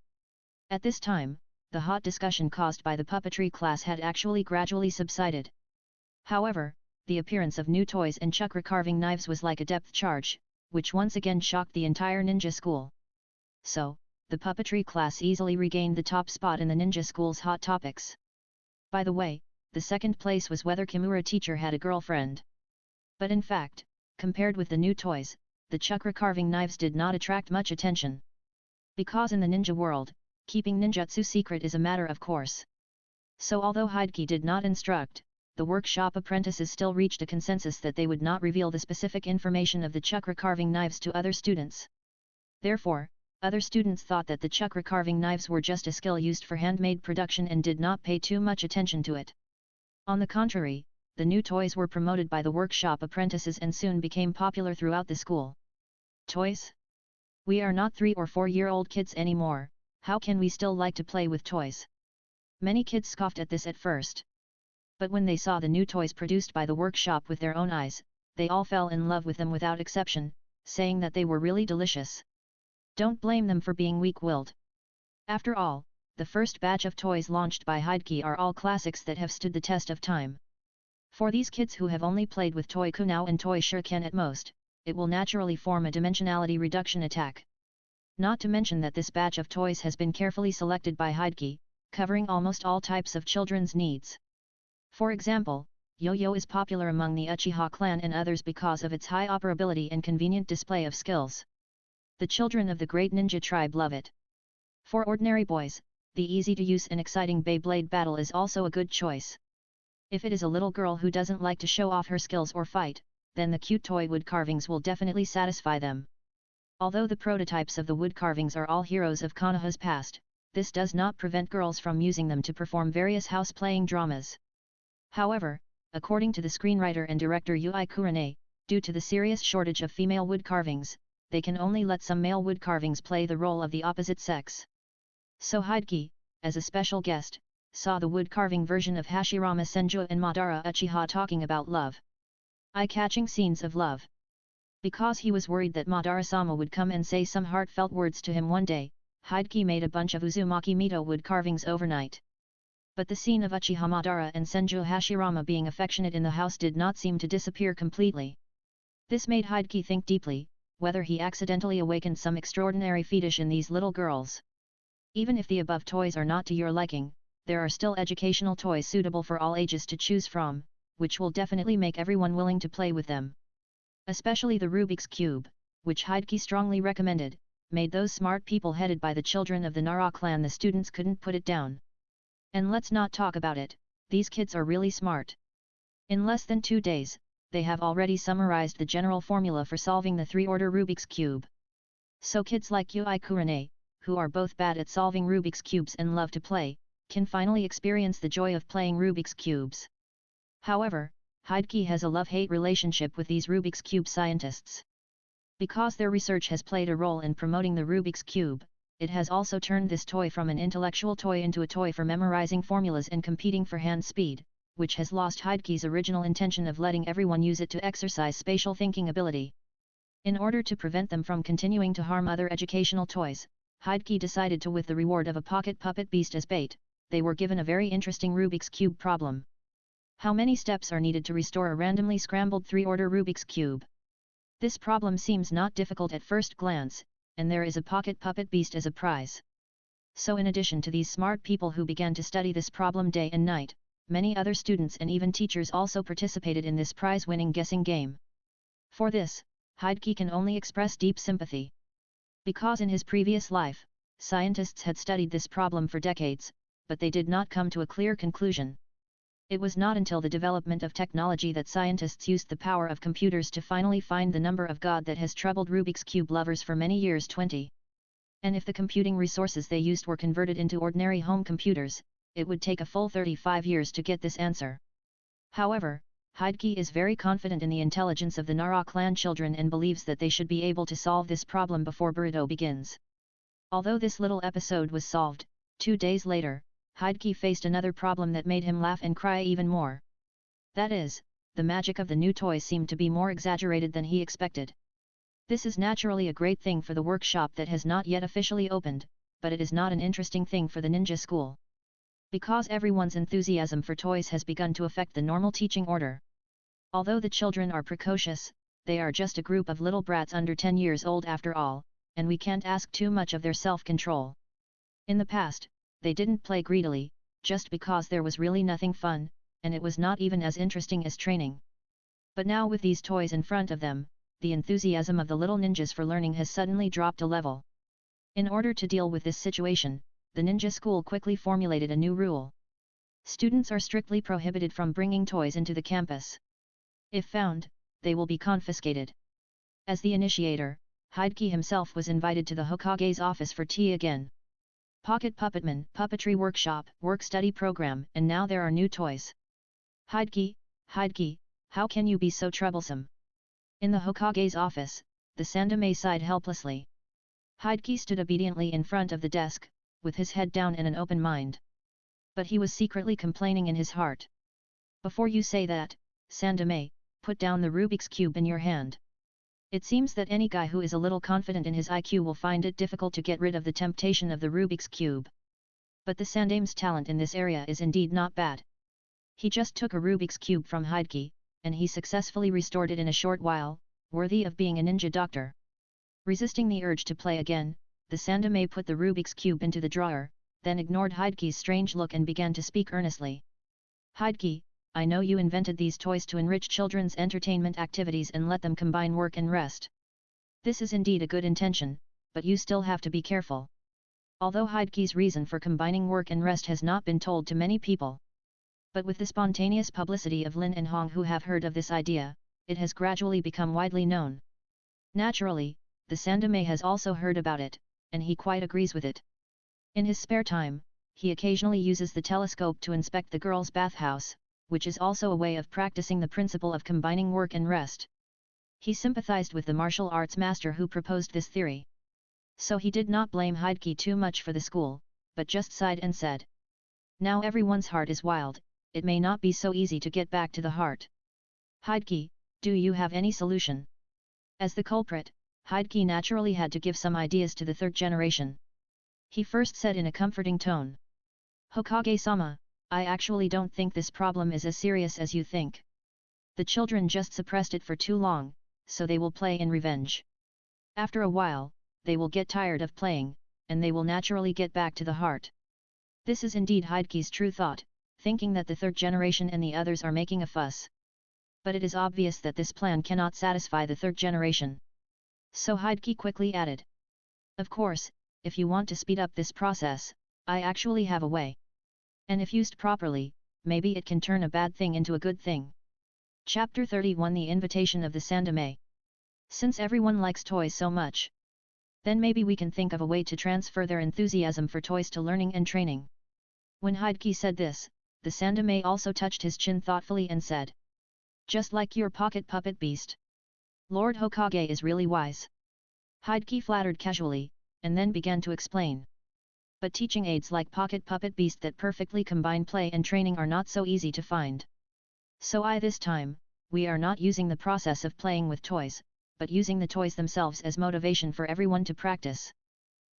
At this time, the hot discussion caused by the puppetry class had actually gradually subsided. However, the appearance of new toys and chakra carving knives was like a depth charge, which once again shocked the entire ninja school. So, the puppetry class easily regained the top spot in the ninja school's hot topics. By the way, the second place was whether Kimura teacher had a girlfriend. But in fact, compared with the new toys, the chakra carving knives did not attract much attention. Because in the ninja world, keeping ninjutsu secret is a matter of course. So although Hokage did not instruct, the workshop apprentices still reached a consensus that they would not reveal the specific information of the chakra carving knives to other students. Therefore, other students thought that the chakra carving knives were just a skill used for handmade production and did not pay too much attention to it. On the contrary, the new toys were promoted by the workshop apprentices and soon became popular throughout the school. Toys? We are not 3 or 4-year-old kids anymore, how can we still like to play with toys? Many kids scoffed at this at first. But when they saw the new toys produced by the workshop with their own eyes, they all fell in love with them without exception, saying that they were really delicious. Don't blame them for being weak-willed. After all, the first batch of toys launched by Hokage are all classics that have stood the test of time. For these kids who have only played with Toy Kunao and Toy Shuriken at most, it will naturally form a dimensionality reduction attack. Not to mention that this batch of toys has been carefully selected by Hokage, covering almost all types of children's needs. For example, Yo-Yo is popular among the Uchiha clan and others because of its high operability and convenient display of skills. The children of the great ninja tribe love it. For ordinary boys, the easy-to-use and exciting Beyblade battle is also a good choice. If it is a little girl who doesn't like to show off her skills or fight, then the cute toy wood carvings will definitely satisfy them. Although the prototypes of the wood carvings are all heroes of Konoha's past, this does not prevent girls from using them to perform various house-playing dramas. However, according to the screenwriter and director Yui Kurane, due to the serious shortage of female wood carvings, they can only let some male wood carvings play the role of the opposite sex. So Hokage, as a special guest, saw the wood carving version of Hashirama Senju and Madara Uchiha talking about love. Eye-catching scenes of love. Because he was worried that Madara-sama would come and say some heartfelt words to him one day, Hokage made a bunch of Uzumaki Mito wood carvings overnight. But the scene of Uchiha Madara and Senju Hashirama being affectionate in the house did not seem to disappear completely. This made Hideki think deeply, whether he accidentally awakened some extraordinary fetish in these little girls. Even if the above toys are not to your liking, there are still educational toys suitable for all ages to choose from, which will definitely make everyone willing to play with them. Especially the Rubik's Cube, which Hideki strongly recommended, made those smart people headed by the children of the Nara clan. The students couldn't put it down. And let's not talk about it, these kids are really smart. In less than 2 days, they have already summarized the general formula for solving the 3-order Rubik's Cube. So kids like Yui Kurane, who are both bad at solving Rubik's Cubes and love to play, can finally experience the joy of playing Rubik's Cubes. However, Hideki has a love-hate relationship with these Rubik's Cube scientists. Because their research has played a role in promoting the Rubik's Cube, it has also turned this toy from an intellectual toy into a toy for memorizing formulas and competing for hand speed, which has lost Hideki's original intention of letting everyone use it to exercise spatial thinking ability. In order to prevent them from continuing to harm other educational toys, Hideki decided to, with the reward of a pocket puppet beast as bait, they were given a very interesting Rubik's Cube problem. How many steps are needed to restore a randomly scrambled 3-order Rubik's Cube? This problem seems not difficult at first glance, and there is a pocket puppet beast as a prize. So in addition to these smart people who began to study this problem day and night, many other students and even teachers also participated in this prize-winning guessing game. For this, Hideki can only express deep sympathy. Because in his previous life, scientists had studied this problem for decades, but they did not come to a clear conclusion. It was not until the development of technology that scientists used the power of computers to finally find the number of God that has troubled Rubik's Cube lovers for many years, 20. And if the computing resources they used were converted into ordinary home computers, it would take a full 35 years to get this answer. However, Hideki is very confident in the intelligence of the Nara clan children and believes that they should be able to solve this problem before Boruto begins. Although this little episode was solved, 2 days later, Hideki faced another problem that made him laugh and cry even more. That is, the magic of the new toys seemed to be more exaggerated than he expected. This is naturally a great thing for the workshop that has not yet officially opened, but it is not an interesting thing for the ninja school. Because everyone's enthusiasm for toys has begun to affect the normal teaching order. Although the children are precocious, they are just a group of little brats under 10 years old after all, and we can't ask too much of their self-control. In the past, they didn't play greedily, just because there was really nothing fun, and it was not even as interesting as training. But now with these toys in front of them, the enthusiasm of the little ninjas for learning has suddenly dropped a level. In order to deal with this situation, the ninja school quickly formulated a new rule. Students are strictly prohibited from bringing toys into the campus. If found, they will be confiscated. As the initiator, Hideki himself was invited to the Hokage's office for tea again. Pocket Puppetman, Puppetry Workshop, Work-Study Program, and now there are new toys. Hideki, how can you be so troublesome? In the Hokage's office, the Sandame sighed helplessly. Hideki stood obediently in front of the desk, with his head down and an open mind. But he was secretly complaining in his heart. Before you say that, Sandame, put down the Rubik's Cube in your hand. It seems that any guy who is a little confident in his IQ will find it difficult to get rid of the temptation of the Rubik's Cube. But the Sandame's talent in this area is indeed not bad. He just took a Rubik's Cube from Hideki, and he successfully restored it in a short while, worthy of being a ninja doctor. Resisting the urge to play again, the Sandame put the Rubik's Cube into the drawer, then ignored Hideki's strange look and began to speak earnestly. Hideki, I know you invented these toys to enrich children's entertainment activities and let them combine work and rest. This is indeed a good intention, but you still have to be careful. Although Hideki's reason for combining work and rest has not been told to many people. But with the spontaneous publicity of Lin and Hong who have heard of this idea, it has gradually become widely known. Naturally, the Sandame has also heard about it, and he quite agrees with it. In his spare time, he occasionally uses the telescope to inspect the girls' bathhouse, which is also a way of practicing the principle of combining work and rest. He sympathized with the martial arts master who proposed this theory. So he did not blame Hideki too much for the school, but just sighed and said, now everyone's heart is wild, it may not be so easy to get back to the heart. Hideki, do you have any solution? As the culprit, Hideki naturally had to give some ideas to the third generation. He first said in a comforting tone, Hokage-sama, I actually don't think this problem is as serious as you think. The children just suppressed it for too long, so they will play in revenge. After a while, they will get tired of playing, and they will naturally get back to the heart. This is indeed Hideki's true thought, thinking that the third generation and the others are making a fuss. But it is obvious that this plan cannot satisfy the third generation. So Hideki quickly added. Of course, if you want to speed up this process, I actually have a way. And if used properly, maybe it can turn a bad thing into a good thing. Chapter 31 The Invitation of the Sandame. Since everyone likes toys so much, then maybe we can think of a way to transfer their enthusiasm for toys to learning and training. When Hideki said this, the Sandame also touched his chin thoughtfully and said. Just like your pocket puppet beast. Lord Hokage is really wise. Hideki flattered casually, and then began to explain. But teaching aids like pocket puppet beast that perfectly combine play and training are not so easy to find. So this time, we are not using the process of playing with toys, but using the toys themselves as motivation for everyone to practice.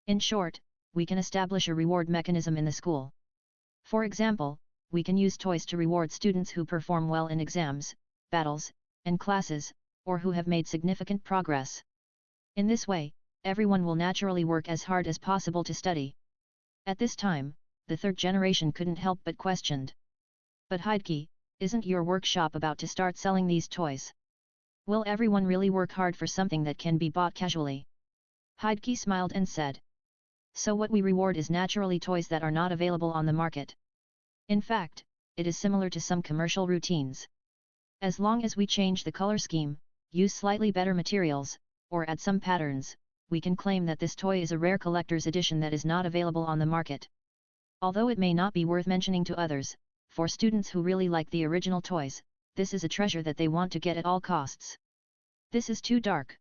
In short, we can establish a reward mechanism in the school. For example, we can use toys to reward students who perform well in exams, battles, and classes, or who have made significant progress. In this way, everyone will naturally work as hard as possible to study. At this time, the third generation couldn't help but questioned. But Hideki, isn't your workshop about to start selling these toys? Will everyone really work hard for something that can be bought casually? Hideki smiled and said. So what we reward is naturally toys that are not available on the market. In fact, it is similar to some commercial routines. As long as we change the color scheme, use slightly better materials, or add some patterns, we can claim that this toy is a rare collector's edition that is not available on the market. Although it may not be worth mentioning to others, for students who really like the original toys, this is a treasure that they want to get at all costs. This is too dark.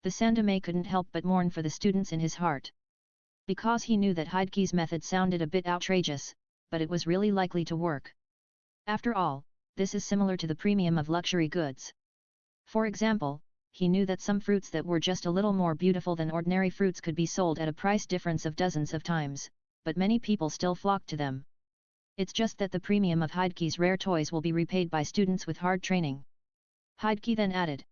The Sandame couldn't help but mourn for the students in his heart. Because he knew that Hideki's method sounded a bit outrageous, but it was really likely to work. After all, this is similar to the premium of luxury goods. For example, he knew that some fruits that were just a little more beautiful than ordinary fruits could be sold at a price difference of dozens of times, but many people still flocked to them. It's just that the premium of Hideki's rare toys will be repaid by students with hard training. Hideki then added.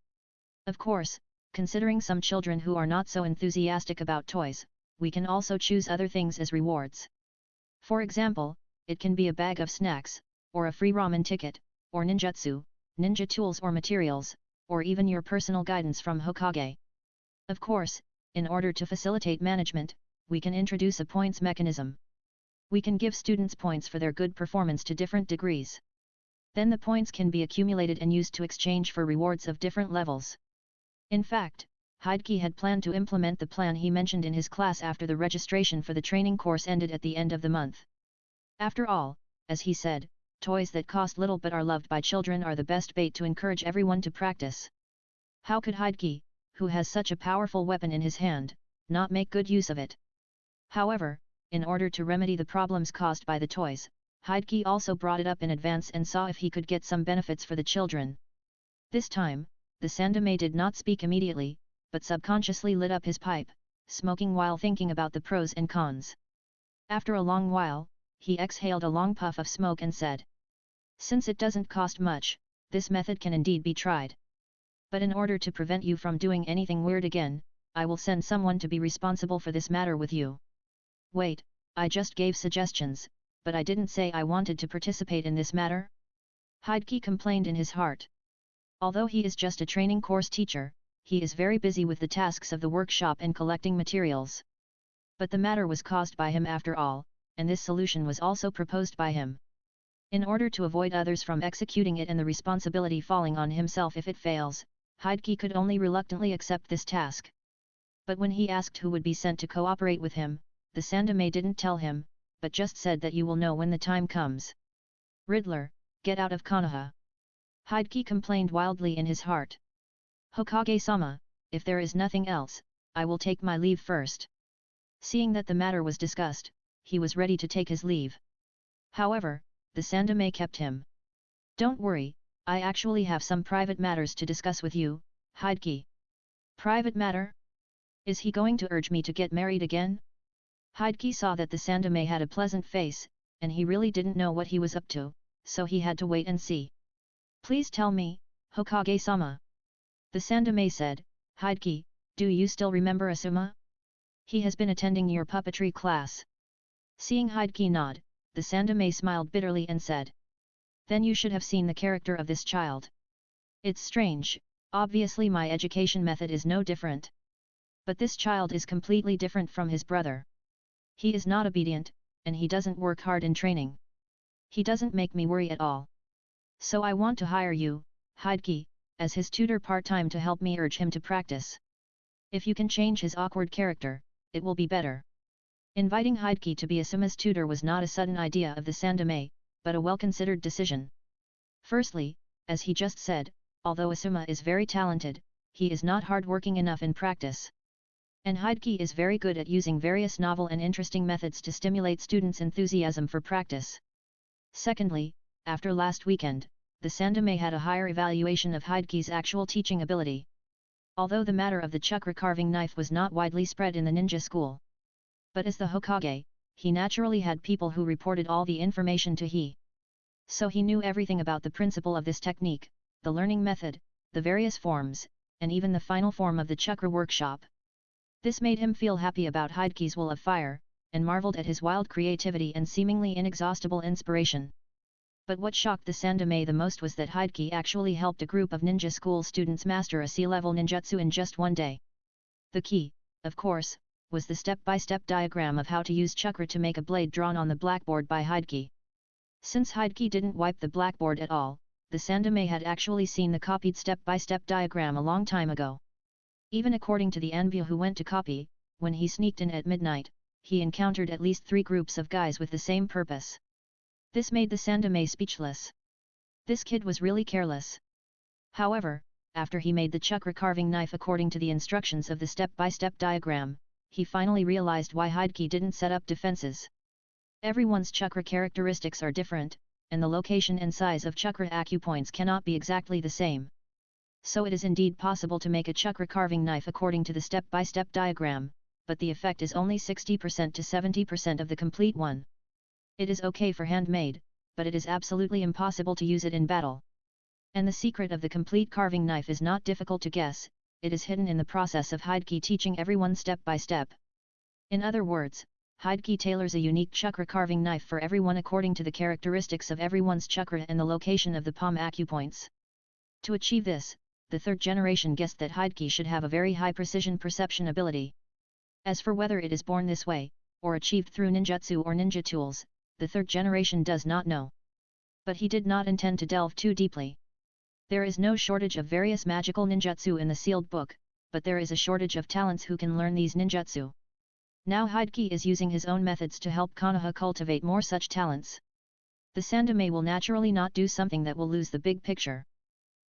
Of course, considering some children who are not so enthusiastic about toys, we can also choose other things as rewards. For example, it can be a bag of snacks, or a free ramen ticket, or ninjutsu, ninja tools or materials, or even your personal guidance from Hokage. Of course, in order to facilitate management, we can introduce a points mechanism. We can give students points for their good performance to different degrees. Then the points can be accumulated and used to exchange for rewards of different levels. In fact, Hideki had planned to implement the plan he mentioned in his class after the registration for the training course ended at the end of the month. After all, as he said, toys that cost little but are loved by children are the best bait to encourage everyone to practice. How could Hideki, who has such a powerful weapon in his hand, not make good use of it? However, in order to remedy the problems caused by the toys, Hideki also brought it up in advance and saw if he could get some benefits for the children. This time, the Sandame did not speak immediately, but subconsciously lit up his pipe, smoking while thinking about the pros and cons. After a long while, he exhaled a long puff of smoke and said. Since it doesn't cost much, this method can indeed be tried. But in order to prevent you from doing anything weird again, I will send someone to be responsible for this matter with you. Wait, I just gave suggestions, but I didn't say I wanted to participate in this matter? Hideki complained in his heart. Although he is just a training course teacher, he is very busy with the tasks of the workshop and collecting materials. But the matter was caused by him after all, and this solution was also proposed by him. In order to avoid others from executing it and the responsibility falling on himself if it fails, Hideki could only reluctantly accept this task. But when he asked who would be sent to cooperate with him, the Sandame didn't tell him, but just said that you will know when the time comes. Riddler, get out of Konoha. Hideki complained wildly in his heart. Hokage-sama, if there is nothing else, I will take my leave first. Seeing that the matter was discussed, he was ready to take his leave. However, the Sandame kept him. Don't worry, I actually have some private matters to discuss with you, Hideki. Private matter? Is he going to urge me to get married again? Hideki saw that the Sandame had a pleasant face, and he really didn't know what he was up to, so he had to wait and see. Please tell me, Hokage-sama. The Sandame said, Hideki, do you still remember Asuma? He has been attending your puppetry class. Seeing Hideki nod, the Sandame smiled bitterly and said. Then you should have seen the character of this child. It's strange, obviously my education method is no different. But this child is completely different from his brother. He is not obedient, and he doesn't work hard in training. He doesn't make me worry at all. So I want to hire you, Hideki, as his tutor part-time to help me urge him to practice. If you can change his awkward character, it will be better. Inviting Hideki to be Asuma's tutor was not a sudden idea of the Sandame, but a well-considered decision. Firstly, as he just said, although Asuma is very talented, he is not hard-working enough in practice. And Hideki is very good at using various novel and interesting methods to stimulate students' enthusiasm for practice. Secondly, after last weekend, the Sandame had a higher evaluation of Hideki's actual teaching ability. Although the matter of the Chakra carving knife was not widely spread in the ninja school. But as the Hokage, he naturally had people who reported all the information to he. So he knew everything about the principle of this technique, the learning method, the various forms, and even the final form of the Chakra workshop. This made him feel happy about Hideki's will of fire, and marveled at his wild creativity and seemingly inexhaustible inspiration. But what shocked the Sandame the most was that Hideki actually helped a group of ninja school students master a C-level ninjutsu in just one day. The key, of course, was the step-by-step diagram of how to use Chakra to make a blade drawn on the blackboard by Hideki. Since Hideki didn't wipe the blackboard at all, the Sandame had actually seen the copied step-by-step diagram a long time ago. Even according to the envoy who went to copy, when he sneaked in at midnight, he encountered at least 3 groups of guys with the same purpose. This made the Sandame speechless. This kid was really careless. However, after he made the Chakra carving knife according to the instructions of the step-by-step diagram, he finally realized why Hideki didn't set up defenses. Everyone's Chakra characteristics are different, and the location and size of Chakra acupoints cannot be exactly the same. So it is indeed possible to make a Chakra carving knife according to the step-by-step diagram, but the effect is only 60% to 70% of the complete one. It is okay for handmade, but it is absolutely impossible to use it in battle. And the secret of the complete carving knife is not difficult to guess, it is hidden in the process of Hideki teaching everyone step by step. In other words, Hideki tailors a unique Chakra carving knife for everyone according to the characteristics of everyone's Chakra and the location of the palm acupoints. To achieve this, the third generation guessed that Hideki should have a very high precision perception ability. As for whether it is born this way, or achieved through ninjutsu or ninja tools, the third generation does not know. But he did not intend to delve too deeply. There is no shortage of various magical ninjutsu in the sealed book, but there is a shortage of talents who can learn these ninjutsu. Now Hideki is using his own methods to help Konoha cultivate more such talents. The Sandame will naturally not do something that will lose the big picture.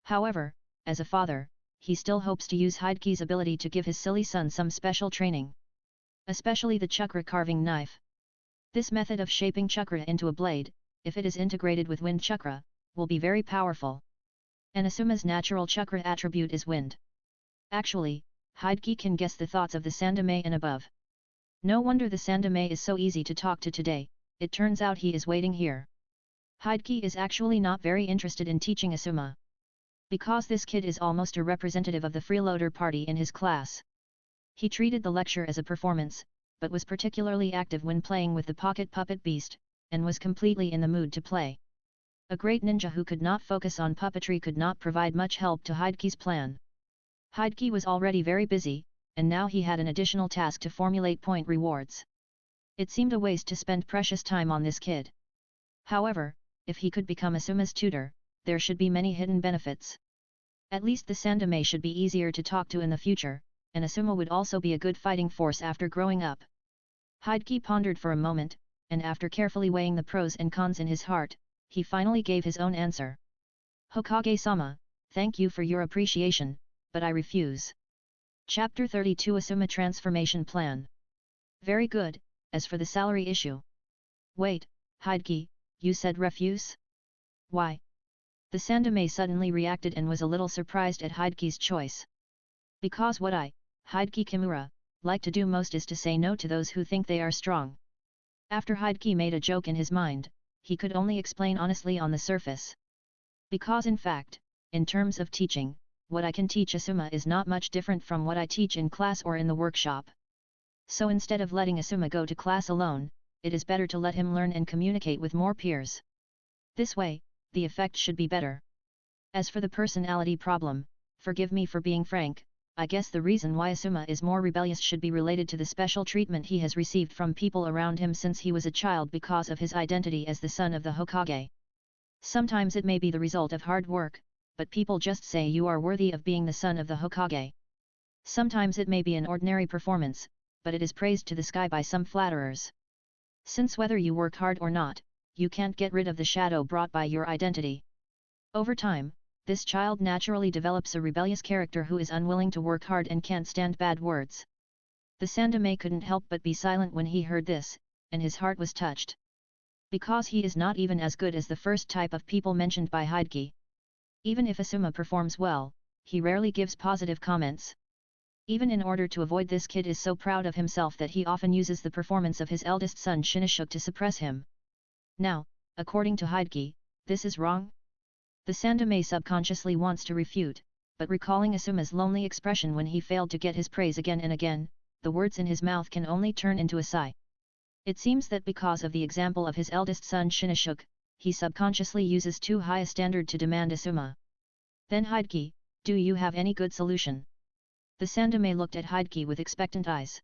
However, as a father, he still hopes to use Hideki's ability to give his silly son some special training. Especially the Chakra carving knife. This method of shaping Chakra into a blade, if it is integrated with wind Chakra, will be very powerful. And Asuma's natural Chakra attribute is wind. Actually, Hideki can guess the thoughts of the Sandame and above. No wonder the Sandame is so easy to talk to today, it turns out he is waiting here. Hideki is actually not very interested in teaching Asuma. Because this kid is almost a representative of the freeloader party in his class. He treated the lecture as a performance, but was particularly active when playing with the pocket puppet beast, and was completely in the mood to play. A great ninja who could not focus on puppetry could not provide much help to Hideki's plan. Hideki was already very busy, and now he had an additional task to formulate point rewards. It seemed a waste to spend precious time on this kid. However, if he could become Asuma's tutor, there should be many hidden benefits. At least the Sandame should be easier to talk to in the future, and Asuma would also be a good fighting force after growing up. Hideki pondered for a moment, and after carefully weighing the pros and cons in his heart, he finally gave his own answer. Hokage-sama, thank you for your appreciation, but I refuse. Chapter 32 Asuma Transformation Plan. Very good, as for the salary issue. Wait, Hideki, you said refuse? Why? The Sandame suddenly reacted and was a little surprised at Hideki's choice. Because what I, Hideki Kimura, like to do most is to say no to those who think they are strong. After Hideki made a joke in his mind, he could only explain honestly on the surface. Because in fact, in terms of teaching, what I can teach Asuma is not much different from what I teach in class or in the workshop. So instead of letting Asuma go to class alone, it is better to let him learn and communicate with more peers. This way, the effect should be better. As for the personality problem, forgive me for being frank, I guess the reason why Asuma is more rebellious should be related to the special treatment he has received from people around him since he was a child because of his identity as the son of the Hokage. Sometimes it may be the result of hard work, but people just say you are worthy of being the son of the Hokage. Sometimes it may be an ordinary performance, but it is praised to the sky by some flatterers. Since whether you work hard or not, you can't get rid of the shadow brought by your identity. Over time, this child naturally develops a rebellious character who is unwilling to work hard and can't stand bad words. The Sandaime couldn't help but be silent when he heard this, and his heart was touched. Because he is not even as good as the first type of people mentioned by Hideki. Even if Asuma performs well, he rarely gives positive comments. Even in order to avoid this, kid is so proud of himself that he often uses the performance of his eldest son Shinichuk to suppress him. Now, according to Hideki, this is wrong? The Sandaime subconsciously wants to refute, but recalling Asuma's lonely expression when he failed to get his praise again and again, the words in his mouth can only turn into a sigh. It seems that because of the example of his eldest son Shinichuk, he subconsciously uses too high a standard to demand Asuma. Then Hideki, do you have any good solution? The Sandaime looked at Hideki with expectant eyes.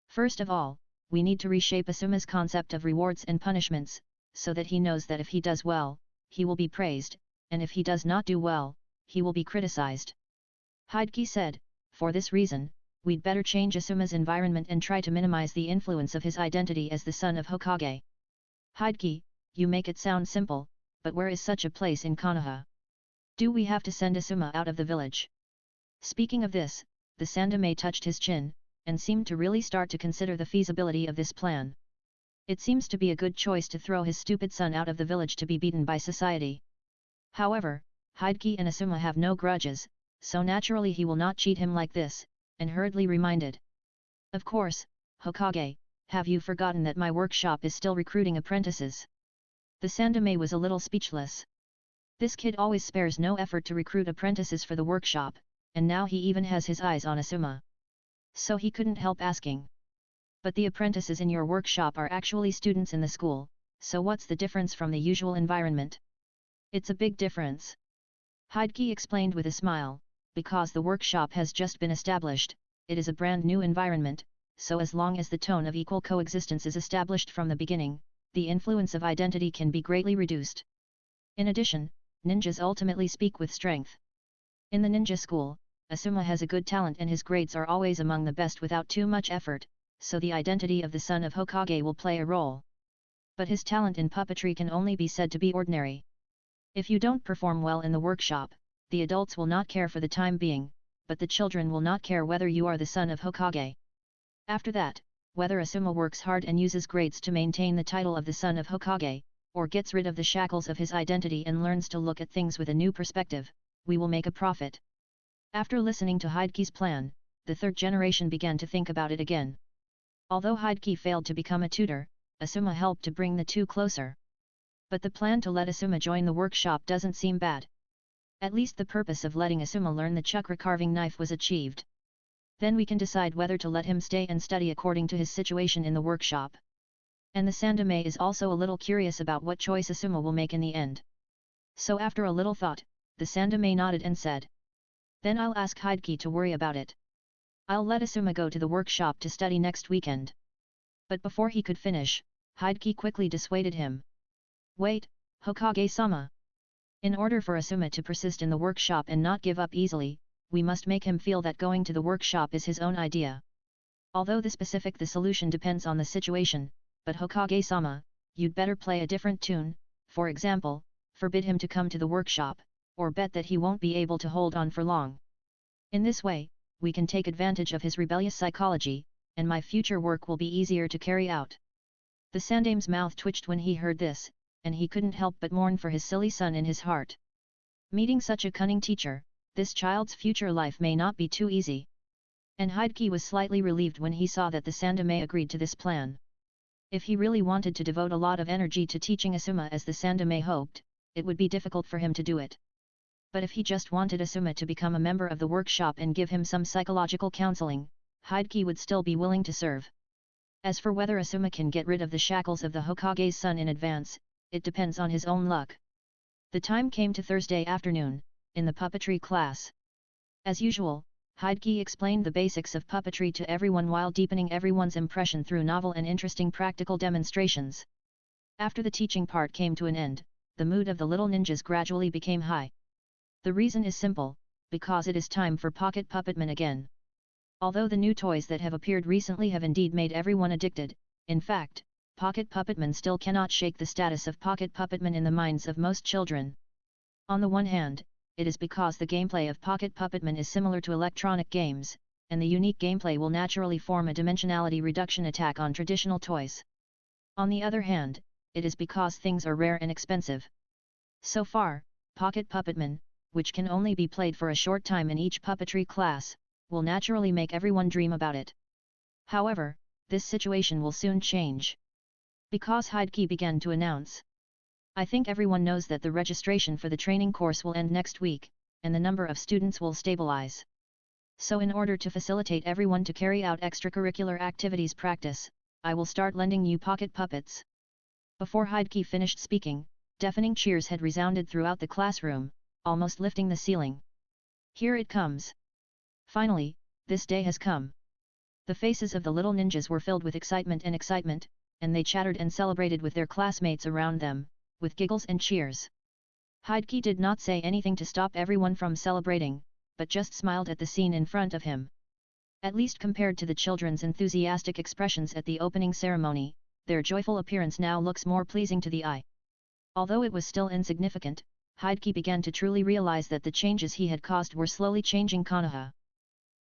First of all, we need to reshape Asuma's concept of rewards and punishments, so that he knows that if he does well, he will be praised, and if he does not do well, he will be criticized. Hideki said, for this reason, we'd better change Asuma's environment and try to minimize the influence of his identity as the son of Hokage. Hideki, you make it sound simple, but where is such a place in Konoha? Do we have to send Asuma out of the village? Speaking of this, the Sandaime touched his chin, and seemed to really start to consider the feasibility of this plan. It seems to be a good choice to throw his stupid son out of the village to be beaten by society. However, Hideki and Asuma have no grudges, so naturally he will not cheat him like this, and hurriedly reminded. Of course, Hokage, have you forgotten that my workshop is still recruiting apprentices? The Sandaime was a little speechless. This kid always spares no effort to recruit apprentices for the workshop, and now he even has his eyes on Asuma. So he couldn't help asking. But the apprentices in your workshop are actually students in the school, so what's the difference from the usual environment? It's a big difference. Hideki explained with a smile, because the workshop has just been established, it is a brand new environment, so as long as the tone of equal coexistence is established from the beginning, the influence of identity can be greatly reduced. In addition, ninjas ultimately speak with strength. In the ninja school, Asuma has a good talent and his grades are always among the best without too much effort, so the identity of the son of Hokage will play a role. But his talent in puppetry can only be said to be ordinary. If you don't perform well in the workshop, the adults will not care for the time being, but the children will not care whether you are the son of Hokage. After that, whether Asuma works hard and uses grades to maintain the title of the son of Hokage, or gets rid of the shackles of his identity and learns to look at things with a new perspective, we will make a profit. After listening to Hideki's plan, the third generation began to think about it again. Although Hideki failed to become a tutor, Asuma helped to bring the two closer. But the plan to let Asuma join the workshop doesn't seem bad. At least the purpose of letting Asuma learn the chakra carving knife was achieved. Then we can decide whether to let him stay and study according to his situation in the workshop. And the Sandaime is also a little curious about what choice Asuma will make in the end. So after a little thought, the Sandaime nodded and said, then I'll ask Hideki to worry about it. I'll let Asuma go to the workshop to study next weekend. But before he could finish, Hideki quickly dissuaded him. Wait, Hokage-sama. In order for Asuma to persist in the workshop and not give up easily, we must make him feel that going to the workshop is his own idea. Although the solution depends on the situation, but Hokage-sama, you'd better play a different tune, for example, forbid him to come to the workshop, or bet that he won't be able to hold on for long. In this way, we can take advantage of his rebellious psychology, and my future work will be easier to carry out. The Sandaime's mouth twitched when he heard this, and he couldn't help but mourn for his silly son in his heart. Meeting such a cunning teacher, this child's future life may not be too easy. And Hideki was slightly relieved when he saw that the Sandaime agreed to this plan. If he really wanted to devote a lot of energy to teaching Asuma as the Sandame hoped, it would be difficult for him to do it. But if he just wanted Asuma to become a member of the workshop and give him some psychological counseling, Hideki would still be willing to serve. As for whether Asuma can get rid of the shackles of the Hokage's son in advance, it depends on his own luck. The time came to Thursday afternoon, in the puppetry class. As usual, Hideki explained the basics of puppetry to everyone while deepening everyone's impression through novel and interesting practical demonstrations. After the teaching part came to an end, the mood of the little ninjas gradually became high. The reason is simple, because it is time for pocket puppetmen again. Although the new toys that have appeared recently have indeed made everyone addicted, in fact, pocket puppetmen still cannot shake the status of pocket puppetmen in the minds of most children. On the one hand, it is because the gameplay of pocket puppetmen is similar to electronic games, and the unique gameplay will naturally form a dimensionality reduction attack on traditional toys. On the other hand, it is because things are rare and expensive. So far, pocket puppetmen, which can only be played for a short time in each puppetry class, will naturally make everyone dream about it. However, this situation will soon change. Because Hideki began to announce. I think everyone knows that the registration for the training course will end next week, and the number of students will stabilize. So in order to facilitate everyone to carry out extracurricular activities practice, I will start lending you pocket puppets. Before Hideki finished speaking, deafening cheers had resounded throughout the classroom, almost lifting the ceiling. Here it comes. Finally, this day has come. The faces of the little ninjas were filled with excitement, and they chattered and celebrated with their classmates around them, with giggles and cheers. Hideki did not say anything to stop everyone from celebrating, but just smiled at the scene in front of him. At least compared to the children's enthusiastic expressions at the opening ceremony, their joyful appearance now looks more pleasing to the eye. Although it was still insignificant, Hideki began to truly realize that the changes he had caused were slowly changing Konoha.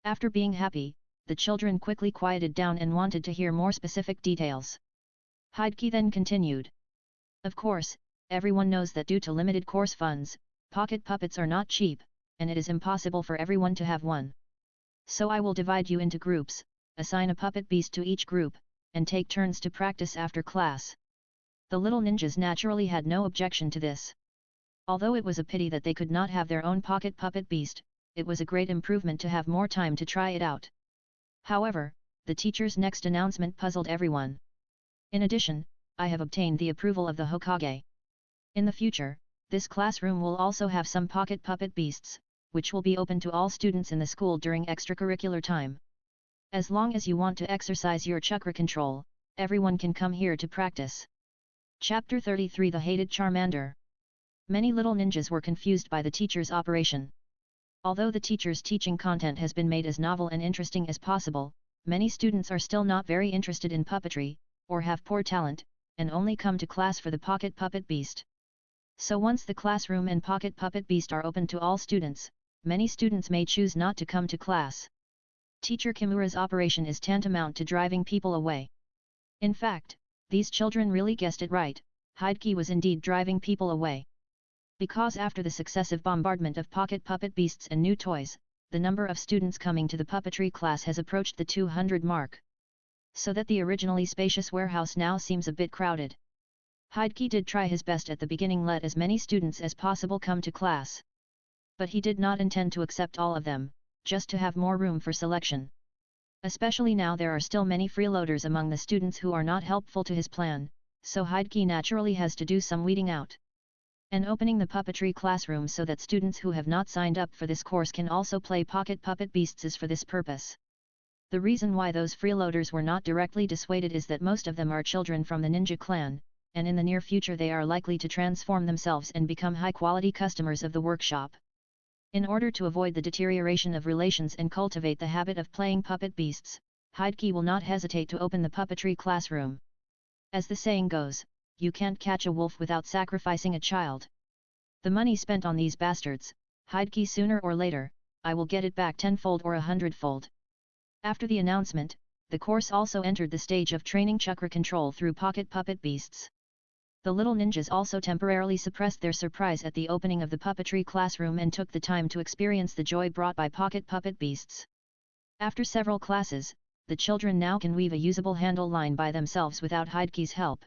After being happy, the children quickly quieted down and wanted to hear more specific details. Hideki then continued. Of course, everyone knows that due to limited course funds, pocket puppets are not cheap, and it is impossible for everyone to have one. So I will divide you into groups, assign a puppet beast to each group, and take turns to practice after class. The little ninjas naturally had no objection to this. Although it was a pity that they could not have their own pocket puppet beast, it was a great improvement to have more time to try it out. However, the teacher's next announcement puzzled everyone. In addition, I have obtained the approval of the Hokage. In the future, this classroom will also have some pocket puppet beasts, which will be open to all students in the school during extracurricular time. As long as you want to exercise your chakra control, everyone can come here to practice. Chapter 33 The Hated Charmander. Many little ninjas were confused by the teacher's operation. Although the teacher's teaching content has been made as novel and interesting as possible, many students are still not very interested in puppetry, or have poor talent, and only come to class for the pocket puppet beast. So once the classroom and pocket puppet beast are open to all students, many students may choose not to come to class. Teacher Kimura's operation is tantamount to driving people away. In fact, these children really guessed it right, Hideki was indeed driving people away. Because after the successive bombardment of pocket puppet beasts and new toys, the number of students coming to the puppetry class has approached the 200 mark. So that the originally spacious warehouse now seems a bit crowded. Hideki did try his best at the beginning, let as many students as possible come to class. But he did not intend to accept all of them, just to have more room for selection. Especially now there are still many freeloaders among the students who are not helpful to his plan, so Hideki naturally has to do some weeding out. And opening the puppetry classroom so that students who have not signed up for this course can also play pocket puppet beasts is for this purpose. The reason why those freeloaders were not directly dissuaded is that most of them are children from the ninja clan, and in the near future they are likely to transform themselves and become high-quality customers of the workshop. In order to avoid the deterioration of relations and cultivate the habit of playing puppet beasts, Hideki will not hesitate to open the puppetry classroom. As the saying goes, you can't catch a wolf without sacrificing a child. The money spent on these bastards, Hideki, sooner or later, I will get it back tenfold or 100-fold. After the announcement, the course also entered the stage of training chakra control through pocket puppet beasts. The little ninjas also temporarily suppressed their surprise at the opening of the puppetry classroom and took the time to experience the joy brought by pocket puppet beasts. After several classes, the children now can weave a usable handle line by themselves without Hideki's help.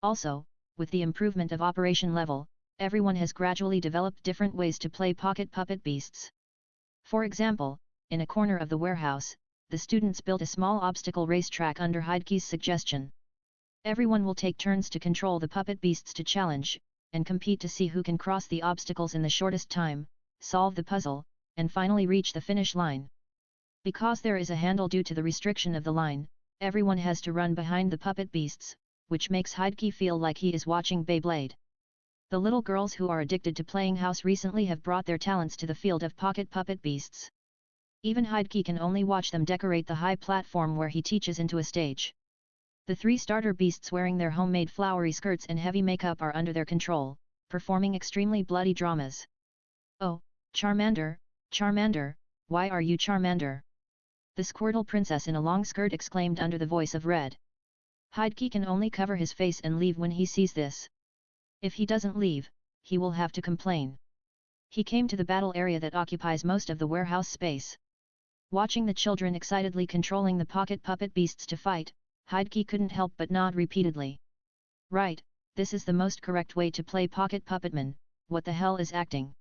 Also, with the improvement of operation level, everyone has gradually developed different ways to play pocket puppet beasts. For example, in a corner of the warehouse, the students built a small obstacle racetrack under Hideki's suggestion. Everyone will take turns to control the puppet beasts to challenge, and compete to see who can cross the obstacles in the shortest time, solve the puzzle, and finally reach the finish line. Because there is a handle due to the restriction of the line, everyone has to run behind the puppet beasts, which makes Hideki feel like he is watching Beyblade. The little girls who are addicted to playing house recently have brought their talents to the field of pocket puppet beasts. Even Hideki can only watch them decorate the high platform where he teaches into a stage. The 3 starter beasts wearing their homemade flowery skirts and heavy makeup are under their control, performing extremely bloody dramas. "Oh, Charmander, Charmander, why are you Charmander?" the Squirtle princess in a long skirt exclaimed under the voice of Red. Hideki can only cover his face and leave when he sees this. If he doesn't leave, he will have to complain. He came to the battle area that occupies most of the warehouse space. Watching the children excitedly controlling the pocket puppet beasts to fight, Hideki couldn't help but nod repeatedly. Right, this is the most correct way to play pocket puppetman. What the hell is acting?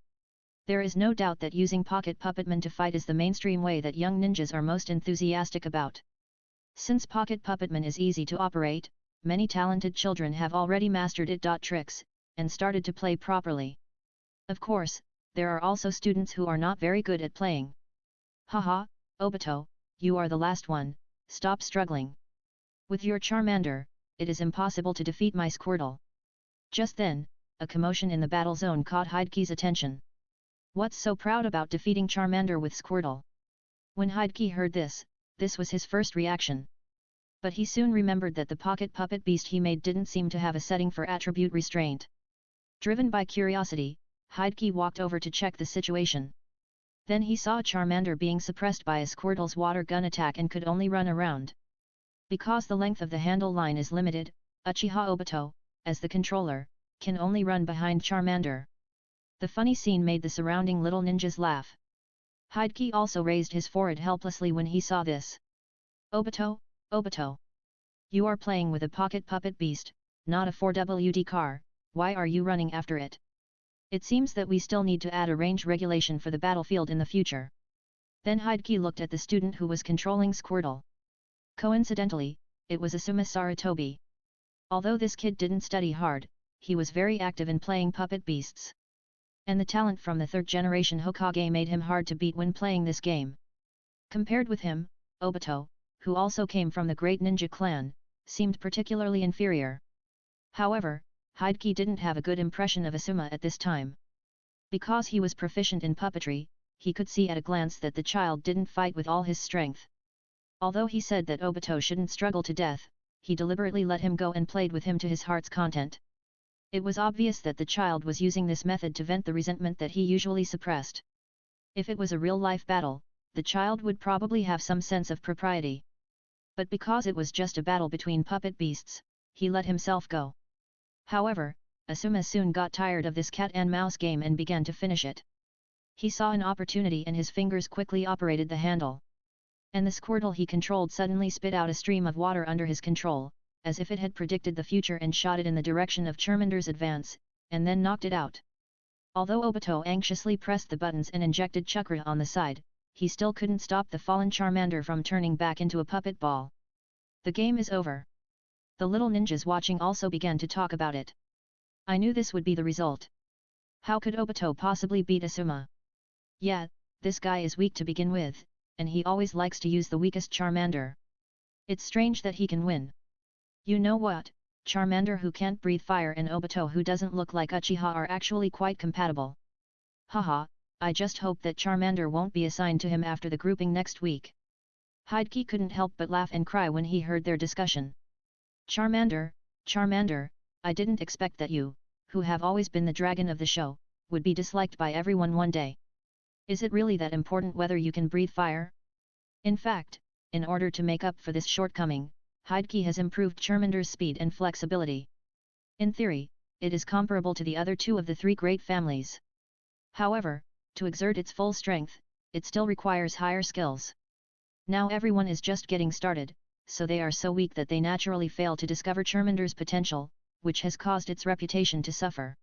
There is no doubt that using pocket puppetman to fight is the mainstream way that young ninjas are most enthusiastic about. Since pocket puppetman is easy to operate, many talented children have already mastered it. Tricks, and started to play properly. Of course, there are also students who are not very good at playing. Haha, Obito, you are the last one, stop struggling. With your Charmander, it is impossible to defeat my Squirtle. Just then, a commotion in the battle zone caught Hideki's attention. What's so proud about defeating Charmander with Squirtle? When Hideki heard this was his first reaction. But he soon remembered that the pocket puppet beast he made didn't seem to have a setting for attribute restraint. Driven by curiosity, Hideki walked over to check the situation. Then he saw Charmander being suppressed by a Squirtle's water gun attack and could only run around. Because the length of the handle line is limited, Uchiha Obito, as the controller, can only run behind Charmander. The funny scene made the surrounding little ninjas laugh. Hideki also raised his forehead helplessly when he saw this. Obito, Obito. You are playing with a pocket puppet beast, not a 4WD car, why are you running after it? It seems that we still need to add a range regulation for the battlefield in the future. Then Hideki looked at the student who was controlling Squirtle. Coincidentally, it was Asuma Sarutobi. Although this kid didn't study hard, he was very active in playing puppet beasts. And the talent from the 3rd generation Hokage made him hard to beat when playing this game. Compared with him, Obito, who also came from the great ninja clan, seemed particularly inferior. However, Hideki didn't have a good impression of Asuma at this time. Because he was proficient in puppetry, he could see at a glance that the child didn't fight with all his strength. Although he said that Obito shouldn't struggle to death, he deliberately let him go and played with him to his heart's content. It was obvious that the child was using this method to vent the resentment that he usually suppressed. If it was a real-life battle, the child would probably have some sense of propriety. But because it was just a battle between puppet beasts, he let himself go. However, Asuma soon got tired of this cat and mouse game and began to finish it. He saw an opportunity and his fingers quickly operated the handle. And the Squirtle he controlled suddenly spit out a stream of water under his control, as if it had predicted the future and shot it in the direction of Charmander's advance, and then knocked it out. Although Obito anxiously pressed the buttons and injected Chakra on the side, he still couldn't stop the fallen Charmander from turning back into a puppet ball. The game is over. The little ninjas watching also began to talk about it. I knew this would be the result. How could Obito possibly beat Asuma? Yeah, this guy is weak to begin with, and he always likes to use the weakest Charmander. It's strange that he can win. You know what, Charmander who can't breathe fire and Obito who doesn't look like Uchiha are actually quite compatible. Haha, I just hope that Charmander won't be assigned to him after the grouping next week. Hideki couldn't help but laugh and cry when he heard their discussion. Charmander, Charmander, I didn't expect that you, who have always been the dragon of the show, would be disliked by everyone one day. Is it really that important whether you can breathe fire? In fact, in order to make up for this shortcoming, Hideki has improved Charmander's speed and flexibility. In theory, it is comparable to the other 2 of the 3 great families. However, to exert its full strength, it still requires higher skills. Now everyone is just getting started, so they are so weak that they naturally fail to discover Charmander's potential, which has caused its reputation to suffer.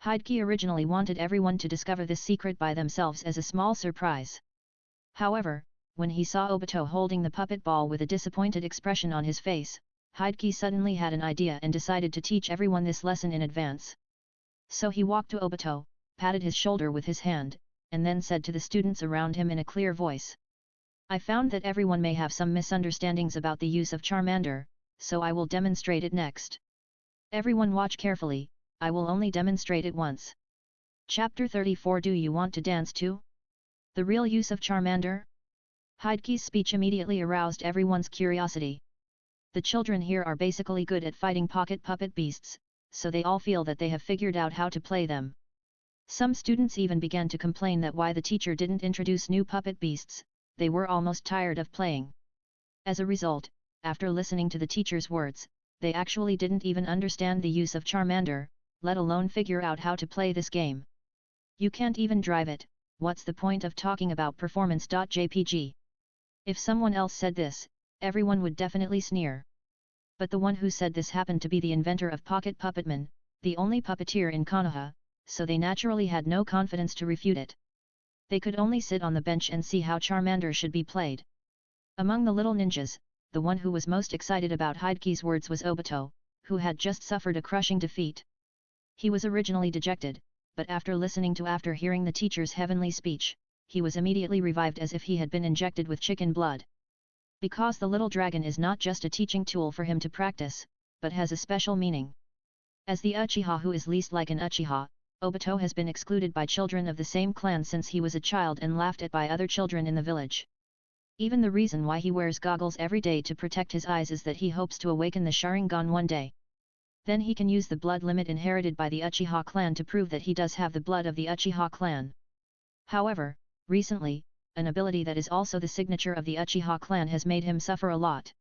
Hokage originally wanted everyone to discover this secret by themselves as a small surprise. However, when he saw Obito holding the puppet ball with a disappointed expression on his face, Hokage suddenly had an idea and decided to teach everyone this lesson in advance. So he walked to Obito, patted his shoulder with his hand, and then said to the students around him in a clear voice. I found that everyone may have some misunderstandings about the use of Charmander, so I will demonstrate it next. Everyone watch carefully, I will only demonstrate it once. Chapter 34. Do you want to dance too? The real use of Charmander? Hokage's speech immediately aroused everyone's curiosity. The children here are basically good at fighting pocket puppet beasts, so they all feel that they have figured out how to play them. Some students even began to complain that why the teacher didn't introduce new puppet beasts, they were almost tired of playing. As a result, after listening to the teacher's words, they actually didn't even understand the use of Charmander, let alone figure out how to play this game. You can't even drive it, what's the point of talking about performance.jpg? If someone else said this, everyone would definitely sneer. But the one who said this happened to be the inventor of Pocket Puppetman, the only puppeteer in Konoha, so they naturally had no confidence to refute it. They could only sit on the bench and see how Charmander should be played. Among the little ninjas, the one who was most excited about Hokage's words was Obito, who had just suffered a crushing defeat. He was originally dejected, but after hearing the teacher's heavenly speech, he was immediately revived as if he had been injected with chicken blood. Because the little dragon is not just a teaching tool for him to practice, but has a special meaning. As the Uchiha who is least like an Uchiha, Obito has been excluded by children of the same clan since he was a child and laughed at by other children in the village. Even the reason why he wears goggles every day to protect his eyes is that he hopes to awaken the Sharingan one day. Then he can use the blood limit inherited by the Uchiha clan to prove that he does have the blood of the Uchiha clan. However, recently, an ability that is also the signature of the Uchiha clan has made him suffer a lot.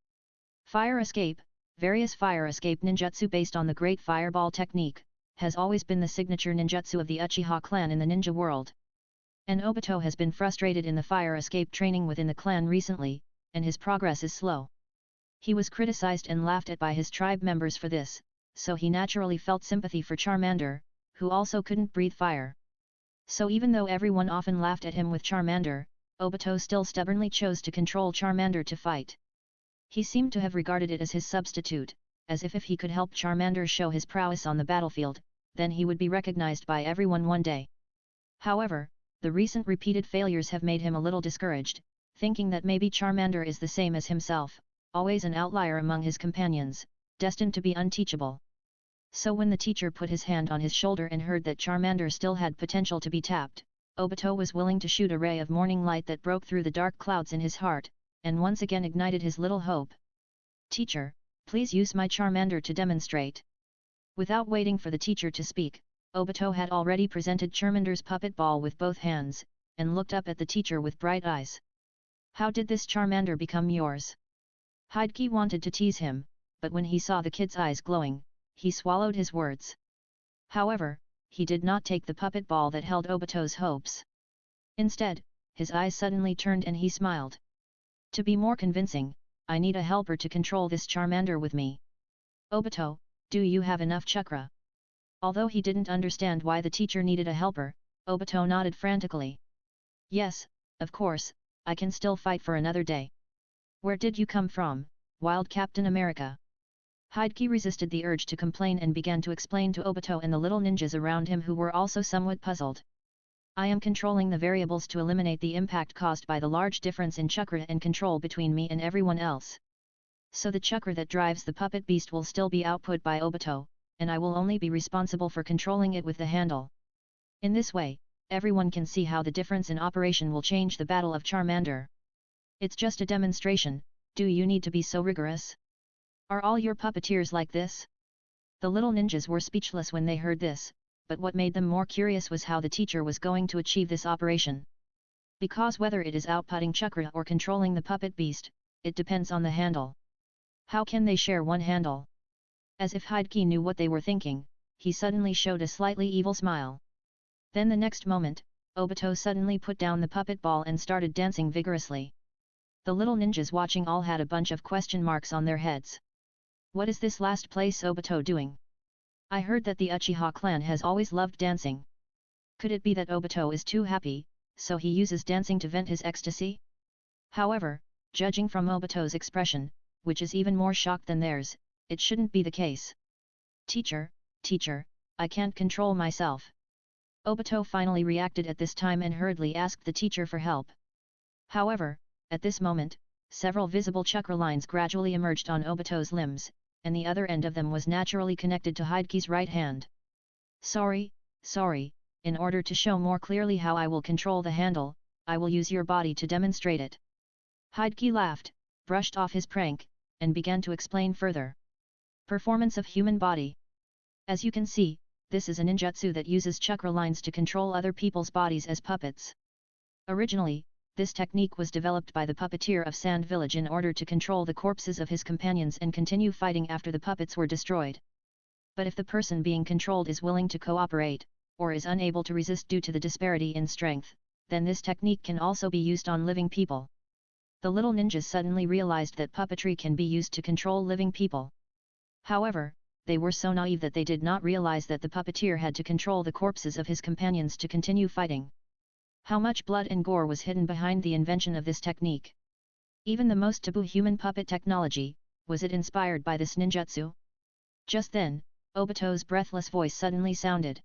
Fire Escape, various fire escape ninjutsu based on the Great Fireball technique, has always been the signature ninjutsu of the Uchiha clan in the ninja world. And Obito has been frustrated in the fire escape training within the clan recently, and his progress is slow. He was criticized and laughed at by his tribe members for this, so he naturally felt sympathy for Charmander, who also couldn't breathe fire. So even though everyone often laughed at him with Charmander, Obito still stubbornly chose to control Charmander to fight. He seemed to have regarded it as his substitute, as if he could help Charmander show his prowess on the battlefield, then he would be recognized by everyone one day. However, the recent repeated failures have made him a little discouraged, thinking that maybe Charmander is the same as himself, always an outlier among his companions, destined to be unteachable. So when the teacher put his hand on his shoulder and heard that Charmander still had potential to be tapped, Obito was willing to shoot a ray of morning light that broke through the dark clouds in his heart, and once again ignited his little hope. Teacher, please use my Charmander to demonstrate. Without waiting for the teacher to speak, Obito had already presented Charmander's puppet ball with both hands, and looked up at the teacher with bright eyes. How did this Charmander become yours? Hokage wanted to tease him, but when he saw the kid's eyes glowing, he swallowed his words. However, he did not take the puppet ball that held Obito's hopes. Instead, his eyes suddenly turned and he smiled. To be more convincing, I need a helper to control this Charmander with me. Obito, do you have enough chakra? Although he didn't understand why the teacher needed a helper, Obito nodded frantically. Yes, of course, I can still fight for another day. Where did you come from, Wild Captain America? Hokage resisted the urge to complain and began to explain to Obito and the little ninjas around him who were also somewhat puzzled. I am controlling the variables to eliminate the impact caused by the large difference in chakra and control between me and everyone else. So the chakra that drives the puppet beast will still be output by Obito, and I will only be responsible for controlling it with the handle. In this way, everyone can see how the difference in operation will change the battle of Charmander. It's just a demonstration, do you need to be so rigorous? Are all your puppeteers like this? The little ninjas were speechless when they heard this, but what made them more curious was how the teacher was going to achieve this operation. Because whether it is outputting chakra or controlling the puppet beast, it depends on the handle. How can they share one handle? As if Hokage knew what they were thinking, he suddenly showed a slightly evil smile. Then the next moment, Obito suddenly put down the puppet ball and started dancing vigorously. The little ninjas watching all had a bunch of question marks on their heads. What is this last place Obito doing? I heard that the Uchiha clan has always loved dancing. Could it be that Obito is too happy, so he uses dancing to vent his ecstasy? However, judging from Obito's expression, which is even more shocked than theirs, it shouldn't be the case. Teacher, I can't control myself. Obito finally reacted at this time and hurriedly asked the teacher for help. However, at this moment, several visible chakra lines gradually emerged on Obito's limbs, and the other end of them was naturally connected to Hideki's right hand. Sorry, in order to show more clearly how I will control the handle, I will use your body to demonstrate it. Hideki laughed, brushed off his prank, and began to explain further. Performance of human body. As you can see, this is a ninjutsu that uses chakra lines to control other people's bodies as puppets. Originally, this technique was developed by the puppeteer of Sand Village in order to control the corpses of his companions and continue fighting after the puppets were destroyed. But if the person being controlled is willing to cooperate, or is unable to resist due to the disparity in strength, then this technique can also be used on living people. The little ninjas suddenly realized that puppetry can be used to control living people. However, they were so naive that they did not realize that the puppeteer had to control the corpses of his companions to continue fighting. How much blood and gore was hidden behind the invention of this technique? Even the most taboo human puppet technology, was it inspired by this ninjutsu? Just then, Obito's breathless voice suddenly sounded.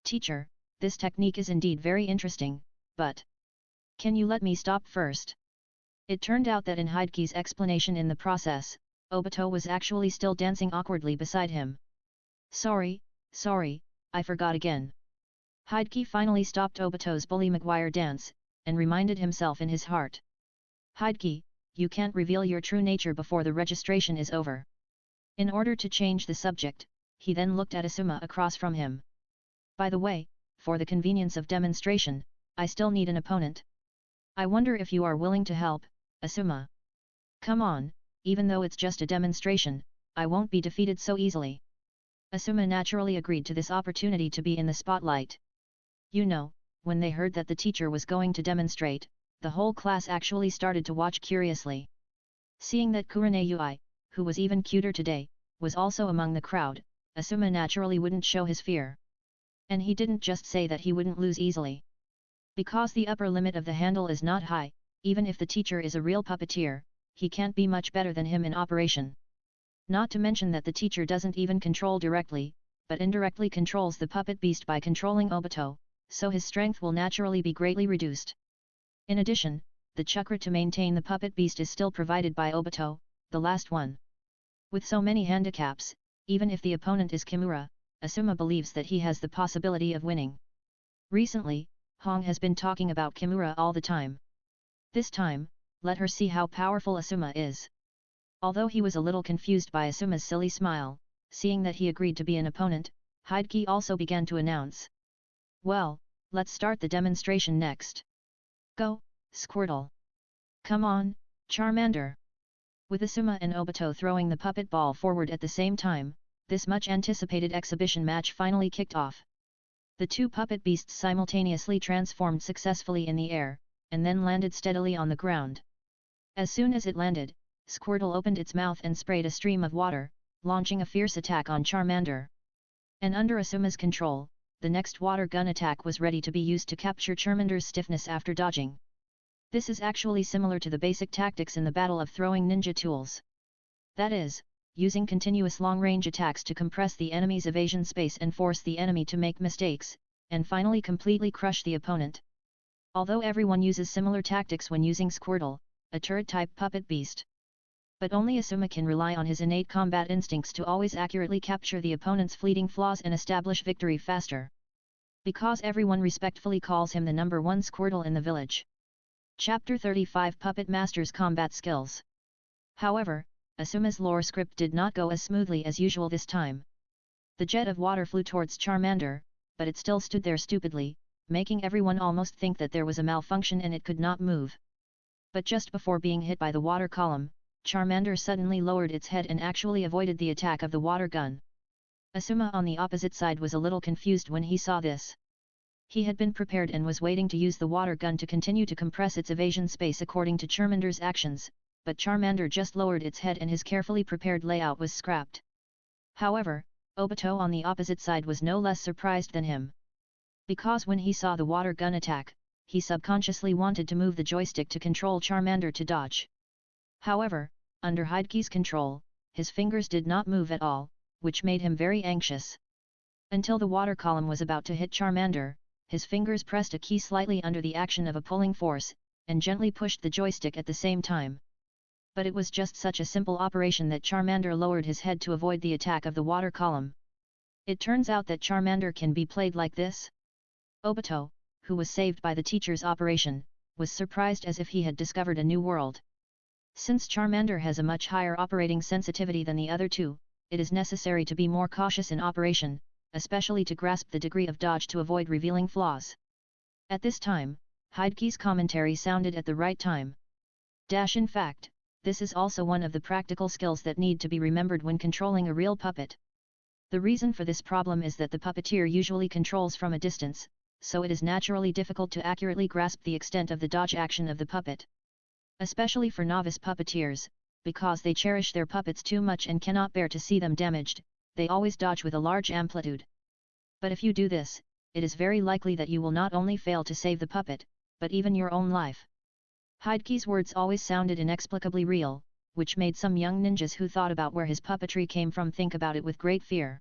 Teacher, this technique is indeed very interesting, but can you let me stop first? It turned out that in Hideki's explanation in the process, Obito was actually still dancing awkwardly beside him. Sorry, I forgot again. Hideki finally stopped Obito's Bully Maguire dance, and reminded himself in his heart. Hideki, you can't reveal your true nature before the registration is over. In order to change the subject, he then looked at Asuma across from him. By the way, for the convenience of demonstration, I still need an opponent. I wonder if you are willing to help, Asuma. Come on, even though it's just a demonstration, I won't be defeated so easily. Asuma naturally agreed to this opportunity to be in the spotlight. You know, when they heard that the teacher was going to demonstrate, the whole class actually started to watch curiously. Seeing that Kurenei, who was even cuter today, was also among the crowd, Asuma naturally wouldn't show his fear. And he didn't just say that he wouldn't lose easily. Because the upper limit of the handle is not high, even if the teacher is a real puppeteer, he can't be much better than him in operation. Not to mention that the teacher doesn't even control directly, but indirectly controls the puppet beast by controlling Obito, so his strength will naturally be greatly reduced. In addition, the chakra to maintain the puppet beast is still provided by Obito, the last one. With so many handicaps, even if the opponent is Kimura, Asuma believes that he has the possibility of winning. Recently, Hong has been talking about Kimura all the time. This time, let her see how powerful Asuma is. Although he was a little confused by Asuma's silly smile, seeing that he agreed to be an opponent, Hideki also began to announce. Well, let's start the demonstration next. Go, Squirtle! Come on, Charmander! With Asuma and Obito throwing the puppet ball forward at the same time, this much anticipated exhibition match finally kicked off. The two puppet beasts simultaneously transformed successfully in the air, and then landed steadily on the ground. As soon as it landed, Squirtle opened its mouth and sprayed a stream of water, launching a fierce attack on Charmander. And under Asuma's control, the next water gun attack was ready to be used to capture Charmander's stiffness after dodging. This is actually similar to the basic tactics in the battle of throwing ninja tools. That is, using continuous long-range attacks to compress the enemy's evasion space and force the enemy to make mistakes, and finally completely crush the opponent. Although everyone uses similar tactics when using Squirtle, a turret-type puppet beast. But only Asuma can rely on his innate combat instincts to always accurately capture the opponent's fleeting flaws and establish victory faster. Because everyone respectfully calls him the number one Squirtle in the village. Chapter 35 Puppet Master's Combat Skills. However, Asuma's lore script did not go as smoothly as usual this time. The jet of water flew towards Charmander, but it still stood there stupidly, making everyone almost think that there was a malfunction and it could not move. But just before being hit by the water column, Charmander suddenly lowered its head and actually avoided the attack of the water gun. Asuma on the opposite side was a little confused when he saw this. He had been prepared and was waiting to use the water gun to continue to compress its evasion space according to Charmander's actions, but Charmander just lowered its head and his carefully prepared layout was scrapped. However, Obito on the opposite side was no less surprised than him. Because when he saw the water gun attack, he subconsciously wanted to move the joystick to control Charmander to dodge. However, under Hideki's control, his fingers did not move at all, which made him very anxious. Until the water column was about to hit Charmander, his fingers pressed a key slightly under the action of a pulling force, and gently pushed the joystick at the same time. But it was just such a simple operation that Charmander lowered his head to avoid the attack of the water column. It turns out that Charmander can be played like this. Obito, who was saved by the teacher's operation, was surprised as if he had discovered a new world. Since Charmander has a much higher operating sensitivity than the other two, it is necessary to be more cautious in operation, especially to grasp the degree of dodge to avoid revealing flaws. At this time, Hideki's commentary sounded at the right time. In fact, this is also one of the practical skills that need to be remembered when controlling a real puppet. The reason for this problem is that the puppeteer usually controls from a distance, so it is naturally difficult to accurately grasp the extent of the dodge action of the puppet. Especially for novice puppeteers, because they cherish their puppets too much and cannot bear to see them damaged, they always dodge with a large amplitude. But if you do this, it is very likely that you will not only fail to save the puppet, but even your own life. Hideki's words always sounded inexplicably real, which made some young ninjas who thought about where his puppetry came from think about it with great fear.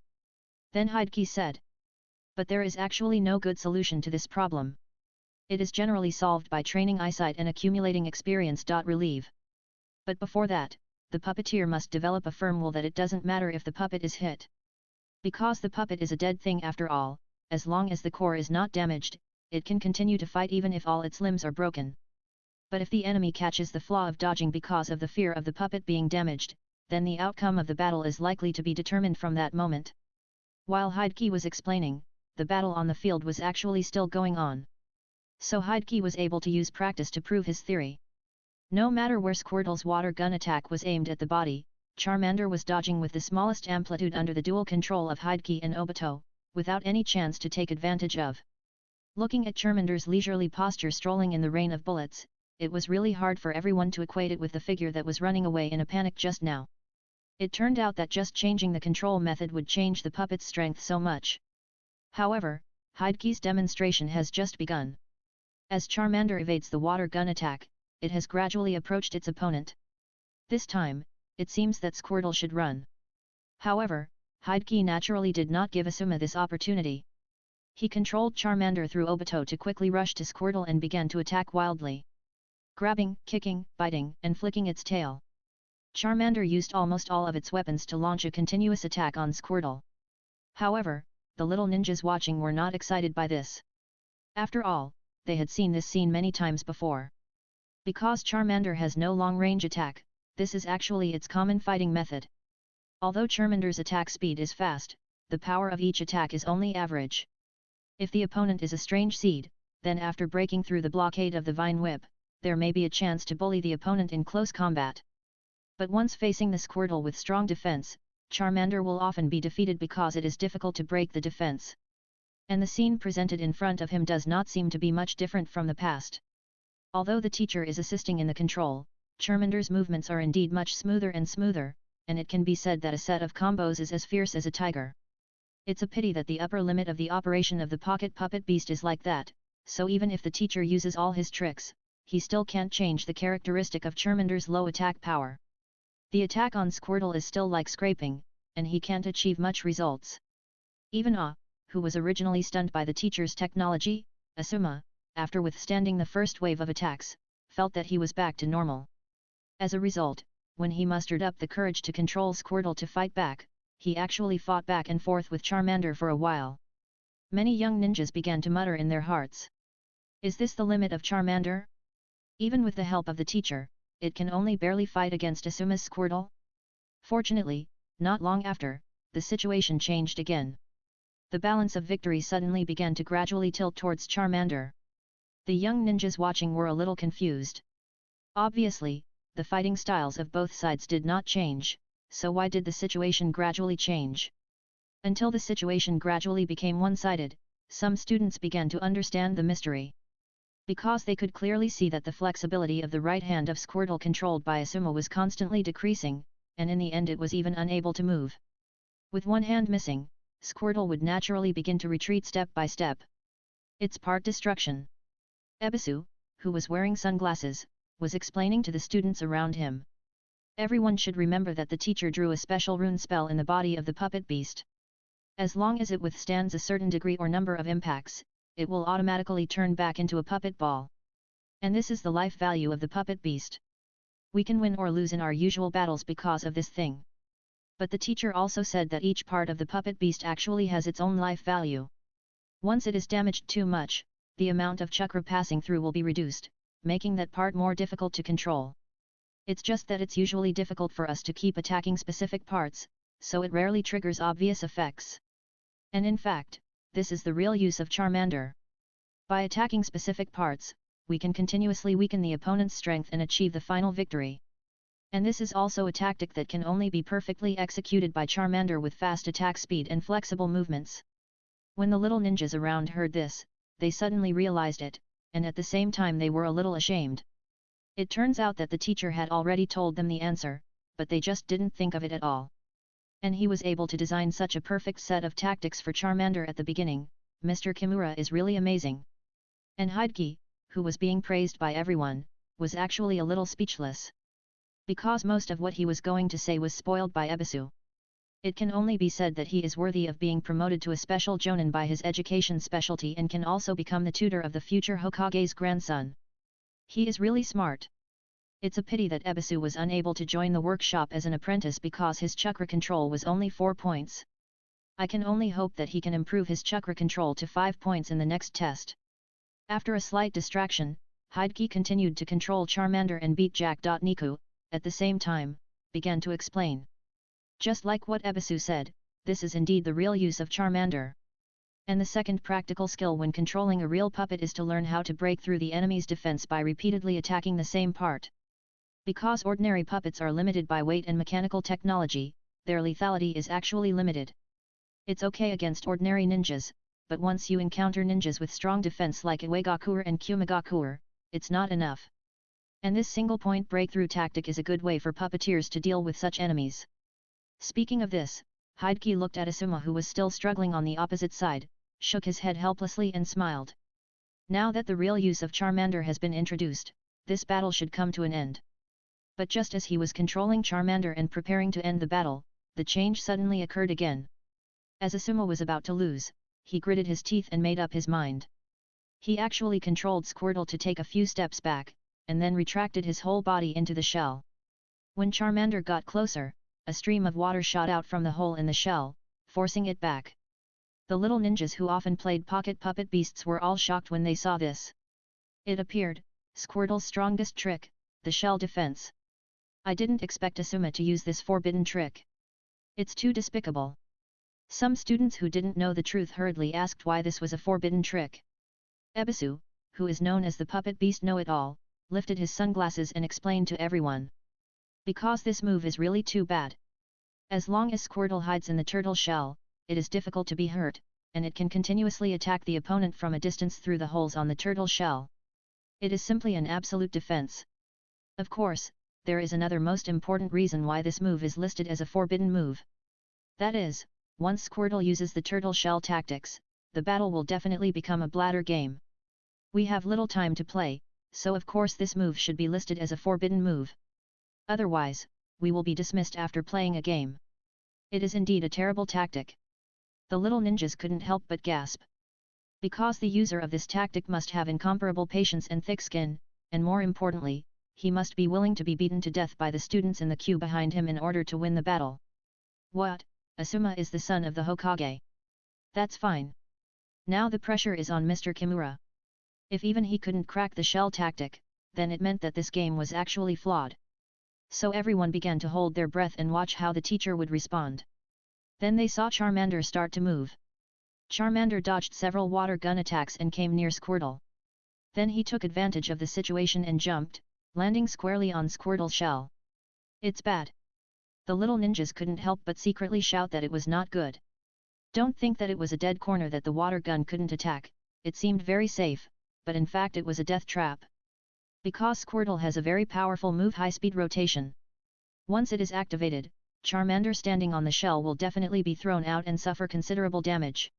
Then Hideki said, "But there is actually no good solution to this problem. It is generally solved by training eyesight and accumulating experience. Relieve. But before that, the puppeteer must develop a firm will that it doesn't matter if the puppet is hit. Because the puppet is a dead thing after all, as long as the core is not damaged, it can continue to fight even if all its limbs are broken. But if the enemy catches the flaw of dodging because of the fear of the puppet being damaged, then the outcome of the battle is likely to be determined from that moment." While Hideki was explaining, the battle on the field was actually still going on. So Hideki was able to use practice to prove his theory. No matter where Squirtle's water gun attack was aimed at the body, Charmander was dodging with the smallest amplitude under the dual control of Hideki and Obito, without any chance to take advantage of. Looking at Charmander's leisurely posture strolling in the rain of bullets, it was really hard for everyone to equate it with the figure that was running away in a panic just now. It turned out that just changing the control method would change the puppet's strength so much. However, Hideki's demonstration has just begun. As Charmander evades the water gun attack, it has gradually approached its opponent. This time, it seems that Squirtle should run. However, Hideki naturally did not give Asuma this opportunity. He controlled Charmander through Obito to quickly rush to Squirtle and began to attack wildly. Grabbing, kicking, biting, and flicking its tail. Charmander used almost all of its weapons to launch a continuous attack on Squirtle. However, the little ninjas watching were not excited by this. After all, they had seen this scene many times before. Because Charmander has no long-range attack, this is actually its common fighting method. Although Charmander's attack speed is fast, the power of each attack is only average. If the opponent is a strange seed, then after breaking through the blockade of the Vine Whip, there may be a chance to bully the opponent in close combat. But once facing the Squirtle with strong defense, Charmander will often be defeated because it is difficult to break the defense. And the scene presented in front of him does not seem to be much different from the past. Although the teacher is assisting in the control, Charmander's movements are indeed much smoother and smoother, and it can be said that a set of combos is as fierce as a tiger. It's a pity that the upper limit of the operation of the pocket puppet beast is like that, so even if the teacher uses all his tricks, he still can't change the characteristic of Charmander's low attack power. The attack on Squirtle is still like scraping, and he can't achieve much results. Even who was originally stunned by the teacher's technology, Asuma, after withstanding the first wave of attacks, felt that he was back to normal. As a result, when he mustered up the courage to control Squirtle to fight back, he actually fought back and forth with Charmander for a while. Many young ninjas began to mutter in their hearts. Is this the limit of Charmander? Even with the help of the teacher, it can only barely fight against Asuma's Squirtle? Fortunately, not long after, the situation changed again. The balance of victory suddenly began to gradually tilt towards Charmander. The young ninjas watching were a little confused. Obviously, the fighting styles of both sides did not change, so why did the situation gradually change? Until the situation gradually became one-sided, some students began to understand the mystery. Because they could clearly see that the flexibility of the right hand of Squirtle controlled by Asuma was constantly decreasing, and in the end it was even unable to move. With one hand missing, Squirtle would naturally begin to retreat step by step. It's part destruction. Ebisu, who was wearing sunglasses, was explaining to the students around him. Everyone should remember that the teacher drew a special rune spell in the body of the puppet beast. As long as it withstands a certain degree or number of impacts, it will automatically turn back into a puppet ball. And this is the life value of the puppet beast. We can win or lose in our usual battles because of this thing. But the teacher also said that each part of the puppet beast actually has its own life value. Once it is damaged too much, the amount of chakra passing through will be reduced, making that part more difficult to control. It's just that it's usually difficult for us to keep attacking specific parts, so it rarely triggers obvious effects. And in fact, this is the real use of Charmander. By attacking specific parts, we can continuously weaken the opponent's strength and achieve the final victory. And this is also a tactic that can only be perfectly executed by Charmander with fast attack speed and flexible movements. When the little ninjas around heard this, they suddenly realized it, and at the same time they were a little ashamed. It turns out that the teacher had already told them the answer, but they just didn't think of it at all. And he was able to design such a perfect set of tactics for Charmander at the beginning. Mr. Kimura is really amazing. And Hideki, who was being praised by everyone, was actually a little speechless. Because most of what he was going to say was spoiled by Ebisu. It can only be said that he is worthy of being promoted to a special jonin by his education specialty and can also become the tutor of the future Hokage's grandson. He is really smart. It's a pity that Ebisu was unable to join the workshop as an apprentice because his chakra control was only 4 points. I can only hope that he can improve his chakra control to 5 points in the next test. After a slight distraction, Hideki continued to control Charmander and beat Jack. Niku, at the same time, began to explain. Just like what Ebisu said, this is indeed the real use of Charmander. And the second practical skill when controlling a real puppet is to learn how to break through the enemy's defense by repeatedly attacking the same part. Because ordinary puppets are limited by weight and mechanical technology, their lethality is actually limited. It's okay against ordinary ninjas, but once you encounter ninjas with strong defense like Iwagakure and Kumagakure, it's not enough. And this single-point breakthrough tactic is a good way for puppeteers to deal with such enemies. Speaking of this, Hideki looked at Asuma, who was still struggling on the opposite side, shook his head helplessly and smiled. Now that the real use of Charmander has been introduced, this battle should come to an end. But just as he was controlling Charmander and preparing to end the battle, the change suddenly occurred again. As Asuma was about to lose, he gritted his teeth and made up his mind. He actually controlled Squirtle to take a few steps back, and then retracted his whole body into the shell. When Charmander got closer, a stream of water shot out from the hole in the shell, forcing it back. The little ninjas who often played pocket puppet beasts were all shocked when they saw this. It appeared, Squirtle's strongest trick, the shell defense. I didn't expect Asuma to use this forbidden trick. It's too despicable. Some students who didn't know the truth hurriedly asked why this was a forbidden trick. Ebisu, who is known as the puppet beast know-it-all, lifted his sunglasses and explained to everyone. Because this move is really too bad. As long as Squirtle hides in the turtle shell, it is difficult to be hurt, and it can continuously attack the opponent from a distance through the holes on the turtle shell. It is simply an absolute defense. Of course, there is another most important reason why this move is listed as a forbidden move. That is, once Squirtle uses the turtle shell tactics, the battle will definitely become a bladder game. We have little time to play, so of course this move should be listed as a forbidden move. Otherwise, we will be dismissed after playing a game. It is indeed a terrible tactic. The little ninjas couldn't help but gasp. Because the user of this tactic must have incomparable patience and thick skin, and more importantly, he must be willing to be beaten to death by the students in the queue behind him in order to win the battle. What? Asuma is the son of the Hokage. That's fine. Now the pressure is on Mr. Kimura. If even he couldn't crack the shell tactic, then it meant that this game was actually flawed. So everyone began to hold their breath and watch how the teacher would respond. Then they saw Charmander start to move. Charmander dodged several water gun attacks and came near Squirtle. Then he took advantage of the situation and jumped, landing squarely on Squirtle's shell. It's bad. The little ninjas couldn't help but secretly shout that it was not good. Don't think that it was a dead corner that the water gun couldn't attack, it seemed very safe, but in fact it was a death trap. Because Squirtle has a very powerful move high-speed rotation. Once it is activated, Charmander standing on the shell will definitely be thrown out and suffer considerable damage.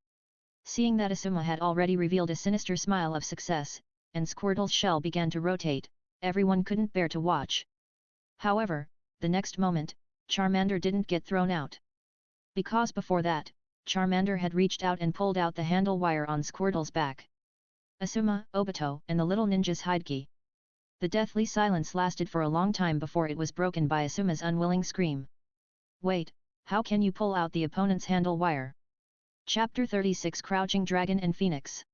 Seeing that Asuma had already revealed a sinister smile of success, and Squirtle's shell began to rotate, everyone couldn't bear to watch. However, the next moment, Charmander didn't get thrown out. Because before that, Charmander had reached out and pulled out the handle wire on Squirtle's back. Asuma, Obito, and the little ninjas Hokage. The deathly silence lasted for a long time before it was broken by Asuma's unwilling scream. Wait, how can you pull out the opponent's handle wire? Chapter 36 Crouching Dragon and Phoenix.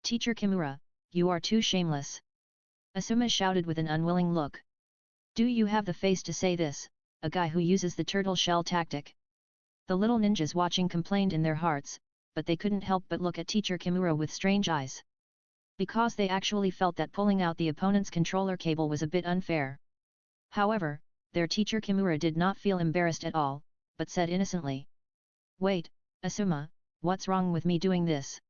Teacher Kimura, you are too shameless. Asuma shouted with an unwilling look. Do you have the face to say this, a guy who uses the turtle shell tactic? The little ninjas watching complained in their hearts, but they couldn't help but look at Teacher Kimura with strange eyes. Because they actually felt that pulling out the opponent's controller cable was a bit unfair. However, their teacher Kimura did not feel embarrassed at all, but said innocently. Wait, Asuma, what's wrong with me doing this?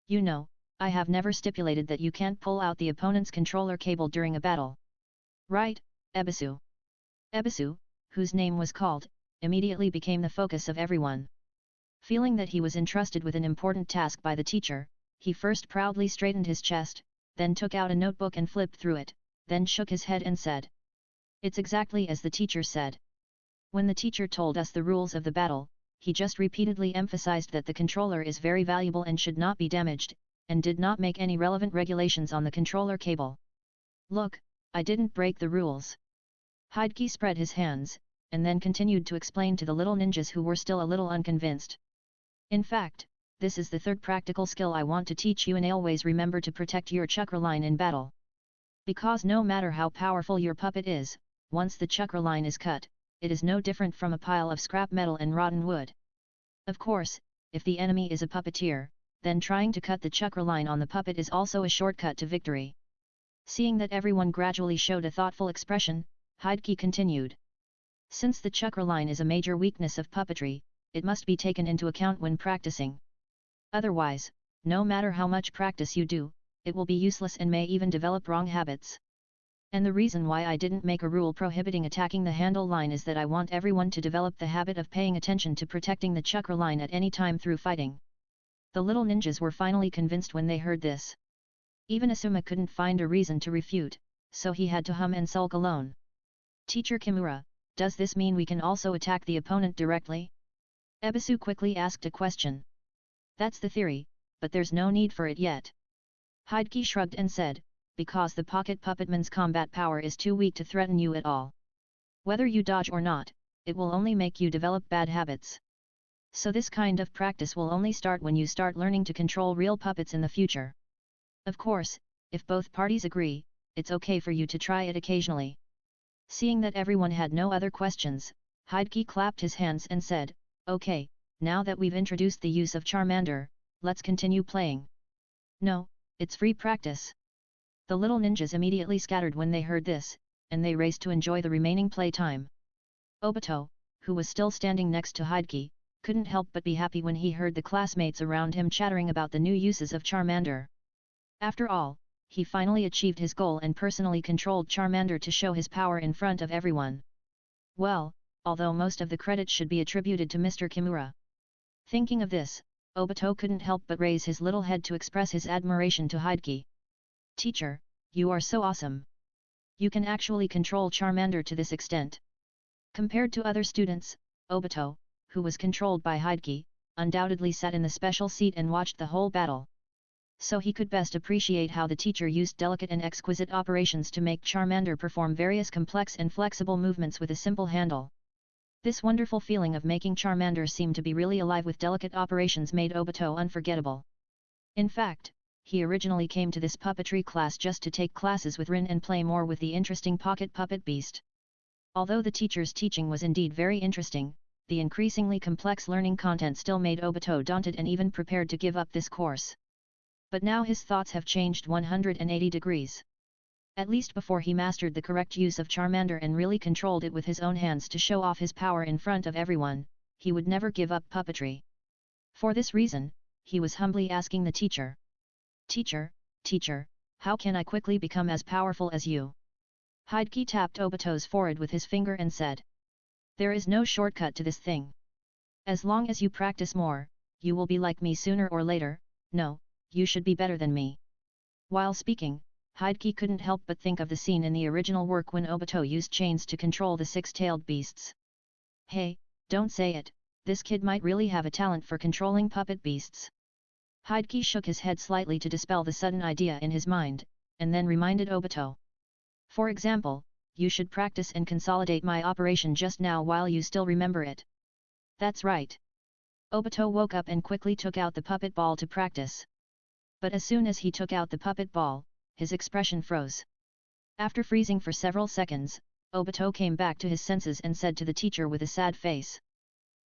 You know, I have never stipulated that you can't pull out the opponent's controller cable during a battle. Right, Ebisu? Ebisu, whose name was called, immediately became the focus of everyone. Feeling that he was entrusted with an important task by the teacher, he first proudly straightened his chest, then took out a notebook and flipped through it, then shook his head and said. It's exactly as the teacher said. When the teacher told us the rules of the battle, he just repeatedly emphasized that the controller is very valuable and should not be damaged, and did not make any relevant regulations on the controller cable. Look, I didn't break the rules. Hokage spread his hands, and then continued to explain to the little ninjas who were still a little unconvinced. In fact, this is the third practical skill I want to teach you, and always remember to protect your chakra line in battle. Because no matter how powerful your puppet is, once the chakra line is cut, it is no different from a pile of scrap metal and rotten wood. Of course, if the enemy is a puppeteer, then trying to cut the chakra line on the puppet is also a shortcut to victory. Seeing that everyone gradually showed a thoughtful expression, Hokage continued. Since the chakra line is a major weakness of puppetry, it must be taken into account when practicing. Otherwise, no matter how much practice you do, it will be useless and may even develop wrong habits. And the reason why I didn't make a rule prohibiting attacking the handle line is that I want everyone to develop the habit of paying attention to protecting the chakra line at any time through fighting. The little ninjas were finally convinced when they heard this. Even Asuma couldn't find a reason to refute, so he had to hum and sulk alone. Teacher Kimura, does this mean we can also attack the opponent directly? Ebisu quickly asked a question. That's the theory, but there's no need for it yet. Hokage shrugged and said, because the pocket puppetman's combat power is too weak to threaten you at all. Whether you dodge or not, it will only make you develop bad habits. So this kind of practice will only start when you start learning to control real puppets in the future. Of course, if both parties agree, it's okay for you to try it occasionally. Seeing that everyone had no other questions, Hokage clapped his hands and said, okay, now that we've introduced the use of Charmander, let's continue playing. No, it's free practice. The little ninjas immediately scattered when they heard this, and they raced to enjoy the remaining playtime. Obito, who was still standing next to Hokage, couldn't help but be happy when he heard the classmates around him chattering about the new uses of Charmander. After all, he finally achieved his goal and personally controlled Charmander to show his power in front of everyone. Well, although most of the credit should be attributed to Mr. Kimura. Thinking of this, Obito couldn't help but raise his little head to express his admiration to Hokage. Teacher, you are so awesome. You can actually control Charmander to this extent. Compared to other students, Obito, who was controlled by Hokage, undoubtedly sat in the special seat and watched the whole battle. So he could best appreciate how the teacher used delicate and exquisite operations to make Charmander perform various complex and flexible movements with a simple handle. This wonderful feeling of making Charmander seem to be really alive with delicate operations made Obito unforgettable. In fact, he originally came to this puppetry class just to take classes with Rin and play more with the interesting pocket puppet beast. Although the teacher's teaching was indeed very interesting, the increasingly complex learning content still made Obito daunted and even prepared to give up this course. But now his thoughts have changed 180 degrees. At least before he mastered the correct use of Charmander and really controlled it with his own hands to show off his power in front of everyone, he would never give up puppetry. For this reason, he was humbly asking the teacher. Teacher, teacher, how can I quickly become as powerful as you? Hideki tapped Obito's forehead with his finger and said. There is no shortcut to this thing. As long as you practice more, you will be like me sooner or later. No, you should be better than me. While speaking, Hideki couldn't help but think of the scene in the original work when Obito used chains to control the six-tailed beasts. Hey, don't say it, this kid might really have a talent for controlling puppet beasts. Hideki shook his head slightly to dispel the sudden idea in his mind, and then reminded Obito. For example, you should practice and consolidate my operation just now while you still remember it. That's right. Obito woke up and quickly took out the puppet ball to practice. But as soon as he took out the puppet ball, his expression froze. After freezing for several seconds, Obito came back to his senses and said to the teacher with a sad face.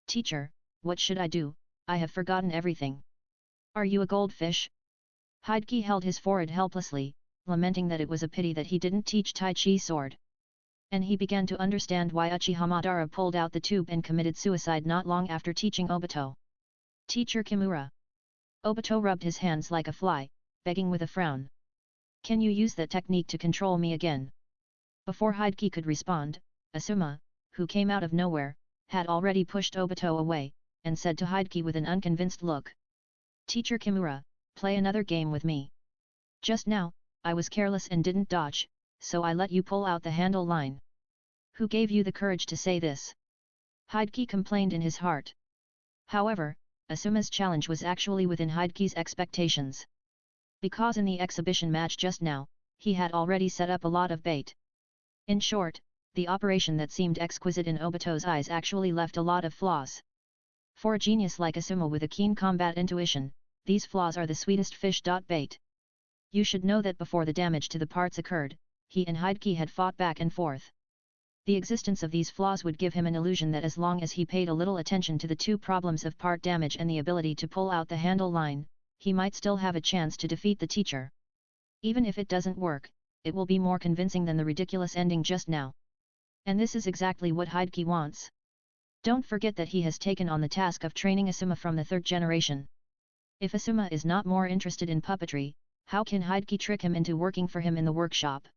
Teacher, what should I do? I have forgotten everything. Are you a goldfish? Hideki held his forehead helplessly, lamenting that it was a pity that he didn't teach Tai Chi sword. And he began to understand why Uchiha Madara pulled out the tube and committed suicide not long after teaching Obito. Teacher Kimura. Obito rubbed his hands like a fly, begging with a frown. Can you use that technique to control me again? Before Hideki could respond, Asuma, who came out of nowhere, had already pushed Obito away, and said to Hideki with an unconvinced look. Teacher Kimura, play another game with me. Just now, I was careless and didn't dodge, so I let you pull out the handle line. Who gave you the courage to say this? Hideki complained in his heart. However, Asuma's challenge was actually within Hideki's expectations. Because in the exhibition match just now, he had already set up a lot of bait. In short, the operation that seemed exquisite in Obito's eyes actually left a lot of flaws. For a genius like Asuma with a keen combat intuition, these flaws are the sweetest fish. Bait. You should know that before the damage to the parts occurred, he and Hideki had fought back and forth. The existence of these flaws would give him an illusion that as long as he paid a little attention to the two problems of part damage and the ability to pull out the handle line, he might still have a chance to defeat the teacher. Even if it doesn't work, it will be more convincing than the ridiculous ending just now. And this is exactly what Hideki wants. Don't forget that he has taken on the task of training Asuma from the third generation. If Asuma is not more interested in puppetry, how can Hideki trick him into working for him in the workshop?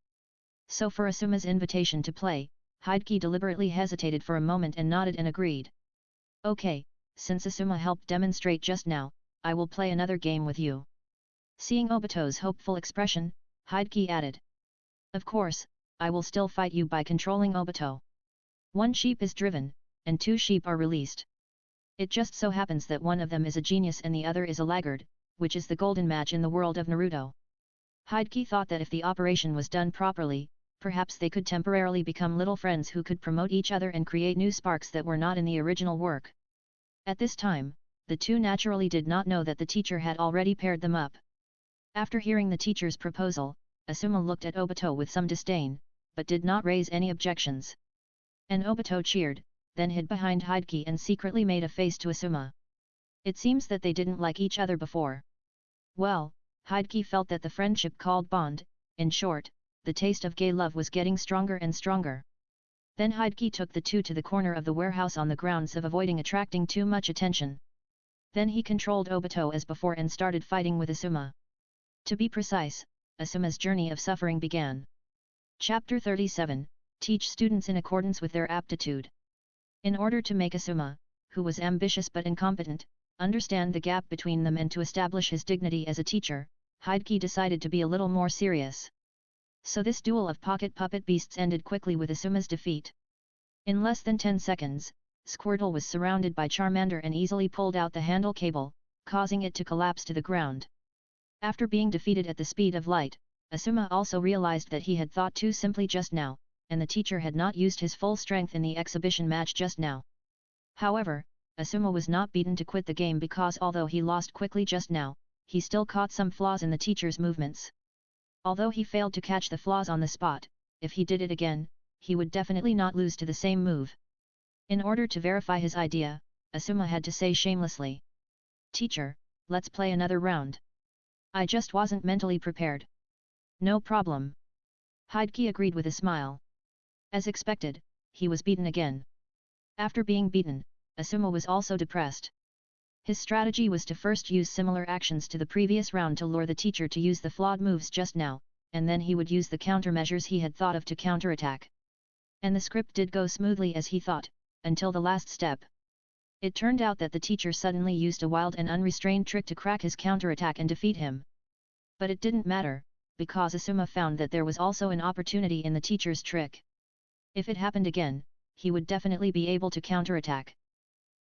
So for Asuma's invitation to play, Hideki deliberately hesitated for a moment and nodded and agreed. Okay, since Asuma helped demonstrate just now, I will play another game with you. Seeing Obito's hopeful expression, Hideki added. Of course, I will still fight you by controlling Obito. 1 sheep is driven, and 2 sheep are released. It just so happens that one of them is a genius and the other is a laggard, which is the golden match in the world of Naruto. Hideki thought that if the operation was done properly, perhaps they could temporarily become little friends who could promote each other and create new sparks that were not in the original work. At this time, the two naturally did not know that the teacher had already paired them up. After hearing the teacher's proposal, Asuma looked at Obito with some disdain, but did not raise any objections. And Obito cheered, then hid behind Hideki and secretly made a face to Asuma. It seems that they didn't like each other before. Well, Hideki felt that the friendship called bond, in short, the taste of gay love was getting stronger and stronger. Then Hideki took the two to the corner of the warehouse on the grounds of avoiding attracting too much attention. Then he controlled Obito as before and started fighting with Asuma. To be precise, Asuma's journey of suffering began. Chapter 37, Teach students in accordance with their aptitude. In order to make Asuma, who was ambitious but incompetent, understand the gap between them and to establish his dignity as a teacher, Hideki decided to be a little more serious. So this duel of pocket puppet beasts ended quickly with Asuma's defeat. In less than 10 seconds, Squirtle was surrounded by Charmander and easily pulled out the handle cable, causing it to collapse to the ground. After being defeated at the speed of light, Asuma also realized that he had thought too simply just now, and the teacher had not used his full strength in the exhibition match just now. However, Asuma was not beaten to quit the game because although he lost quickly just now, he still caught some flaws in the teacher's movements. Although he failed to catch the flaws on the spot, if he did it again, he would definitely not lose to the same move. In order to verify his idea, Asuma had to say shamelessly. Teacher, let's play another round. I just wasn't mentally prepared. No problem. Hideki agreed with a smile. As expected, he was beaten again. After being beaten, Asuma was also depressed. His strategy was to first use similar actions to the previous round to lure the teacher to use the flawed moves just now, and then he would use the countermeasures he had thought of to counterattack. And the script did go smoothly as he thought, until the last step. It turned out that the teacher suddenly used a wild and unrestrained trick to crack his counterattack and defeat him. But it didn't matter, because Asuma found that there was also an opportunity in the teacher's trick. If it happened again, he would definitely be able to counterattack.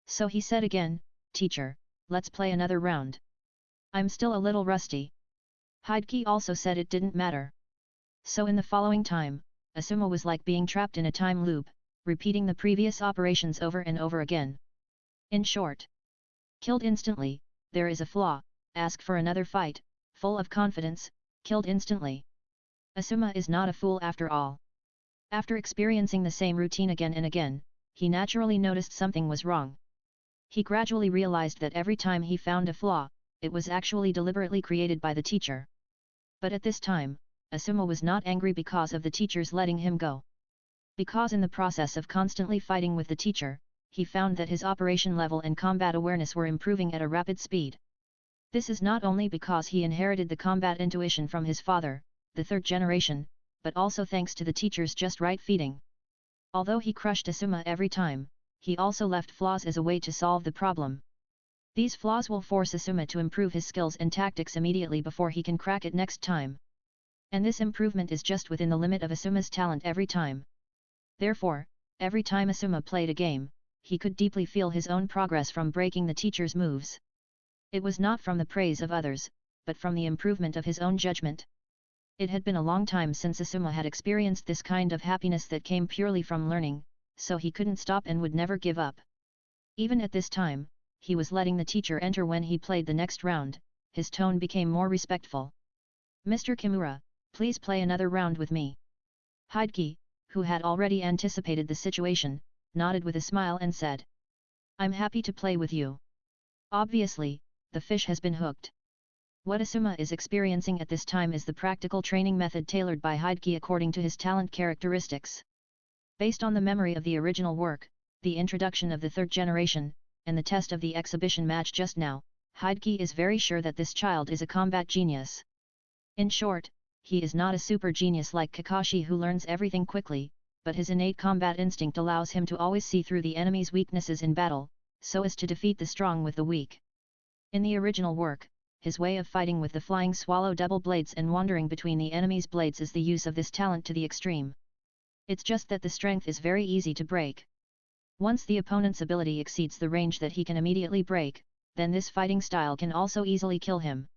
So he said again, "Teacher, let's play another round. I'm still a little rusty." Hokage also said it didn't matter. So in the following time, Asuma was like being trapped in a time loop, repeating the previous operations over and over again. In short, killed instantly, there is a flaw, ask for another fight, full of confidence, killed instantly. Asuma is not a fool after all. After experiencing the same routine again and again, he naturally noticed something was wrong. He gradually realized that every time he found a flaw, it was actually deliberately created by the teacher. But at this time, Asuma was not angry because of the teacher's letting him go. Because in the process of constantly fighting with the teacher, he found that his operation level and combat awareness were improving at a rapid speed. This is not only because he inherited the combat intuition from his father, the third generation, but also thanks to the teacher's just right feeding. Although he crushed Asuma every time, he also left flaws as a way to solve the problem. These flaws will force Asuma to improve his skills and tactics immediately before he can crack it next time. And this improvement is just within the limit of Asuma's talent every time. Therefore, every time Asuma played a game, he could deeply feel his own progress from breaking the teacher's moves. It was not from the praise of others, but from the improvement of his own judgment. It had been a long time since Asuma had experienced this kind of happiness that came purely from learning, so he couldn't stop and would never give up. Even at this time, he was letting the teacher enter when he played the next round. His tone became more respectful. "Mr. Kimura, please play another round with me." Hokage, who had already anticipated the situation, nodded with a smile and said, "I'm happy to play with you." Obviously, the fish has been hooked. What Asuma is experiencing at this time is the practical training method tailored by Hokage according to his talent characteristics. Based on the memory of the original work, the introduction of the third generation, and the test of the exhibition match just now, Hokage is very sure that this child is a combat genius. In short, he is not a super genius like Kakashi who learns everything quickly, but his innate combat instinct allows him to always see through the enemy's weaknesses in battle, so as to defeat the strong with the weak. In the original work, his way of fighting with the flying swallow double blades and wandering between the enemy's blades is the use of this talent to the extreme. It's just that the strength is very easy to break. Once the opponent's ability exceeds the range that he can immediately break, then this fighting style can also easily kill him.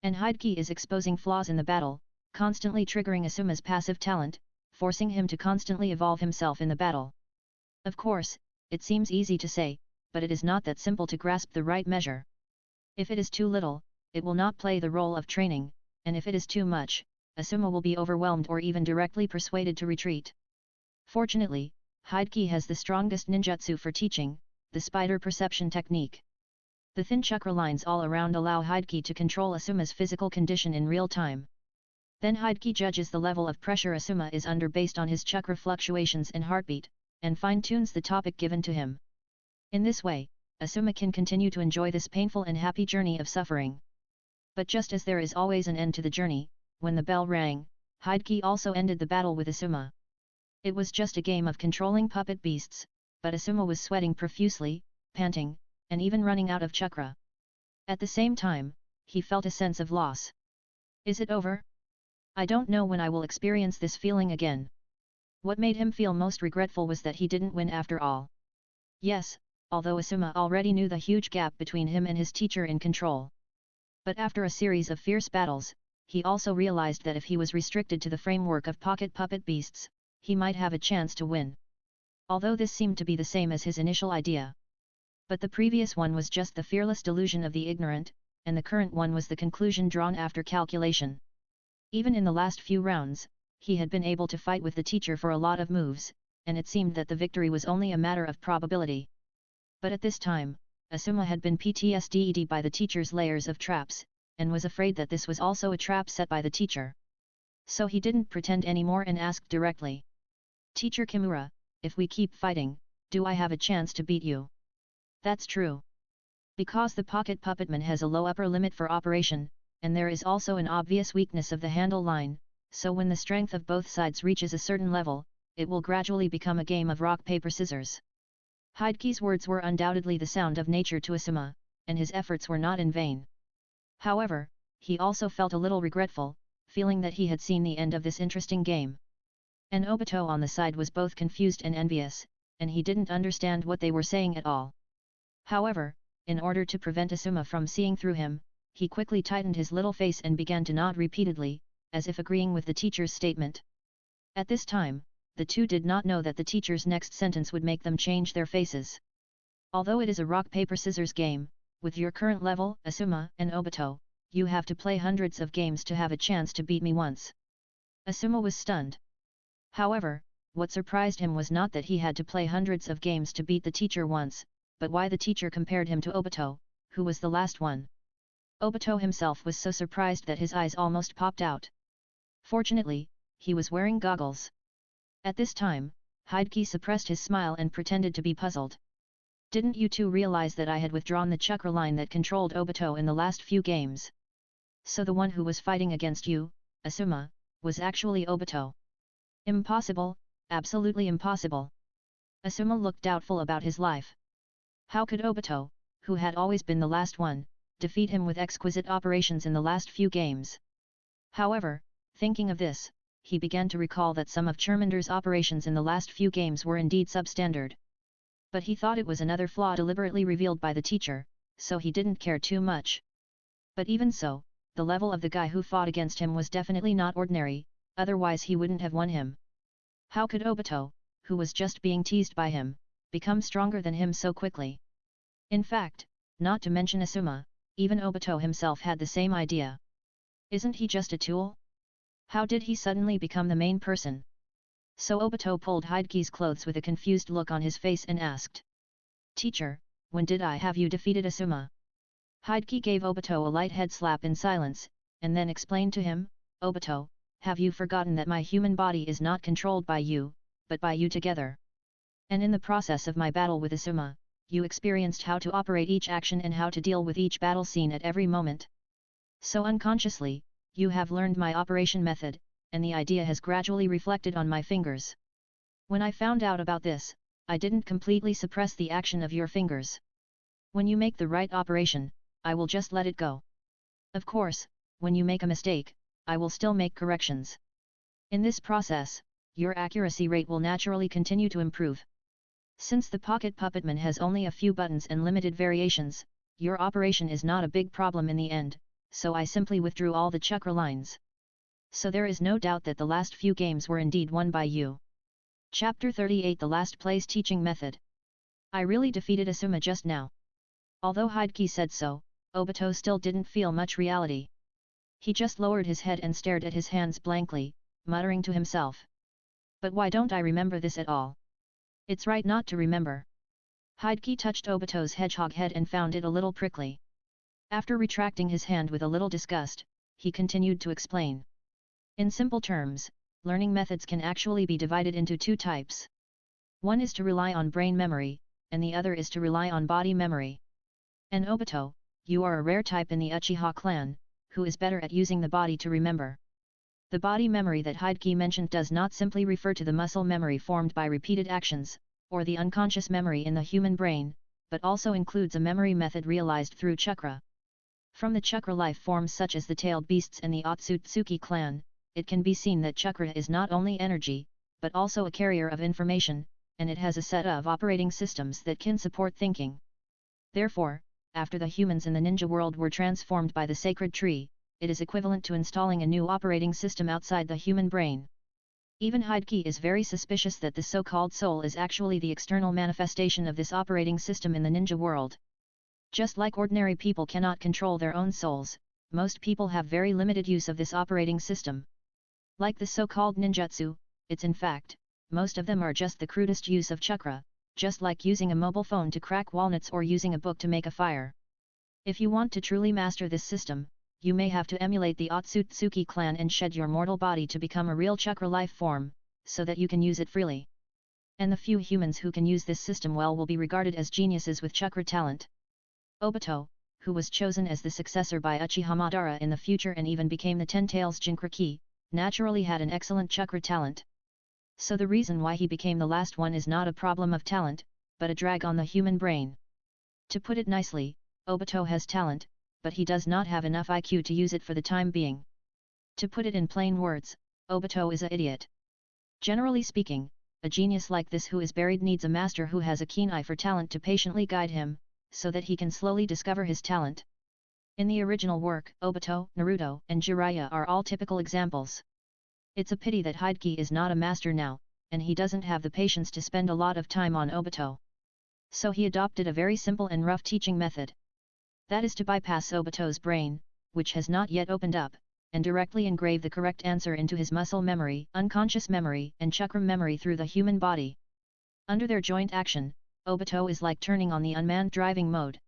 And Hokage is exposing flaws in the battle, constantly triggering Asuma's passive talent, forcing him to constantly evolve himself in the battle. Of course, it seems easy to say, but it is not that simple to grasp the right measure. If it is too little, it will not play the role of training, and if it is too much, Asuma will be overwhelmed or even directly persuaded to retreat. Fortunately, Hokage has the strongest ninjutsu for teaching, the spider perception technique. The thin chakra lines all around allow Hokage to control Asuma's physical condition in real time. Then Hokage judges the level of pressure Asuma is under based on his chakra fluctuations and heartbeat, and fine-tunes the topic given to him. In this way, Asuma can continue to enjoy this painful and happy journey of suffering. But just as there is always an end to the journey, when the bell rang, Hokage also ended the battle with Asuma. It was just a game of controlling puppet beasts, but Asuma was sweating profusely, panting, and even running out of chakra. At the same time, he felt a sense of loss. Is it over? I don't know when I will experience this feeling again. What made him feel most regretful was that he didn't win after all. Yes, although Asuma already knew the huge gap between him and his teacher in control. But after a series of fierce battles, he also realized that if he was restricted to the framework of pocket puppet beasts, he might have a chance to win. Although this seemed to be the same as his initial idea. But the previous one was just the fearless delusion of the ignorant, and the current one was the conclusion drawn after calculation. Even in the last few rounds, he had been able to fight with the teacher for a lot of moves, and it seemed that the victory was only a matter of probability. But at this time, Asuma had been PTSD'd by the teacher's layers of traps, and was afraid that this was also a trap set by the teacher. So he didn't pretend anymore and asked directly. "Teacher Kimura, if we keep fighting, do I have a chance to beat you?" "That's true. Because the pocket puppetman has a low upper limit for operation, and there is also an obvious weakness of the handle line, so when the strength of both sides reaches a certain level, it will gradually become a game of rock paper scissors. Hideki's words were undoubtedly the sound of nature to Asuma, and his efforts were not in vain. However, he also felt a little regretful, feeling that he had seen the end of this interesting game. And Obito on the side was both confused and envious, and he didn't understand what they were saying at all. However, in order to prevent Asuma from seeing through him, he quickly tightened his little face and began to nod repeatedly, as if agreeing with the teacher's statement. At this time, the two did not know that the teacher's next sentence would make them change their faces. Although it is a rock-paper-scissors game, with your current level, Asuma and Obito, you have to play hundreds of games to have a chance to beat me once. Asuma was stunned. However, what surprised him was not that he had to play hundreds of games to beat the teacher once, but why the teacher compared him to Obito, who was the last one. Obito himself was so surprised that his eyes almost popped out. Fortunately, he was wearing goggles. At this time, Hideki suppressed his smile and pretended to be puzzled. Didn't you two realize that I had withdrawn the chakra line that controlled Obito in the last few games? So the one who was fighting against you, Asuma, was actually Obito. Impossible, absolutely impossible. Asuma looked doubtful about his life. How could Obito, who had always been the last one, defeat him with exquisite operations in the last few games? However, thinking of this, he began to recall that some of Charmander's operations in the last few games were indeed substandard. But he thought it was another flaw deliberately revealed by the teacher, so he didn't care too much. But even so, the level of the guy who fought against him was definitely not ordinary, otherwise he wouldn't have won him. How could Obito, who was just being teased by him, become stronger than him so quickly? In fact, not to mention Asuma, even Obito himself had the same idea. Isn't he just a tool? How did he suddenly become the main person? So Obito pulled Hideki's clothes with a confused look on his face and asked. Teacher, when did I have you defeated Asuma? Hideki gave Obito a light head slap in silence, and then explained to him, Obito, have you forgotten that my human body is not controlled by you, but by you together? And in the process of my battle with Asuma, you experienced how to operate each action and how to deal with each battle scene at every moment. So unconsciously, you have learned my operation method, and the idea has gradually reflected on my fingers. When I found out about this, I didn't completely suppress the action of your fingers. When you make the right operation, I will just let it go. Of course, when you make a mistake, I will still make corrections. In this process, your accuracy rate will naturally continue to improve. Since the pocket puppetman has only a few buttons and limited variations, your operation is not a big problem in the end, so I simply withdrew all the chakra lines. So there is no doubt that the last few games were indeed won by you. Chapter 38 The Last Place Teaching Method. I really defeated Asuma just now. Although Hideki said so, Obito still didn't feel much reality. He just lowered his head and stared at his hands blankly, muttering to himself. But why don't I remember this at all? It's right not to remember. Hideki touched Obito's hedgehog head and found it a little prickly. After retracting his hand with a little disgust, he continued to explain. In simple terms, learning methods can actually be divided into two types. One is to rely on brain memory, and the other is to rely on body memory. And Obito, you are a rare type in the Uchiha clan, who is better at using the body to remember. The body memory that Hideki mentioned does not simply refer to the muscle memory formed by repeated actions, or the unconscious memory in the human brain, but also includes a memory method realized through chakra. From the chakra life forms such as the tailed beasts and the Otsutsuki clan, it can be seen that chakra is not only energy, but also a carrier of information, and it has a set of operating systems that can support thinking. Therefore, after the humans in the ninja world were transformed by the sacred tree, it is equivalent to installing a new operating system outside the human brain. Even Hideki is very suspicious that the so-called soul is actually the external manifestation of this operating system in the ninja world. Just like ordinary people cannot control their own souls, most people have very limited use of this operating system. Like the so-called ninjutsu, it's in fact, most of them are just the crudest use of chakra, just like using a mobile phone to crack walnuts or using a book to make a fire. If you want to truly master this system, you may have to emulate the Otsutsuki clan and shed your mortal body to become a real chakra life form, so that you can use it freely. And the few humans who can use this system well will be regarded as geniuses with chakra talent. Obito, who was chosen as the successor by Uchiha Madara in the future and even became the Ten Tails Jinchuriki, naturally had an excellent chakra talent. So the reason why he became the last one is not a problem of talent, but a drag on the human brain. To put it nicely, Obito has talent, but he does not have enough IQ to use it for the time being. To put it in plain words, Obito is an idiot. Generally speaking, a genius like this who is buried needs a master who has a keen eye for talent to patiently guide him, so that he can slowly discover his talent. In the original work, Obito, Naruto, and Jiraiya are all typical examples. It's a pity that Hokage is not a master now, and he doesn't have the patience to spend a lot of time on Obito. So he adopted a very simple and rough teaching method. That is to bypass Obito's brain, which has not yet opened up, and directly engrave the correct answer into his muscle memory, unconscious memory, and chakra memory through the human body. Under their joint action, Obito is like turning on the unmanned driving mode.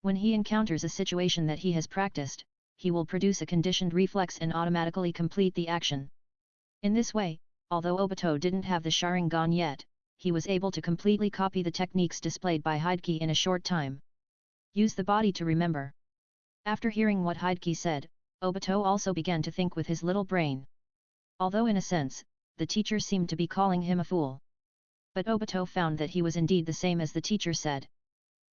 When he encounters a situation that he has practiced, he will produce a conditioned reflex and automatically complete the action. In this way, although Obito didn't have the Sharingan yet, he was able to completely copy the techniques displayed by Hokage in a short time. Use the body to remember. After hearing what Hokage said, Obito also began to think with his little brain. Although in a sense, the teacher seemed to be calling him a fool. But Obito found that he was indeed the same as the teacher said.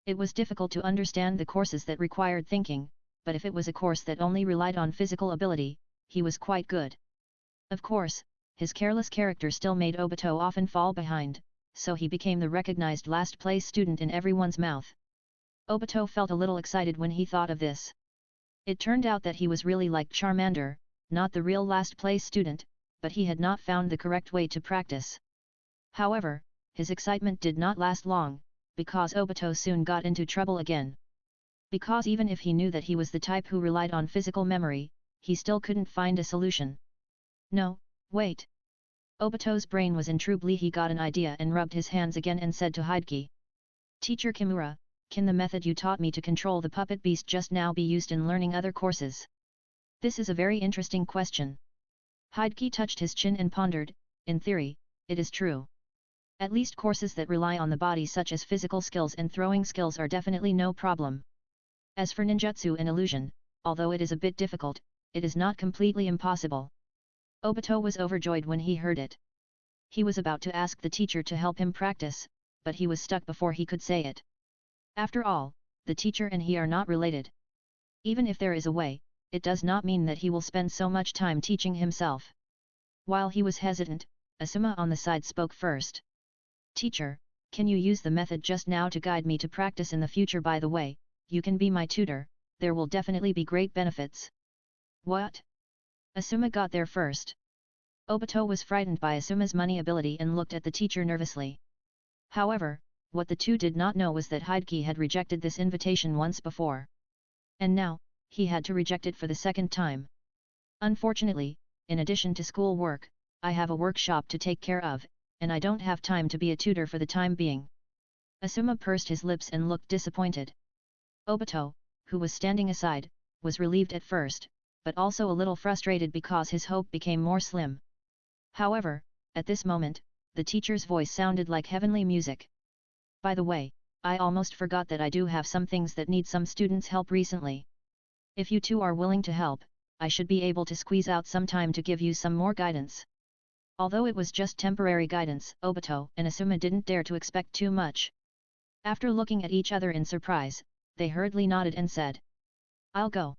It was difficult to understand the courses that required thinking, but if it was a course that only relied on physical ability, he was quite good. Of course, his careless character still made Obito often fall behind, so he became the recognized last-place student in everyone's mouth. Obito felt a little excited when he thought of this. It turned out that he was really like Charmander, not the real last-place student, but he had not found the correct way to practice. However, his excitement did not last long, because Obito soon got into trouble again. Because even if he knew that he was the type who relied on physical memory, he still couldn't find a solution. No, wait. Obito's brain was in trouble. He got an idea and rubbed his hands again and said to Hokage, "Teacher Kimura, can the method you taught me to control the puppet beast just now be used in learning other courses?" This is a very interesting question. Hokage touched his chin and pondered. In theory, it is true. At least courses that rely on the body such as physical skills and throwing skills are definitely no problem. As for ninjutsu and illusion, although it is a bit difficult, it is not completely impossible. Obito was overjoyed when he heard it. He was about to ask the teacher to help him practice, but he was stuck before he could say it. After all, the teacher and he are not related. Even if there is a way, it does not mean that he will spend so much time teaching himself. While he was hesitant, Asuma on the side spoke first. "Teacher, can you use the method just now to guide me to practice in the future? By the way, you can be my tutor, there will definitely be great benefits." "What?" Asuma got there first. Obito was frightened by Asuma's money ability and looked at the teacher nervously. However, what the two did not know was that Hokage had rejected this invitation once before. And now, he had to reject it for the second time. "Unfortunately, in addition to school work, I have a workshop to take care of, and I don't have time to be a tutor for the time being." Asuma pursed his lips and looked disappointed. Obito, who was standing aside, was relieved at first, but also a little frustrated because his hope became more slim. However, at this moment, the teacher's voice sounded like heavenly music. "By the way, I almost forgot that I do have some things that need some students' help recently. If you two are willing to help, I should be able to squeeze out some time to give you some more guidance." Although it was just temporary guidance, Obito and Asuma didn't dare to expect too much. After looking at each other in surprise, they hurriedly nodded and said, "I'll go."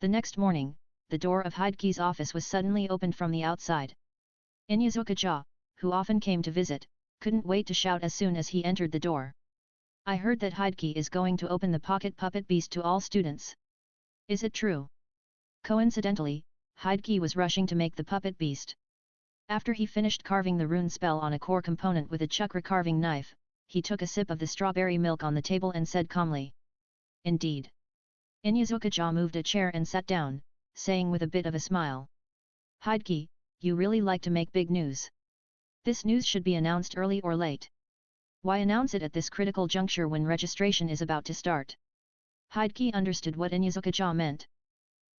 The next morning, the door of Hokage's office was suddenly opened from the outside. Inyazuka-ja, who often came to visit, couldn't wait to shout as soon as he entered the door. "I heard that Hokage is going to open the pocket puppet beast to all students. Is it true?" Coincidentally, Hokage was rushing to make the puppet beast. After he finished carving the rune spell on a core component with a chakra carving knife, he took a sip of the strawberry milk on the table and said calmly, "Indeed." Inyazuka-ja moved a chair and sat down, saying with a bit of a smile, "Hokage, you really like to make big news. This news should be announced early or late. Why announce it at this critical juncture when registration is about to start?" Hokage understood what Inyazuka-ja meant.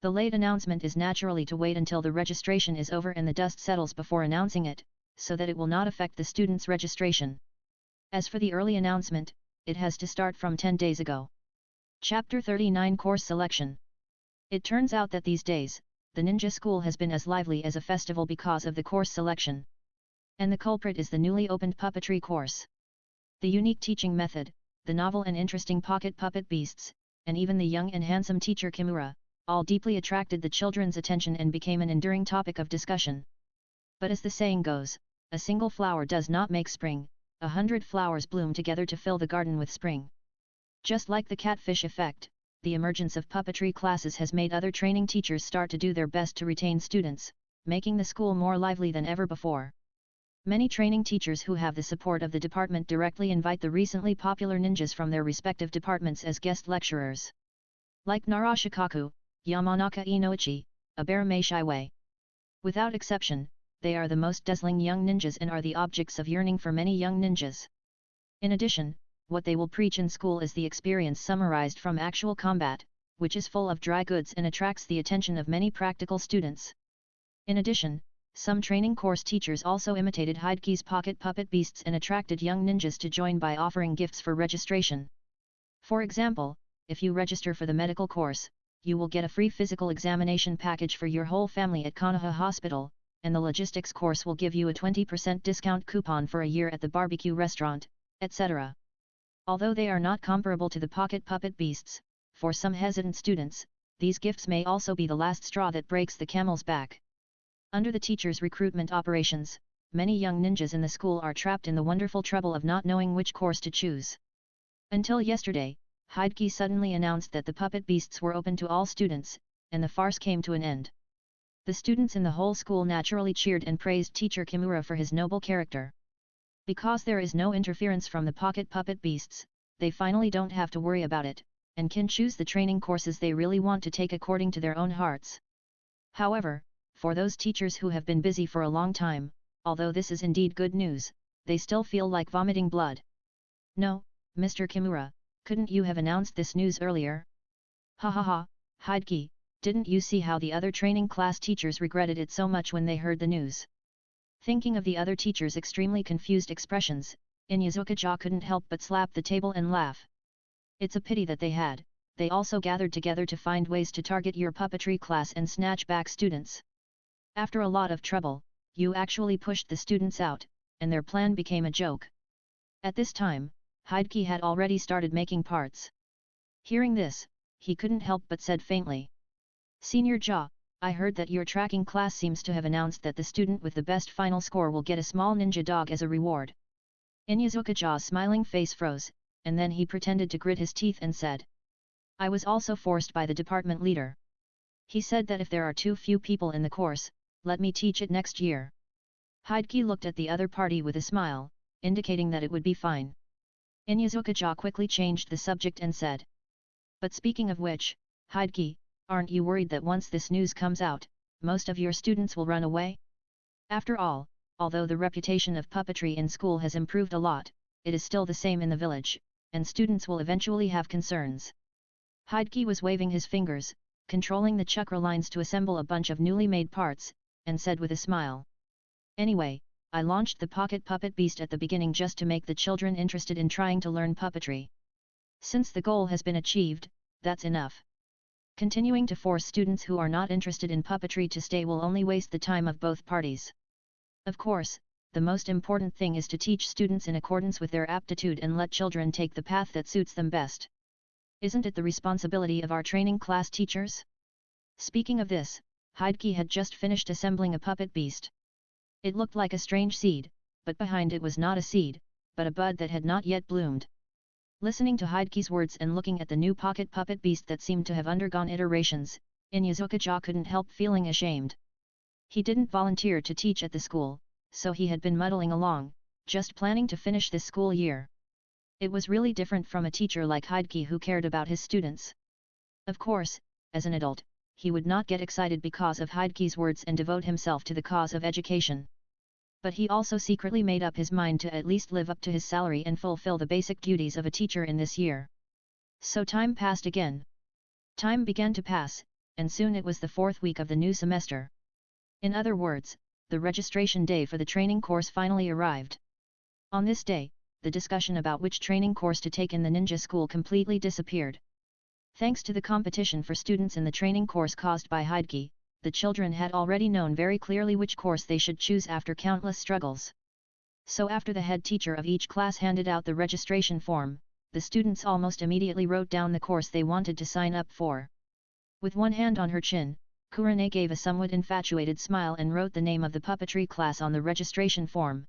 The late announcement is naturally to wait until the registration is over and the dust settles before announcing it, so that it will not affect the students' registration. As for the early announcement, it has to start from 10 days ago. Chapter 39 Course Selection. It turns out that these days, the ninja school has been as lively as a festival because of the course selection. And the culprit is the newly opened puppetry course. The unique teaching method, the novel and interesting pocket puppet beasts, and even the young and handsome teacher Kimura, all deeply attracted the children's attention and became an enduring topic of discussion. But as the saying goes, a single flower does not make spring, 100 flowers bloom together to fill the garden with spring. Just like the catfish effect, the emergence of puppetry classes has made other training teachers start to do their best to retain students, making the school more lively than ever before. Many training teachers who have the support of the department directly invite the recently popular ninjas from their respective departments as guest lecturers. Like Narashikaku, Yamanaka Inoichi, Abarame Shiwei. Without exception, they are the most dazzling young ninjas and are the objects of yearning for many young ninjas. In addition, what they will preach in school is the experience summarized from actual combat, which is full of dry goods and attracts the attention of many practical students. In addition, some training course teachers also imitated Hideki's pocket puppet beasts and attracted young ninjas to join by offering gifts for registration. For example, if you register for the medical course, you will get a free physical examination package for your whole family at Konoha Hospital, and the logistics course will give you a 20% discount coupon for a year at the barbecue restaurant, etc. Although they are not comparable to the pocket puppet beasts, for some hesitant students, these gifts may also be the last straw that breaks the camel's back. Under the teachers' recruitment operations, many young ninjas in the school are trapped in the wonderful trouble of not knowing which course to choose. Until yesterday, Hideki suddenly announced that the puppet beasts were open to all students, and the farce came to an end. The students in the whole school naturally cheered and praised teacher Kimura for his noble character. Because there is no interference from the pocket puppet beasts, they finally don't have to worry about it, and can choose the training courses they really want to take according to their own hearts. However, for those teachers who have been busy for a long time, although this is indeed good news, they still feel like vomiting blood. No, Mr. Kimura, couldn't you have announced this news earlier? Ha ha ha, Hideki, didn't you see how the other training class teachers regretted it so much when they heard the news? Thinking of the other teachers' extremely confused expressions, Inyazuka-ja couldn't help but slap the table and laugh. It's a pity that they also gathered together to find ways to target your puppetry class and snatch back students. After a lot of trouble, you actually pushed the students out, and their plan became a joke. At this time, Hideki had already started making parts. Hearing this, he couldn't help but said faintly. Senior Ja, I heard that your tracking class seems to have announced that the student with the best final score will get a small ninja dog as a reward. Inyazuka-ja's smiling face froze, and then he pretended to grit his teeth and said. I was also forced by the department leader. He said that if there are too few people in the course, let me teach it next year. Hideki looked at the other party with a smile, indicating that it would be fine. Inyazuka-ja quickly changed the subject and said. But speaking of which, Hideki, aren't you worried that once this news comes out, most of your students will run away? After all, although the reputation of puppetry in school has improved a lot, it is still the same in the village, and students will eventually have concerns. Hideki was waving his fingers, controlling the chakra lines to assemble a bunch of newly made parts, and said with a smile. Anyway, I launched the pocket puppet beast at the beginning just to make the children interested in trying to learn puppetry. Since the goal has been achieved, that's enough. Continuing to force students who are not interested in puppetry to stay will only waste the time of both parties. Of course, the most important thing is to teach students in accordance with their aptitude and let children take the path that suits them best. Isn't it the responsibility of our training class teachers? Speaking of this, Hideki had just finished assembling a puppet beast. It looked like a strange seed, but behind it was not a seed, but a bud that had not yet bloomed. Listening to Hideki's words and looking at the new pocket puppet beast that seemed to have undergone iterations, Inyazuka-ja couldn't help feeling ashamed. He didn't volunteer to teach at the school, so he had been muddling along, just planning to finish this school year. It was really different from a teacher like Hideki who cared about his students. Of course, as an adult, he would not get excited because of Hideki's words and devote himself to the cause of education. But he also secretly made up his mind to at least live up to his salary and fulfill the basic duties of a teacher in this year. So time passed again. Time began to pass, and soon it was the fourth week of the new semester. In other words, the registration day for the training course finally arrived. On this day, the discussion about which training course to take in the ninja school completely disappeared. Thanks to the competition for students in the training course caused by Hokage, the children had already known very clearly which course they should choose after countless struggles. So after the head teacher of each class handed out the registration form, the students almost immediately wrote down the course they wanted to sign up for. With one hand on her chin, Kushina gave a somewhat infatuated smile and wrote the name of the puppetry class on the registration form.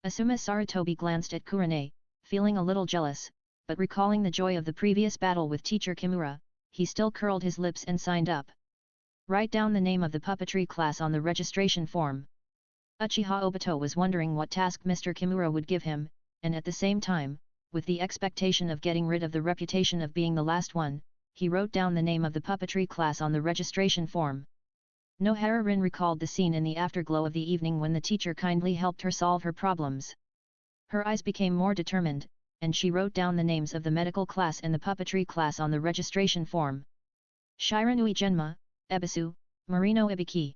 Asuma Saratobi glanced at Kushina, feeling a little jealous, but recalling the joy of the previous battle with teacher Kimura, he still curled his lips and signed up. Write down the name of the puppetry class on the registration form. Uchiha Obito was wondering what task Mr. Kimura would give him, and at the same time, with the expectation of getting rid of the reputation of being the last one, he wrote down the name of the puppetry class on the registration form. Nohara Rin recalled the scene in the afterglow of the evening when the teacher kindly helped her solve her problems. Her eyes became more determined, and she wrote down the names of the medical class and the puppetry class on the registration form. Shiranui Genma, Ebisu, Marino Ibiki.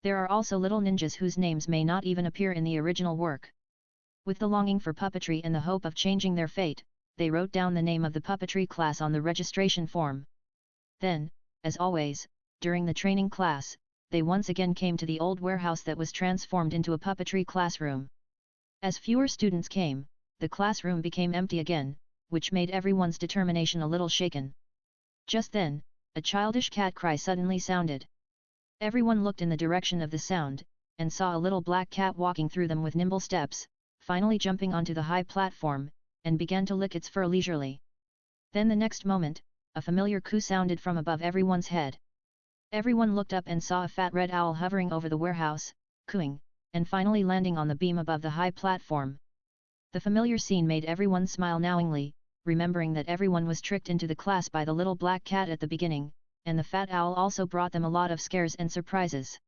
There are also little ninjas whose names may not even appear in the original work. With the longing for puppetry and the hope of changing their fate, they wrote down the name of the puppetry class on the registration form. Then, as always, during the training class, they once again came to the old warehouse that was transformed into a puppetry classroom. As fewer students came, the classroom became empty again, which made everyone's determination a little shaken. Just then, a childish cat cry suddenly sounded. Everyone looked in the direction of the sound, and saw a little black cat walking through them with nimble steps, finally jumping onto the high platform, and began to lick its fur leisurely. Then the next moment, a familiar coo sounded from above everyone's head. Everyone looked up and saw a fat red owl hovering over the warehouse, cooing, and finally landing on the beam above the high platform. The familiar scene made everyone smile knowingly, remembering that everyone was tricked into the class by the little black cat at the beginning, and the fat owl also brought them a lot of scares and surprises.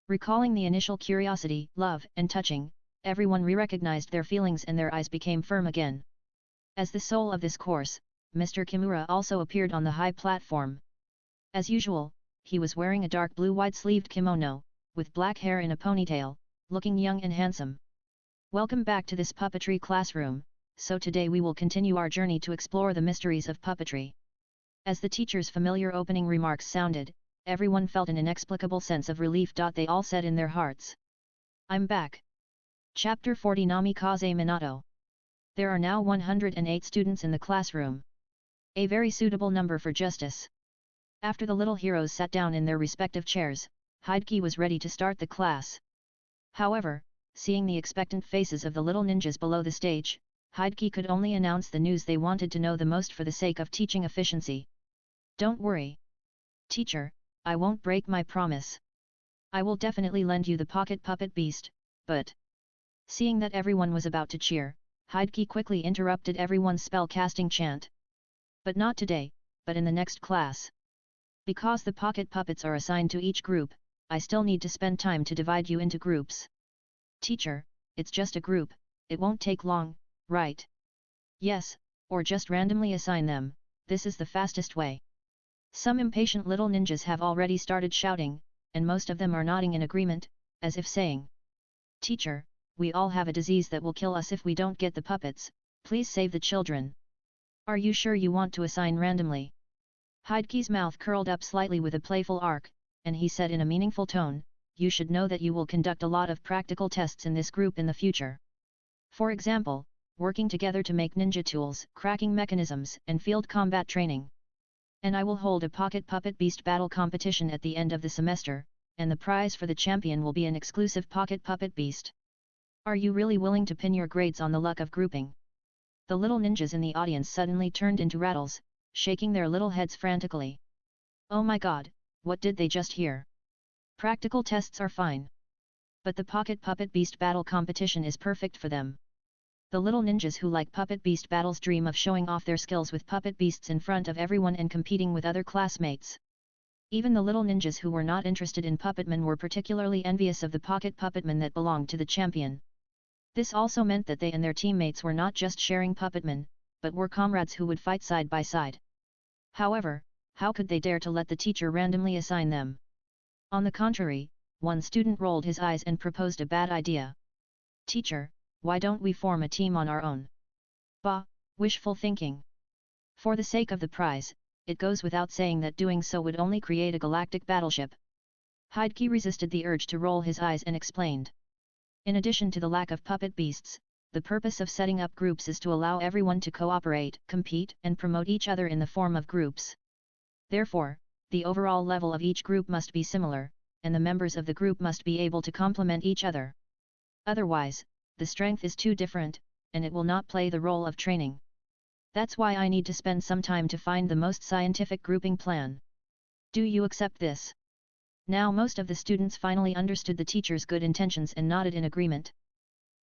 Recalling the initial curiosity, love, and touching, everyone re-recognized their feelings and their eyes became firm again. As the soul of this course, Mr. Kimura also appeared on the high platform. As usual, he was wearing a dark blue wide-sleeved kimono, with black hair in a ponytail, looking young and handsome. Welcome back to this puppetry classroom, so today we will continue our journey to explore the mysteries of puppetry. As the teacher's familiar opening remarks sounded, everyone felt an inexplicable sense of relief. They all said in their hearts, "I'm back." Chapter 40 Namikaze Minato. There are now 108 students in the classroom. A very suitable number for justice. After the little heroes sat down in their respective chairs, Hokage was ready to start the class. However, seeing the expectant faces of the little ninjas below the stage, Hokage could only announce the news they wanted to know the most for the sake of teaching efficiency. "Don't worry, teacher, I won't break my promise. I will definitely lend you the pocket puppet beast, but..." Seeing that everyone was about to cheer, Hokage quickly interrupted everyone's spell-casting chant. "But not today, but in the next class. Because the pocket puppets are assigned to each group, I still need to spend time to divide you into groups." "Teacher, it's just a group, it won't take long, right?" "Yes, or just randomly assign them, this is the fastest way." Some impatient little ninjas have already started shouting, and most of them are nodding in agreement, as if saying, "Teacher, we all have a disease that will kill us if we don't get the puppets, please save the children." "Are you sure you want to assign randomly?" Hokage's mouth curled up slightly with a playful arc, and he said in a meaningful tone, "You should know that you will conduct a lot of practical tests in this group in the future. For example, working together to make ninja tools, cracking mechanisms, and field combat training. And I will hold a pocket puppet beast battle competition at the end of the semester, and the prize for the champion will be an exclusive pocket puppet beast. Are you really willing to pin your grades on the luck of grouping?" The little ninjas in the audience suddenly turned into rattles, shaking their little heads frantically. "Oh my god, what did they just hear? Practical tests are fine. But the pocket puppet beast battle competition is perfect for them." The little ninjas who like puppet beast battles dream of showing off their skills with puppet beasts in front of everyone and competing with other classmates. Even the little ninjas who were not interested in puppetmen were particularly envious of the pocket puppetmen that belonged to the champion. This also meant that they and their teammates were not just sharing puppetmen, but were comrades who would fight side by side. However, how could they dare to let the teacher randomly assign them? On the contrary, one student rolled his eyes and proposed a bad idea. "Teacher, why don't we form a team on our own?" "Bah, wishful thinking. For the sake of the prize, it goes without saying that doing so would only create a galactic battleship. Hideki resisted the urge to roll his eyes and explained. In addition to the lack of puppet beasts, the purpose of setting up groups is to allow everyone to cooperate, compete, and promote each other in the form of groups. Therefore, the overall level of each group must be similar, and the members of the group must be able to complement each other. Otherwise, the strength is too different, and it will not play the role of training. That's why I need to spend some time to find the most scientific grouping plan. Do you accept this? Now most of the students finally understood the teacher's good intentions and nodded in agreement.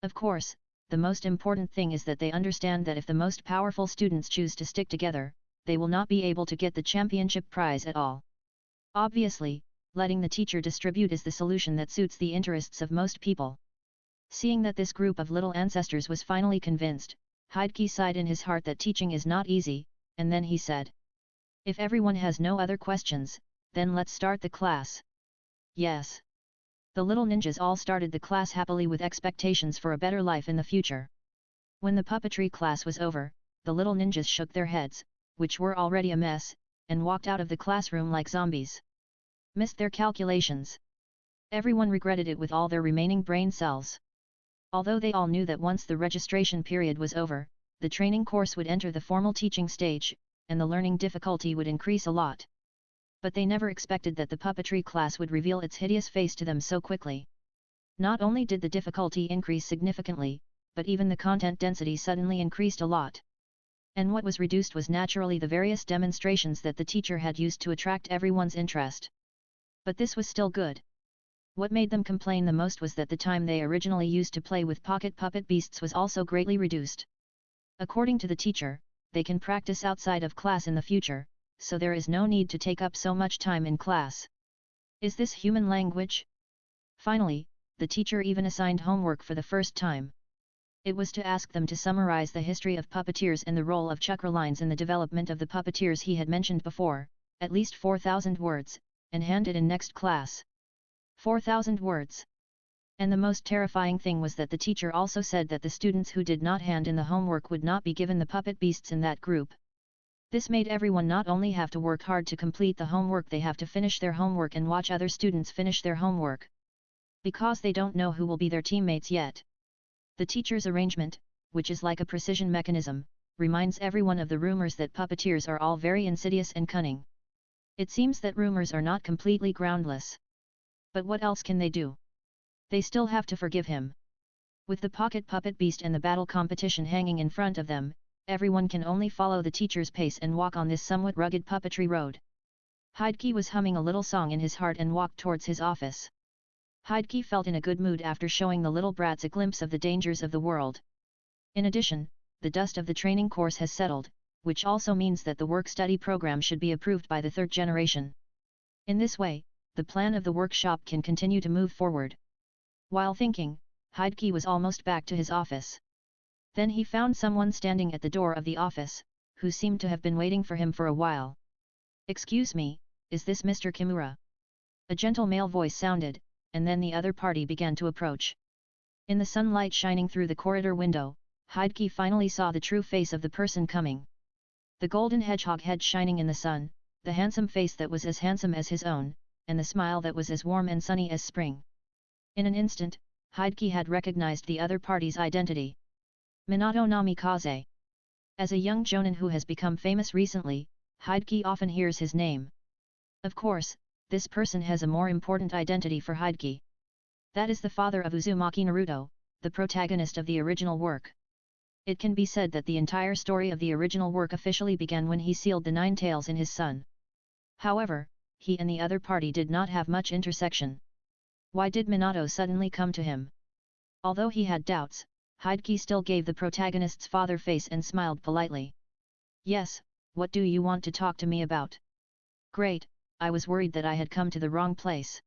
Of course, the most important thing is that they understand that if the most powerful students choose to stick together, they will not be able to get the championship prize at all. Obviously, letting the teacher distribute is the solution that suits the interests of most people. Seeing that this group of little ancestors was finally convinced, Hideki sighed in his heart that teaching is not easy, and then he said. If everyone has no other questions, then let's start the class. Yes. The little ninjas all started the class happily with expectations for a better life in the future. When the puppetry class was over, the little ninjas shook their heads, which were already a mess, and walked out of the classroom like zombies. Missed their calculations. Everyone regretted it with all their remaining brain cells. Although they all knew that once the registration period was over, the training course would enter the formal teaching stage, and the learning difficulty would increase a lot. But they never expected that the puppetry class would reveal its hideous face to them so quickly. Not only did the difficulty increase significantly, but even the content density suddenly increased a lot. And what was reduced was naturally the various demonstrations that the teacher had used to attract everyone's interest. But this was still good. What made them complain the most was that the time they originally used to play with pocket puppet beasts was also greatly reduced. According to the teacher, they can practice outside of class in the future, so there is no need to take up so much time in class. Is this human language? Finally, the teacher even assigned homework for the first time. It was to ask them to summarize the history of puppeteers and the role of Chakra lines in the development of the puppeteers he had mentioned before, at least 4,000 words, and hand it in next class. 4,000 words. And the most terrifying thing was that the teacher also said that the students who did not hand in the homework would not be given the puppet beasts in that group. This made everyone not only have to work hard to complete the homework, they have to finish their homework and watch other students finish their homework. Because they don't know who will be their teammates yet. The teacher's arrangement, which is like a precision mechanism, reminds everyone of the rumors that puppeteers are all very insidious and cunning. It seems that rumors are not completely groundless. But what else can they do? They still have to forgive him. With the pocket puppet beast and the battle competition hanging in front of them, everyone can only follow the teacher's pace and walk on this somewhat rugged puppetry road. Hideki was humming a little song in his heart and walked towards his office. Hideki felt in a good mood after showing the little brats a glimpse of the dangers of the world. In addition, the dust of the training course has settled, which also means that the work-study program should be approved by the third generation. In this way, the plan of the workshop can continue to move forward. While thinking, Hideki was almost back to his office. Then he found someone standing at the door of the office, who seemed to have been waiting for him for a while. Excuse me, is this Mr. Kimura? A gentle male voice sounded, and then the other party began to approach. In the sunlight shining through the corridor window, Hideki finally saw the true face of the person coming. The golden hedgehog head shining in the sun, the handsome face that was as handsome as his own, and the smile that was as warm and sunny as spring. In an instant, Hideki had recognized the other party's identity. Minato Namikaze. As a young jonin who has become famous recently, Hideki often hears his name. Of course, this person has a more important identity for Hideki. That is the father of Uzumaki Naruto, the protagonist of the original work. It can be said that the entire story of the original work officially began when he sealed the 9 tails in his son. However, he and the other party did not have much intersection. Why did Minato suddenly come to him? Although he had doubts, Hideki still gave the protagonist's father face and smiled politely. Yes, what do you want to talk to me about? Great, I was worried that I had come to the wrong place.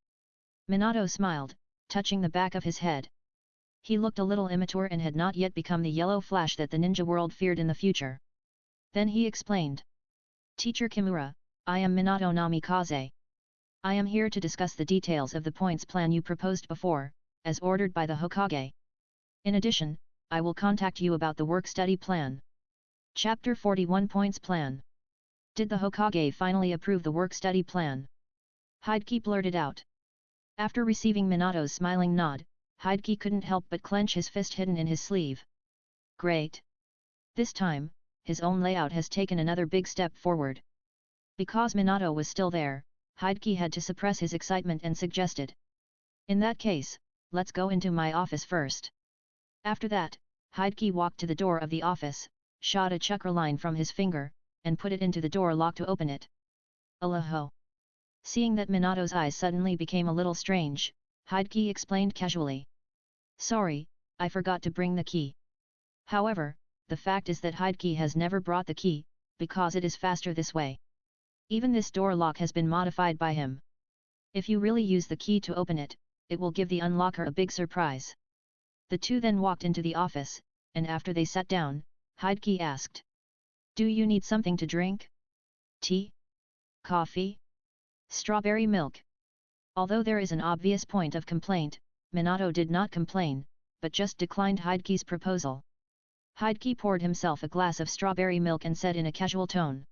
Minato smiled, touching the back of his head. He looked a little immature and had not yet become the yellow flash that the ninja world feared in the future. Then he explained. Teacher Kimura, I am Minato Namikaze. I am here to discuss the details of the points plan you proposed before, as ordered by the Hokage. In addition, I will contact you about the work-study plan. Chapter 41 Points Plan. Did the Hokage finally approve the work-study plan? Hideki blurted out. After receiving Minato's smiling nod, Hideki couldn't help but clench his fist hidden in his sleeve. Great! This time, his own layout has taken another big step forward. Because Minato was still there, Hideki had to suppress his excitement and suggested. In that case, let's go into my office first. After that, Hideki walked to the door of the office, shot a chakra line from his finger, and put it into the door lock to open it. Alaho! Seeing that Minato's eyes suddenly became a little strange, Hideki explained casually. Sorry, I forgot to bring the key. However, the fact is that Hideki has never brought the key, because it is faster this way. Even this door lock has been modified by him. If you really use the key to open it, it will give the unlocker a big surprise. The two then walked into the office, and after they sat down, Hideki asked. Do you need something to drink? Tea? Coffee? Strawberry milk? Although there is an obvious point of complaint, Minato did not complain, but just declined Hideki's proposal. Hideki poured himself a glass of strawberry milk and said in a casual tone.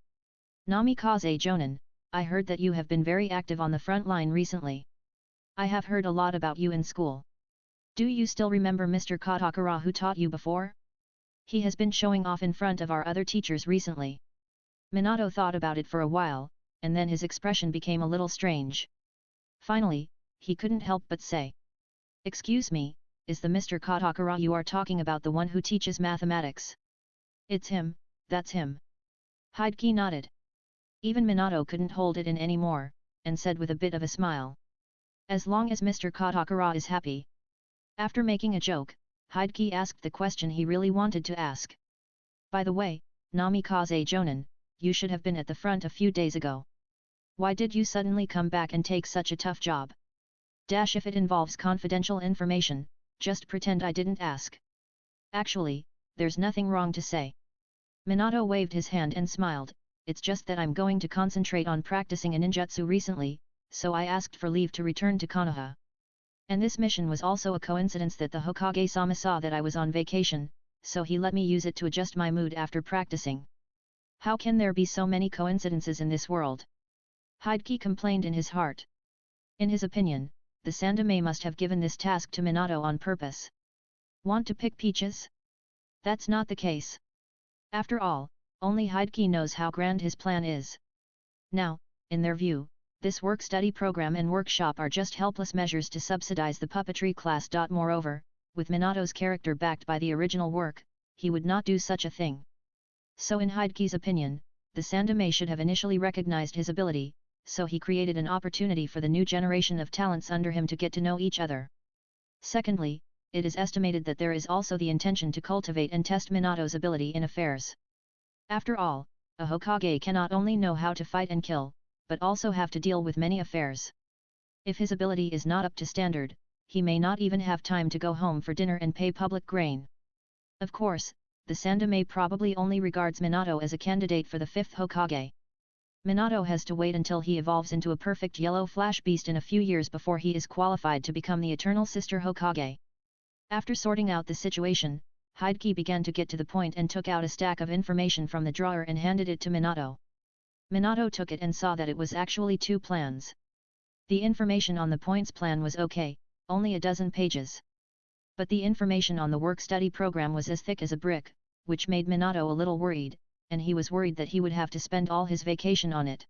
Namikaze Jonin, I heard that you have been very active on the front line recently. I have heard a lot about you in school. Do you still remember Mr. Katakura who taught you before? He has been showing off in front of our other teachers recently. Minato thought about it for a while, and then his expression became a little strange. Finally, he couldn't help but say. Excuse me, is the Mr. Katakura you are talking about the one who teaches mathematics? It's him, that's him. Hideki nodded. Even Minato couldn't hold it in anymore, and said with a bit of a smile. As long as Mr. Katakura is happy. After making a joke, Hideki asked the question he really wanted to ask. By the way, Namikaze Jonin, you should have been at the front a few days ago. Why did you suddenly come back and take such a tough job? If it involves confidential information, just pretend I didn't ask. Actually, there's nothing wrong to say. Minato waved his hand and smiled, it's just that I'm going to concentrate on practicing a ninjutsu recently, so I asked for leave to return to Konoha. And this mission was also a coincidence that the Hokage-sama saw that I was on vacation, so he let me use it to adjust my mood after practicing. How can there be so many coincidences in this world? Hideki complained in his heart. In his opinion, the Sandaime must have given this task to Minato on purpose. Want to pick peaches? That's not the case. After all, only Hideki knows how grand his plan is. Now, in their view, this work-study program and workshop are just helpless measures to subsidize the puppetry class. Moreover, with Minato's character backed by the original work, he would not do such a thing. So in Hideki's opinion, the Sandaime should have initially recognized his ability, so he created an opportunity for the new generation of talents under him to get to know each other. Secondly, it is estimated that there is also the intention to cultivate and test Minato's ability in affairs. After all, a Hokage cannot only know how to fight and kill, but also have to deal with many affairs. If his ability is not up to standard, he may not even have time to go home for dinner and pay public grain. Of course, the Sandaime probably only regards Minato as a candidate for the 5th Hokage. Minato has to wait until he evolves into a perfect yellow flash beast in a few years before he is qualified to become the Eternal Sister Hokage. After sorting out the situation, Hideki began to get to the point and took out a stack of information from the drawer and handed it to Minato. Minato took it and saw that it was actually 2 plans. The information on the points plan was okay, only a dozen pages. But the information on the work-study program was as thick as a brick, which made Minato a little worried, and he was worried that he would have to spend all his vacation on it.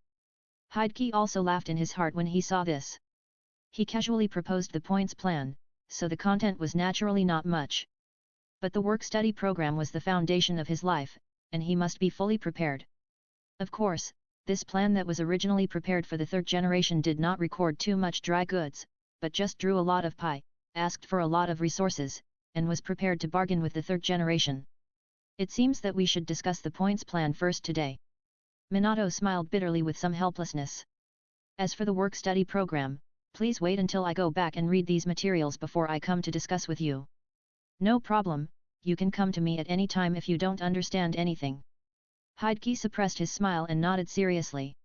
Hideki also laughed in his heart when he saw this. He casually proposed the points plan, so the content was naturally not much. But the work-study program was the foundation of his life, and he must be fully prepared. Of course, this plan that was originally prepared for the 3rd generation did not record too much dry goods, but just drew a lot of pie, asked for a lot of resources, and was prepared to bargain with the 3rd generation. It seems that we should discuss the points plan first today. Minato smiled bitterly with some helplessness. As for the work-study program, please wait until I go back and read these materials before I come to discuss with you. No problem, you can come to me at any time if you don't understand anything. Hideki suppressed his smile and nodded seriously.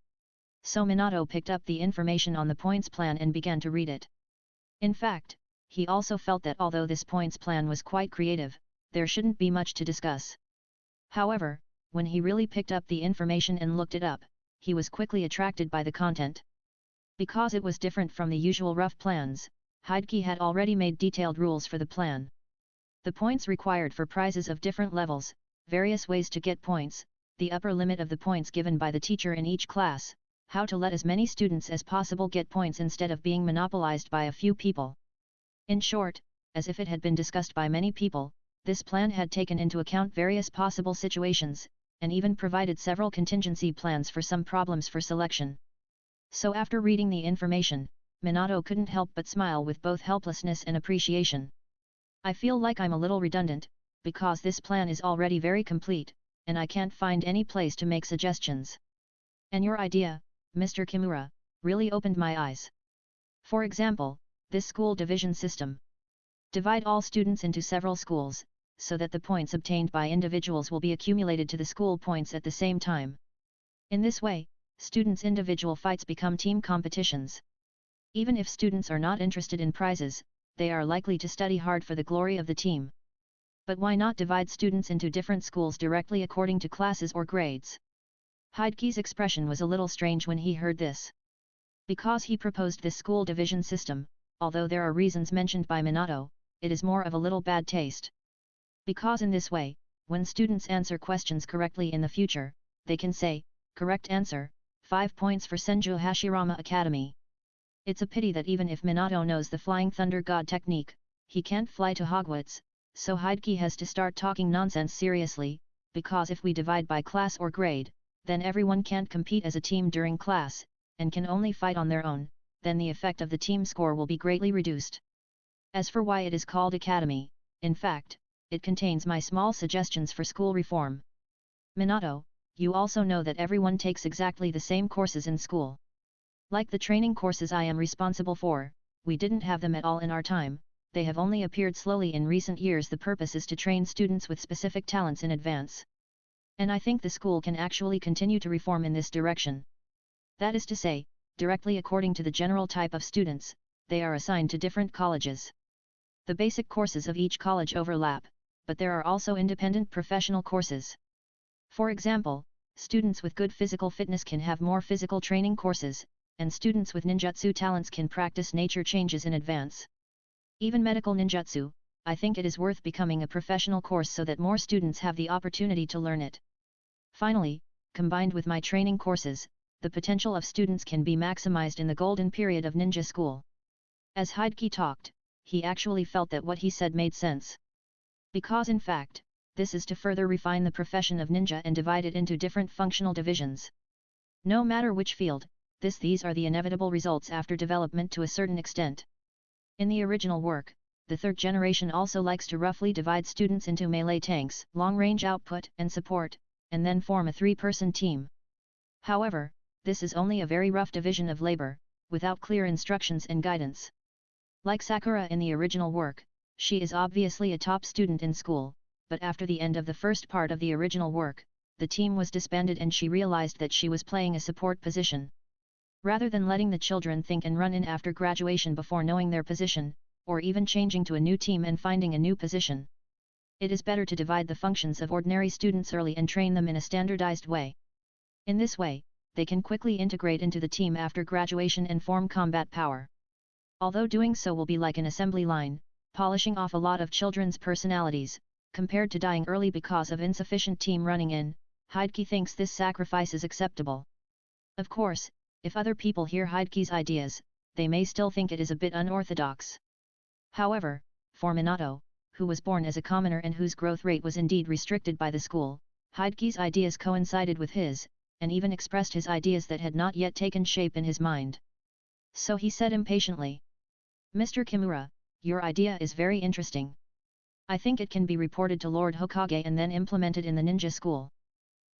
So Minato picked up the information on the points plan and began to read it. In fact, he also felt that although this points plan was quite creative, there shouldn't be much to discuss. However, when he really picked up the information and looked it up, he was quickly attracted by the content. Because it was different from the usual rough plans, Hokage had already made detailed rules for the plan. The points required for prizes of different levels, various ways to get points, the upper limit of the points given by the teacher in each class, how to let as many students as possible get points instead of being monopolized by a few people. In short, as if it had been discussed by many people, this plan had taken into account various possible situations, and even provided several contingency plans for some problems for selection. So after reading the information, Minato couldn't help but smile with both helplessness and appreciation. I feel like I'm a little redundant, because this plan is already very complete, and I can't find any place to make suggestions. And your idea, Mr. Kimura, really opened my eyes. For example, this school division system. Divide all students into several schools, so that the points obtained by individuals will be accumulated to the school points at the same time. In this way, students' individual fights become team competitions. Even if students are not interested in prizes, they are likely to study hard for the glory of the team. But why not divide students into different schools directly according to classes or grades? Hokage's expression was a little strange when he heard this. Because he proposed this school division system, although there are reasons mentioned by Minato, it is more of a little bad taste. Because in this way, when students answer questions correctly in the future, they can say, correct answer, 5 points for Senju Hashirama Academy. It's a pity that even if Minato knows the Flying Thunder God technique, he can't fly to Hogwarts, so Hokage has to start talking nonsense seriously, because if we divide by class or grade, then everyone can't compete as a team during class, and can only fight on their own, then the effect of the team score will be greatly reduced. As for why it is called Academy, in fact, it contains my small suggestions for school reform. Minato, you also know that everyone takes exactly the same courses in school. Like the training courses I am responsible for, we didn't have them at all in our time, they have only appeared slowly in recent years. The purpose is to train students with specific talents in advance. And I think the school can actually continue to reform in this direction. That is to say, directly according to the general type of students, they are assigned to different colleges. The basic courses of each college overlap, but there are also independent professional courses. For example, students with good physical fitness can have more physical training courses, and students with ninjutsu talents can practice nature changes in advance. Even medical ninjutsu, I think it is worth becoming a professional course so that more students have the opportunity to learn it. Finally, combined with my training courses, the potential of students can be maximized in the golden period of ninja school. As Hokage talked, he actually felt that what he said made sense. Because in fact, this is to further refine the profession of ninja and divide it into different functional divisions. No matter which field, these are the inevitable results after development to a certain extent. In the original work, the third generation also likes to roughly divide students into melee tanks, long-range output and support, and then form a 3-person team. However, this is only a very rough division of labor, without clear instructions and guidance. Like Sakura in the original work, she is obviously a top student in school, but after the end of the first part of the original work, the team was disbanded and she realized that she was playing a support position. Rather than letting the children think and run in after graduation before knowing their position, or even changing to a new team and finding a new position, it is better to divide the functions of ordinary students early and train them in a standardized way. In this way, they can quickly integrate into the team after graduation and form combat power. Although doing so will be like an assembly line, polishing off a lot of children's personalities, compared to dying early because of insufficient team running in, Hokage thinks this sacrifice is acceptable. Of course, if other people hear Hokage's ideas, they may still think it is a bit unorthodox. However, for Minato, who was born as a commoner and whose growth rate was indeed restricted by the school, Hokage's ideas coincided with his, and even expressed his ideas that had not yet taken shape in his mind. So he said impatiently, Mr. Kimura, your idea is very interesting. I think it can be reported to Lord Hokage and then implemented in the ninja school.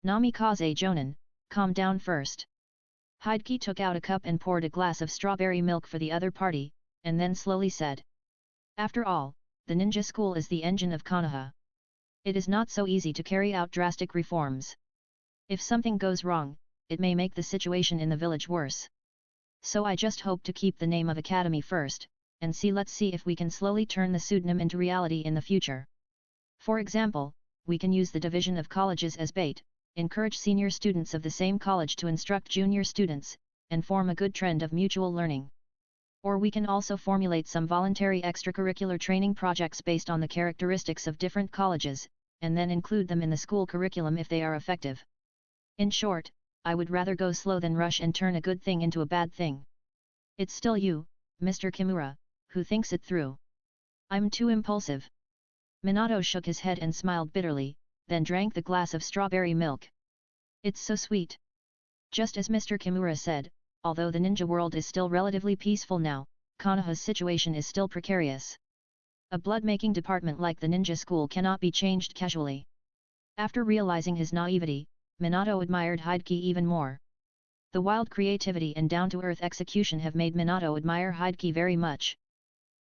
Namikaze Jonin, calm down first. Hokage took out a cup and poured a glass of strawberry milk for the other party, and then slowly said, after all, the ninja school is the engine of Konoha. It is not so easy to carry out drastic reforms. If something goes wrong, it may make the situation in the village worse. So I just hope to keep the name of Academy first, and let's see if we can slowly turn the pseudonym into reality in the future. For example, we can use the division of colleges as bait, encourage senior students of the same college to instruct junior students, and form a good trend of mutual learning. Or we can also formulate some voluntary extracurricular training projects based on the characteristics of different colleges, and then include them in the school curriculum if they are effective. In short, I would rather go slow than rush and turn a good thing into a bad thing. It's still you, Mr. Kimura, who thinks it through. I'm too impulsive. Minato shook his head and smiled bitterly, then drank the glass of strawberry milk. It's so sweet. Just as Mr. Kimura said, although the ninja world is still relatively peaceful now, Konoha's situation is still precarious. A blood-making department like the ninja school cannot be changed casually. After realizing his naivety, Minato admired Hideki even more. The wild creativity and down-to-earth execution have made Minato admire Hideki very much.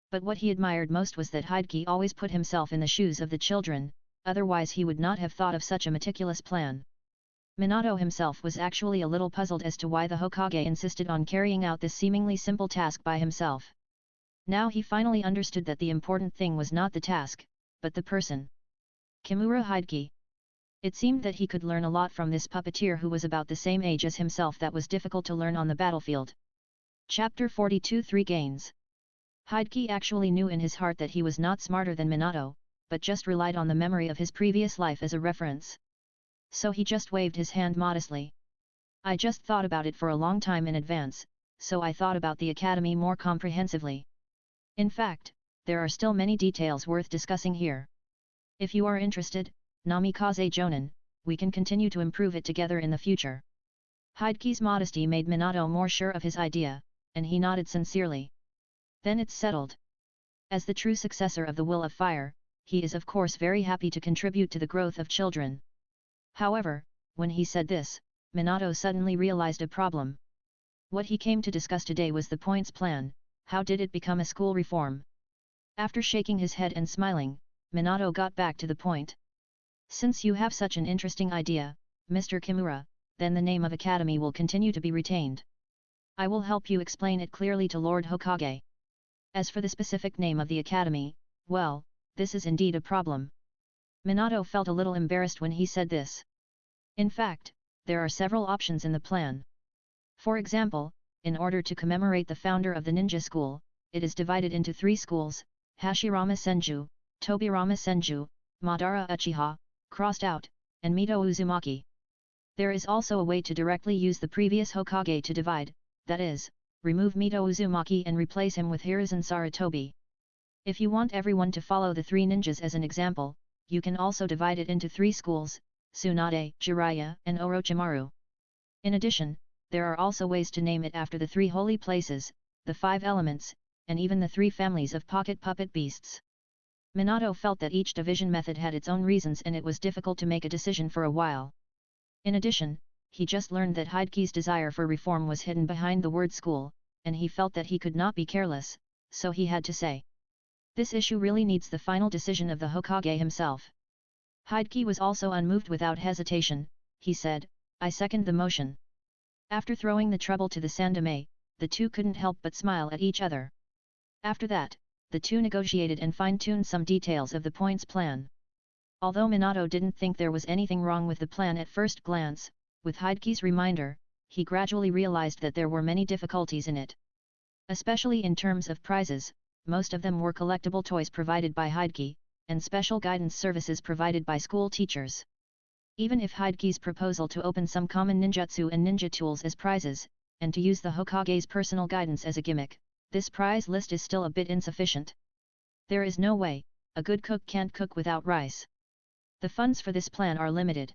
But what he admired most was that Hideki always put himself in the shoes of the children, otherwise he would not have thought of such a meticulous plan. Minato himself was actually a little puzzled as to why the Hokage insisted on carrying out this seemingly simple task by himself. Now he finally understood that the important thing was not the task, but the person. Kimura Hideki. It seemed that he could learn a lot from this puppeteer who was about the same age as himself. That was difficult to learn on the battlefield. Chapter 42 3 Gains. Hideki actually knew in his heart that he was not smarter than Minato, but just relied on the memory of his previous life as a reference. So he just waved his hand modestly. I just thought about it for a long time in advance, so I thought about the academy more comprehensively. In fact, there are still many details worth discussing here. If you are interested, Namikaze Jonin, we can continue to improve it together in the future. Hideki's modesty made Minato more sure of his idea, and he nodded sincerely. Then it's settled. As the true successor of the Will of Fire, he is of course very happy to contribute to the growth of children. However, when he said this, Minato suddenly realized a problem. What he came to discuss today was the points plan. How did it become a school reform? After shaking his head and smiling, Minato got back to the point. Since you have such an interesting idea, Mr. Kimura, then the name of academy will continue to be retained. I will help you explain it clearly to Lord Hokage. As for the specific name of the academy, well, this is indeed a problem. Minato felt a little embarrassed when he said this. In fact, there are several options in the plan. For example, in order to commemorate the founder of the ninja school, it is divided into 3 schools, Hashirama Senju, Tobirama Senju, Madara Uchiha, crossed out, and Mito Uzumaki. There is also a way to directly use the previous Hokage to divide, that is, remove Mito Uzumaki and replace him with Hiruzen Sarutobi. If you want everyone to follow the 3 ninjas as an example, you can also divide it into 3 schools, Tsunade, Jiraiya, and Orochimaru. In addition, there are also ways to name it after the 3 holy places, the 5 elements, and even the 3 families of pocket puppet beasts. Minato felt that each division method had its own reasons and it was difficult to make a decision for a while. In addition, he just learned that Hideki's desire for reform was hidden behind the word school, and he felt that he could not be careless, so he had to say. This issue really needs the final decision of the Hokage himself. Hideki was also unmoved. Without hesitation, he said, I second the motion. After throwing the trouble to the Sandame, the two couldn't help but smile at each other. After that, the two negotiated and fine-tuned some details of the points plan. Although Minato didn't think there was anything wrong with the plan at first glance, with Hideki's reminder, he gradually realized that there were many difficulties in it. Especially in terms of prizes, most of them were collectible toys provided by Hideki, and special guidance services provided by school teachers. Even if Hideki's proposal to open some common ninjutsu and ninja tools as prizes, and to use the Hokage's personal guidance as a gimmick, this prize list is still a bit insufficient. There is no way, a good cook can't cook without rice. The funds for this plan are limited.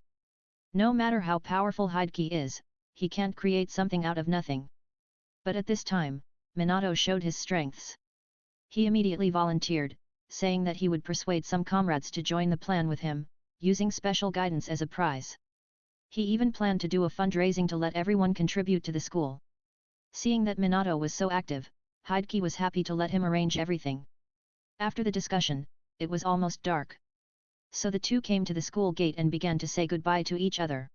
No matter how powerful Hideki is, he can't create something out of nothing. But at this time, Minato showed his strengths. He immediately volunteered, saying that he would persuade some comrades to join the plan with him, using special guidance as a prize. He even planned to do a fundraising to let everyone contribute to the school. Seeing that Minato was so active, Hideki was happy to let him arrange everything. After the discussion, it was almost dark. So the two came to the school gate and began to say goodbye to each other.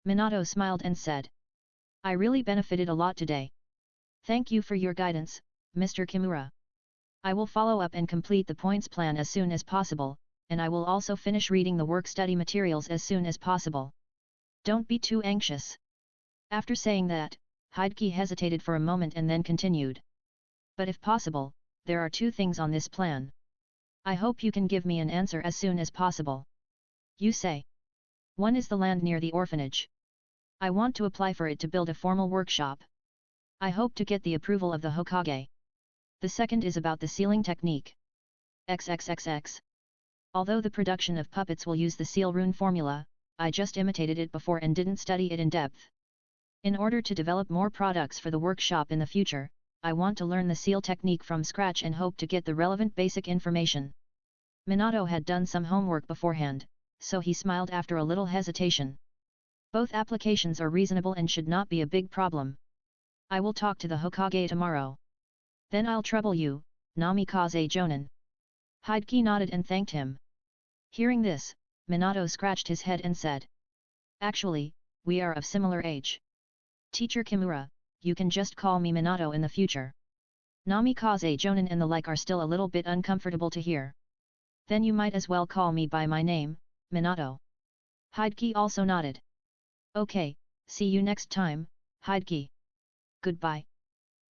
Minato smiled and said, I really benefited a lot today. Thank you for your guidance, Mr. Kimura. I will follow up and complete the points plan as soon as possible, and I will also finish reading the work study materials as soon as possible. Don't be too anxious. After saying that, Hideki hesitated for a moment and then continued. But if possible, there are two things on this plan. I hope you can give me an answer as soon as possible. You say. One is the land near the orphanage. I want to apply for it to build a formal workshop. I hope to get the approval of the Hokage. The second is about the sealing technique. XXXX. Although the production of puppets will use the seal rune formula, I just imitated it before and didn't study it in depth. In order to develop more products for the workshop in the future, I want to learn the seal technique from scratch and hope to get the relevant basic information. Minato had done some homework beforehand, so he smiled after a little hesitation. Both applications are reasonable and should not be a big problem. I will talk to the Hokage tomorrow. Then I'll trouble you, Namikaze Jonin. Hideki nodded and thanked him. Hearing this, Minato scratched his head and said. Actually, we are of similar age. Teacher Kimura, you can just call me Minato in the future. Namikaze Jonin and the like are still a little bit uncomfortable to hear. Then you might as well call me by my name, Minato. Hideki also nodded. Okay, see you next time, Hideki. Goodbye.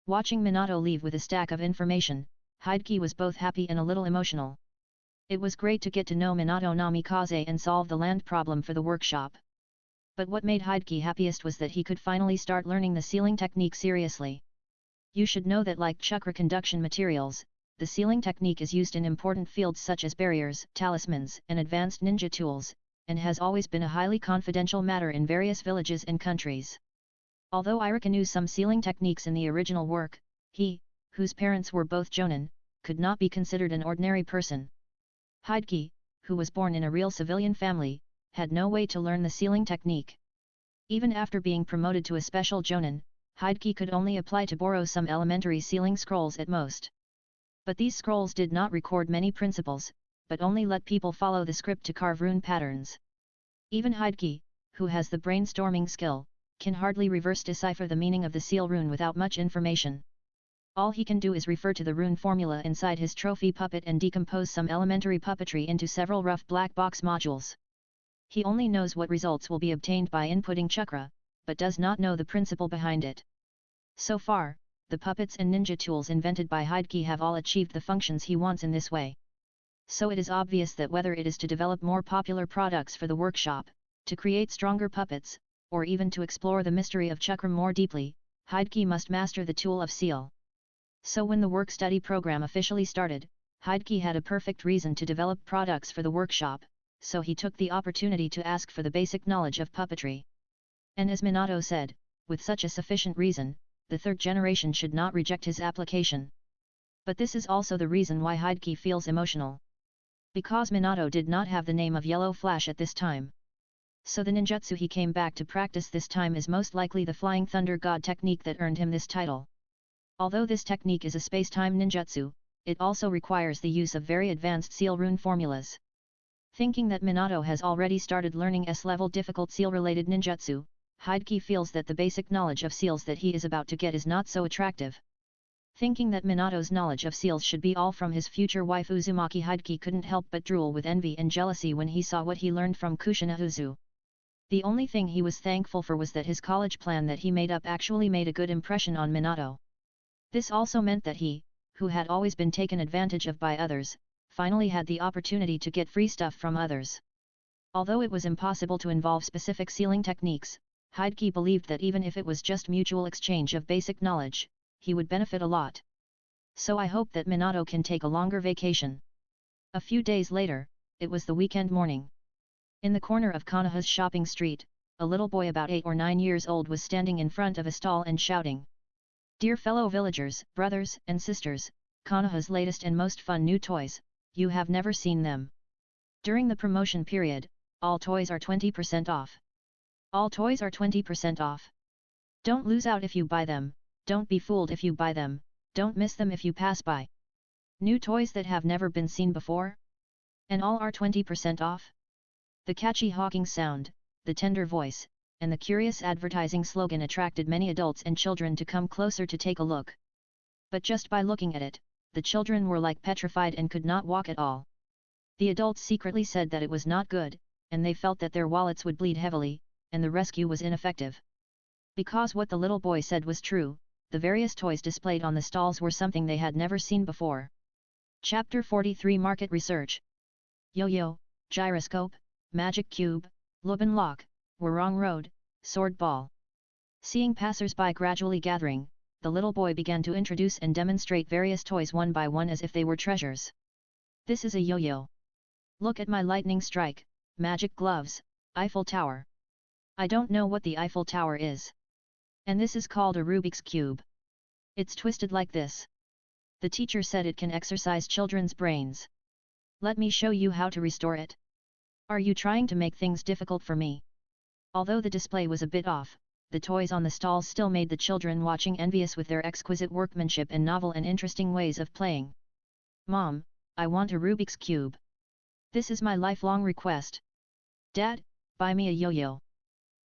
Watching Minato leave with a stack of information, Hideki was both happy and a little emotional. It was great to get to know Minato Namikaze and solve the land problem for the workshop. But what made Hideki happiest was that he could finally start learning the sealing technique seriously. You should know that like chakra conduction materials, the sealing technique is used in important fields such as barriers, talismans, and advanced ninja tools, and has always been a highly confidential matter in various villages and countries. Although Irika knew some sealing techniques in the original work, he, whose parents were both jonin, could not be considered an ordinary person. Hideki, who was born in a real civilian family, had no way to learn the sealing technique. Even after being promoted to a special jonin, Hideki could only apply to borrow some elementary sealing scrolls at most. But these scrolls did not record many principles, but only let people follow the script to carve rune patterns. Even Hideki, who has the brainstorming skill, can hardly reverse decipher the meaning of the seal rune without much information. All he can do is refer to the rune formula inside his trophy puppet and decompose some elementary puppetry into several rough black box modules. He only knows what results will be obtained by inputting chakra, but does not know the principle behind it. So far, the puppets and ninja tools invented by Hideki have all achieved the functions he wants in this way. So it is obvious that whether it is to develop more popular products for the workshop, to create stronger puppets, or even to explore the mystery of chakra more deeply, Hideki must master the tool of seal. So when the work-study program officially started, Hideki had a perfect reason to develop products for the workshop, so he took the opportunity to ask for the basic knowledge of puppetry. And as Minato said, with such a sufficient reason, the third generation should not reject his application. But this is also the reason why Hideki feels emotional. Because Minato did not have the name of Yellow Flash at this time. So the ninjutsu he came back to practice this time is most likely the Flying Thunder God technique that earned him this title. Although this technique is a space-time ninjutsu, it also requires the use of very advanced seal rune formulas. Thinking that Minato has already started learning S-level difficult seal-related ninjutsu, Hideki feels that the basic knowledge of seals that he is about to get is not so attractive. Thinking that Minato's knowledge of seals should be all from his future wife Uzumaki, Hideki couldn't help but drool with envy and jealousy when he saw what he learned from Kushina Uzu. The only thing he was thankful for was that his college plan that he made up actually made a good impression on Minato. This also meant that he, who had always been taken advantage of by others, finally had the opportunity to get free stuff from others. Although it was impossible to involve specific sealing techniques, Hideki believed that even if it was just mutual exchange of basic knowledge, he would benefit a lot. So I hope that Minato can take a longer vacation. A few days later, it was the weekend morning. In the corner of Konoha's shopping street, a little boy about 8 or 9 years old was standing in front of a stall and shouting. Dear fellow villagers, brothers and sisters, Konoha's latest and most fun new toys, you have never seen them. During the promotion period, all toys are 20% off. All toys are 20% off. Don't lose out if you buy them, don't be fooled if you buy them, don't miss them if you pass by. New toys that have never been seen before? And all are 20% off? The catchy hawking sound, the tender voice, and the curious advertising slogan attracted many adults and children to come closer to take a look. But just by looking at it, the children were like petrified and could not walk at all. The adults secretly said that it was not good, and they felt that their wallets would bleed heavily, and the rescue was ineffective. Because what the little boy said was true, the various toys displayed on the stalls were something they had never seen before. Chapter 43 Market Research. Yo-yo, gyroscope, magic cube, Lubin lock, Warong road, sword ball. Seeing passers-by gradually gathering, the little boy began to introduce and demonstrate various toys one by one as if they were treasures. This is a yo-yo. Look at my lightning strike, magic gloves, Eiffel Tower. I don't know what the Eiffel Tower is. And this is called a Rubik's Cube. It's twisted like this. The teacher said it can exercise children's brains. Let me show you how to restore it. Are you trying to make things difficult for me? Although the display was a bit off, the toys on the stalls still made the children watching envious with their exquisite workmanship and novel and interesting ways of playing. Mom, I want a Rubik's Cube. This is my lifelong request. Dad, buy me a yo-yo.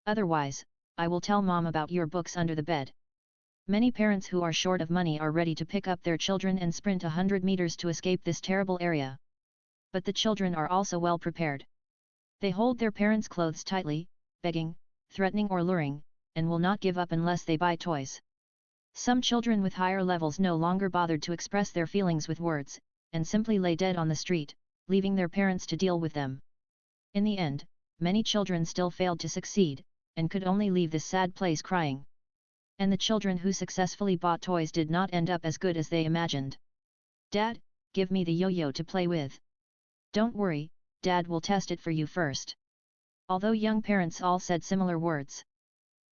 Otherwise, I will tell Mom about your books under the bed. Many parents who are short of money are ready to pick up their children and sprint 100 meters to escape this terrible area. But the children are also well prepared. They hold their parents' clothes tightly, begging, threatening or luring, and will not give up unless they buy toys. Some children with higher levels no longer bothered to express their feelings with words, and simply lay dead on the street, leaving their parents to deal with them. In the end, many children still failed to succeed, and could only leave this sad place crying. And the children who successfully bought toys did not end up as good as they imagined. Dad, give me the yo-yo to play with. Don't worry, Dad will test it for you first. Although young parents all said similar words.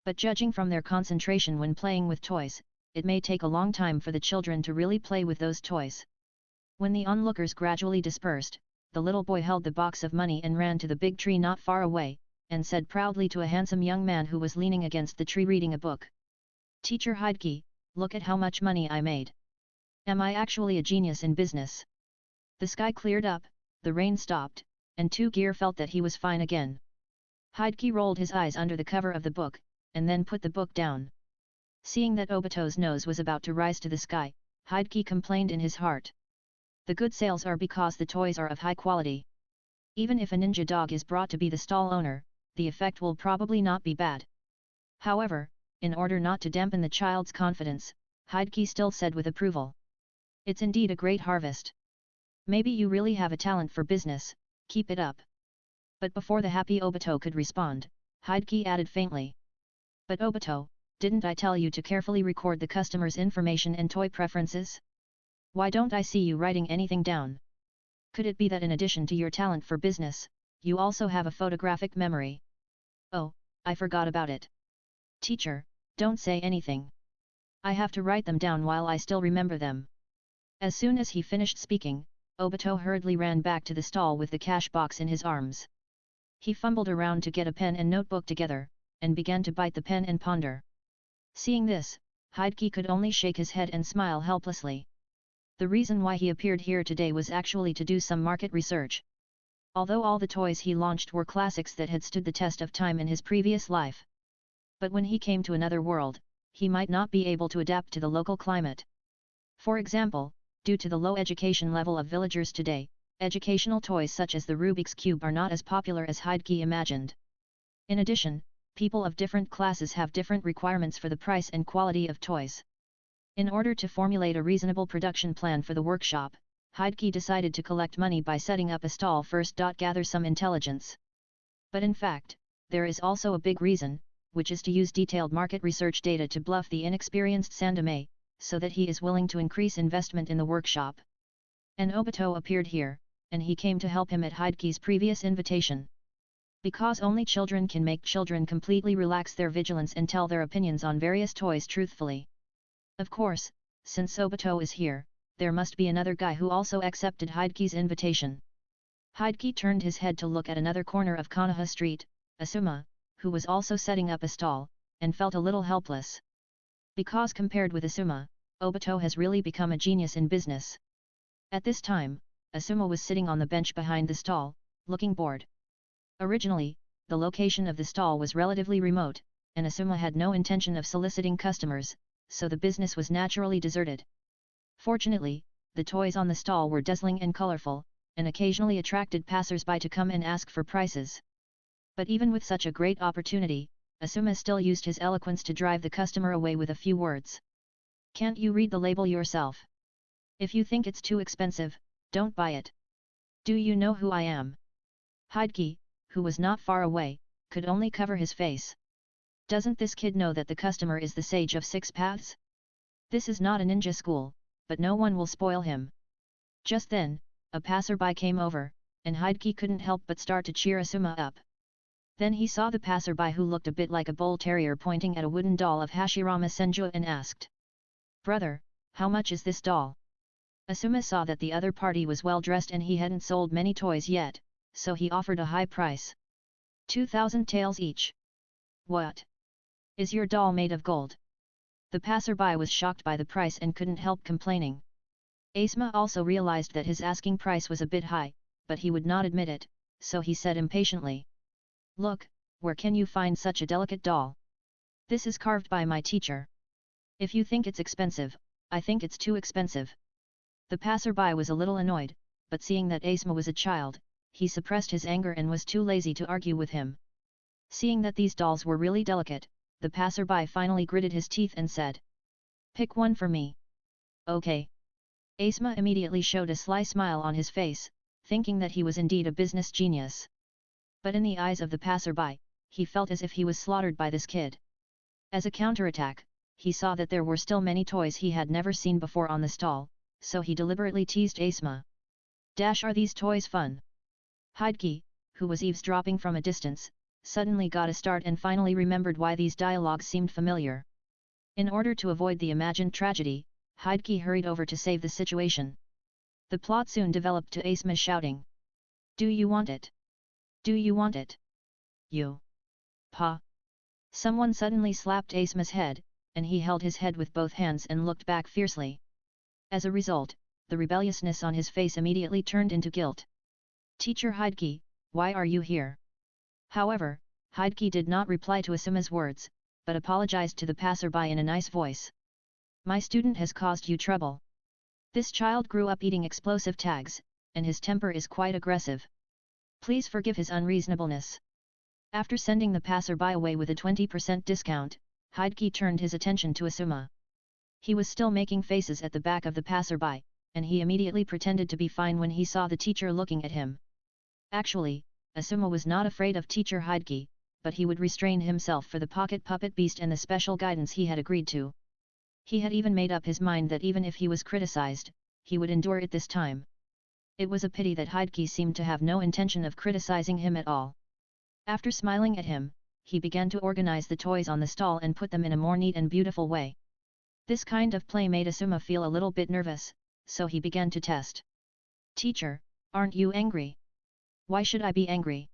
But judging from their concentration when playing with toys, it may take a long time for the children to really play with those toys. When the onlookers gradually dispersed, the little boy held the box of money and ran to the big tree not far away, and said proudly to a handsome young man who was leaning against the tree reading a book. Teacher Hokage, look at how much money I made. Am I actually a genius in business? The sky cleared up, the rain stopped, and Gear felt that he was fine again. Hokage rolled his eyes under the cover of the book, and then put the book down. Seeing that Obito's nose was about to rise to the sky, Hokage complained in his heart. The good sales are because the toys are of high quality. Even if a ninja dog is brought to be the stall owner, the effect will probably not be bad. However, in order not to dampen the child's confidence, Hokage still said with approval. It's indeed a great harvest. Maybe you really have a talent for business, keep it up. But before the happy Obito could respond, Hokage added faintly. But Obito, didn't I tell you to carefully record the customer's information and toy preferences? Why don't I see you writing anything down? Could it be that in addition to your talent for business, you also have a photographic memory? Oh, I forgot about it. Teacher, don't say anything. I have to write them down while I still remember them. As soon as he finished speaking, Obito hurriedly ran back to the stall with the cash box in his arms. He fumbled around to get a pen and notebook together, and began to bite the pen and ponder. Seeing this, Hokage could only shake his head and smile helplessly. The reason why he appeared here today was actually to do some market research. Although all the toys he launched were classics that had stood the test of time in his previous life. But when he came to another world, he might not be able to adapt to the local climate. For example, due to the low education level of villagers today, educational toys such as the Rubik's Cube are not as popular as Hokage imagined. In addition, people of different classes have different requirements for the price and quality of toys. In order to formulate a reasonable production plan for the workshop, Hokage decided to collect money by setting up a stall first. Gather some intelligence. But in fact, there is also a big reason, which is to use detailed market research data to bluff the inexperienced Sandame, so that he is willing to increase investment in the workshop. And Obito appeared here, and he came to help him at Hokage's previous invitation. Because only children can make children completely relax their vigilance and tell their opinions on various toys truthfully. Of course, since Obito is here, there must be another guy who also accepted Hokage's invitation. Hokage turned his head to look at another corner of Konoha Street, Asuma, who was also setting up a stall, and felt a little helpless. Because compared with Asuma, Obito has really become a genius in business. At this time, Asuma was sitting on the bench behind the stall, looking bored. Originally, the location of the stall was relatively remote, and Asuma had no intention of soliciting customers, so the business was naturally deserted. Fortunately, the toys on the stall were dazzling and colorful, and occasionally attracted passers-by to come and ask for prices. But even with such a great opportunity, Asuma still used his eloquence to drive the customer away with a few words. Can't you read the label yourself? If you think it's too expensive, don't buy it. Do you know who I am? Hokage, who was not far away, could only cover his face. Doesn't this kid know that the customer is the sage of 6 paths? This is not a ninja school, but no one will spoil him. Just then, a passerby came over, and Hokage couldn't help but start to cheer Asuma up. Then he saw the passerby who looked a bit like a bull terrier pointing at a wooden doll of Hashirama Senju and asked, "Brother, how much is this doll?" Asuma saw that the other party was well dressed and he hadn't sold many toys yet, so he offered a high price. 2,000 taels each. What? Is your doll made of gold? The passerby was shocked by the price and couldn't help complaining. Asuma also realized that his asking price was a bit high, but he would not admit it, so he said impatiently, "Look, where can you find such a delicate doll? This is carved by my teacher. If you think it's expensive, I think it's too expensive." The passerby was a little annoyed, but seeing that Asuma was a child, he suppressed his anger and was too lazy to argue with him. Seeing that these dolls were really delicate, the passerby finally gritted his teeth and said, "Pick one for me." "Okay." Asuma immediately showed a sly smile on his face, thinking that he was indeed a business genius. But in the eyes of the passerby, he felt as if he was slaughtered by this kid. As a counterattack, he saw that there were still many toys he had never seen before on the stall, so he deliberately teased Asuma. "Are these toys fun?" Hokage, who was eavesdropping from a distance, suddenly got a start and finally remembered why these dialogues seemed familiar. In order to avoid the imagined tragedy, Hokage hurried over to save the situation. The plot soon developed to Asuma shouting, "Do you want it? Do you want it? You! Pa!" Someone suddenly slapped Asuma's head, and he held his head with both hands and looked back fiercely. As a result, the rebelliousness on his face immediately turned into guilt. "Teacher Hokage, why are you here?" However, Hokage did not reply to Asuma's words, but apologized to the passerby in a nice voice. "My student has caused you trouble. This child grew up eating explosive tags, and his temper is quite aggressive. Please forgive his unreasonableness." After sending the passerby away with a 20% discount, Hokage turned his attention to Asuma. He was still making faces at the back of the passerby, and he immediately pretended to be fine when he saw the teacher looking at him. Actually, Asuma was not afraid of teacher Hokage, but he would restrain himself for the pocket puppet beast and the special guidance he had agreed to. He had even made up his mind that even if he was criticized, he would endure it this time. It was a pity that Hokage seemed to have no intention of criticizing him at all. After smiling at him, he began to organize the toys on the stall and put them in a more neat and beautiful way. This kind of play made Asuma feel a little bit nervous, so he began to test. "Teacher, aren't you angry?" "Why should I be angry?"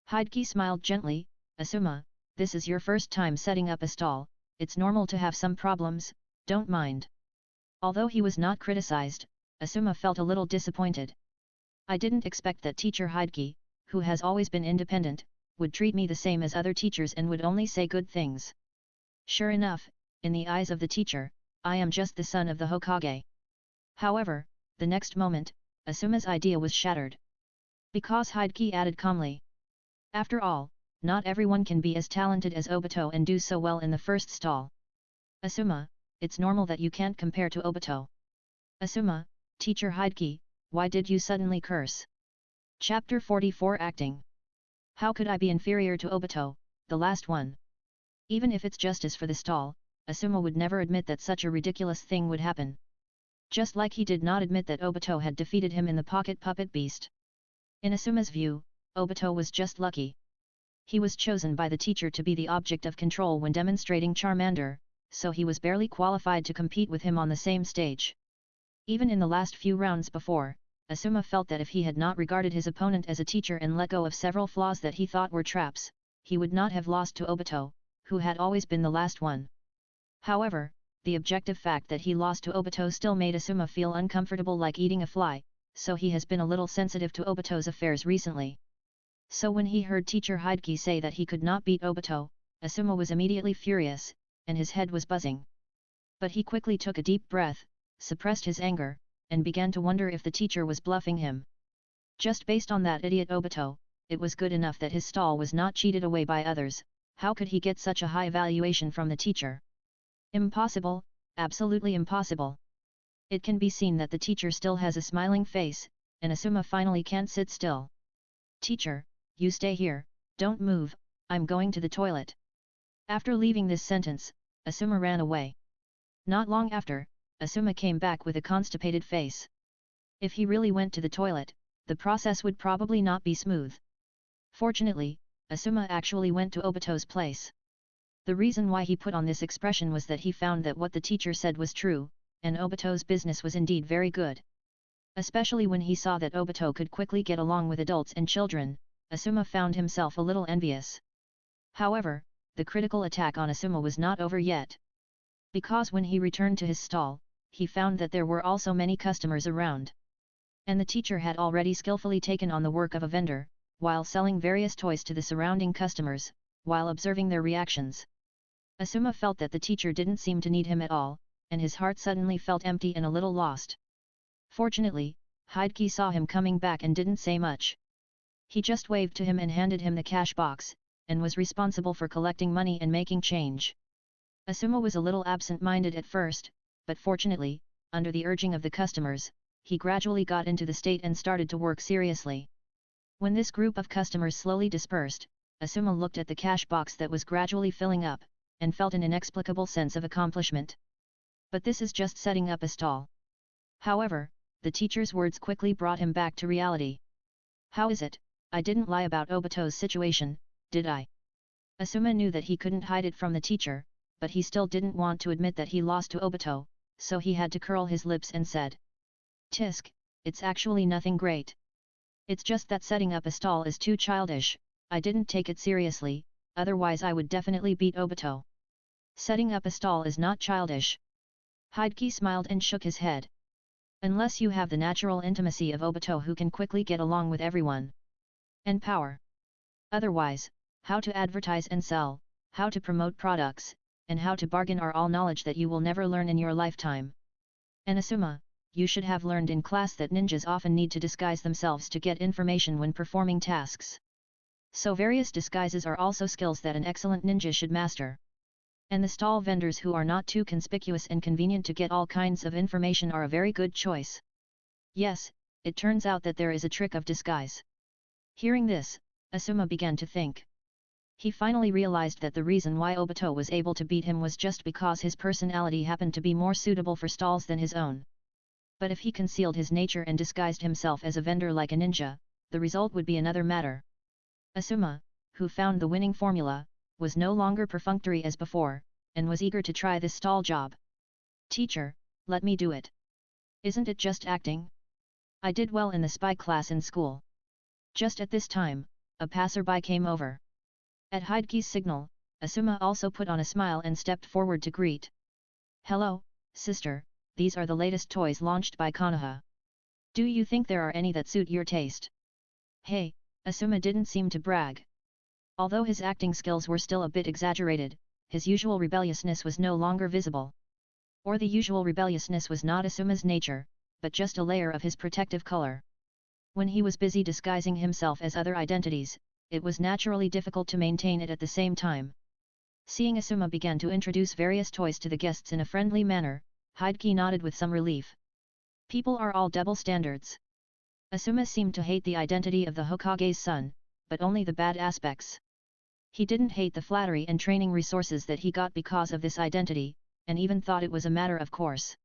Hokage smiled gently, "Asuma, this is your first time setting up a stall, it's normal to have some problems, don't mind." Although he was not criticized, Asuma felt a little disappointed. "I didn't expect that teacher Hokage, who has always been independent, would treat me the same as other teachers and would only say good things. Sure enough, in the eyes of the teacher, I am just the son of the Hokage." However, the next moment, Asuma's idea was shattered. Because Hokage added calmly, "After all, not everyone can be as talented as Obito and do so well in the first stall. Asuma, it's normal that you can't compare to Obito." "Asuma, teacher Hokage, why did you suddenly curse?" Chapter 44 Acting. "How could I be inferior to Obito, the last one?" Even if it's justice for the stall, Asuma would never admit that such a ridiculous thing would happen. Just like he did not admit that Obito had defeated him in the pocket puppet beast. In Asuma's view, Obito was just lucky. He was chosen by the teacher to be the object of control when demonstrating Charmander, so he was barely qualified to compete with him on the same stage. Even in the last few rounds before, Asuma felt that if he had not regarded his opponent as a teacher and let go of several flaws that he thought were traps, he would not have lost to Obito, who had always been the last one. However, the objective fact that he lost to Obito still made Asuma feel uncomfortable like eating a fly, so he has been a little sensitive to Obito's affairs recently. So when he heard teacher Hokage say that he could not beat Obito, Asuma was immediately furious, and his head was buzzing. But he quickly took a deep breath, suppressed his anger, and began to wonder if the teacher was bluffing him. Just based on that idiot Obito, it was good enough that his stall was not cheated away by others. How could he get such a high valuation from the teacher? Impossible, absolutely impossible. It can be seen that the teacher still has a smiling face, and Asuma finally can't sit still. Teacher, you stay here, don't move, I'm going to the toilet. After leaving this sentence, Asuma ran away. Not long after, Asuma came back with a constipated face. If he really went to the toilet, the process would probably not be smooth. Fortunately, Asuma actually went to Obito's place. The reason why he put on this expression was that he found that what the teacher said was true, and Obito's business was indeed very good. Especially when he saw that Obito could quickly get along with adults and children, Asuma found himself a little envious. However, the critical attack on Asuma was not over yet. Because when he returned to his stall, he found that there were also many customers around. And the teacher had already skillfully taken on the work of a vendor, while selling various toys to the surrounding customers, while observing their reactions. Asuma felt that the teacher didn't seem to need him at all, and his heart suddenly felt empty and a little lost. Fortunately, Hokage saw him coming back and didn't say much. He just waved to him and handed him the cash box, and was responsible for collecting money and making change. Asuma was a little absent-minded at first, but fortunately, under the urging of the customers, he gradually got into the state and started to work seriously. When this group of customers slowly dispersed, Asuma looked at the cash box that was gradually filling up, and felt an inexplicable sense of accomplishment. But this is just setting up a stall. However, the teacher's words quickly brought him back to reality. How is it, I didn't lie about Obito's situation, did I? Asuma knew that he couldn't hide it from the teacher, but he still didn't want to admit that he lost to Obito, so he had to curl his lips and said, "Tisk, it's actually nothing great. It's just that setting up a stall is too childish, I didn't take it seriously, otherwise I would definitely beat Obito. Setting up a stall is not childish." Hokage smiled and shook his head. Unless you have the natural intimacy of Obito who can quickly get along with everyone. And power. Otherwise, how to advertise and sell, how to promote products, and how to bargain are all knowledge that you will never learn in your lifetime. And Asuma, you should have learned in class that ninjas often need to disguise themselves to get information when performing tasks. So various disguises are also skills that an excellent ninja should master. And the stall vendors who are not too conspicuous and convenient to get all kinds of information are a very good choice. Yes, it turns out that there is a trick of disguise. Hearing this, Asuma began to think. He finally realized that the reason why Obito was able to beat him was just because his personality happened to be more suitable for stalls than his own. But if he concealed his nature and disguised himself as a vendor like a ninja, the result would be another matter. Asuma, who found the winning formula, was no longer perfunctory as before, and was eager to try this stall job. "Teacher, let me do it. Isn't it just acting? I did well in the spy class in school." Just at this time, a passerby came over. At Hokage's signal, Asuma also put on a smile and stepped forward to greet. "Hello, sister, these are the latest toys launched by Konoha. Do you think there are any that suit your taste?" Hey, Asuma didn't seem to brag. Although his acting skills were still a bit exaggerated, his usual rebelliousness was no longer visible. Or the usual rebelliousness was not Asuma's nature, but just a layer of his protective color. When he was busy disguising himself as other identities, it was naturally difficult to maintain it at the same time. Seeing Asuma began to introduce various toys to the guests in a friendly manner, Hokage nodded with some relief. People are all double standards. Asuma seemed to hate the identity of the Hokage's son, but only the bad aspects. He didn't hate the flattery and training resources that he got because of this identity, and even thought it was a matter of course.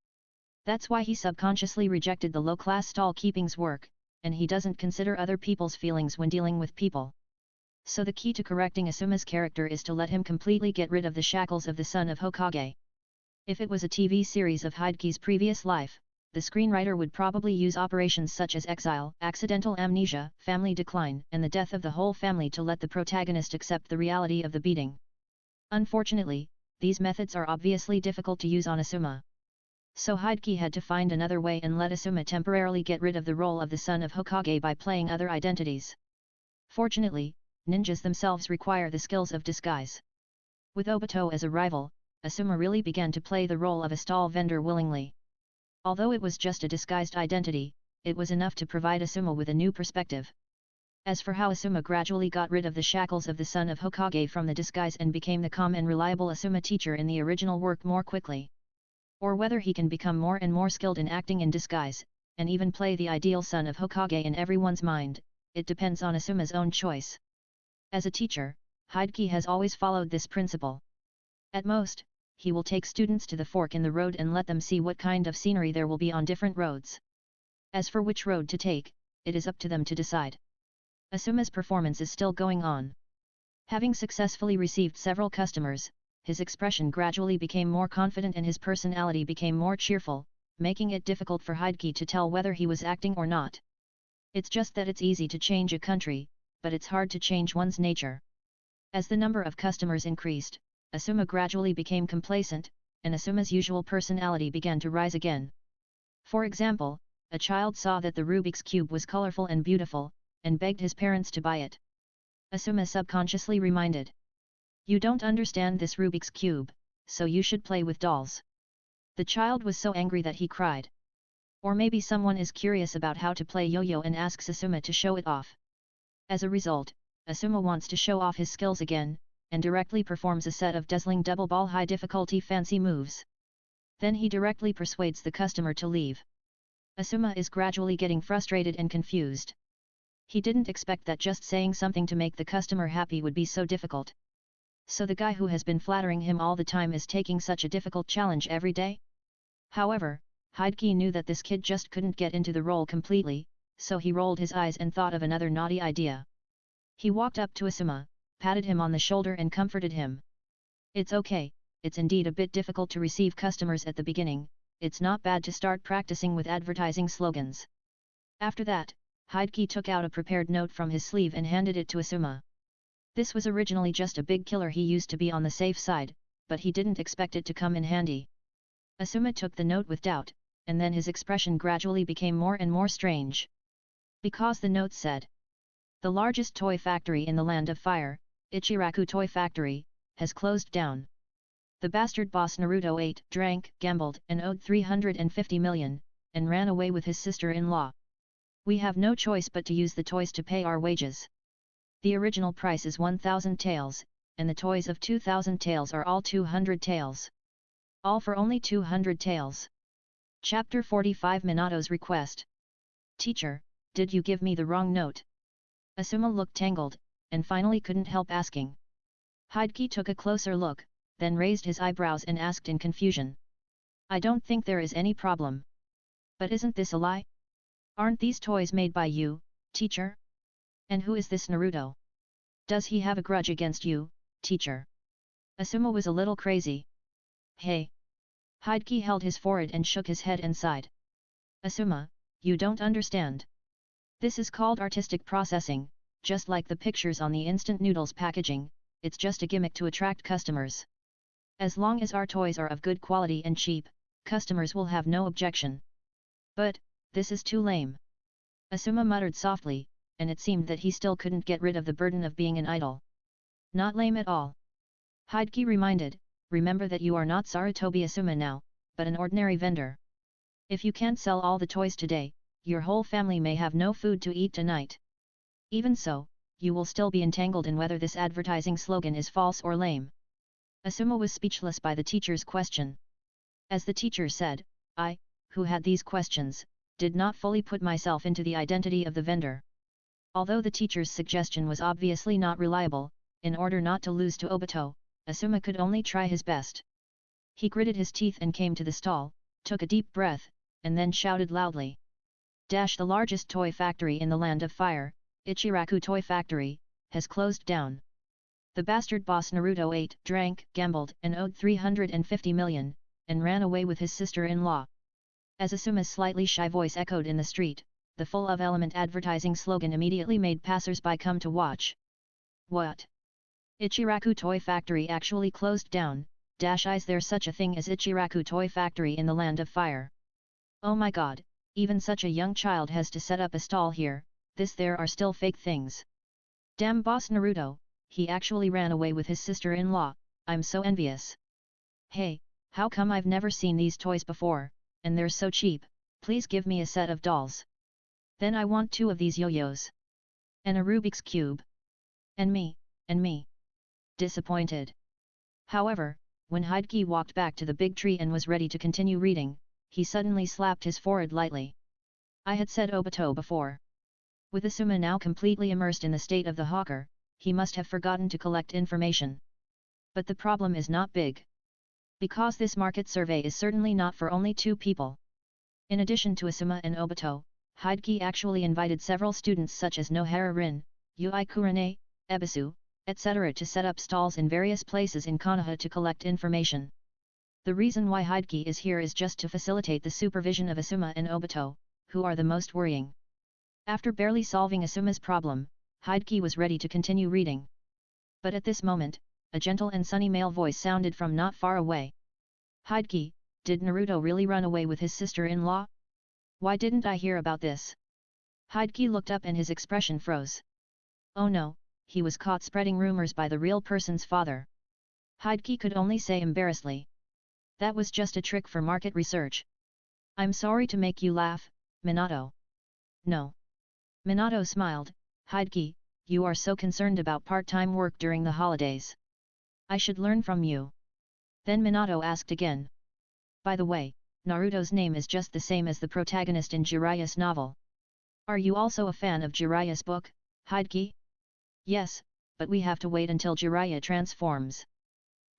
That's why he subconsciously rejected the low-class stall-keeping's work, and he doesn't consider other people's feelings when dealing with people. So the key to correcting Asuma's character is to let him completely get rid of the shackles of the son of Hokage. If it was a TV series of Hokage's previous life, the screenwriter would probably use operations such as exile, accidental amnesia, family decline, and the death of the whole family to let the protagonist accept the reality of the beating. Unfortunately, these methods are obviously difficult to use on Asuma. So Hokage had to find another way and let Asuma temporarily get rid of the role of the son of Hokage by playing other identities. Fortunately, ninjas themselves require the skills of disguise. With Obito as a rival, Asuma really began to play the role of a stall vendor willingly. Although it was just a disguised identity, it was enough to provide Asuma with a new perspective. As for how Asuma gradually got rid of the shackles of the son of Hokage from the disguise and became the calm and reliable Asuma teacher in the original work more quickly, or whether he can become more and more skilled in acting in disguise, and even play the ideal son of Hokage in everyone's mind, it depends on Asuma's own choice. As a teacher, Hideki has always followed this principle. At most, he will take students to the fork in the road and let them see what kind of scenery there will be on different roads. As for which road to take, it is up to them to decide. Asuma's performance is still going on. Having successfully received several customers, his expression gradually became more confident and his personality became more cheerful, making it difficult for Hideki to tell whether he was acting or not. It's just that it's easy to change a country, but it's hard to change one's nature. As the number of customers increased, Asuma gradually became complacent, and Asuma's usual personality began to rise again. For example, a child saw that the Rubik's Cube was colorful and beautiful, and begged his parents to buy it. Asuma subconsciously reminded, "You don't understand this Rubik's Cube, so you should play with dolls." The child was so angry that he cried. Or maybe someone is curious about how to play yo-yo and asks Asuma to show it off. As a result, Asuma wants to show off his skills again, and directly performs a set of dazzling double ball high difficulty fancy moves. Then he directly persuades the customer to leave. Asuma is gradually getting frustrated and confused. He didn't expect that just saying something to make the customer happy would be so difficult. So the guy who has been flattering him all the time is taking such a difficult challenge every day? However, Hideki knew that this kid just couldn't get into the role completely, so he rolled his eyes and thought of another naughty idea. He walked up to Asuma, patted him on the shoulder and comforted him. "It's okay, it's indeed a bit difficult to receive customers at the beginning, it's not bad to start practicing with advertising slogans." After that, Hideki took out a prepared note from his sleeve and handed it to Asuma. This was originally just a big killer he used to be on the safe side, but he didn't expect it to come in handy. Asuma took the note with doubt, and then his expression gradually became more and more strange. Because the note said, "The largest toy factory in the Land of Fire, Ichiraku Toy Factory, has closed down. The bastard boss Naruto ate, drank, gambled, and owed 350 million, and ran away with his sister-in-law. We have no choice but to use the toys to pay our wages. The original price is 1,000 taels, and the toys of 2,000 taels are all 200 taels. All for only 200 taels. Chapter 45 Minato's Request. Teacher, did you give me the wrong note?" Asuma looked tangled, and finally couldn't help asking. Hideki took a closer look, then raised his eyebrows and asked in confusion. "I don't think there is any problem. But isn't this a lie? Aren't these toys made by you, teacher? And who is this Naruto? Does he have a grudge against you, teacher?" Asuma was a little crazy. "Hey!" Hideki held his forehead and shook his head and sighed. "Asuma, you don't understand. This is called artistic processing, just like the pictures on the instant noodles packaging, it's just a gimmick to attract customers. As long as our toys are of good quality and cheap, customers will have no objection. But, this is too lame." Asuma muttered softly, and it seemed that he still couldn't get rid of the burden of being an idol. "Not lame at all." Hideki reminded, "Remember that you are not Sarutobi Asuma now, but an ordinary vendor. If you can't sell all the toys today, your whole family may have no food to eat tonight. Even so, you will still be entangled in whether this advertising slogan is false or lame." Asuma was speechless by the teacher's question. As the teacher said, I, who had these questions, did not fully put myself into the identity of the vendor. Although the teacher's suggestion was obviously not reliable, in order not to lose to Obito, Asuma could only try his best. He gritted his teeth and came to the stall, took a deep breath, and then shouted loudly. "The largest toy factory in the Land of Fire, Ichiraku Toy Factory, has closed down. The bastard boss Naruto ate, drank, gambled, and owed 350 million, and ran away with his sister-in-law." As Asuma's slightly shy voice echoed in the street, the full of element advertising slogan immediately made passers-by come to watch. "What? Ichiraku Toy Factory actually closed down? Is there such a thing as Ichiraku Toy Factory in the Land of Fire? Oh my god, even such a young child has to set up a stall here, there are still fake things. Damn boss Naruto, he actually ran away with his sister-in-law, I'm so envious. Hey, how come I've never seen these toys before, and they're so cheap, please give me a set of dolls. Then I want 2 of these yo-yos. And a Rubik's Cube. And me. Disappointed. However, when Hokage walked back to the big tree and was ready to continue reading, he suddenly slapped his forehead lightly. I had said Obito before. With Asuma now completely immersed in the state of the Hokage, he must have forgotten to collect information. But the problem is not big. Because this market survey is certainly not for only 2 people. In addition to Asuma and Obito, Hokage actually invited several students such as Nohara Rin, Yui Kurane, Ebisu, etc. to set up stalls in various places in Konoha to collect information. The reason why Hokage is here is just to facilitate the supervision of Asuma and Obito, who are the most worrying. After barely solving Asuma's problem, Hokage was ready to continue reading. But at this moment, a gentle and sunny male voice sounded from not far away. Hokage, did Naruto really run away with his sister-in-law? Why didn't I hear about this? Hokage looked up and his expression froze. Oh no, he was caught spreading rumors by the real person's father. Hokage could only say embarrassedly. That was just a trick for market research. I'm sorry to make you laugh, Minato. No. Minato smiled. Hokage, you are so concerned about part-time work during the holidays. I should learn from you. Then Minato asked again. By the way, Naruto's name is just the same as the protagonist in Jiraiya's novel. Are you also a fan of Jiraiya's book, Hokage? Yes, but we have to wait until Jiraiya transforms.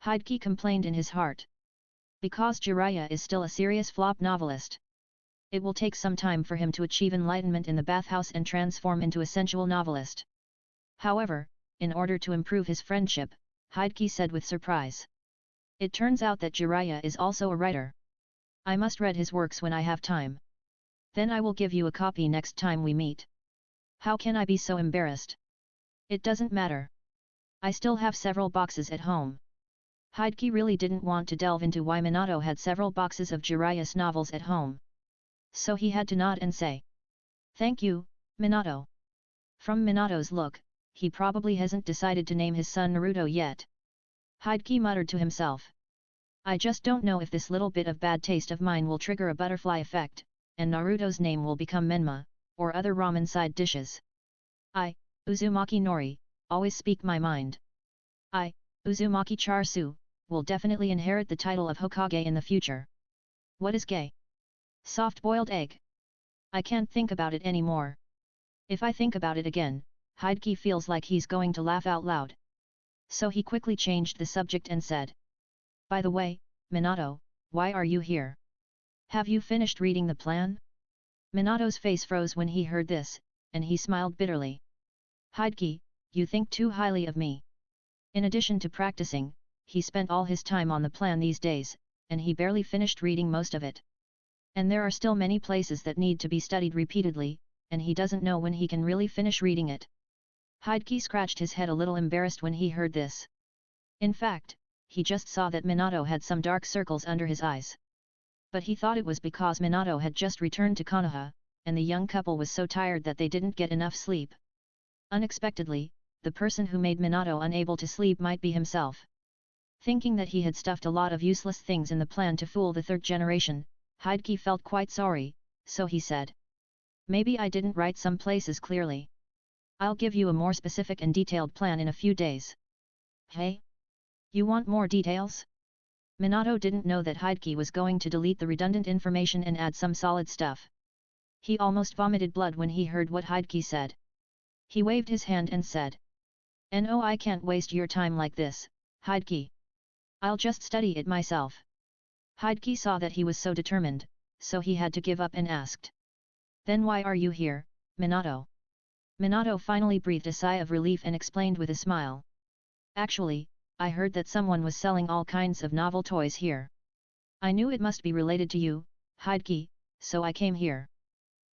Hokage complained in his heart. Because Jiraiya is still a serious flop novelist. It will take some time for him to achieve enlightenment in the bathhouse and transform into a sensual novelist. However, in order to improve his friendship, Hokage said with surprise. It turns out that Jiraiya is also a writer. I must read his works when I have time. Then I will give you a copy next time we meet. How can I be so embarrassed? It doesn't matter. I still have several boxes at home. Hokage really didn't want to delve into why Minato had several boxes of Jiraiya's novels at home. So he had to nod and say. Thank you, Minato. From Minato's look, he probably hasn't decided to name his son Naruto yet. Hokage muttered to himself. I just don't know if this little bit of bad taste of mine will trigger a butterfly effect, and Naruto's name will become Menma, or other ramen side dishes. I, Uzumaki Nori, always speak my mind. I, Uzumaki Charasu, will definitely inherit the title of Hokage in the future. What is gay? Soft-boiled egg. I can't think about it anymore. If I think about it again, Hokage feels like he's going to laugh out loud. So he quickly changed the subject and said. By the way, Minato, why are you here? Have you finished reading the plan? Minato's face froze when he heard this, and he smiled bitterly. Hokage, you think too highly of me. In addition to practicing, he spent all his time on the plan these days, and he barely finished reading most of it. And there are still many places that need to be studied repeatedly, and he doesn't know when he can really finish reading it. Hokage scratched his head a little embarrassed when he heard this. In fact, he just saw that Minato had some dark circles under his eyes. But he thought it was because Minato had just returned to Konoha, and the young couple was so tired that they didn't get enough sleep. Unexpectedly, the person who made Minato unable to sleep might be himself. Thinking that he had stuffed a lot of useless things in the plan to fool the third generation, Hokage felt quite sorry, so he said. Maybe I didn't write some places clearly. I'll give you a more specific and detailed plan in a few days. Hey? You want more details? Minato didn't know that Hokage was going to delete the redundant information and add some solid stuff. He almost vomited blood when he heard what Hokage said. He waved his hand and said. No, I can't waste your time like this, Hokage. I'll just study it myself. Hokage saw that he was so determined, so he had to give up and asked. Then why are you here, Minato? Minato finally breathed a sigh of relief and explained with a smile. Actually, I heard that someone was selling all kinds of novel toys here. I knew it must be related to you, Hokage, so I came here.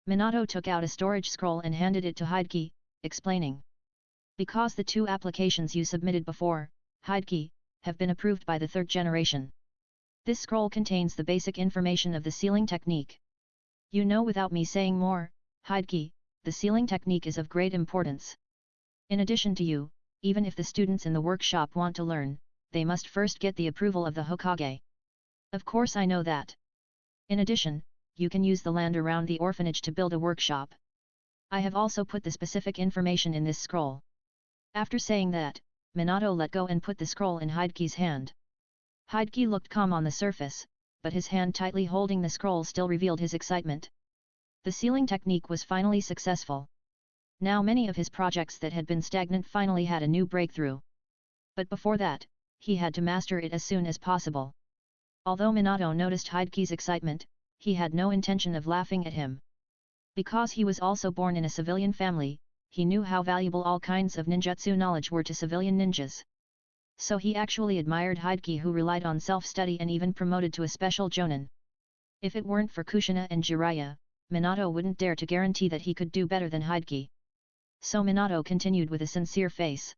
Minato took out a storage scroll and handed it to Hokage, explaining. Because the 2 applications you submitted before, Hokage, have been approved by the third generation. This scroll contains the basic information of the sealing technique. You know without me saying more, Hokage, the sealing technique is of great importance. In addition to you, even if the students in the workshop want to learn, they must first get the approval of the Hokage. Of course I know that. In addition, you can use the land around the orphanage to build a workshop. I have also put the specific information in this scroll. After saying that, Minato let go and put the scroll in Hideki's hand. Hideki looked calm on the surface, but his hand tightly holding the scroll still revealed his excitement. The sealing technique was finally successful. Now many of his projects that had been stagnant finally had a new breakthrough. But before that, he had to master it as soon as possible. Although Minato noticed Hideki's excitement, he had no intention of laughing at him. Because he was also born in a civilian family, he knew how valuable all kinds of ninjutsu knowledge were to civilian ninjas. So he actually admired Hideki, who relied on self-study and even promoted to a special jonin. If it weren't for Kushina and Jiraiya, Minato wouldn't dare to guarantee that he could do better than Hideki. So Minato continued with a sincere face.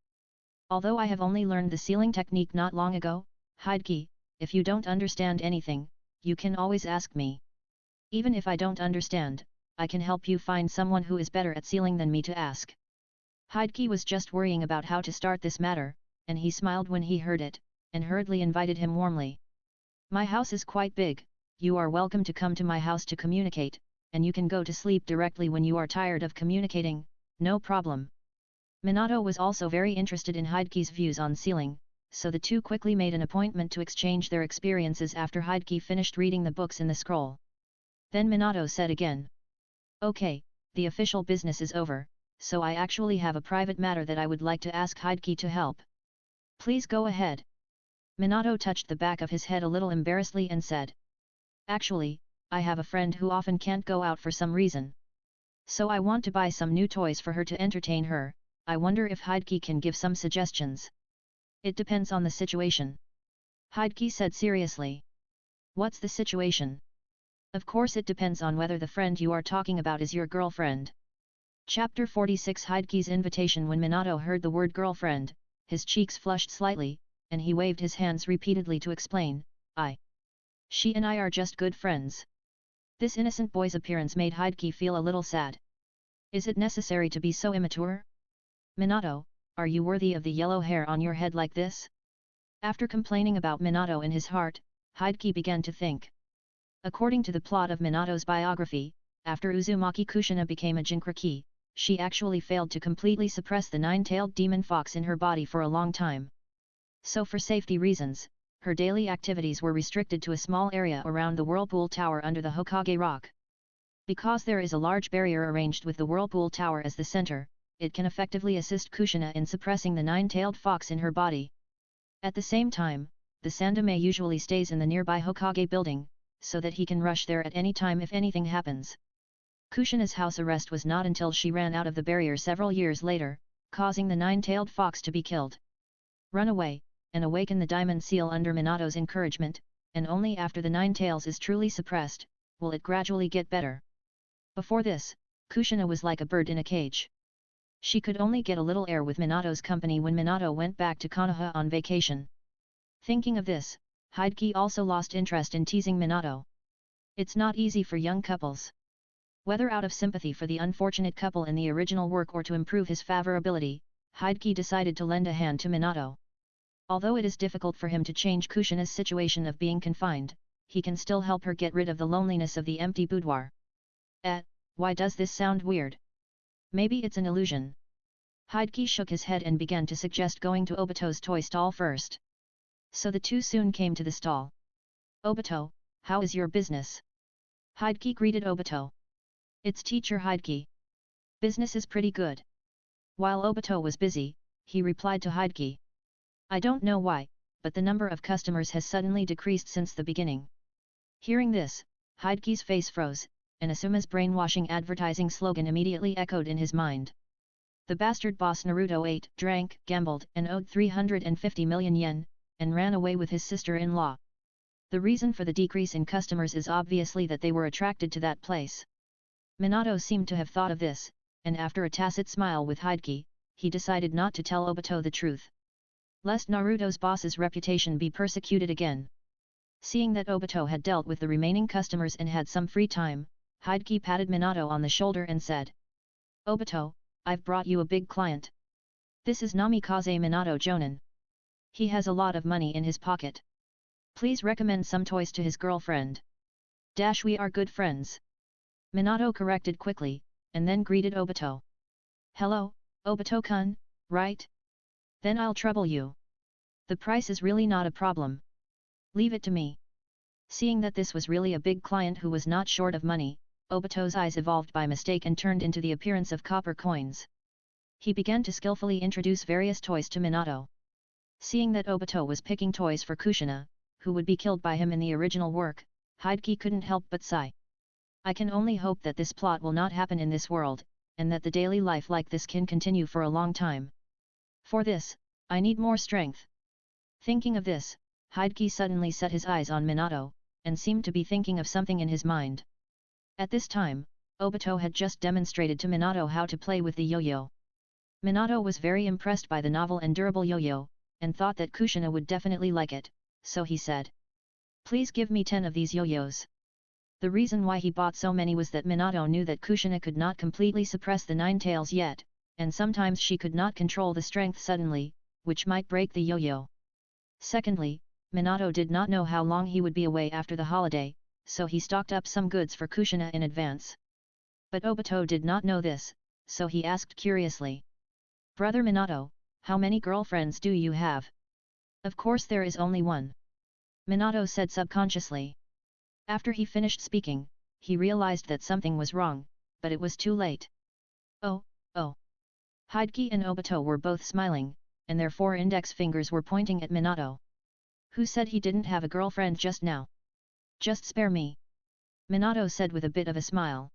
Although I have only learned the sealing technique not long ago, Hideki, if you don't understand anything, you can always ask me. Even if I don't understand, I can help you find someone who is better at sealing than me to ask. Hideki was just worrying about how to start this matter, and he smiled when he heard it, and hurriedly invited him warmly. My house is quite big, you are welcome to come to my house to communicate, and you can go to sleep directly when you are tired of communicating, no problem. Minato was also very interested in Hideki's views on sealing, so the two quickly made an appointment to exchange their experiences after Hideki finished reading the books in the scroll. Then Minato said again. Okay, the official business is over, so I actually have a private matter that I would like to ask Hideki to help. Please go ahead. Minato touched the back of his head a little embarrassedly and said. Actually, I have a friend who often can't go out for some reason. So I want to buy some new toys for her to entertain her. I wonder if Hideki can give some suggestions. It depends on the situation. Hideki said seriously. What's the situation? Of course it depends on whether the friend you are talking about is your girlfriend. Chapter 46 Hideki's invitation. When Minato heard the word girlfriend, his cheeks flushed slightly, and he waved his hands repeatedly to explain, She and I are just good friends. This innocent boy's appearance made Hideki feel a little sad. Is it necessary to be so immature? Minato, are you worthy of the yellow hair on your head like this? After complaining about Minato in his heart, Hideki began to think. According to the plot of Minato's biography, after Uzumaki Kushina became a Jinchuriki, she actually failed to completely suppress the nine-tailed demon fox in her body for a long time. So for safety reasons, her daily activities were restricted to a small area around the Whirlpool Tower under the Hokage Rock. Because there is a large barrier arranged with the Whirlpool Tower as the center, it can effectively assist Kushina in suppressing the nine-tailed fox in her body. At the same time, the Sandaime usually stays in the nearby Hokage building, so that he can rush there at any time if anything happens. Kushina's house arrest was not until she ran out of the barrier several years later, causing the nine-tailed fox to be killed. Run away, and awaken the diamond seal under Minato's encouragement, and only after the nine tails is truly suppressed, will it gradually get better. Before this, Kushina was like a bird in a cage. She could only get a little air with Minato's company when Minato went back to Konoha on vacation. Thinking of this, Hideki also lost interest in teasing Minato. It's not easy for young couples. Whether out of sympathy for the unfortunate couple in the original work or to improve his favorability, Hideki decided to lend a hand to Minato. Although it is difficult for him to change Kushina's situation of being confined, he can still help her get rid of the loneliness of the empty boudoir. Why does this sound weird? Maybe it's an illusion. Hideki shook his head and began to suggest going to Obito's toy stall first. So the two soon came to the stall. Obito, how is your business? Hideki greeted Obito. It's teacher Hideki. Business is pretty good. While Obito was busy, he replied to Hideki. I don't know why, but the number of customers has suddenly decreased since the beginning. Hearing this, Hideki's face froze, and Asuma's brainwashing advertising slogan immediately echoed in his mind. The bastard boss Naruto ate, drank, gambled, and owed 350 million yen, and ran away with his sister-in-law. The reason for the decrease in customers is obviously that they were attracted to that place. Minato seemed to have thought of this, and after a tacit smile with Hideki, he decided not to tell Obito the truth, lest Naruto's boss's reputation be persecuted again. Seeing that Obito had dealt with the remaining customers and had some free time, Hideki patted Minato on the shoulder and said, Obito, I've brought you a big client. This is Namikaze Minato Jonin. He has a lot of money in his pocket. Please recommend some toys to his girlfriend. We are good friends. Minato corrected quickly, and then greeted Obito. "Hello, Obito-kun, right? Then I'll trouble you. The price is really not a problem. Leave it to me." Seeing that this was really a big client who was not short of money, Obito's eyes evolved by mistake and turned into the appearance of copper coins. He began to skillfully introduce various toys to Minato. Seeing that Obito was picking toys for Kushina, who would be killed by him in the original work, Hideki couldn't help but sigh. "I can only hope that this plot will not happen in this world, and that the daily life like this can continue for a long time. For this, I need more strength." Thinking of this, Hideki suddenly set his eyes on Minato, and seemed to be thinking of something in his mind. At this time, Obito had just demonstrated to Minato how to play with the yo-yo. Minato was very impressed by the novel and durable yo-yo, and thought that Kushina would definitely like it, so he said, "Please give me 10 of these yo-yos." The reason why he bought so many was that Minato knew that Kushina could not completely suppress the 9 tails yet, and sometimes she could not control the strength suddenly, which might break the yo-yo. Secondly, Minato did not know how long he would be away after the holiday, so he stocked up some goods for Kushina in advance. But Obito did not know this, so he asked curiously, "Brother Minato, how many girlfriends do you have?" "Of course there is only one," Minato said subconsciously. After he finished speaking, he realized that something was wrong, but it was too late. Oh. Hideki and Obito were both smiling, and their 4 index fingers were pointing at Minato. "Who said he didn't have a girlfriend just now? Just spare me," Minato said with a bit of a smile.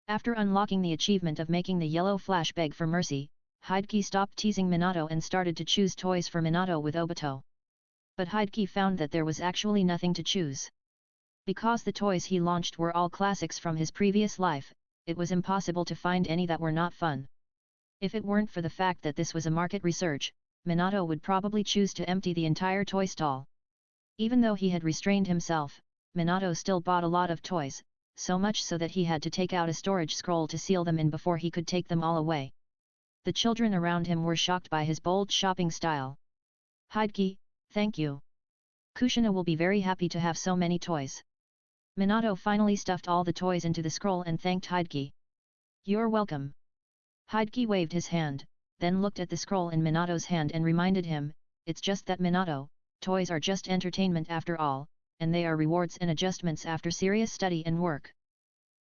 After unlocking the achievement of making the yellow flash beg for mercy, Hideki stopped teasing Minato and started to choose toys for Minato with Obito. But Hideki found that there was actually nothing to choose. Because the toys he launched were all classics from his previous life, it was impossible to find any that were not fun. If it weren't for the fact that this was a market research, Minato would probably choose to empty the entire toy stall. Even though he had restrained himself, Minato still bought a lot of toys, so much so that he had to take out a storage scroll to seal them in before he could take them all away. The children around him were shocked by his bold shopping style. "Hideki, thank you. Kushina will be very happy to have so many toys." Minato finally stuffed all the toys into the scroll and thanked Hideki. "You're welcome." Hideki waved his hand, then looked at the scroll in Minato's hand and reminded him, "It's just that Minato, toys are just entertainment after all, and they are rewards and adjustments after serious study and work.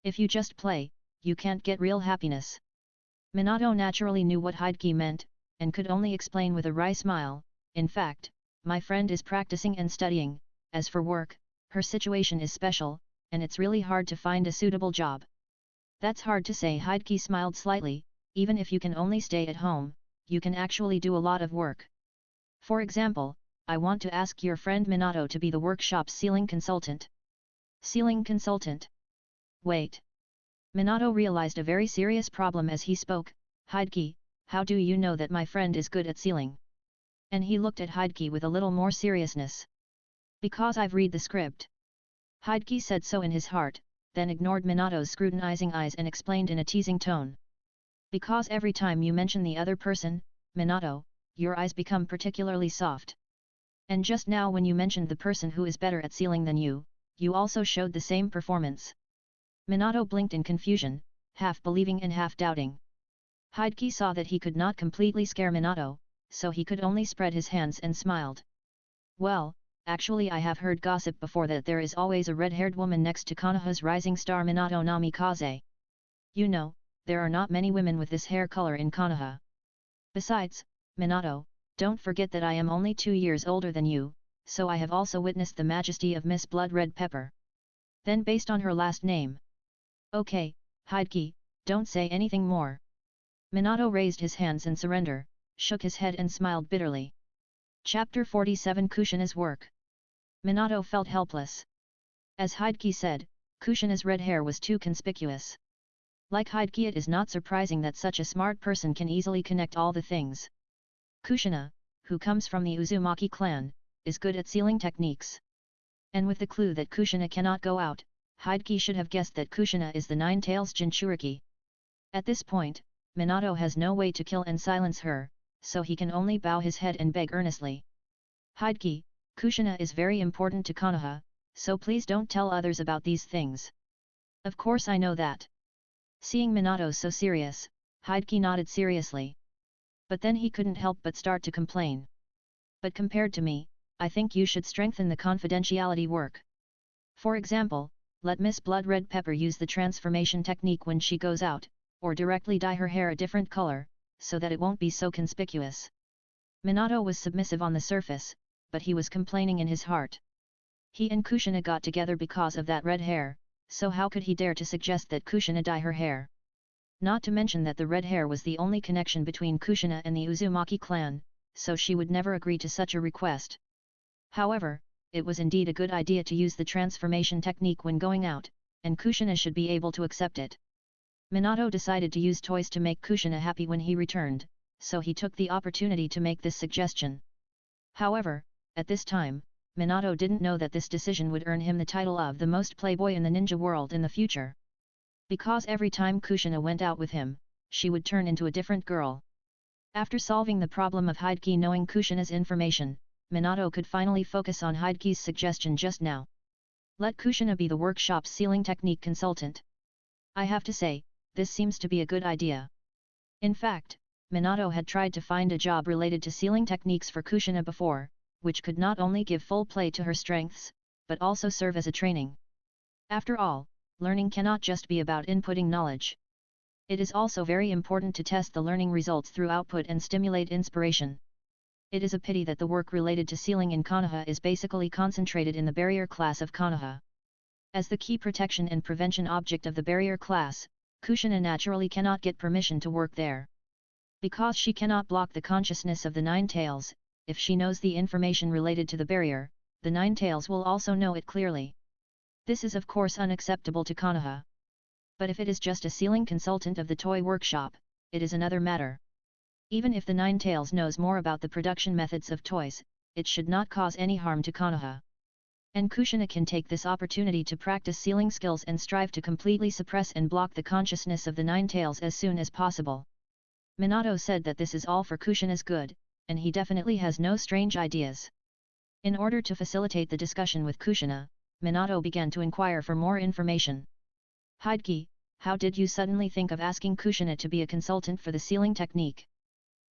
If you just play, you can't get real happiness." Minato naturally knew what Hideki meant, and could only explain with a wry smile, "In fact, my friend is practicing and studying, as for work, her situation is special, and it's really hard to find a suitable job." "That's hard to say." Hideki smiled slightly, "Even if you can only stay at home, you can actually do a lot of work. For example, I want to ask your friend Minato to be the workshop's sealing consultant." "Sealing consultant?" "Wait." Minato realized a very serious problem as he spoke, "Hideki, how do you know that my friend is good at sealing?" And he looked at Hideki with a little more seriousness. "Because I've read the script." Hideki said so in his heart, then ignored Minato's scrutinizing eyes and explained in a teasing tone. "Because every time you mention the other person, Minato, your eyes become particularly soft. And just now when you mentioned the person who is better at sealing than you also showed the same performance." Minato blinked in confusion, half believing and half doubting. Hideki saw that he could not completely scare Minato, so he could only spread his hands and smiled. "Well, actually I have heard gossip before that there is always a red-haired woman next to Konoha's rising star Minato Namikaze. You know, there are not many women with this hair color in Konoha. Besides, Minato, don't forget that I am only 2 years older than you, so I have also witnessed the majesty of Miss Blood Red Pepper." Then based on her last name. "Okay, Hideki, don't say anything more." Minato raised his hands in surrender, shook his head and smiled bitterly. Chapter 47 Kushina's work. Minato felt helpless. As Hideki said, Kushina's red hair was too conspicuous. Like Hideki, it is not surprising that such a smart person can easily connect all the things. Kushina, who comes from the Uzumaki clan, is good at sealing techniques. And with the clue that Kushina cannot go out, Hideki should have guessed that Kushina is the Nine Tails Jinchuriki. At this point, Minato has no way to kill and silence her, so he can only bow his head and beg earnestly. "Hideki, Kushina is very important to Konoha, so please don't tell others about these things." "Of course I know that." Seeing Minato so serious, Hideki nodded seriously. But then he couldn't help but start to complain. But compared to me, I think you should strengthen the confidentiality work. For example, let Miss Blood Red Pepper use the transformation technique when she goes out, or directly dye her hair a different color, so that it won't be so conspicuous. Minato was submissive on the surface, but he was complaining in his heart. He and Kushina got together because of that red hair, so how could he dare to suggest that Kushina dye her hair? Not to mention that the red hair was the only connection between Kushina and the Uzumaki clan, so she would never agree to such a request. However, it was indeed a good idea to use the transformation technique when going out, and Kushina should be able to accept it. Minato decided to use toys to make Kushina happy when he returned, so he took the opportunity to make this suggestion. However, at this time, Minato didn't know that this decision would earn him the title of the most playboy in the ninja world in the future. Because every time Kushina went out with him, she would turn into a different girl. After solving the problem of Hideki knowing Kushina's information, Minato could finally focus on Hideki's suggestion just now. Let Kushina be the workshop's sealing technique consultant. I have to say, this seems to be a good idea. In fact, Minato had tried to find a job related to sealing techniques for Kushina before, which could not only give full play to her strengths, but also serve as a training. After all, learning cannot just be about inputting knowledge. It is also very important to test the learning results through output and stimulate inspiration. It is a pity that the work related to sealing in Konoha is basically concentrated in the barrier class of Konoha. As the key protection and prevention object of the barrier class, Kushina naturally cannot get permission to work there. Because she cannot block the consciousness of the Nine Tails, if she knows the information related to the barrier, the Nine Tails will also know it clearly. This is of course unacceptable to Konoha. But if it is just a sealing consultant of the toy workshop, it is another matter. Even if the Nine Tails knows more about the production methods of toys, it should not cause any harm to Konoha. And Kushina can take this opportunity to practice sealing skills and strive to completely suppress and block the consciousness of the Nine Tails as soon as possible. Minato said that this is all for Kushina's good, and he definitely has no strange ideas. In order to facilitate the discussion with Kushina, Minato began to inquire for more information. Hideki, how did you suddenly think of asking Kushina to be a consultant for the sealing technique?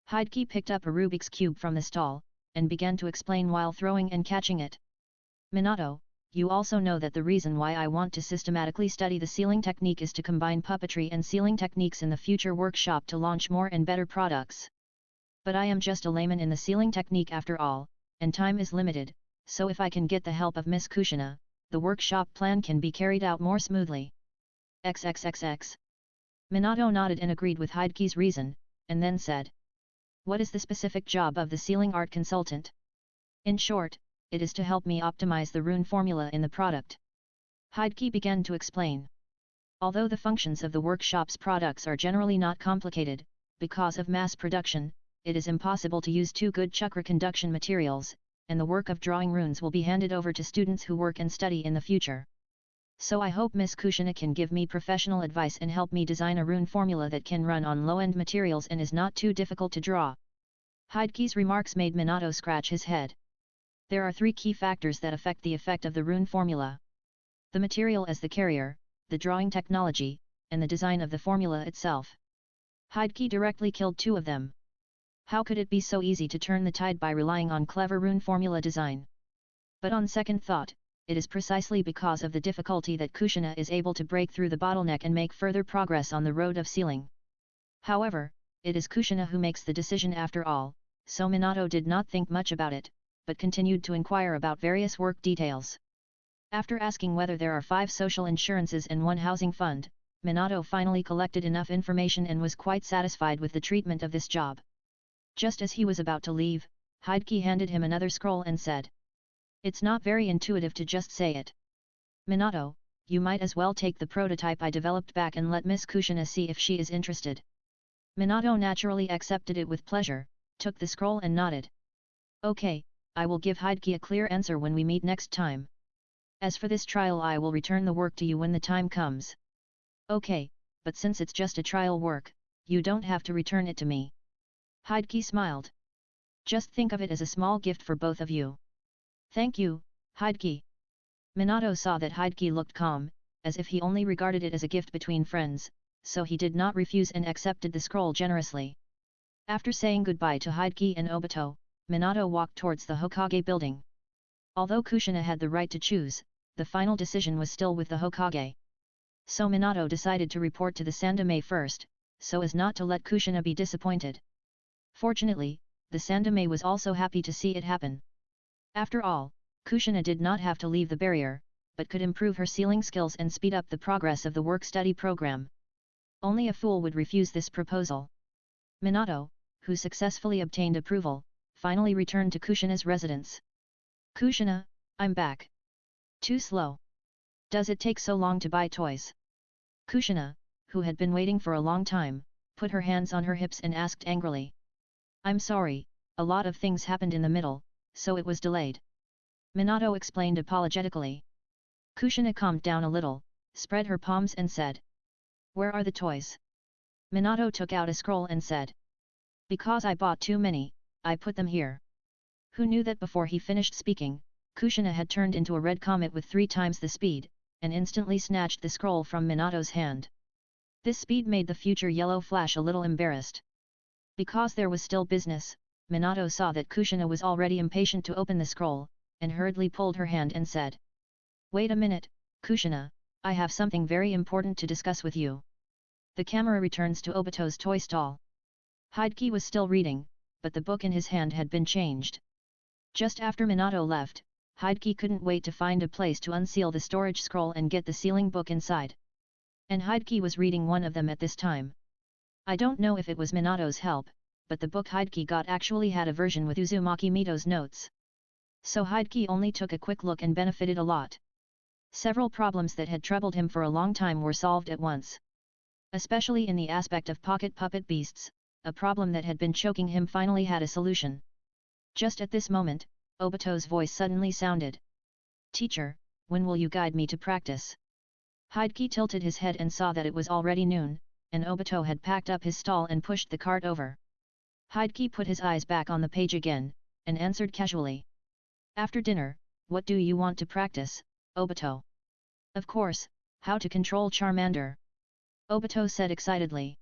Hideki picked up a Rubik's Cube from the stall, and began to explain while throwing and catching it. Minato, you also know that the reason why I want to systematically study the sealing technique is to combine puppetry and sealing techniques in the future workshop to launch more and better products. But I am just a layman in the sealing technique after all, and time is limited, so if I can get the help of Miss Kushina, the workshop plan can be carried out more smoothly. XXXX. Minato nodded and agreed with Hideki's reason, and then said, what is the specific job of the sealing art consultant? In short, it is to help me optimize the rune formula in the product. Hideki began to explain. Although the functions of the workshop's products are generally not complicated, because of mass production, it is impossible to use two good chakra conduction materials, and the work of drawing runes will be handed over to students who work and study in the future. So I hope Miss Kushina can give me professional advice and help me design a rune formula that can run on low-end materials and is not too difficult to draw. Hideki's remarks made Minato scratch his head. There are three key factors that affect the effect of the rune formula. The material as the carrier, the drawing technology, and the design of the formula itself. Hideki directly killed two of them. How could it be so easy to turn the tide by relying on clever rune formula design? But on second thought, it is precisely because of the difficulty that Kushina is able to break through the bottleneck and make further progress on the road of sealing. However, it is Kushina who makes the decision after all, so Minato did not think much about it, but continued to inquire about various work details. After asking whether there are 5 social insurances and 1 housing fund, Minato finally collected enough information and was quite satisfied with the treatment of this job. Just as he was about to leave, Hideki handed him another scroll and said, it's not very intuitive to just say it. Minato, you might as well take the prototype I developed back and let Miss Kushina see if she is interested. Minato naturally accepted it with pleasure, took the scroll and nodded. Okay, I will give Hideki a clear answer when we meet next time. As for this trial, I will return the work to you when the time comes. Okay, but since it's just a trial work, you don't have to return it to me. Hideki smiled. Just think of it as a small gift for both of you. Thank you, Hideki. Minato saw that Hideki looked calm, as if he only regarded it as a gift between friends, so he did not refuse and accepted the scroll generously. After saying goodbye to Hideki and Obito, Minato walked towards the Hokage building. Although Kushina had the right to choose, the final decision was still with the Hokage. So Minato decided to report to the Sandome first, so as not to let Kushina be disappointed. Fortunately, the Sandome was also happy to see it happen. After all, Kushina did not have to leave the barrier, but could improve her sealing skills and speed up the progress of the work-study program. Only a fool would refuse this proposal. Minato, who successfully obtained approval, finally returned to Kushina's residence. Kushina, I'm back. Too slow. Does it take so long to buy toys? Kushina, who had been waiting for a long time, put her hands on her hips and asked angrily. I'm sorry, a lot of things happened in the middle, so it was delayed. Minato explained apologetically. Kushina calmed down a little, spread her palms and said. Where are the toys? Minato took out a scroll and said. Because I bought too many, I put them here. Who knew that before he finished speaking, Kushina had turned into a red comet with 3 times the speed, and instantly snatched the scroll from Minato's hand. This speed made the future Yellow Flash a little embarrassed. Because there was still business, Minato saw that Kushina was already impatient to open the scroll, and hurriedly pulled her hand and said. Wait a minute, Kushina, I have something very important to discuss with you. The camera returns to Obito's toy stall. Hideki was still reading, but the book in his hand had been changed. Just after Minato left, Hideki couldn't wait to find a place to unseal the storage scroll and get the sealing book inside. And Hideki was reading one of them at this time. I don't know if it was Minato's help, but the book Hideki got actually had a version with Uzumaki Mito's notes. So Hideki only took a quick look and benefited a lot. Several problems that had troubled him for a long time were solved at once. Especially in the aspect of pocket puppet beasts, a problem that had been choking him finally had a solution. Just at this moment, Obito's voice suddenly sounded. Teacher, when will you guide me to practice? Hideki tilted his head and saw that it was already noon, and Obito had packed up his stall and pushed the cart over. Hideki put his eyes back on the page again, and answered casually. After dinner, what do you want to practice, Obito? Of course, how to control Charmander. Obito said excitedly.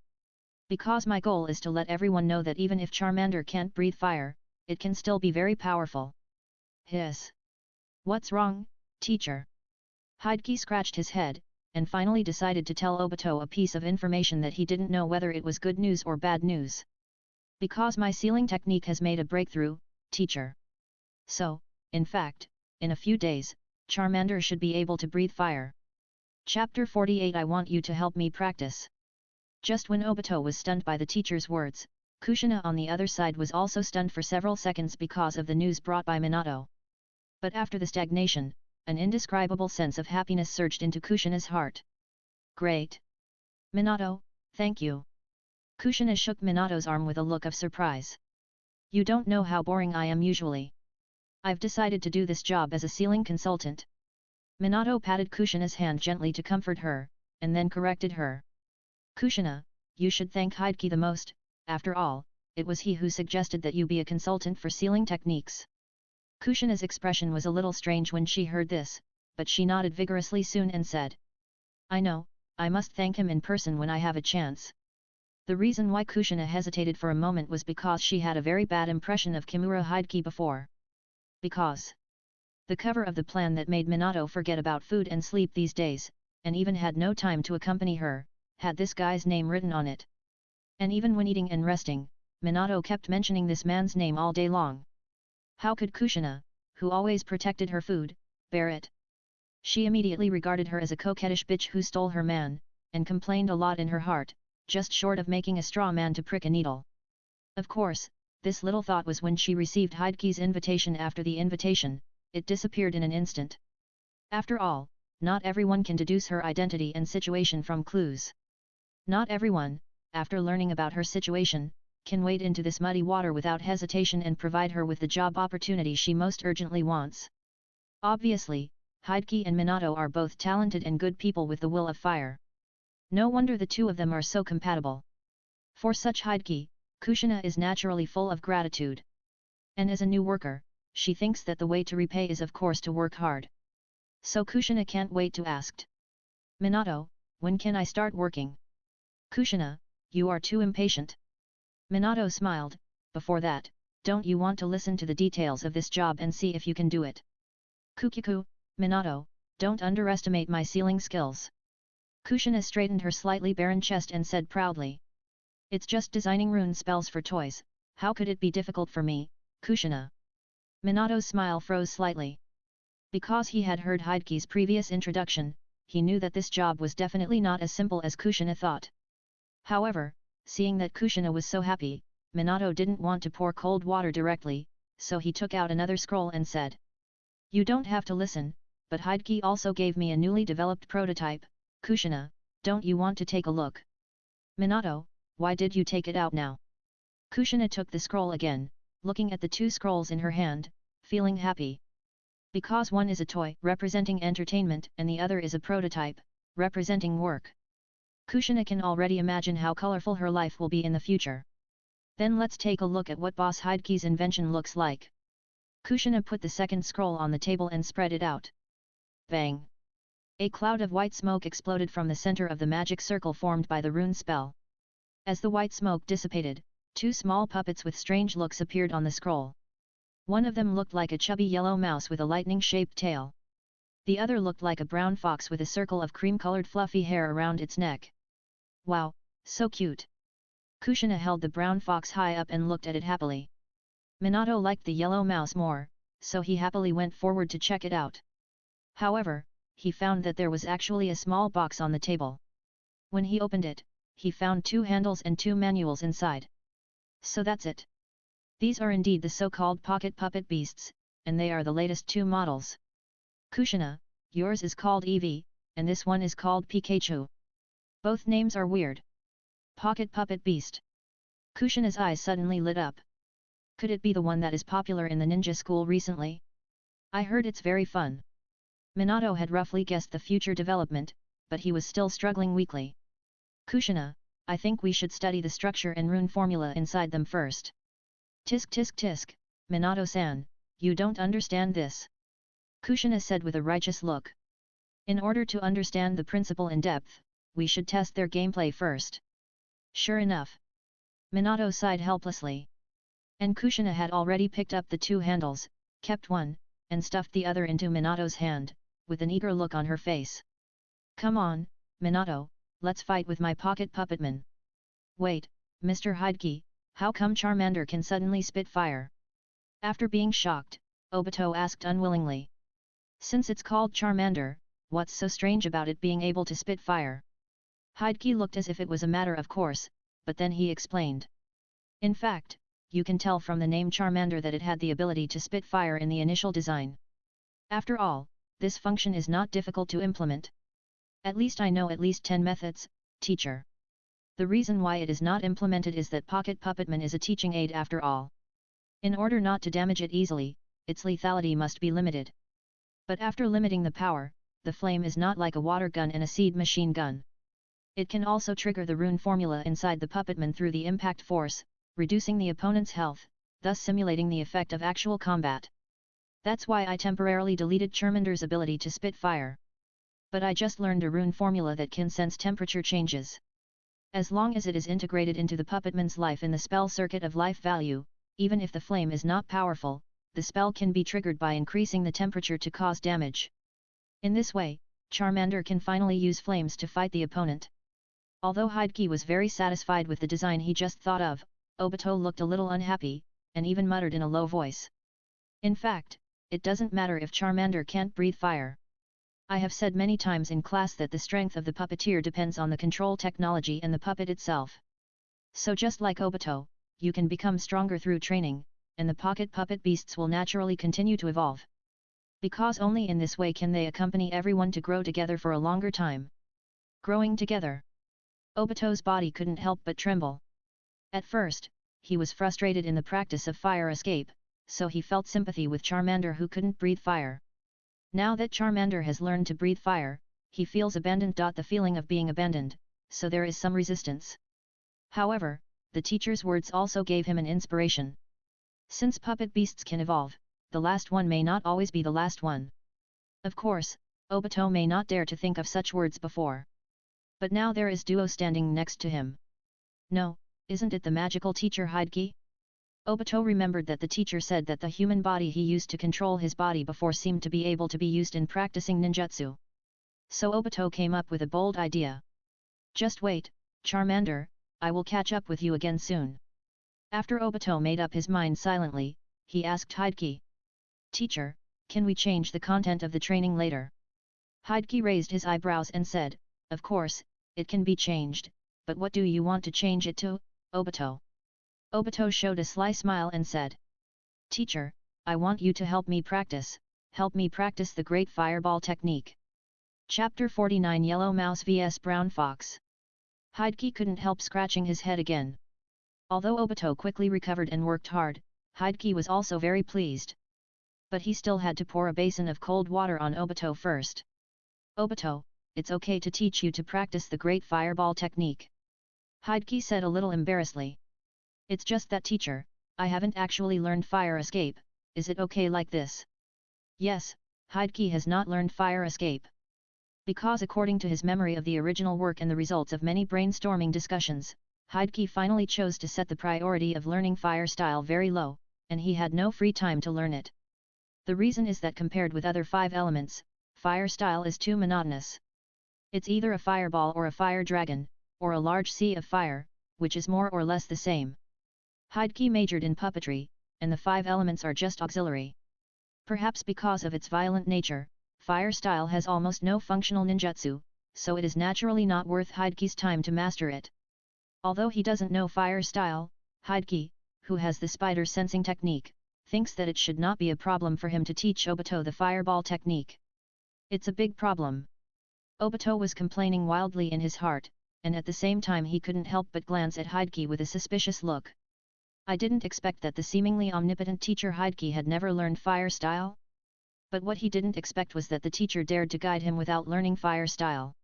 Because my goal is to let everyone know that even if Charmander can't breathe fire, it can still be very powerful. Hiss. What's wrong, teacher? Hideki scratched his head, and finally decided to tell Obito a piece of information that he didn't know whether it was good news or bad news. Because my sealing technique has made a breakthrough, teacher. So, in fact, in a few days, Charmander should be able to breathe fire. Chapter 48 I want you to help me practice. Just when Obito was stunned by the teacher's words, Kushina on the other side was also stunned for several seconds because of the news brought by Minato. But after the stagnation, an indescribable sense of happiness surged into Kushina's heart. Great! Minato, thank you. Kushina shook Minato's arm with a look of surprise. You don't know how boring I am usually. I've decided to do this job as a sealing consultant. Minato patted Kushina's hand gently to comfort her, and then corrected her. Kushina, you should thank Hideki the most, after all, it was he who suggested that you be a consultant for sealing techniques. Kushina's expression was a little strange when she heard this, but she nodded vigorously soon and said. I know, I must thank him in person when I have a chance. The reason why Kushina hesitated for a moment was because she had a very bad impression of Kimura Hideki before. Because the cover of the plan that made Minato forget about food and sleep these days, and even had no time to accompany her, had this guy's name written on it. And even when eating and resting, Minato kept mentioning this man's name all day long. How could Kushina, who always protected her food, bear it? She immediately regarded her as a coquettish bitch who stole her man, and complained a lot in her heart, just short of making a straw man to prick a needle. Of course, this little thought was when she received Hideki's invitation. After the invitation, it disappeared in an instant. After all, not everyone can deduce her identity and situation from clues. Not everyone, after learning about her situation, can wade into this muddy water without hesitation and provide her with the job opportunity she most urgently wants. Obviously, Hideki and Minato are both talented and good people with the will of fire. No wonder the two of them are so compatible. For such Hideki, Kushina is naturally full of gratitude. And as a new worker, she thinks that the way to repay is of course to work hard. So Kushina can't wait to ask. Minato, when can I start working? Kushina, you are too impatient. Minato smiled, before that, don't you want to listen to the details of this job and see if you can do it? Kukiku, Minato, don't underestimate my sealing skills. Kushina straightened her slightly barren chest and said proudly. It's just designing rune spells for toys, how could it be difficult for me, Kushina? Minato's smile froze slightly. Because he had heard Hideki's previous introduction, he knew that this job was definitely not as simple as Kushina thought. However, seeing that Kushina was so happy, Minato didn't want to pour cold water directly, so he took out another scroll and said. You don't have to listen, but Hideki also gave me a newly developed prototype, Kushina, don't you want to take a look? Minato, why did you take it out now? Kushina took the scroll again, looking at the two scrolls in her hand, feeling happy. Because one is a toy representing entertainment and the other is a prototype, representing work. Kushina can already imagine how colorful her life will be in the future. Then let's take a look at what Boss Hideki's invention looks like. Kushina put the second scroll on the table and spread it out. Bang! A cloud of white smoke exploded from the center of the magic circle formed by the rune spell. As the white smoke dissipated, two small puppets with strange looks appeared on the scroll. One of them looked like a chubby yellow mouse with a lightning-shaped tail. The other looked like a brown fox with a circle of cream-colored fluffy hair around its neck. Wow, so cute! Kushina held the brown fox high up and looked at it happily. Minato liked the yellow mouse more, so he happily went forward to check it out. However, he found that there was actually a small box on the table. When he opened it, he found two handles and two manuals inside. So that's it. These are indeed the so-called pocket puppet beasts, and they are the latest two models. Kushina, yours is called Eevee, and this one is called Pikachu. Both names are weird. Pocket puppet beast. Kushina's eyes suddenly lit up. Could it be the one that is popular in the ninja school recently? I heard it's very fun. Minato had roughly guessed the future development, but he was still struggling weakly. Kushina, I think we should study the structure and rune formula inside them first. Tisk tisk tisk, Minato-san, you don't understand this. Kushina said with a righteous look. In order to understand the principle in depth, we should test their gameplay first. Sure enough. Minato sighed helplessly. And Kushina had already picked up the two handles, kept one, and stuffed the other into Minato's hand, with an eager look on her face. Come on, Minato, let's fight with my pocket puppetman. Wait, Mr. Hideki, how come Charmander can suddenly spit fire? After being shocked, Obito asked unwillingly. Since it's called Charmander, what's so strange about it being able to spit fire? Hideki looked as if it was a matter of course, but then he explained. In fact, you can tell from the name Charmander that it had the ability to spit fire in the initial design. After all, this function is not difficult to implement. At least I know at least 10 methods, teacher. The reason why it is not implemented is that Pocket Puppetman is a teaching aid after all. In order not to damage it easily, its lethality must be limited. But after limiting the power, the flame is not like a water gun and a seed machine gun. It can also trigger the rune formula inside the puppetman through the impact force, reducing the opponent's health, thus simulating the effect of actual combat. That's why I temporarily deleted Charmander's ability to spit fire. But I just learned a rune formula that can sense temperature changes. As long as it is integrated into the puppetman's life in the spell circuit of life value, even if the flame is not powerful, the spell can be triggered by increasing the temperature to cause damage. In this way, Charmander can finally use flames to fight the opponent. Although Hideki was very satisfied with the design he just thought of, Obito looked a little unhappy, and even muttered in a low voice. In fact, it doesn't matter if Charmander can't breathe fire. I have said many times in class that the strength of the puppeteer depends on the control technology and the puppet itself. So just like Obito, you can become stronger through training, and the pocket puppet beasts will naturally continue to evolve. Because only in this way can they accompany everyone to grow together for a longer time. Growing together. Obito's body couldn't help but tremble. At first, he was frustrated in the practice of fire escape, so he felt sympathy with Charmander who couldn't breathe fire. Now that Charmander has learned to breathe fire, he feels abandoned. The feeling of being abandoned, so there is some resistance. However, the teacher's words also gave him an inspiration. Since puppet beasts can evolve, the last one may not always be the last one. Of course, Obito may not dare to think of such words before. But now there is Duo standing next to him. No, isn't it the magical teacher Hokage? Obito remembered that the teacher said that the human body he used to control his body before seemed to be able to be used in practicing ninjutsu. So Obito came up with a bold idea. Just wait, Charmander, I will catch up with you again soon. After Obito made up his mind silently, he asked Hokage. Teacher, can we change the content of the training later? Hokage raised his eyebrows and said, of course, it can be changed, but what do you want to change it to, Obito? Obito showed a sly smile and said. Teacher, I want you to help me practice the Great Fireball technique. Chapter 49 Yellow Mouse vs Brown Fox. Hokage couldn't help scratching his head again. Although Obito quickly recovered and worked hard, Hokage was also very pleased. But he still had to pour a basin of cold water on Obito first. Obito, it's okay to teach you to practice the Great Fireball technique. Hokage said a little embarrassedly. It's just that teacher, I haven't actually learned fire escape, is it okay like this? Yes, Hokage has not learned fire escape. Because according to his memory of the original work and the results of many brainstorming discussions, Hokage finally chose to set the priority of learning fire style very low, and he had no free time to learn it. The reason is that compared with other 5 elements, fire style is too monotonous. It's either a fireball or a fire dragon, or a large sea of fire, which is more or less the same. Hokage majored in puppetry, and the 5 elements are just auxiliary. Perhaps because of its violent nature, fire style has almost no functional ninjutsu, so it is naturally not worth Hokage's time to master it. Although he doesn't know fire style, Hokage, who has the spider sensing technique, thinks that it should not be a problem for him to teach Obito the fireball technique. It's a big problem. Obito was complaining wildly in his heart, and at the same time he couldn't help but glance at Hokage with a suspicious look. I didn't expect that the seemingly omnipotent teacher Hokage had never learned fire style. But what he didn't expect was that the teacher dared to guide him without learning fire style.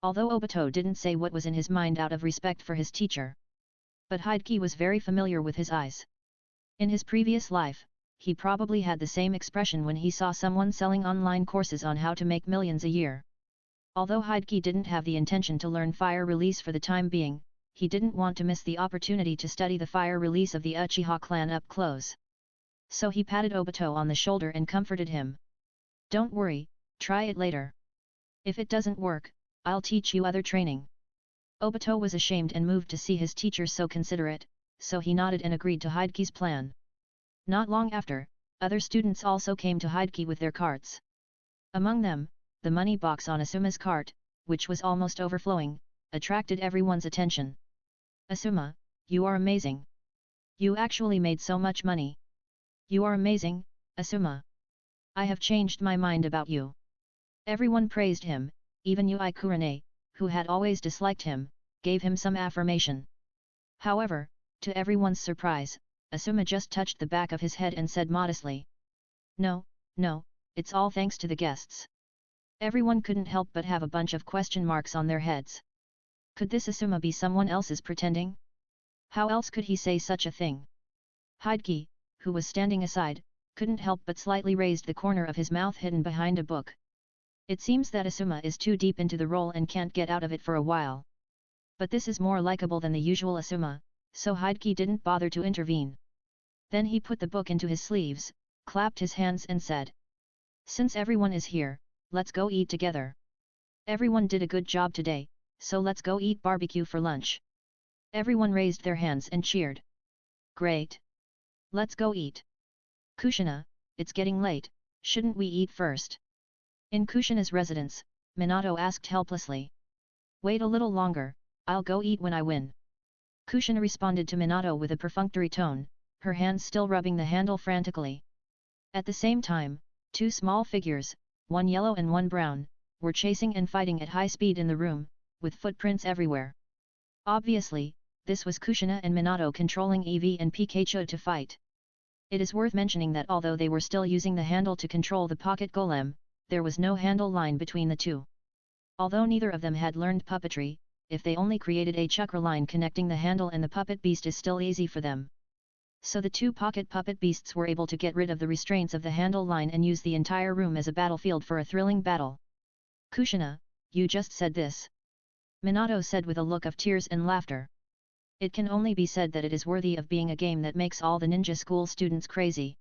Although Obito didn't say what was in his mind out of respect for his teacher. But Hokage was very familiar with his eyes. In his previous life, he probably had the same expression when he saw someone selling online courses on how to make millions a year. Although Hokage didn't have the intention to learn fire release for the time being, he didn't want to miss the opportunity to study the fire release of the Uchiha clan up close. So he patted Obito on the shoulder and comforted him. Don't worry, try it later. If it doesn't work, I'll teach you other training. Obito was ashamed and moved to see his teacher so considerate, so he nodded and agreed to Hokage's plan. Not long after, other students also came to Hokage with their carts. Among them, the money box on Asuma's cart, which was almost overflowing, attracted everyone's attention. Asuma, you are amazing. You actually made so much money. You are amazing, Asuma. I have changed my mind about you. Everyone praised him, even Yui Kurane, who had always disliked him, gave him some affirmation. However, to everyone's surprise, Asuma just touched the back of his head and said modestly. No, it's all thanks to the guests. Everyone couldn't help but have a bunch of question marks on their heads. Could this Asuma be someone else's pretending? How else could he say such a thing? Hokage, who was standing aside, couldn't help but slightly raised the corner of his mouth hidden behind a book. It seems that Asuma is too deep into the role and can't get out of it for a while. But this is more likable than the usual Asuma, so Hokage didn't bother to intervene. Then he put the book into his sleeves, clapped his hands and said. Since everyone is here, let's go eat together. Everyone did a good job today, so let's go eat barbecue for lunch. Everyone raised their hands and cheered. Great! Let's go eat. Kushina, it's getting late, shouldn't we eat first? In Kushina's residence, Minato asked helplessly. Wait a little longer, I'll go eat when I win. Kushina responded to Minato with a perfunctory tone, her hands still rubbing the handle frantically. At the same time, 2 small figures, one yellow and one brown, were chasing and fighting at high speed in the room, with footprints everywhere. Obviously, this was Kushina and Minato controlling Eevee and Pikachu to fight. It is worth mentioning that although they were still using the handle to control the pocket golem, there was no handle line between the two. Although neither of them had learned puppetry, if they only created a chakra line connecting the handle and the puppet beast is still easy for them. So the 2 pocket puppet beasts were able to get rid of the restraints of the handle line and use the entire room as a battlefield for a thrilling battle. Kushina, you just said this. Minato said with a look of tears and laughter. It can only be said that it is worthy of being a game that makes all the ninja school students crazy.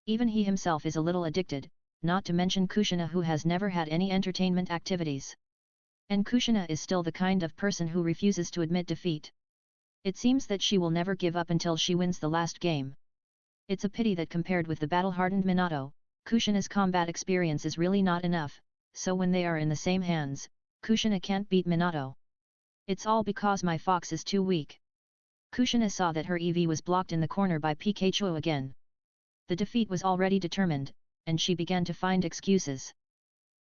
Even he himself is a little addicted, not to mention Kushina, who has never had any entertainment activities. And Kushina is still the kind of person who refuses to admit defeat. It seems that she will never give up until she wins the last game. It's a pity that compared with the battle-hardened Minato, Kushina's combat experience is really not enough, so when they are in the same hands, Kushina can't beat Minato. It's all because my fox is too weak. Kushina saw that her EV was blocked in the corner by Pikachu again. The defeat was already determined, and she began to find excuses.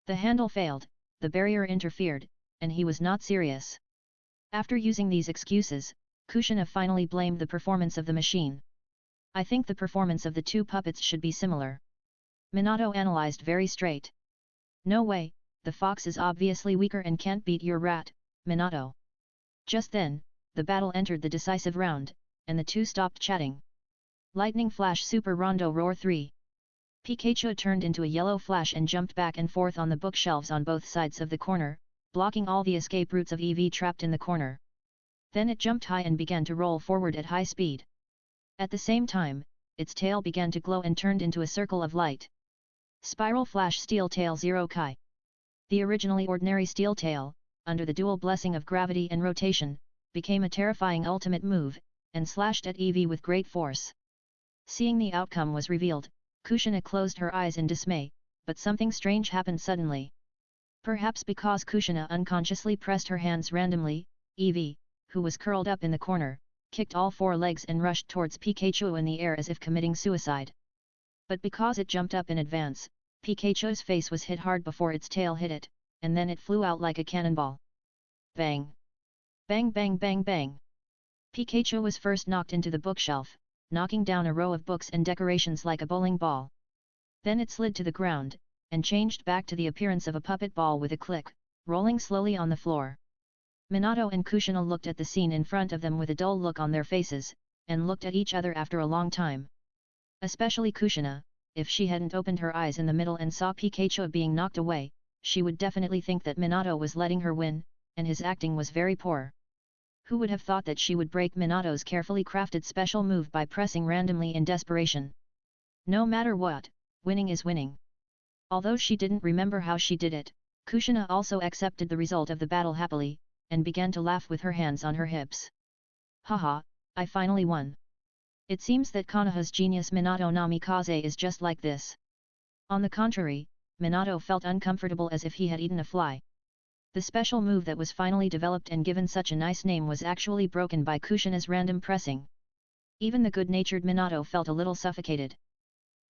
The handle failed, the barrier interfered, and he was not serious. After using these excuses, Kushina finally blamed the performance of the machine. I think the performance of the two puppets should be similar. Minato analyzed very straight. No way, the fox is obviously weaker and can't beat your rat, Minato. Just then, the battle entered the decisive round, and the two stopped chatting. Lightning Flash Super Rondo Roar 3. Pikachu turned into a yellow flash and jumped back and forth on the bookshelves on both sides of the corner, blocking all the escape routes of EV trapped in the corner. Then it jumped high and began to roll forward at high speed. At the same time, its tail began to glow and turned into a circle of light. Spiral Flash Steel Tail Zero Kai. The originally ordinary steel tail, under the dual blessing of gravity and rotation, became a terrifying ultimate move, and slashed at EV with great force. Seeing the outcome was revealed, Kushina closed her eyes in dismay, but something strange happened suddenly. Perhaps because Kushina unconsciously pressed her hands randomly, EV, who was curled up in the corner, kicked all four legs and rushed towards Pikachu in the air as if committing suicide. But because it jumped up in advance, Pikachu's face was hit hard before its tail hit it, and then it flew out like a cannonball. Bang! Bang bang bang bang! Pikachu was first knocked into the bookshelf, knocking down a row of books and decorations like a bowling ball. Then it slid to the ground, and changed back to the appearance of a puppet ball with a click, rolling slowly on the floor. Minato and Kushina looked at the scene in front of them with a dull look on their faces, and looked at each other after a long time. Especially Kushina, if she hadn't opened her eyes in the middle and saw Pikachu being knocked away, she would definitely think that Minato was letting her win, and his acting was very poor. Who would have thought that she would break Minato's carefully crafted special move by pressing randomly in desperation? No matter what, winning is winning. Although she didn't remember how she did it, Kushina also accepted the result of the battle happily, and began to laugh with her hands on her hips. Haha, I finally won. It seems that Konoha's genius Minato Namikaze is just like this. On the contrary, Minato felt uncomfortable as if he had eaten a fly. The special move that was finally developed and given such a nice name was actually broken by Kushina's random pressing. Even the good-natured Minato felt a little suffocated.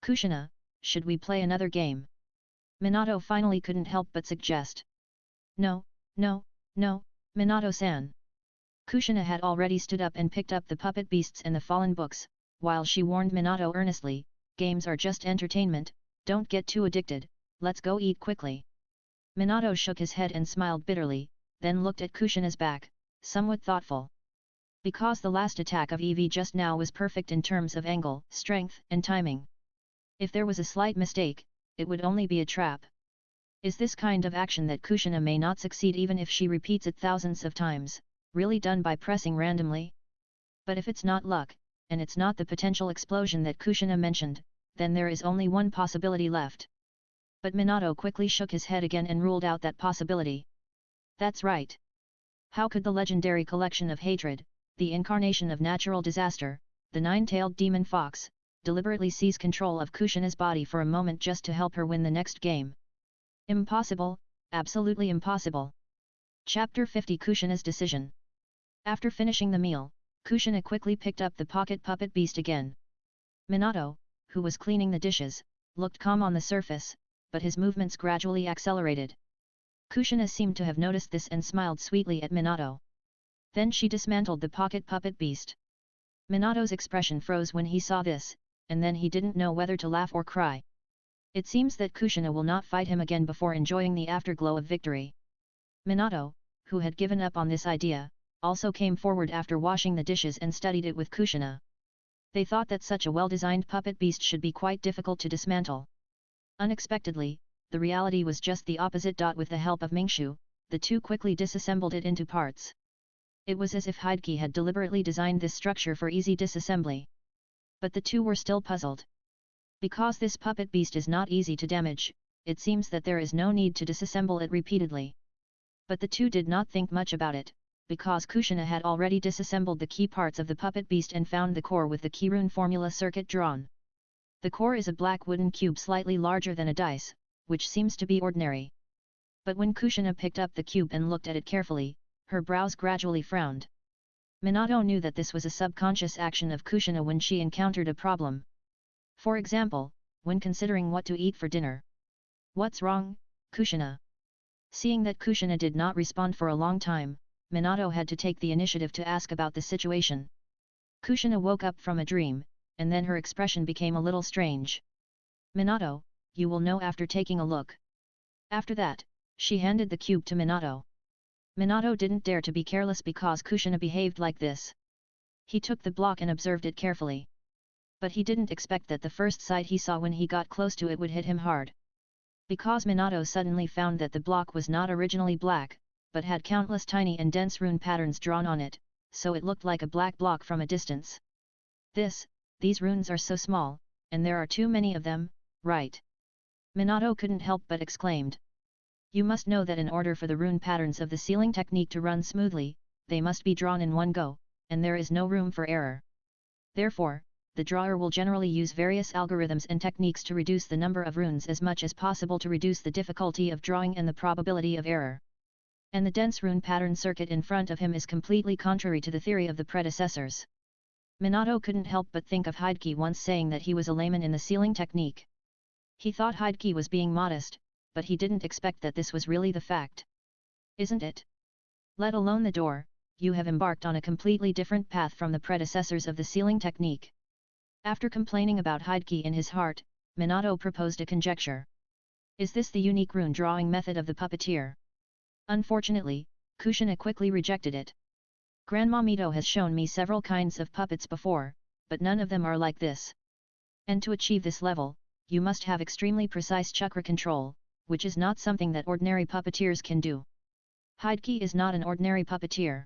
Kushina, should we play another game? Minato finally couldn't help but suggest. No, no, no, Minato-san. Kushina had already stood up and picked up the puppet beasts and the fallen books, while she warned Minato earnestly, games are just entertainment, don't get too addicted, let's go eat quickly. Minato shook his head and smiled bitterly, then looked at Kushina's back, somewhat thoughtful. Because the last attack of EV just now was perfect in terms of angle, strength, and timing. If there was a slight mistake, it would only be a trap. Is this kind of action that Kushina may not succeed even if she repeats it thousands of times, really done by pressing randomly? But if it's not luck, and it's not the potential explosion that Kushina mentioned, then there is only one possibility left. But Minato quickly shook his head again and ruled out that possibility. That's right. How could the legendary collection of hatred, the incarnation of natural disaster, the nine-tailed demon fox, deliberately seize control of Kushina's body for a moment just to help her win the next game? Impossible, absolutely impossible. Chapter 50 Kushina's Decision. After finishing the meal, Kushina quickly picked up the pocket puppet beast again. Minato, who was cleaning the dishes, looked calm on the surface, but his movements gradually accelerated. Kushina seemed to have noticed this and smiled sweetly at Minato. Then she dismantled the pocket puppet beast. Minato's expression froze when he saw this, and then he didn't know whether to laugh or cry. It seems that Kushina will not fight him again before enjoying the afterglow of victory. Minato, who had given up on this idea, also came forward after washing the dishes and studied it with Kushina. They thought that such a well-designed puppet beast should be quite difficult to dismantle. Unexpectedly, the reality was just the opposite. With the help of Mingshu, the two quickly disassembled it into parts. It was as if Hokage had deliberately designed this structure for easy disassembly. But the two were still puzzled. Because this puppet beast is not easy to damage, it seems that there is no need to disassemble it repeatedly. But the two did not think much about it, because Kushina had already disassembled the key parts of the puppet beast and found the core with the key rune formula circuit drawn. The core is a black wooden cube slightly larger than a dice, which seems to be ordinary. But when Kushina picked up the cube and looked at it carefully, her brows gradually frowned. Minato knew that this was a subconscious action of Kushina when she encountered a problem. For example, when considering what to eat for dinner. "What's wrong, Kushina?" Seeing that Kushina did not respond for a long time, Minato had to take the initiative to ask about the situation. Kushina woke up from a dream, and then her expression became a little strange. "Minato, you will know after taking a look." After that, she handed the cube to Minato. Minato didn't dare to be careless because Kushina behaved like this. He took the block and observed it carefully. But he didn't expect that the first sight he saw when he got close to it would hit him hard. Because Minato suddenly found that the block was not originally black, but had countless tiny and dense rune patterns drawn on it, so it looked like a black block from a distance. These runes are so small, and there are too many of them, right?" Minato couldn't help but exclaimed. "You must know that in order for the rune patterns of the sealing technique to run smoothly, they must be drawn in one go, and there is no room for error. Therefore, the drawer will generally use various algorithms and techniques to reduce the number of runes as much as possible to reduce the difficulty of drawing and the probability of error. And the dense rune pattern circuit in front of him is completely contrary to the theory of the predecessors." Minato couldn't help but think of Hokage once saying that he was a layman in the sealing technique. He thought Hokage was being modest, but he didn't expect that this was really the fact. "Isn't it? Let alone the door, you have embarked on a completely different path from the predecessors of the sealing technique." After complaining about Hokage in his heart, Minato proposed a conjecture. "Is this the unique rune drawing method of the puppeteer?" Unfortunately, Kushina quickly rejected it. "Grandma Mito has shown me several kinds of puppets before, but none of them are like this. And to achieve this level, you must have extremely precise chakra control, which is not something that ordinary puppeteers can do. Hokage is not an ordinary puppeteer.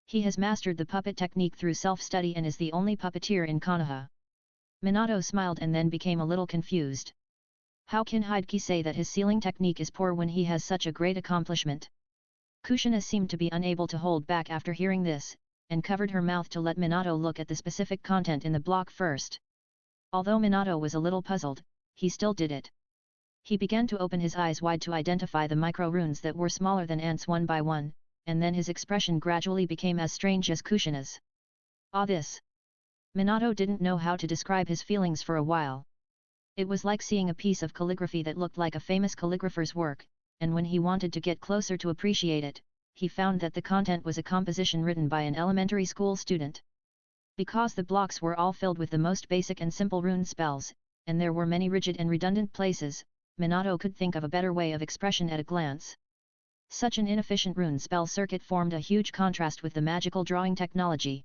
He has mastered the puppet technique through self-study and is the only puppeteer in Konoha." Minato smiled and then became a little confused. How can Hokage say that his sealing technique is poor when he has such a great accomplishment? Kushina seemed to be unable to hold back after hearing this, and covered her mouth to let Minato look at the specific content in the block first. Although Minato was a little puzzled, he still did it. He began to open his eyes wide to identify the micro-runes that were smaller than ants one by one, and then his expression gradually became as strange as Kushina's. This! Minato didn't know how to describe his feelings for a while. It was like seeing a piece of calligraphy that looked like a famous calligrapher's work, and when he wanted to get closer to appreciate it, he found that the content was a composition written by an elementary school student. Because the blocks were all filled with the most basic and simple rune spells, and there were many rigid and redundant places, Minato could think of a better way of expression at a glance. Such an inefficient rune spell circuit formed a huge contrast with the magical drawing technology.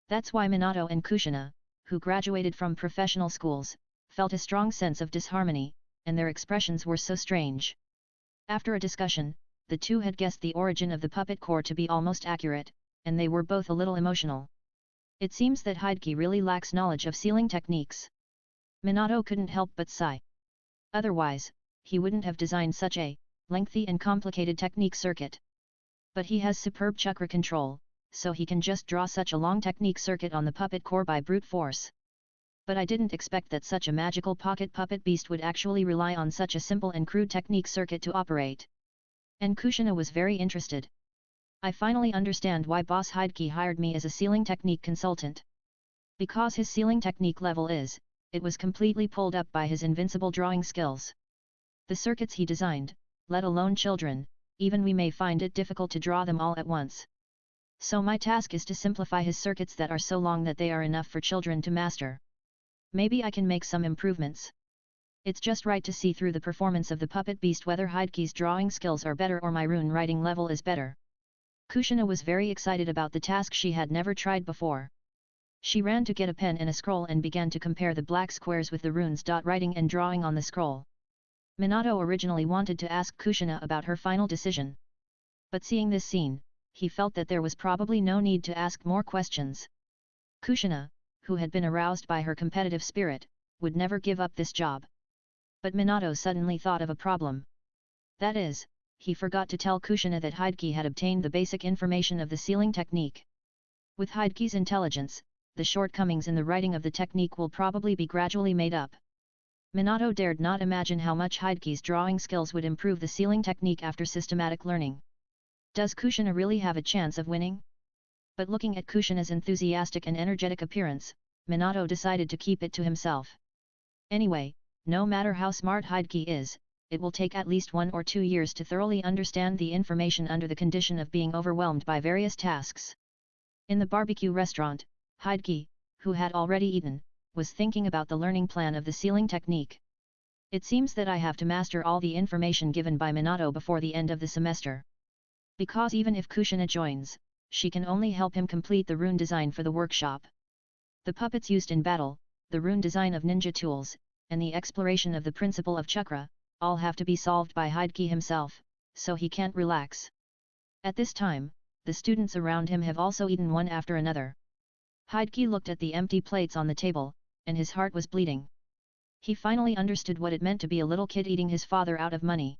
That's why Minato and Kushina, who graduated from professional schools, felt a strong sense of disharmony, and their expressions were so strange. After a discussion, the two had guessed the origin of the puppet core to be almost accurate, and they were both a little emotional. It seems that Hokage really lacks knowledge of sealing techniques. Minato couldn't help but sigh. Otherwise, he wouldn't have designed such a lengthy and complicated technique circuit. But he has superb chakra control, so he can just draw such a long technique circuit on the puppet core by brute force. But I didn't expect that such a magical pocket puppet beast would actually rely on such a simple and crude technique circuit to operate. And Kushina was very interested. I finally understand why Boss Hokage hired me as a sealing technique consultant. Because his sealing technique level it was completely pulled up by his invincible drawing skills. The circuits he designed, let alone children, even we may find it difficult to draw them all at once. So my task is to simplify his circuits that are so long that they are enough for children to master. Maybe I can make some improvements. It's just right to see through the performance of the puppet beast whether Hokage's drawing skills are better or my rune writing level is better. Kushina was very excited about the task she had never tried before. She ran to get a pen and a scroll and began to compare the black squares with the runes. Writing and drawing on the scroll. Minato originally wanted to ask Kushina about her final decision. But seeing this scene, he felt that there was probably no need to ask more questions. Kushina, who had been aroused by her competitive spirit, would never give up this job. But Minato suddenly thought of a problem. That is, he forgot to tell Kushina that Hokage had obtained the basic information of the sealing technique. With Hokage's intelligence, the shortcomings in the writing of the technique will probably be gradually made up. Minato dared not imagine how much Hokage's drawing skills would improve the sealing technique after systematic learning. Does Kushina really have a chance of winning? But looking at Kushina's enthusiastic and energetic appearance, Minato decided to keep it to himself. Anyway, no matter how smart Hokage is, it will take at least 1 or 2 years to thoroughly understand the information under the condition of being overwhelmed by various tasks. In the barbecue restaurant, Hokage, who had already eaten, was thinking about the learning plan of the sealing technique. It seems that I have to master all the information given by Minato before the end of the semester. Because even if Kushina joins, she can only help him complete the rune design for the workshop. The puppets used in battle, the rune design of ninja tools, and the exploration of the principle of Chakra, all have to be solved by Hokage himself, so he can't relax. At this time, the students around him have also eaten one after another. Hokage looked at the empty plates on the table, and his heart was bleeding. He finally understood what it meant to be a little kid eating his father out of money.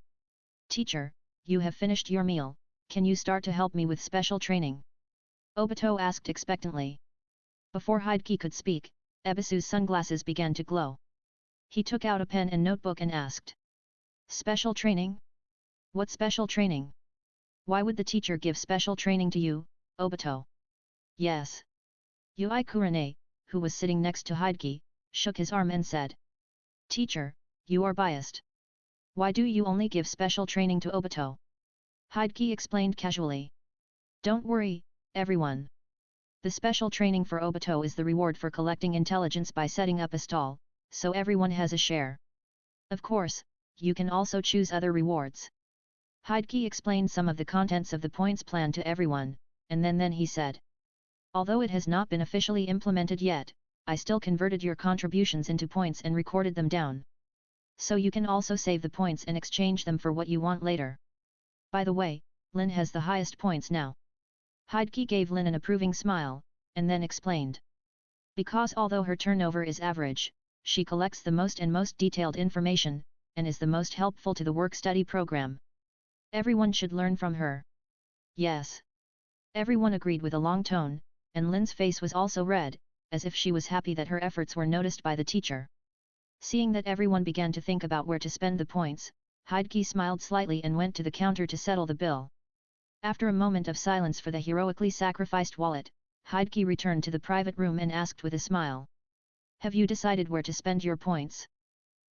"Teacher, you have finished your meal, can you start to help me with special training?" Obito asked expectantly. Before Hokage could speak, Ebisu's sunglasses began to glow. He took out a pen and notebook and asked. "Special training? What special training? Why would the teacher give special training to you, Obito?" "Yes." Yui Kurane, who was sitting next to Hokage, shook his arm and said. "Teacher, you are biased. Why do you only give special training to Obito?" Hokage explained casually. "Don't worry, everyone. The special training for Obito is the reward for collecting intelligence by setting up a stall, so everyone has a share. Of course, you can also choose other rewards." Hokage explained some of the contents of the points plan to everyone, and then he said. "Although it has not been officially implemented yet, I still converted your contributions into points and recorded them down. So you can also save the points and exchange them for what you want later. By the way, Lin has the highest points now." Hokage gave Lin an approving smile, and then explained. "Because although her turnover is average, she collects the most detailed information, and is the most helpful to the work-study program. Everyone should learn from her." "Yes." Everyone agreed with a long tone, and Lin's face was also red, as if she was happy that her efforts were noticed by the teacher. Seeing that everyone began to think about where to spend the points, Hokage smiled slightly and went to the counter to settle the bill. After a moment of silence for the heroically sacrificed wallet, Hokage returned to the private room and asked with a smile. "Have you decided where to spend your points?"